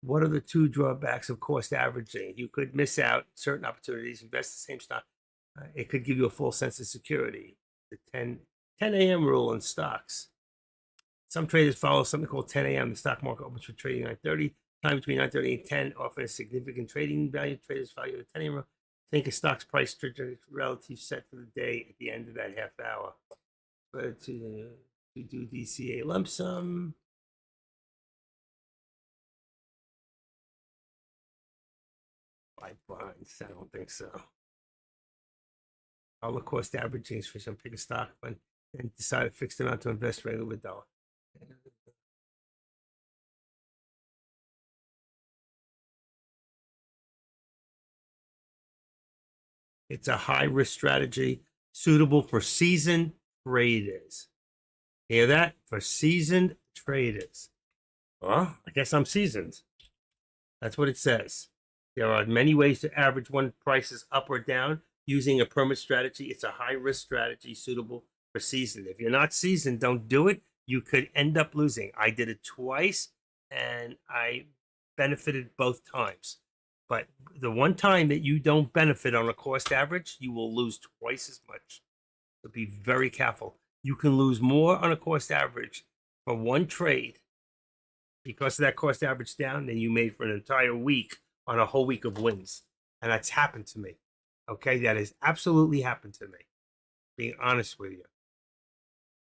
What are the two drawbacks of cost averaging? You could miss out certain opportunities, invest the same stock. It could give you a false sense of security. The 10 a.m. rule in stocks. Some traders follow something called 10 a.m. The stock market opens for trading 9:30. Time between 9:30 and 10 offers significant trading value. Traders value the 10 a.m. rule. Think a stock's price trajectory relative set for the day at the end of that half hour. But to do DCA lump sum. Five bonds. I don't think so. All the cost averagings for some pick a stock, but and decided fixed amount to invest regular with dollar. It's a high risk strategy suitable for seasoned traders. Hear that? For seasoned traders. Well, I guess I'm seasoned. That's what it says. There are many ways to average one prices up or down using a permanent strategy. It's a high risk strategy suitable for seasoned. If you're not seasoned, don't do it. You could end up losing. I did it twice and I benefited both times. But the one time that you don't benefit on a cost average, you will lose twice as much. So be very careful. You can lose more on a cost average for one trade because of that cost average down than you made for an entire week on a whole week of wins. And that's happened to me. Okay, that has absolutely happened to me. Being honest with you.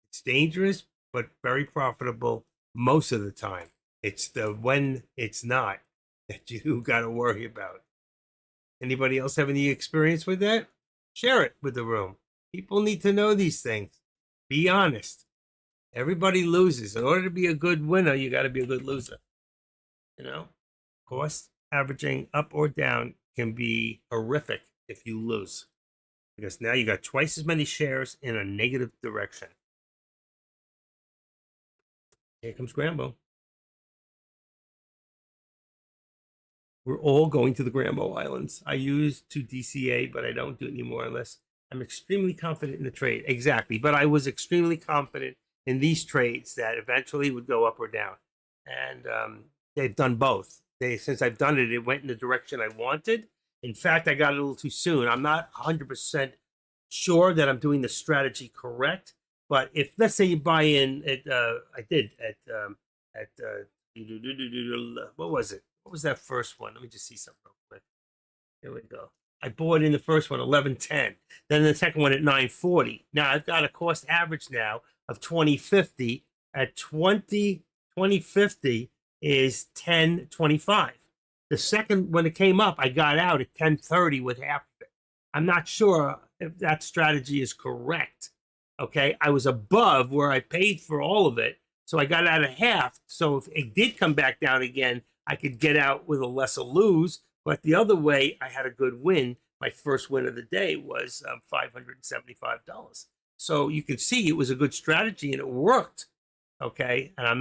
It's dangerous, but very profitable most of the time. It's the when it's not that you got to worry about. Anybody else have any experience with that? Share it with the room. People need to know these things. Be honest. Everybody loses. In order to be a good winner, you got to be a good loser. You know, cost averaging up or down can be horrific if you lose, because now you got twice as many shares in a negative direction. Here comes Grambo. We're all going to the Grambo Islands. I used to DCA, but I don't do it anymore unless I'm extremely confident in the trade. Exactly. But I was extremely confident in these trades that eventually would go up or down. And they've done both. Since I've done it, it went in the direction I wanted. In fact, I got it a little too soon. I'm not 100% sure that I'm doing the strategy correct. But if, let's say you buy in at, I did at what was it? What was that first one? Let me just see something real quick. Here we go. I bought in the first one, 11.10. Then the second one at 9.40. Now I've got a cost average now of 20.50. At 20.50 is 10.25. The second, when it came up, I got out at 10.30 with half of it. I'm not sure if that strategy is correct. Okay, I was above where I paid for all of it, so I got out of half. So if it did come back down again, I could get out with a lesser lose. But the other way, I had a good win. My first win of the day was $575. So you can see it was a good strategy and it worked. Okay, and I'm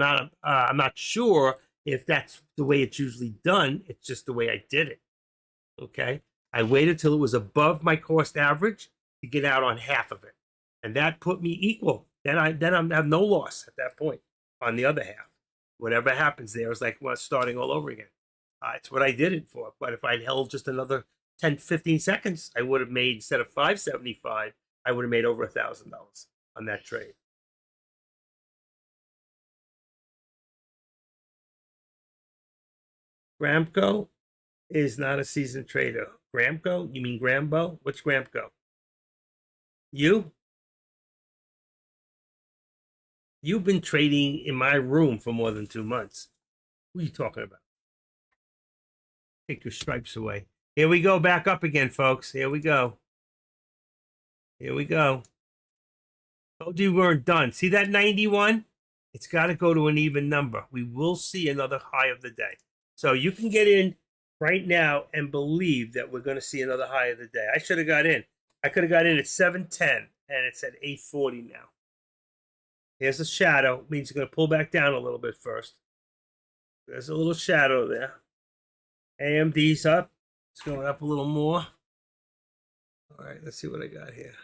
not sure if that's the way it's usually done. It's just the way I did it. Okay, I waited till it was above my cost average to get out on half of it, and that put me equal. Then I have no loss at that point on the other half. Whatever happens there is like starting all over again. It's what I did it for. But if I'd held just another 10, 15 seconds, I would have made, instead of $575, I would have made over $1,000 on that trade. Gramco is not a seasoned trader. Gramco? You mean Grambo? What's Gramco? You? You've been trading in my room for more than 2 months. What are you talking about? Take your stripes away. Here we go, back up again, folks. Here we go. Here we go. Told you we weren't done. See that 91? It's got to go to an even number. We will see another high of the day. So you can get in right now and believe that we're going to see another high of the day. I should have got in. I could have got in at 710, and it's at 840 now. Here's a shadow. Means you're going to pull back down a little bit first. There's a little shadow there. AMD's up. It's going up a little more. All right, let's see what I got here.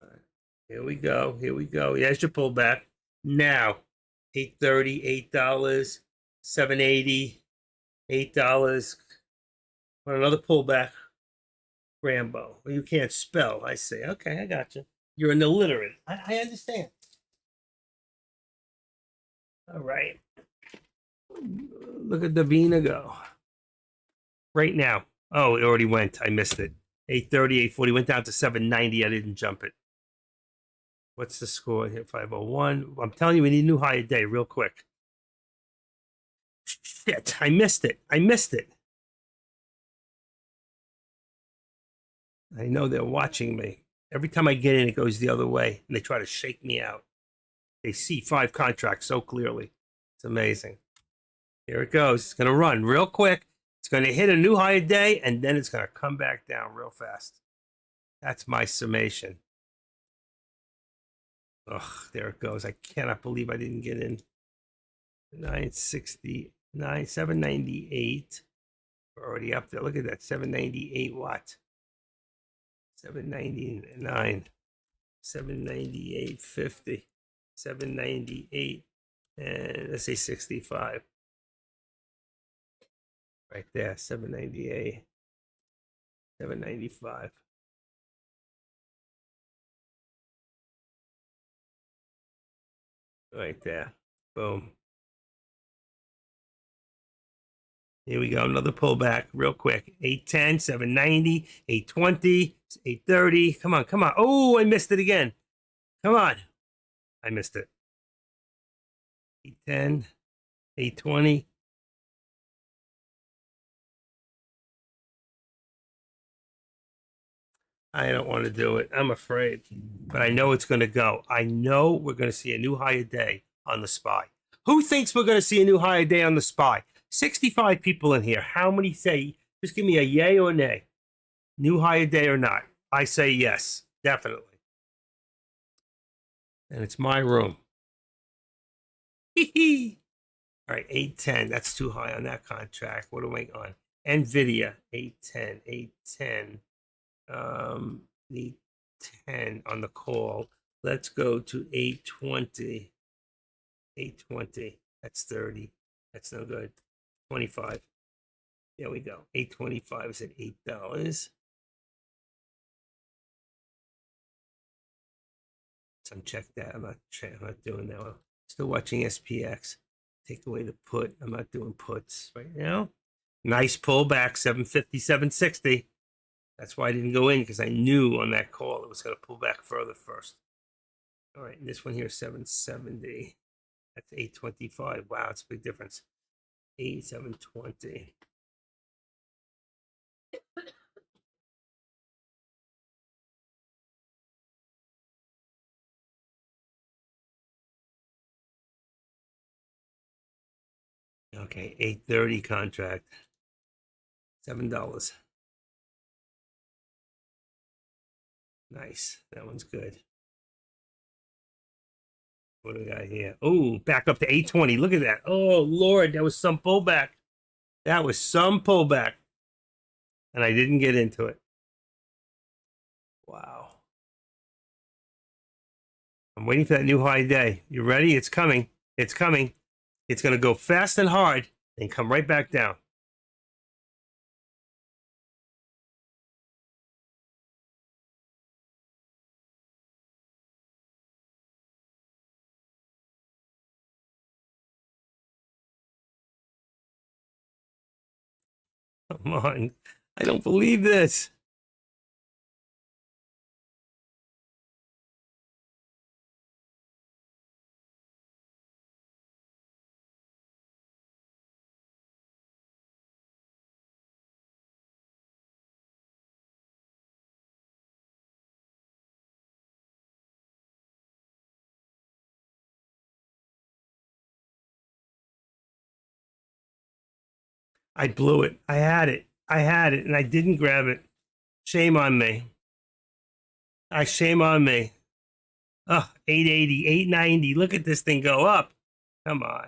All right, here we go. Here we go. There's your pullback. Now, $8.30, $8, $7.80, $8. Want another pullback? Rambo. Well, you can't spell. I say, okay, I got you. You're an illiterate. I understand. All right. Look at Davina go. Right now. Oh, it already went. I missed it. 830, 840. Went down to 790. I didn't jump it. What's the score here? 501. I'm telling you, we need a new high a day real quick. Shit, I missed it. I missed it. I know they're watching me. Every time I get in, it goes the other way, and they try to shake me out. They see 5 contracts so clearly. It's amazing. Here it goes. It's going to run real quick. It's going to hit a new higher day, and then it's going to come back down real fast. That's my summation. Ugh, there it goes. I cannot believe I didn't get in. 969, 798. We're already up there. Look at that. 798 what? 799. 798.50. 798. And let's say 65. Right there. 798. 795. Right there. Boom. Here we go. Another pullback real quick. 810, 790, 820, 830. Come on, come on. Oh, I missed it again. Come on. I missed it. 810, 820. I don't want to do it. I'm afraid. But I know it's going to go. I know we're going to see a new higher day on the SPY. Who thinks we're going to see a new higher day on the SPY? 65 people in here. How many say, just give me a yay or nay? New higher day or not? I say yes, definitely. And it's my room. All right, 810. That's too high on that contract. What am I on? NVIDIA, 810, 810. Need 10 on the call. Let's go to 820. 820. That's 30. That's no good. 25. There we go. 825 is at $8. So check that. I'm not doing that. I'm still watching SPX. Take away the put. I'm not doing puts right now. Nice pullback, 750, 760. That's why I didn't go in, because I knew on that call it was going to pull back further first. All right, and this one here, 770. That's 825. Wow, it's a big difference. 720. Okay, 830 contract. $7. Nice. That one's good. What do we got here? Oh, back up to 820. Look at that. Oh, Lord, that was some pullback. That was some pullback. And I didn't get into it. Wow. I'm waiting for that new high day. You ready? It's coming. It's coming. It's going to go fast and hard and come right back down. Come on. I don't believe this. I blew it. I had it. I had it, and I didn't grab it. Shame on me. Shame on me. Oh, 880, 890. Look at this thing go up. Come on.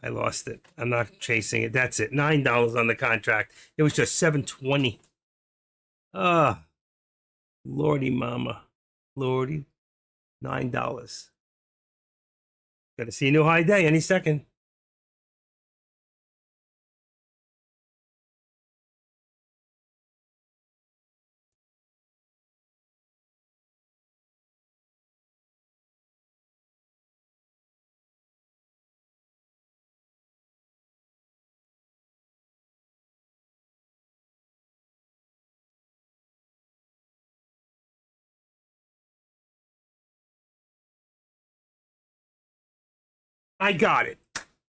I lost it. I'm not chasing it. That's it. $9 on the contract. It was just 720. Oh, Lordy mama. Lordy. $9. Got to see a new high day any second. I got it.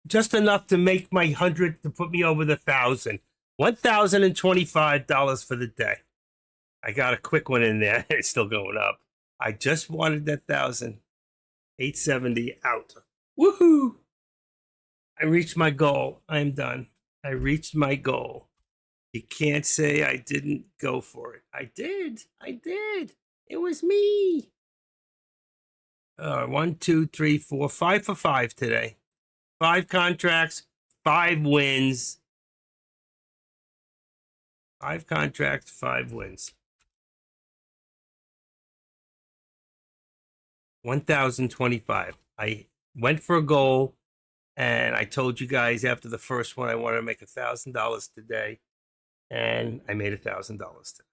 just enough to make my 100 to put me over the 1,000. $1,025 for the day. I got a quick one in there. It's still going up. I just wanted that 1,870 out. Woohoo! I reached my goal. I'm done. I reached my goal. You can't say I didn't go for it. I did. I did. It was me. 1, 2, 3, 4, 5 for 5 today. 5 contracts, 5 wins. 5 contracts, 5 wins. 1,025. I went for a goal, and I told you guys after the first one I wanted to make $1,000 today, and I made $1,000 today.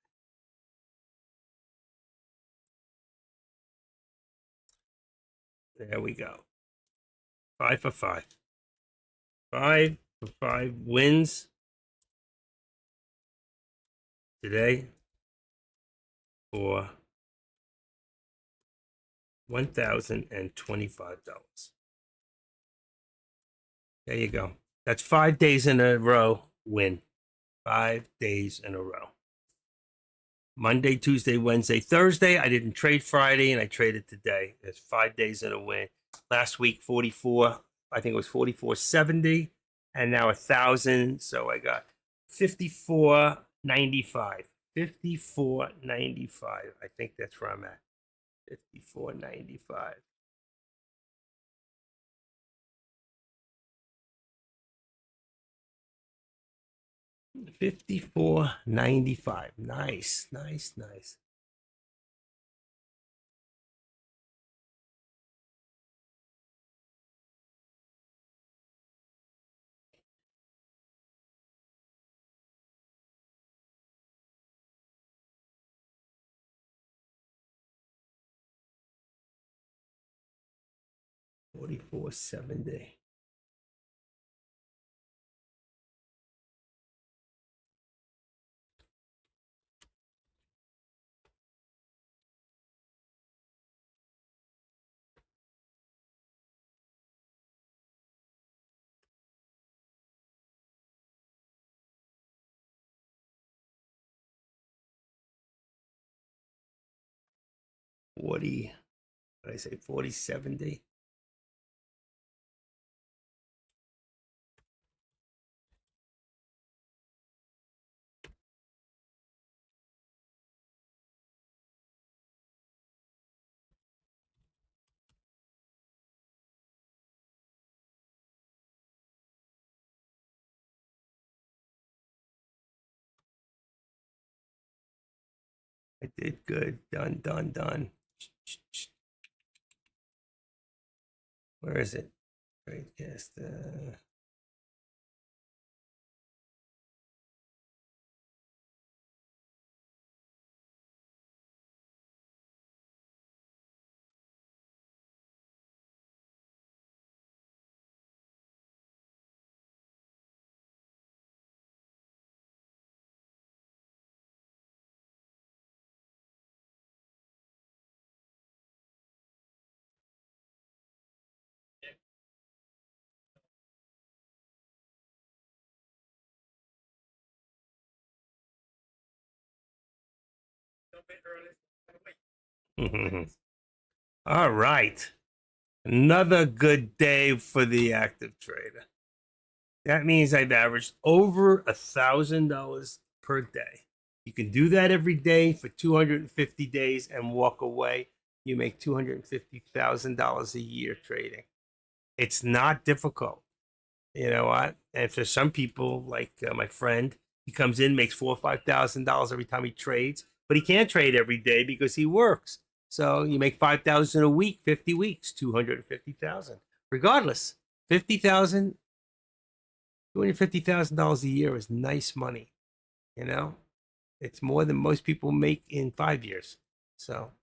There we go. 5 for 5. 5 for 5 wins today for $1,025. There you go. That's 5 days in a row win. 5 days in a row. Monday, Tuesday, Wednesday, Thursday. I didn't trade Friday, and I traded today. There's 5 days in a win. Last week, 44. I think it was 44.70, and now 1,000. So I got 54.95. 54.95. I think that's where I'm at. 54.95. $54.95. Nice, nice, nice. $44.70. What did I say? 40.70. I did good. Done, done, done. Where is it? Right, yes. All right. Another good day for the active trader. That means I've averaged over $1,000 per day. You can do that every day for 250 days and walk away. You make $250,000 a year trading. It's not difficult. You know what? And for some people, like my friend, he comes in, makes $4,000 or $5,000 every time he trades, but he can't trade every day because he works. So you make 5,000 a week, 50 weeks, 250,000. Regardless, 50,000, $250,000 a year is nice money. You know, it's more than most people make in 5 years. So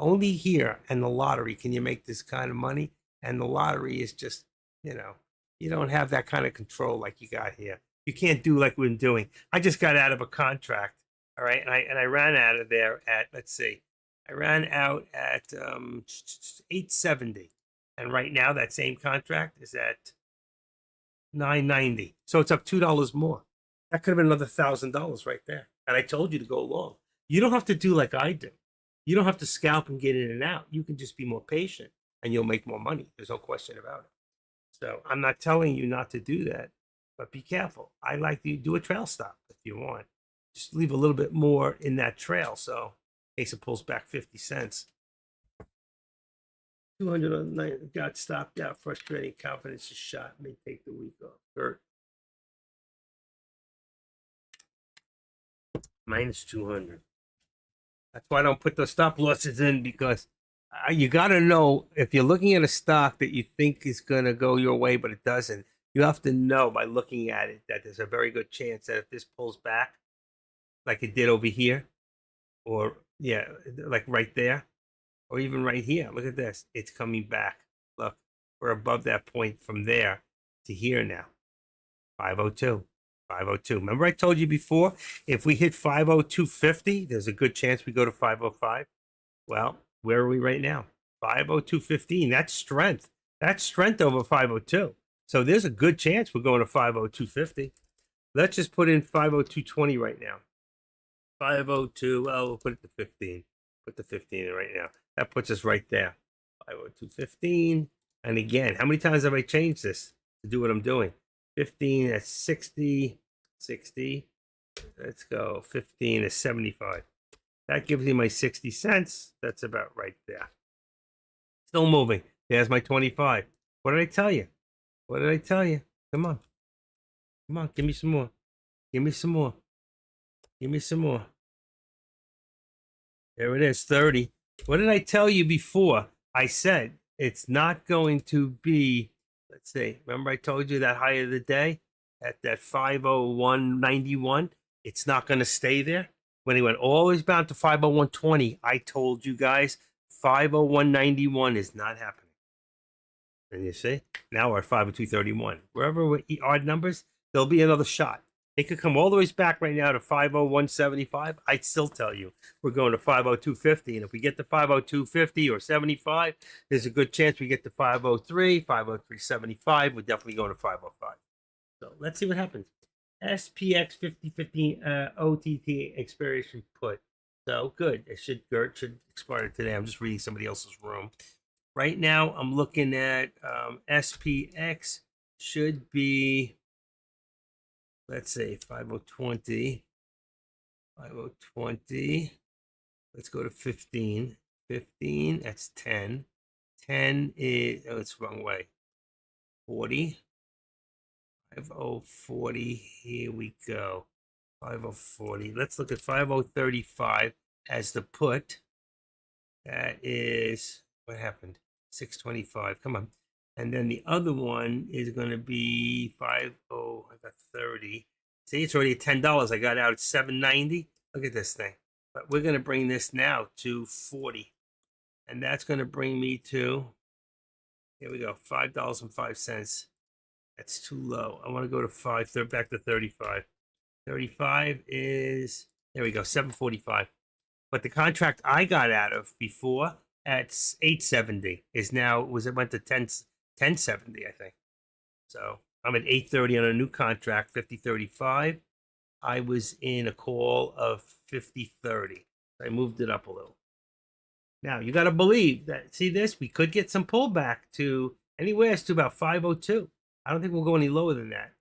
only here and the lottery can you make this kind of money. And the lottery is just, you don't have that kind of control like you got here. You can't do like we've been doing. I just got out of a contract, all right, and I ran out of there at, let's see, I ran out at 870, and right now that same contract is at 990. So it's up $2 more. That could have been another $1,000 right there. And I told you to go long. You don't have to do like I do. You don't have to scalp and get in and out. You can just be more patient and you'll make more money. There's no question about it. So I'm not telling you not to do that, but be careful. I like to do a trail stop if you want. Just leave a little bit more in that trail. So in case it pulls back 50 cents. 200 on the night got stopped out. Frustrating. Confidence is shot. May take the week off. Hurt. Minus 200. That's why I don't put the stop losses in, because you got to know if you're looking at a stock that you think is going to go your way, but it doesn't. You have to know by looking at it that there's a very good chance that if this pulls back, like it did over here, or yeah, like right there, or even right here. Look at this. It's coming back. Look, we're above that point from there to here now. 502. 502. Remember I told you before, if we hit 502.50, there's a good chance we go to 505. Well, where are we right now? 502.15. That's strength. That's strength over 502. So there's a good chance we're going to 502.50. Let's just put in 502.20 right now. 502. Well, we'll put it to 15. Put the 15 in right now. That puts us right there. 502.15. And again, how many times have I changed this to do what I'm doing? 15 at 60. 60. Let's go. 15 is 75. That gives me my 60 cents. That's about right there. Still moving. There's my 25. What did I tell you? What did I tell you? Come on. Come on. Give me some more. Give me some more. Give me some more. There it is. 30. What did I tell you before? I said it's not going to be, let's see. Remember I told you that high of the day at that 501.91? It's not going to stay there. When he went all the way down to 501.20, I told you guys 501.91 is not happening. And you see, now we're at 502.31. Wherever we odd numbers, there'll be another shot. It could come all the way back right now to 501.75. I'd still tell you we're going to 502.50. And if we get to 502.50 or 75, there's a good chance we get to 503, 503.75. We're definitely going to 505. So let's see what happens. SPX 5015 OTT expiration put. So good. It should expire today. I'm just reading somebody else's room. Right now, I'm looking at SPX should be, let's say 5020. 5020. Let's go to 15. 15, that's 10. 10 is, oh, it's the wrong way. 40. 5040. Here we go. 5040. Let's look at 5035 as the put. That is, what happened? 625. Come on. And then the other one is going to be 50. I got 30. See, it's already $10. I got out at 790. Look at this thing. But we're going to bring this now to 40. And that's going to bring me to, here we go, $5.05. That's too low. I want to go to 5, back to 35. 35 is, there we go, 745. But the contract I got out of before at 870 is now, it went to 1070, I think. So I'm at 830 on a new contract, 5035. I was in a call of 5030. I moved it up a little. Now you got to believe that, see this, we could get some pullback to anywhere to about 502. I don't think we'll go any lower than that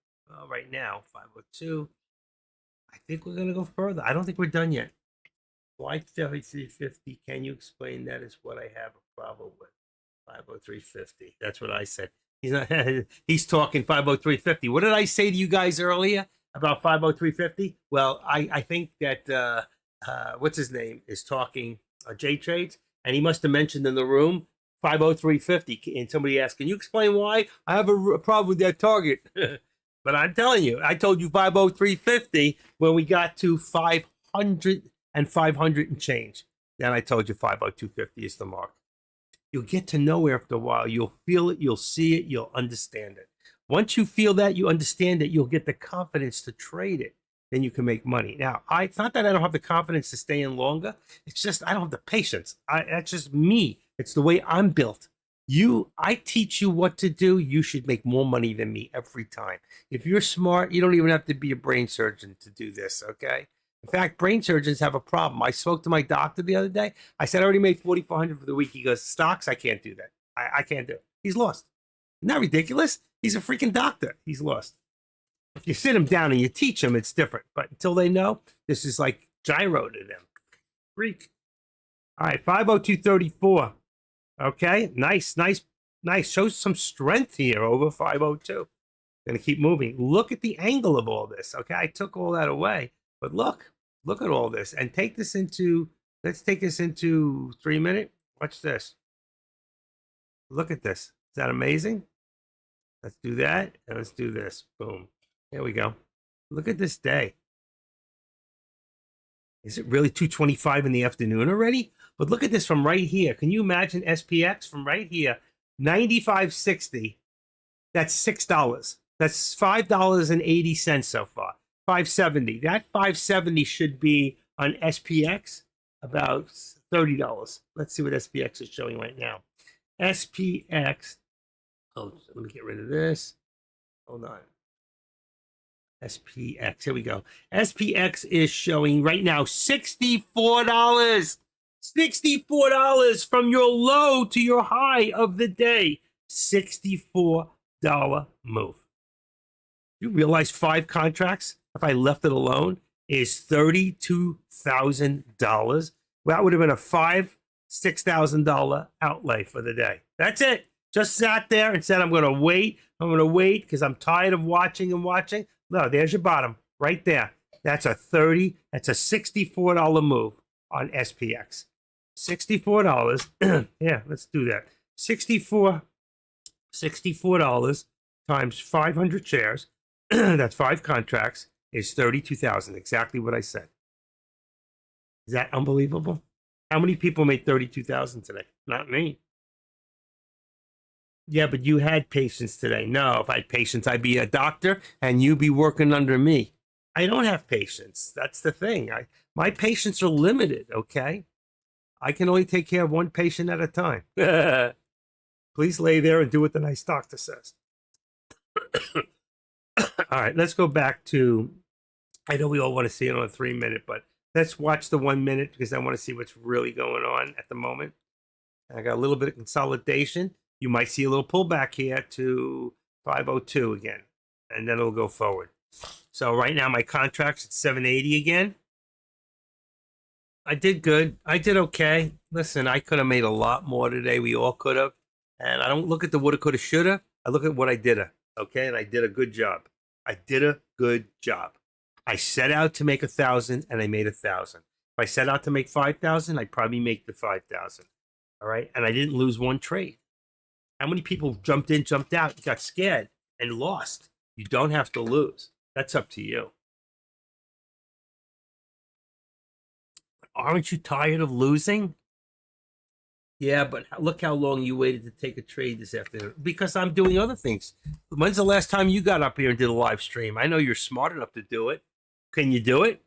right now. 502. I think we're going to go further. I don't think we're done yet. Why 3350? Can you explain that? Is what I have a problem with. 50350. That's what I said. He's not. He's talking 50350. What did I say to you guys earlier about 50350? Well, I think that what's his name is talking J Trades, and he must have mentioned in the room 50350. And somebody asked, "Can you explain why?" I have a problem with that target. But I'm telling you, I told you 50350 when we got to 500 and 500 and change. Then I told you 50250 is the mark. You'll get to know it after a while. You'll feel it. You'll see it. You'll understand it. Once you feel that, you understand it, you'll get the confidence to trade it. Then you can make money. Now, it's not that I don't have the confidence to stay in longer. It's just I don't have the patience. That's just me. It's the way I'm built. I teach you what to do. You should make more money than me every time. If you're smart, you don't even have to be a brain surgeon to do this, okay? In fact, brain surgeons have a problem. I spoke to my doctor the other day. I said, I already made 4,400 for the week. He goes, stocks, I can't do that. I can't do it. He's lost. Isn't that ridiculous? He's a freaking doctor. He's lost. If you sit him down and you teach him, it's different. But until they know, this is like gyro to them. Freak. All right, 502.34. Okay, nice. Shows some strength here over 502. Going to keep moving. Look at the angle of all this. Okay, I took all that away. But look at all this. And take this into, let's take this into 3 minute. Watch this. Look at this. Is that amazing? Let's do that. And let's do this. Boom. There we go. Look at this day. Is it really 2:25 in the afternoon already? But look at this from right here. Can you imagine SPX from right here? 95.60. That's $6. That's $5.80 so far. 570. That 570 should be on SPX about $30. Let's see what SPX is showing right now. SPX. Oh, let me get rid of this. Hold on. SPX. Here we go. SPX is showing right now $64. $64 from your low to your high of the day. $64 move. You realize 5 contracts, if I left it alone, is $32,000. That would have been a $6,000 outlay for the day. That's it. Just sat there and said, I'm going to wait. I'm going to wait because I'm tired of watching and watching. No, there's your bottom right there. That's a $64 move on SPX. $64. Yeah, let's do that. $64 times 500 shares. That's 5 contracts is 32,000. Exactly what I said. Is that unbelievable? How many people made 32,000 today? Not me. Yeah, but you had patience today. No, if I had patience, I'd be a doctor and you be working under me. I don't have patience. That's the thing. My patients are limited, okay? I can only take care of one patient at a time. Please lay there and do what the nice doctor says. All right, let's go back to, I know we all want to see it on a 3 minute, but let's watch the 1 minute because I want to see what's really going on at the moment. I got a little bit of consolidation. You might see a little pullback here to 502 again, and then it'll go forward. So right now my contract's at 780 again. I did good. I did okay. Listen, I could have made a lot more today. We all could have. And I don't look at the woulda, coulda, shoulda. I look at what I did. Okay, and I did a good job. I did a good job. I set out to make 1,000, and I made 1,000. If I set out to make 5,000, I'd probably make the 5,000. All right, and I didn't lose one trade. How many people jumped in, jumped out, got scared, and lost? You don't have to lose. That's up to you. Aren't you tired of losing? Yeah, but look how long you waited to take a trade this afternoon. Because I'm doing other things. When's the last time you got up here and did a live stream? I know you're smart enough to do it. Can you do it?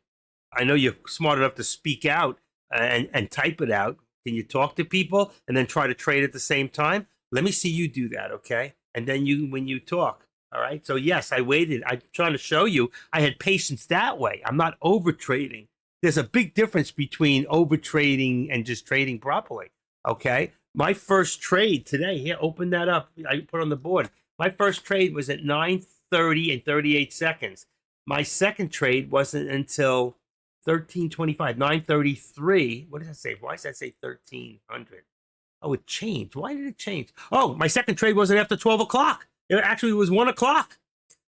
I know you're smart enough to speak out and type it out. Can you talk to people and then try to trade at the same time? Let me see you do that, okay? And then when you talk, all right? So yes, I waited. I'm trying to show you I had patience that way. I'm not over trading. There's a big difference between over trading and just trading properly, okay? My first trade today, here, open that up. I put on the board. My first trade was at 9:30 and 38 seconds. My second trade wasn't until 13:25, 9:33. What does that say? Why does that say 1300? Oh, it changed. Why did it change? Oh, my second trade wasn't after 12 o'clock. It actually was 1 o'clock.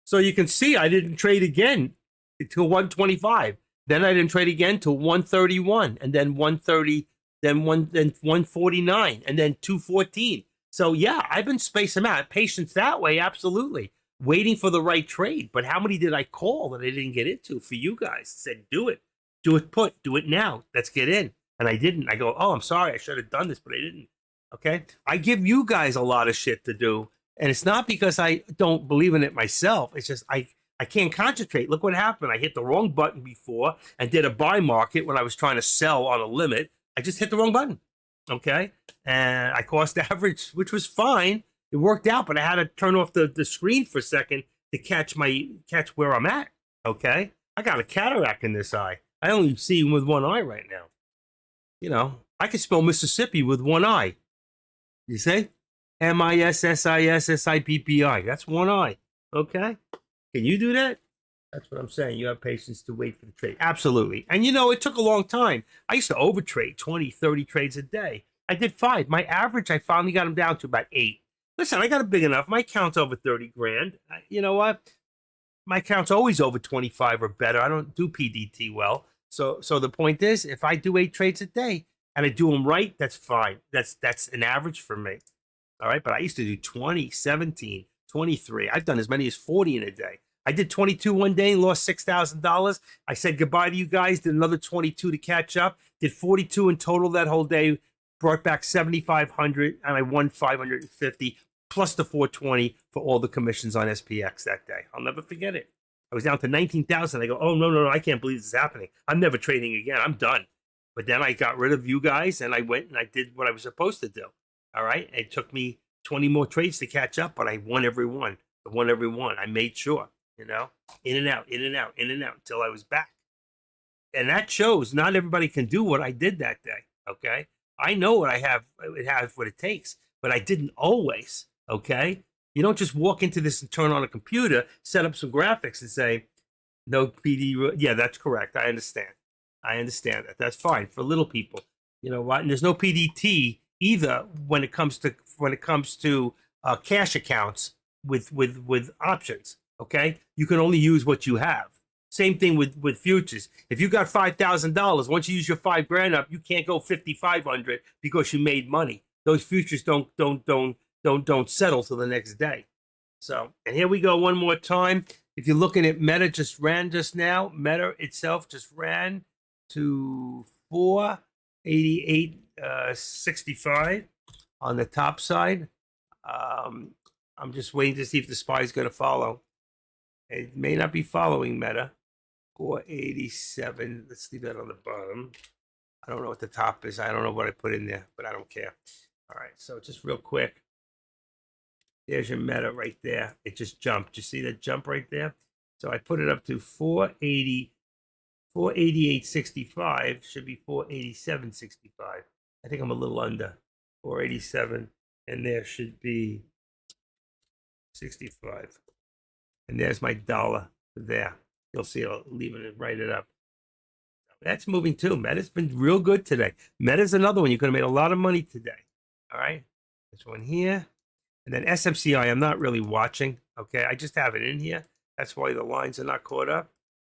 So you can see I didn't trade again until 1:25. Then I didn't trade again till 1:31, and then 1:30, then 1:49, and then 2:14. So yeah, I've been spacing them out. Patience that way, absolutely. Waiting for the right trade. But how many did I call that I didn't get into for you guys? I said, do it. Do it put. Do it now. Let's get in. And I didn't. I go, oh, I'm sorry. I should have done this, but I didn't. Okay? I give you guys a lot of shit to do. And it's not because I don't believe in it myself. It's just I can't concentrate. Look what happened. I hit the wrong button before and did a buy market when I was trying to sell on a limit. I just hit the wrong button. Okay, and I cost average, which was fine. It worked out, but I had to turn off the screen for a second to catch where I'm at. Okay, I got a cataract in this eye. I only see with one eye right now. You know, I can spell Mississippi with one eye. You see? Mississippi. That's one eye. Okay? Can you do that? That's what I'm saying. You have patience to wait for the trade. Absolutely. And it took a long time. I used to overtrade 20, 30 trades a day. I did 5. My average, I finally got them down to about 8. Listen, I got it big enough. My account's over 30 grand. You know what? My account's always over 25 or better. I don't do PDT well. So the point is, if I do 8 trades a day and I do them right, that's fine. That's an average for me. All right. But I used to do 20, 17, 23. I've done as many as 40 in a day. I did 22 one day and lost $6,000. I said goodbye to you guys, did another 22 to catch up, did 42 in total that whole day, brought back 7,500, and I won 550 plus the 420 for all the commissions on SPX that day. I'll never forget it. I was down to 19,000. I go, oh, no, I can't believe this is happening. I'm never trading again. I'm done. But then I got rid of you guys and I went and I did what I was supposed to do. All right. It took me 20 more trades to catch up, but I won every one. I won every one. I made sure, in and out, in and out, in and out until I was back. And that shows not everybody can do what I did that day. Okay. I know what I have. It has what it takes, but I didn't always. Okay. You don't just walk into this and turn on a computer, set up some graphics and say, no PD. Yeah, that's correct. I understand. I understand that. That's fine for little people. You know what? And there's no PDT either when it comes to cash accounts with options. Okay, you can only use what you have. Same thing with futures. If you got $5,000, once you use your $5,000 up, you can't go 5,500 because you made money. Those futures don't settle till the next day. So, and here we go one more time. If you're looking at Meta, just ran just now. Meta itself just ran to 488.65 on the top side. I'm just waiting to see if the SPY is going to follow. It may not be following Meta. 487. Let's leave that on the bottom. I don't know what the top is. I don't know what I put in there, but I don't care. All right, so just real quick. There's your Meta right there. It just jumped. You see that jump right there? So I put it up to 488.65. Should be 487.65. I think I'm a little under 487, and there should be 65. And there's my dollar there. You'll see I'll leave it, write it up. That's moving too. Meta's been real good today. Meta's another one. You could have made a lot of money today. All right. This one here. And then SMCI, I'm not really watching. Okay. I just have it in here. That's why the lines are not caught up.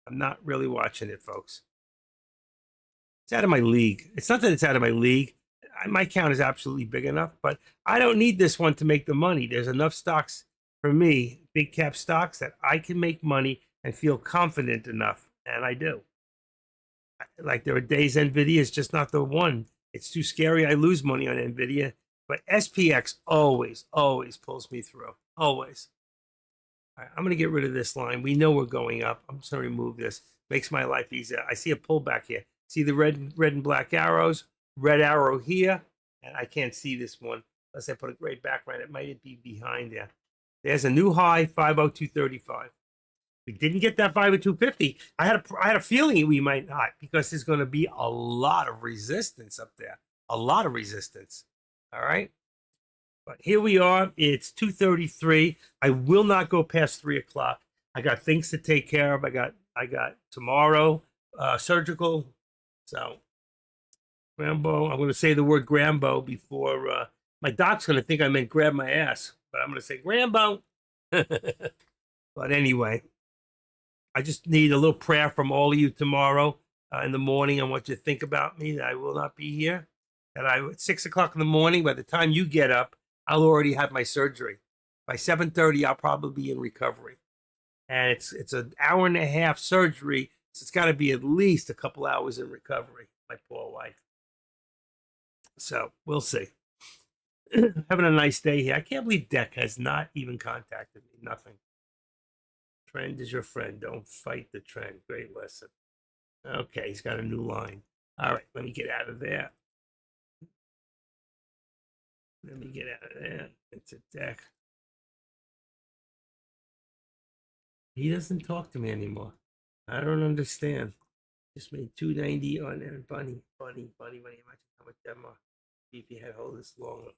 I'm not really watching it, folks. It's out of my league. It's not that it's out of my league. My account is absolutely big enough, but I don't need this one to make the money. There's enough stocks for me, big cap stocks, that I can make money and feel confident enough. And I do. Like there are days NVIDIA is just not the one. It's too scary. I lose money on NVIDIA. But SPX always pulls me through. Always. All right, I'm going to get rid of this line. We know we're going up. I'm just going to remove this. Makes my life easier. I see a pullback here. See the red and black arrows? Red arrow here. And I can't see this one unless I put a gray background. It might be behind there. There's a new high, 502.35. We didn't get that 502.50. I had a feeling we might not, because there's going to be a lot of resistance up there. A lot of resistance. All right. But here we are. It's 2:33. I will not go past 3 o'clock. I got things to take care of. I got tomorrow surgical. So Grambo. I'm going to say the word Grambo before my doc's going to think I meant grab my ass, but I'm going to say Grambo. But anyway, I just need a little prayer from all of you tomorrow in the morning. I want you to think about me, that I will not be here. That at 6 o'clock in the morning, by the time you get up, I'll already have my surgery. By 7:30, I'll probably be in recovery. And it's an hour and a half surgery, so it's got to be at least a couple hours in recovery, my poor wife. So we'll see. Having a nice day here. I can't believe Deck has not even contacted me. Nothing. Trend is your friend. Don't fight the trend. Great lesson. Okay, he's got a new line. All right, let me get out of there. Let me get out of there. It's a deck. He doesn't talk to me anymore. I don't understand. Just made 290 on there. Bunny. Imagine how much that more. If he had hold this long.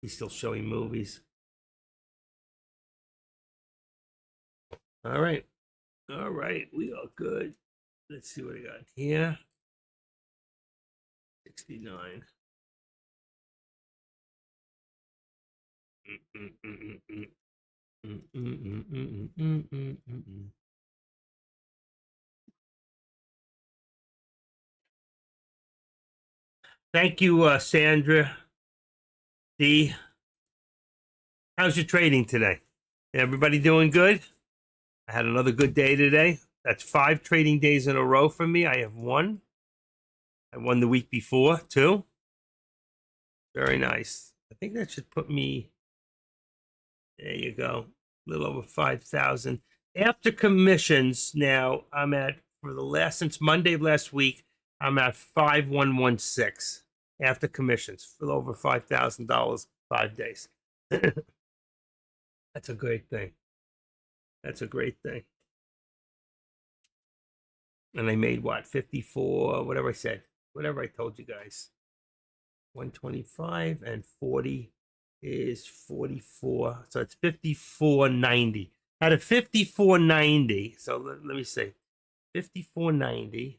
He's still showing movies. All right. We are good. Let's see what I got here. 69. Thank you, Sandra D. How's your trading today? Everybody doing good? I had another good day today. That's 5 trading days in a row for me. I have won. I won the week before, too. Very nice. I think that should put me, there you go, a little over 5,000. After commissions, now I'm at, for the last, since Monday of last week, I'm at 5116 after commissions, for over $5,000, 5 days. That's a great thing. That's a great thing. And I made what, 54, whatever I said, whatever I told you guys. 125 and 40 is 44. So it's 54.90. At a 54.90, so let me see. 54.90,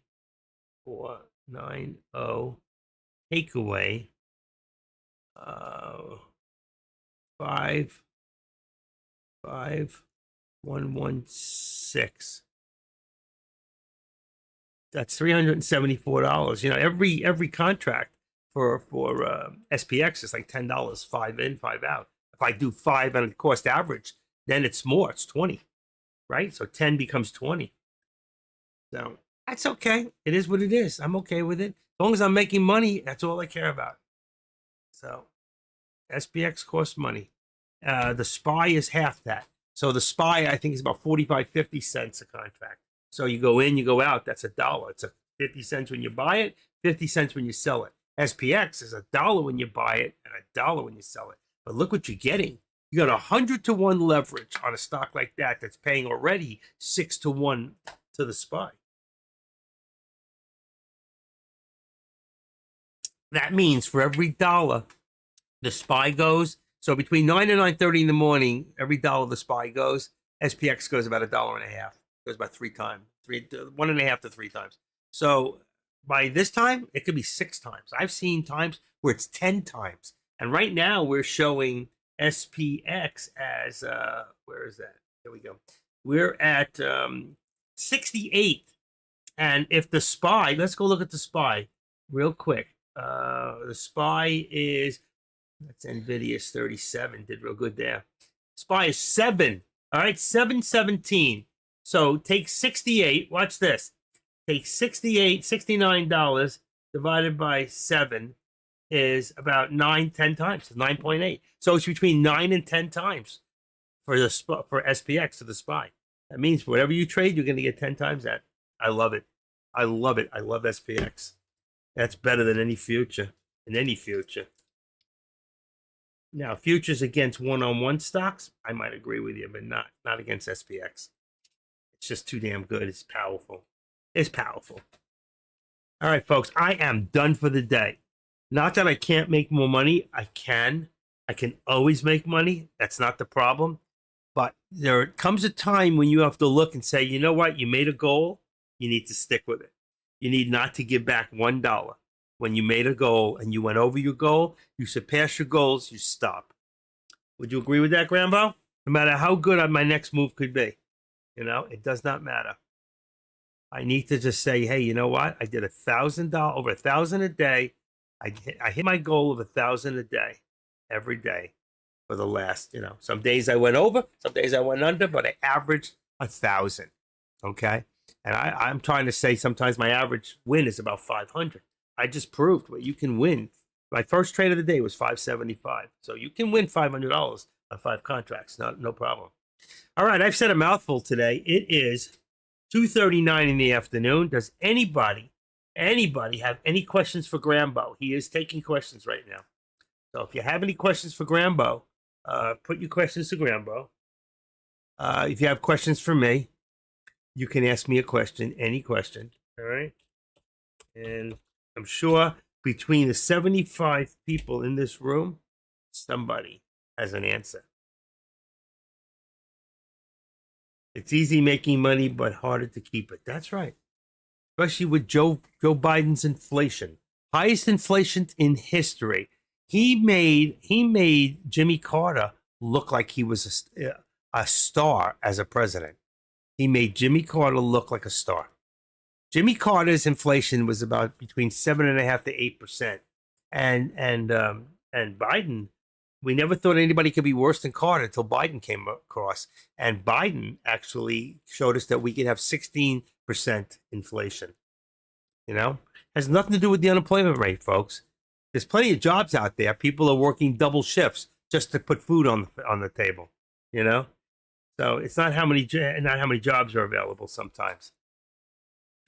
490, takeaway, 55116. That's $374. You know, every contract for SPX is like $10, 5 in, 5 out. If I do 5 on a cost average, then it's more. It's 20, right? So 10 becomes 20. So that's okay. It is what it is. I'm okay with it. As long as I'm making money, that's all I care about. So SPX costs money. The SPY is half that. So the SPY, I think, is about 45, 50 cents a contract. So you go in, you go out, that's $1. It's a 50 cents when you buy it, 50 cents when you sell it. SPX is $1 when you buy it and $1 when you sell it. But look what you're getting. You got 100 to 1 leverage on a stock like that that's paying already 6 to 1 to the SPY. That means for every dollar the SPY goes, so between 9 and 9:30 in the morning, every dollar the SPY goes, SPX goes about $1.50. Goes about 3 times, 1.5 to 3 times. So by this time, it could be 6 times. I've seen times where it's 10 times. And right now we're showing SPX as, where is that? There we go. We're at 68. And if the SPY, let's go look at the SPY real quick. The SPY is, that's NVIDIA's 37, did real good there. SPY is 7. All right, 717. So take 68, watch this. Take $69 divided by 7 is about 9, 10 times, 9.8. So it's between 9 and 10 times for SPX to the SPY. That means for whatever you trade, you're going to get 10 times that. I love it. I love it. I love SPX. That's better than any future, in any future. Now, futures against one-on-one stocks, I might agree with you, but not against SPX. It's just too damn good. It's powerful. It's powerful. All right, folks, I am done for the day. Not that I can't make more money. I can. I can always make money. That's not the problem. But there comes a time when you have to look and say, you know what? You made a goal. You need to stick with it. You need not to give back $1. When you made a goal and you went over your goal, you surpass your goals, you stop. Would you agree with that, Grambo? No matter how good my next move could be, you know, it does not matter. I need to just say, hey, you know what? I did $1,000, over $1,000 a day. I hit my goal of $1,000 a day, every day for the last, you know, some days I went over, some days I went under, but I averaged 1,000. Okay. And I'm trying to say sometimes my average win is about 500. I just proved what you can win. My first trade of the day was 575. So you can win $500 on 5 contracts. No problem. All right. I've said a mouthful today. It is 2:39 in the afternoon. Does anybody Anybody have any questions for Grambo? He is taking questions right now. So if you have any questions for Grambo, put your questions to Grambo. If you have questions for me, you can ask me a question, any question. All right. And I'm sure between the 75 people in this room, somebody has an answer. It's easy making money, but harder to keep it. That's right. Especially with Joe Biden's inflation, highest inflation in history. He made Jimmy Carter look like he was a star as a president. He made Jimmy Carter look like a star. Jimmy Carter's inflation was about between 7.5% to 8%, and Biden. We never thought anybody could be worse than Carter until Biden came across, and Biden actually showed us that we could have 16% inflation. You know, has nothing to do with the unemployment rate, folks. There's plenty of jobs out there. People are working double shifts just to put food on the table. You know, so it's not how many jobs are available. Sometimes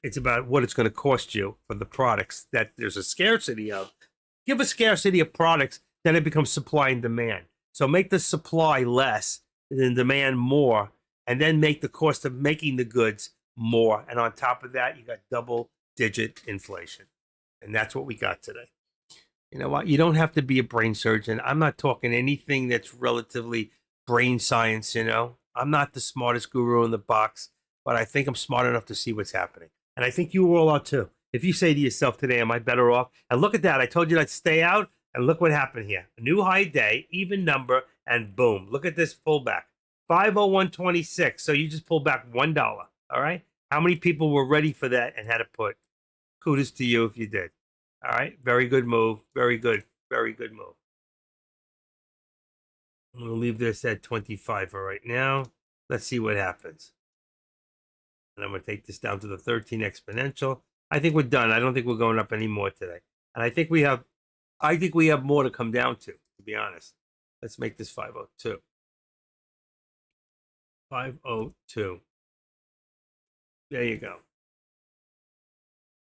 it's about what it's going to cost you for the products that there's a scarcity of. Give a scarcity of products, then it becomes supply and demand. So make the supply less and then demand more, and then make the cost of making the goods more. And on top of that, you got double-digit inflation. And that's what we got today. You know what? You don't have to be a brain surgeon. I'm not talking anything that's relatively brain science, you know. I'm not the smartest guru in the box, but I think I'm smart enough to see what's happening. And I think you all are too. If you say to yourself today, am I better off? And look at that. I told you I'd stay out. And look what happened here. A new high day, even number, and boom. Look at this pullback. 501.26. So you just pulled back $1. All right. How many people were ready for that and had to put? Kudos to you if you did. All right. Very good move. Very good. Very good move. I'm going to leave this at 25 for right now. Let's see what happens. And I'm going to take this down to the 13 exponential. I think we're done. I don't think we're going up anymore today. And I think we have more to come down to be honest. Let's make this 502. 502. There you go.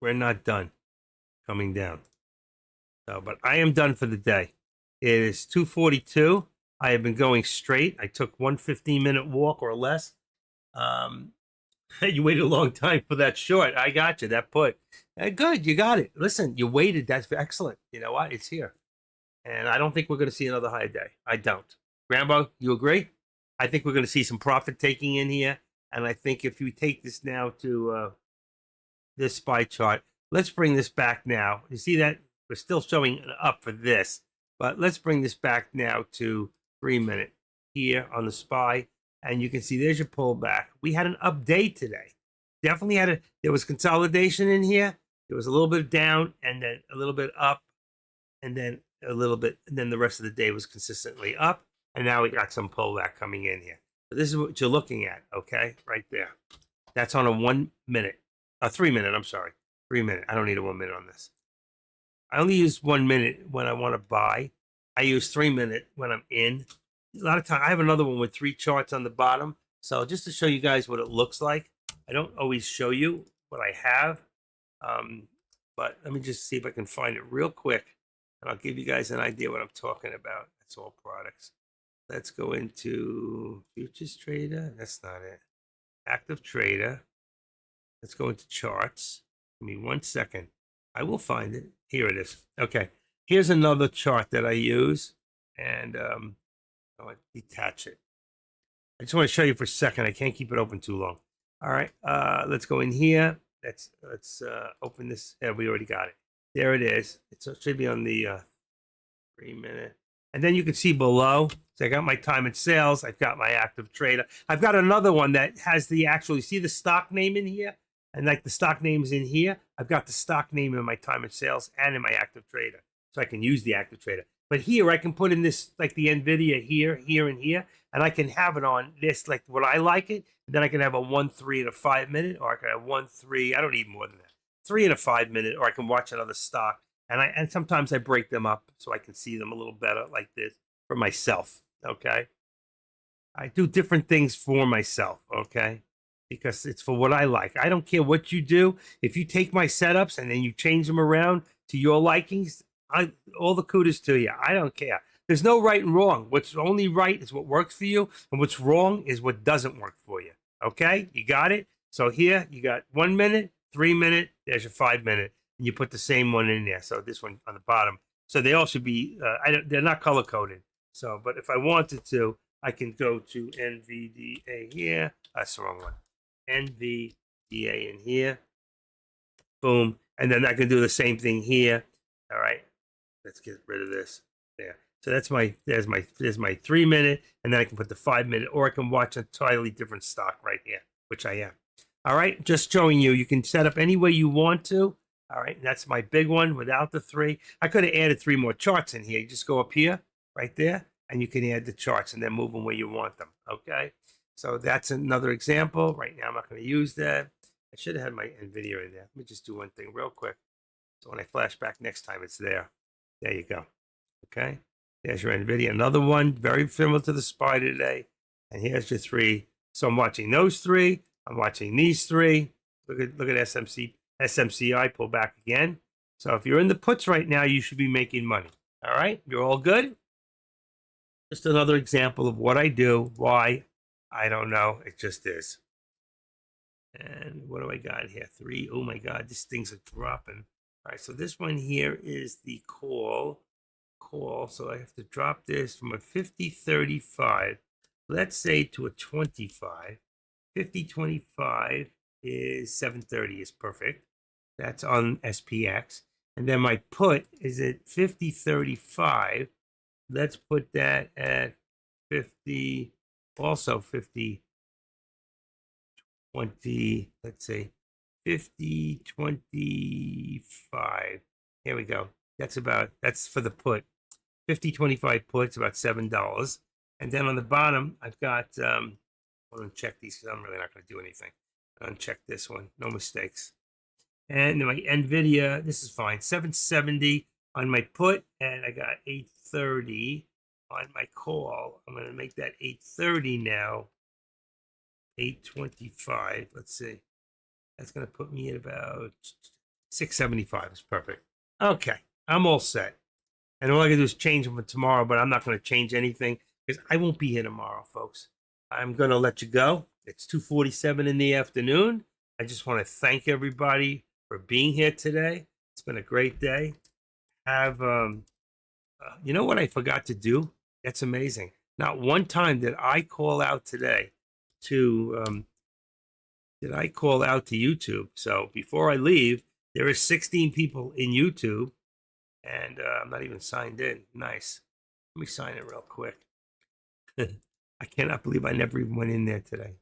We're not done coming down. So, but I am done for the day. It is 2:42. I have been going straight. I took 1 15-minute walk or less. You waited a long time for that short. I got you. That put. Good. You got it. Listen, you waited. That's excellent. You know what? It's here. And I don't think we're going to see another high day. I don't. Rambo, you agree? I think we're going to see some profit taking in here. And I think if you take this now to this SPY chart, let's bring this back now. You see that? We're still showing an up for this. But let's bring this back now to 3 minute here on the SPY. And you can see there's your pullback. We had an up day today. Definitely there was consolidation in here. There was a little bit down and then a little bit up and then a little bit. And then the rest of the day was consistently up. And now we got some pullback coming in here. So this is what you're looking at, okay? Right there. That's on a 1 minute. 3 minute, I'm sorry. 3 minute. I don't need a 1 minute on this. I only use 1 minute when I want to buy. I use 3 minute when I'm in. A lot of time, I have another one with 3 charts on the bottom. So just to show you guys what it looks like, I don't always show you what I have. But let me just see if I can find it real quick. And I'll give you guys an idea what I'm talking about. That's all products. Let's go into Futures Trader. That's not it. Active Trader. Let's go into charts. Give me 1 second. I will find it. Here it is. Okay. Here's another chart that I use. And I'll detach it. I just want to show you for a second. I can't keep it open too long. All right. Let's go in here. Let's open this. Yeah, we already got it. There it is. It should be on the 3 minute. And then you can see below. So I got my time and sales. I've got my active trader. I've got another one that has the actual, you see the stock name in here? And like the stock name's in here. I've got the stock name in my time and sales and in my active trader. So I can use the active trader. But here I can put in this, like the NVIDIA here, here, and here. And I can have it on this, like what I like it. And then I can have a 1, 3, and a 5 minute. Or I can have 1, 3. I don't need more than that. 3 and a 5 minute. Or I can watch another stock. And sometimes I break them up so I can see them a little better like this for myself. Okay. I do different things for myself. Okay. because it's for what I like. I don't care what you do. If you take my setups and then you change them around to your likings, all the kudos to you. I don't care. There's no right and wrong. What's only right is what works for you, and what's wrong is what doesn't work for you. Okay? You got it? So here you got 1 minute, 3 minute, there's your 5 minute, and you put the same one in there. So this one on the bottom. So they all should be, they're not color coded. So, but if I wanted to, I can go to NVDA here. That's the wrong one. NVDA in here. Boom. And then I can do the same thing here. All right. Let's get rid of this. There. So that's there's my 3 minute, and then I can put the 5 minute, or I can watch a entirely different stock right here, which I am. All right. Just showing you, you can set up any way you want to. All right. That's my big one without the 3. I could have added 3 more charts in here. You just go up here, right there, and you can add the charts and then move them where you want them. Okay. So that's another example. Right now, I'm not going to use that. I should have had my NVIDIA in there. Let me just do one thing real quick. So when I flash back next time, it's there. There you go. Okay. There's your NVIDIA. Another one, very similar to the SPY today. And here's your 3. So I'm watching those 3. I'm watching these 3. Look at SMCI pull back again. So if you're in the puts right now, you should be making money. All right. You're all good. Just another example of what I do. Why? I don't know. It just is. And what do I got here? 3. Oh my God, these things are dropping. All right, so this one here is the call. So I have to drop this from a 50.35, let's say, to a 25. 50.25 is 7.30 is perfect. That's on SPX. And then my put is at 50.35. Let's put that at 50, also 50. 20, let's say 50.25. Here we go. That's for the put. 50.25 put's about $7. And then on the bottom, I've got, I'm going to check these because I'm really not going to do anything. Uncheck this one. No mistakes. And my NVIDIA, this is fine. 770 on my put, and I got 830 on my call. I'm going to make that 830 now. 825. Let's see. That's going to put me at about 675. It's perfect. Okay. I'm all set. And all I can do is change them for tomorrow, but I'm not going to change anything because I won't be here tomorrow, folks. I'm going to let you go. It's 2:47 in the afternoon. I just want to thank everybody for being here today. It's been a great day. Have, you know what I forgot to do? That's amazing. Not one time did I call out today to YouTube. So before I leave, there is 16 people in YouTube, and I'm not even signed in. Nice. Let me sign in real quick. I cannot believe I never even went in there today.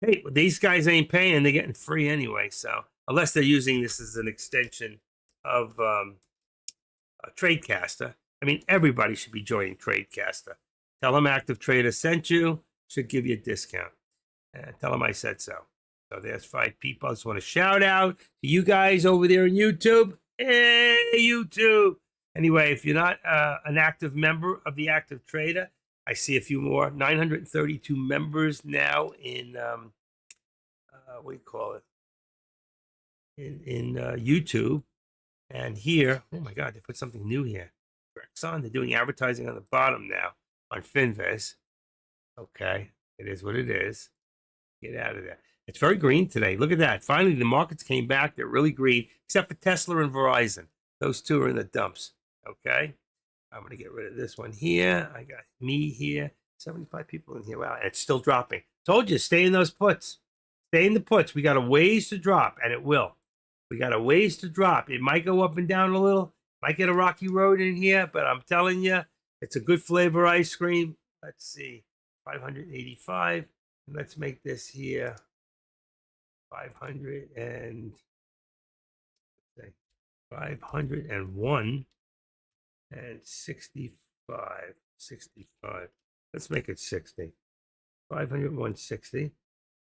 Hey, well, these guys ain't paying. They're getting free anyway. So unless they're using this as an extension of Tradecaster, I mean, everybody should be joining Tradecaster. Tell them Active Trader sent you. Should give you a discount. Tell them I said so. So there's 5 people. I just want to shout out to you guys over there on YouTube. Hey, YouTube. Anyway, if you're not an active member of the Active Trader, I see a few more. 932 members now in, what do you call it? In YouTube. And here, oh my God, they put something new here. Rexon, they're doing advertising on the bottom now on Finviz. Okay, it is what it is. Get out of there. It's very green today. Look at that. Finally, the markets came back. They're really green, except for Tesla and Verizon. Those two are in the dumps. Okay. I'm going to get rid of this one here. I got me here. 75 people in here. Wow. And it's still dropping. Told you, stay in those puts. Stay in the puts. We got a ways to drop, and it will. We got a ways to drop. It might go up and down a little. Might get a rocky road in here, but I'm telling you, it's a good flavor ice cream. Let's see. 585. Let's make this here 501 and 65. Let's make it 60. 501.60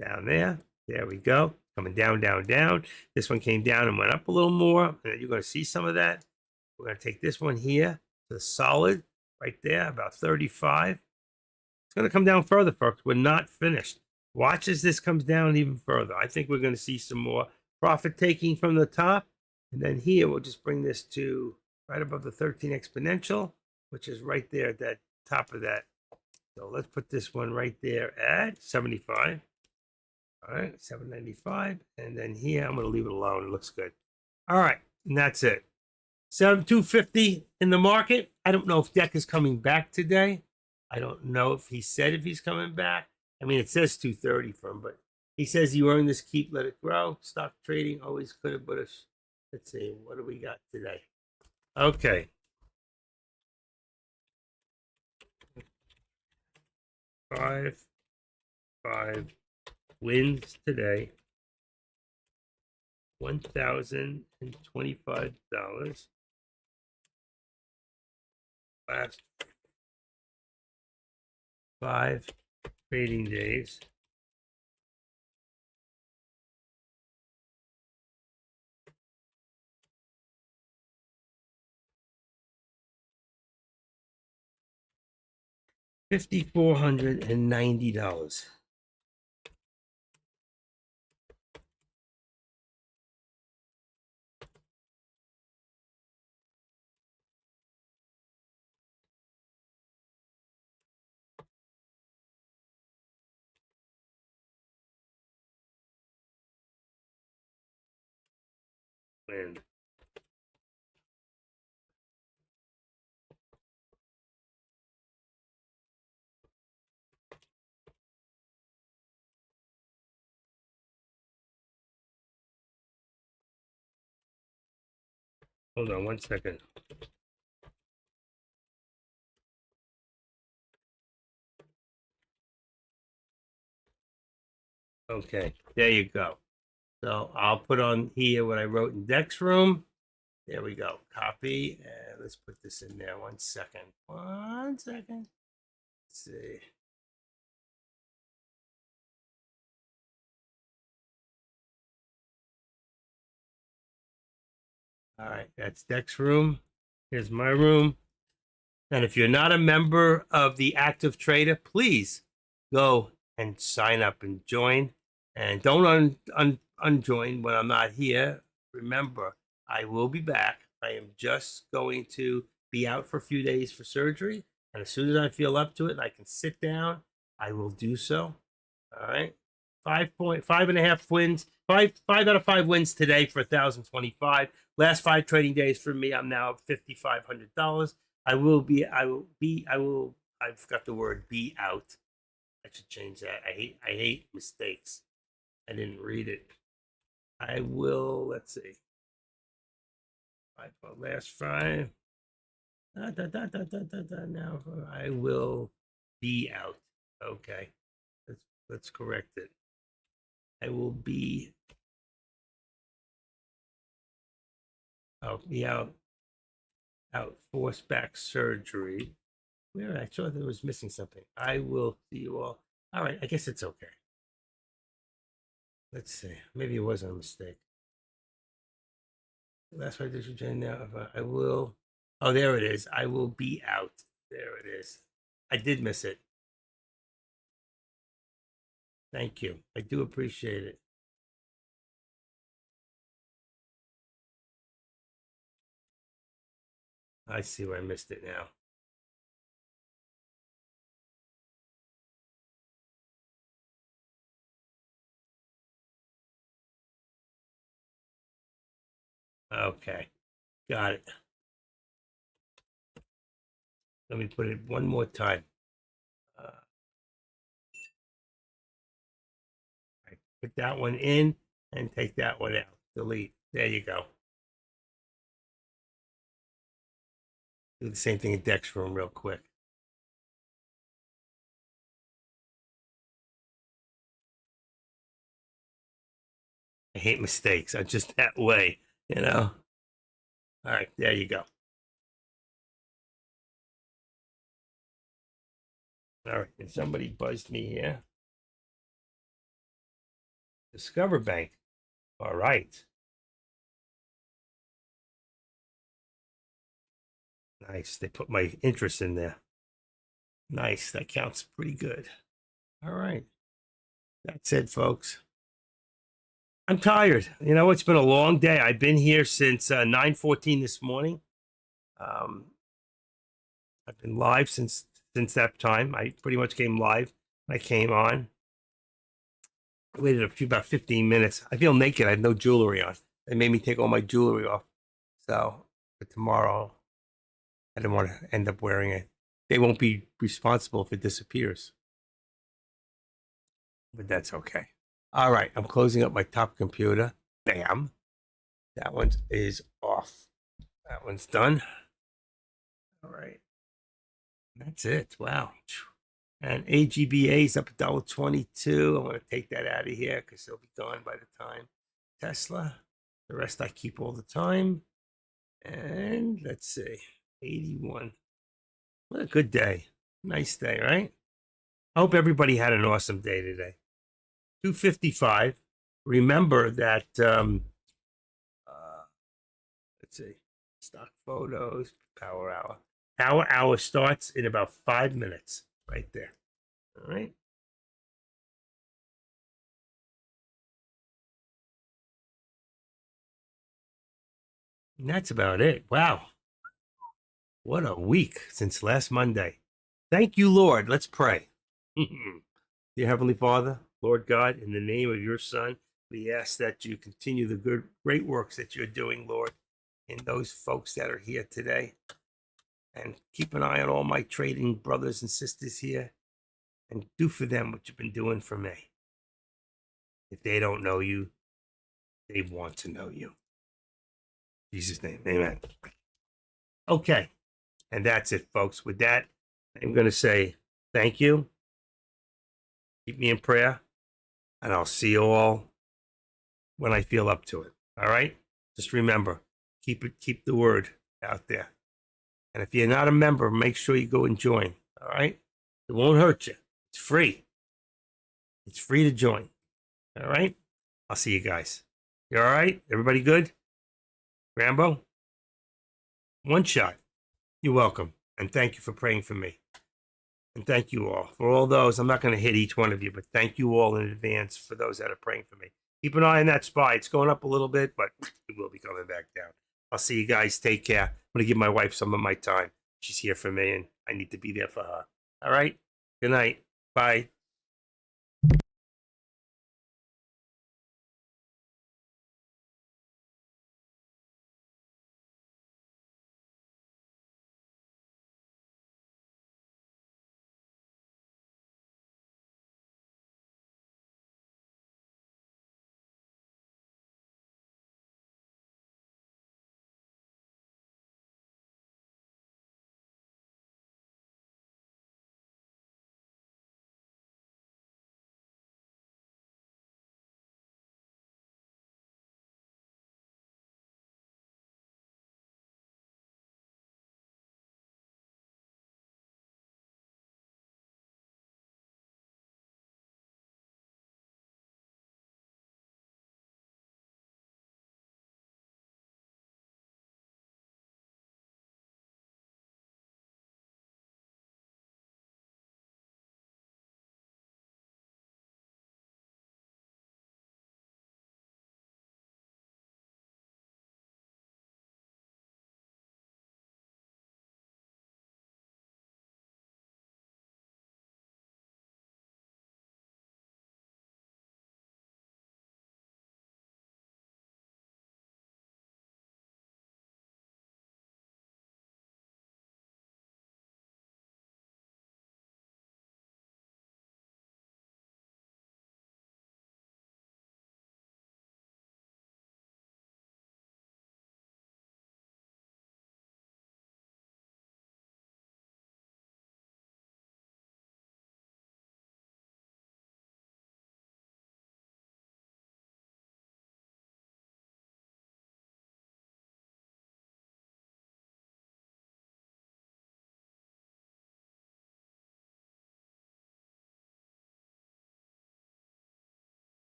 down there. There we go. Coming down, down, down. This one came down and went up a little more. And you're going to see some of that. We're going to take this one here to the solid right there, about 35. It's going to come down further, folks. We're not finished. Watch as this comes down even further. I think we're going to see some more profit taking from the top. And then here, we'll just bring this to right above the 13 exponential, which is right there at that top of that. So let's put this one right there at 75. All right, 795. And then here, I'm going to leave it alone. It looks good. All right, and that's it. 7250 in the market. I don't know if Deck is coming back today. I don't know if he said if he's coming back. I mean, it says 230 for him, but he says you earn this keep, let it grow. Stock trading always could have, but let's see, what do we got today? Okay. 5 wins today. $1,025. Last 5 trading days. $5,490. Win. Hold on 1 second. Okay, there you go. So I'll put on here what I wrote in Deck's room. There we go. Copy. And let's put this in there. 1 second. 1 second. Let's see. All right, that's Deck's room. Here's my room. And if you're not a member of the Active Trader, please go and sign up and join. And don't unjoin when I'm not here. Remember, I will be back. I am just going to be out for a few days for surgery. And as soon as I feel up to it and I can sit down, I will do so. All right. 5.5 wins. Five out of 5 wins today for 1,025. Last 5 trading days for me, I'm now $5,500. I've got the word be out. I should change that. I hate mistakes. I didn't read it. I will, let's see. Last 5. Now I will be out. Okay. Let's correct it. I will be I'll be out forced back surgery. Where I thought there was missing something. I will see you all. All right, I guess it's okay. Let's see. Maybe it wasn't a mistake. Last part this weekend now. I will. Oh, there it is. I will be out. There it is. I did miss it. Thank you. I do appreciate it. I see where I missed it now. Okay. Got it. Let me put it one more time. I put that one in and take that one out. Delete. There you go. Do the same thing in Deck's room real quick. I hate mistakes. I'm just that way, you know? All right, there you go. All right, and somebody buzzed me here. Discover Bank. All right. Nice. They put my interest in there. Nice. That counts pretty good. All right. That's it, folks. I'm tired. You know, it's been a long day. I've been here since 9:14 this morning. Um, I've been live since that time. I pretty much came live. I came on. I waited about 15 minutes. I feel naked. I have no jewelry on. They made me take all my jewelry off. So, but tomorrow, I didn't want to end up wearing it. They won't be responsible if it disappears. But that's okay. All right, I'm closing up my top computer. Bam. That one is off. That one's done. All right. That's it. Wow. And AGBA is up $1.22. I'm going to take that out of here because it'll be gone by the time. Tesla. The rest I keep all the time. And let's see. 81. What a good day. Nice day, right? I hope everybody had an awesome day today. 255. Remember that, let's see, stock photos, power hour. Power hour starts in about 5 minutes, right there. All right. And that's about it. Wow. What a week since last Monday. Thank you, Lord. Let's pray. Dear Heavenly Father, Lord God, in the name of your Son, we ask that you continue the great works that you're doing, Lord, in those folks that are here today. And keep an eye on all my trading brothers and sisters here and do for them what you've been doing for me. If they don't know you, they want to know you. In Jesus' name, amen. Okay, and that's it, folks. With that, I'm going to say thank you. Keep me in prayer, and I'll see you all when I feel up to it. All right? Just remember, keep the word out there. And if you're not a member, make sure you go and join. All right? It won't hurt you. It's free. It's free to join. All right? I'll see you guys. You all right? Everybody good? Rambo? One shot. You're welcome. And thank you for praying for me. And thank you all. For all those, I'm not going to hit each one of you, but thank you all in advance for those that are praying for me. Keep an eye on that SPY. It's going up a little bit, but it will be coming back down. I'll see you guys. Take care. I'm going to give my wife some of my time. She's here for me, and I need to be there for her. All right? Good night. Bye.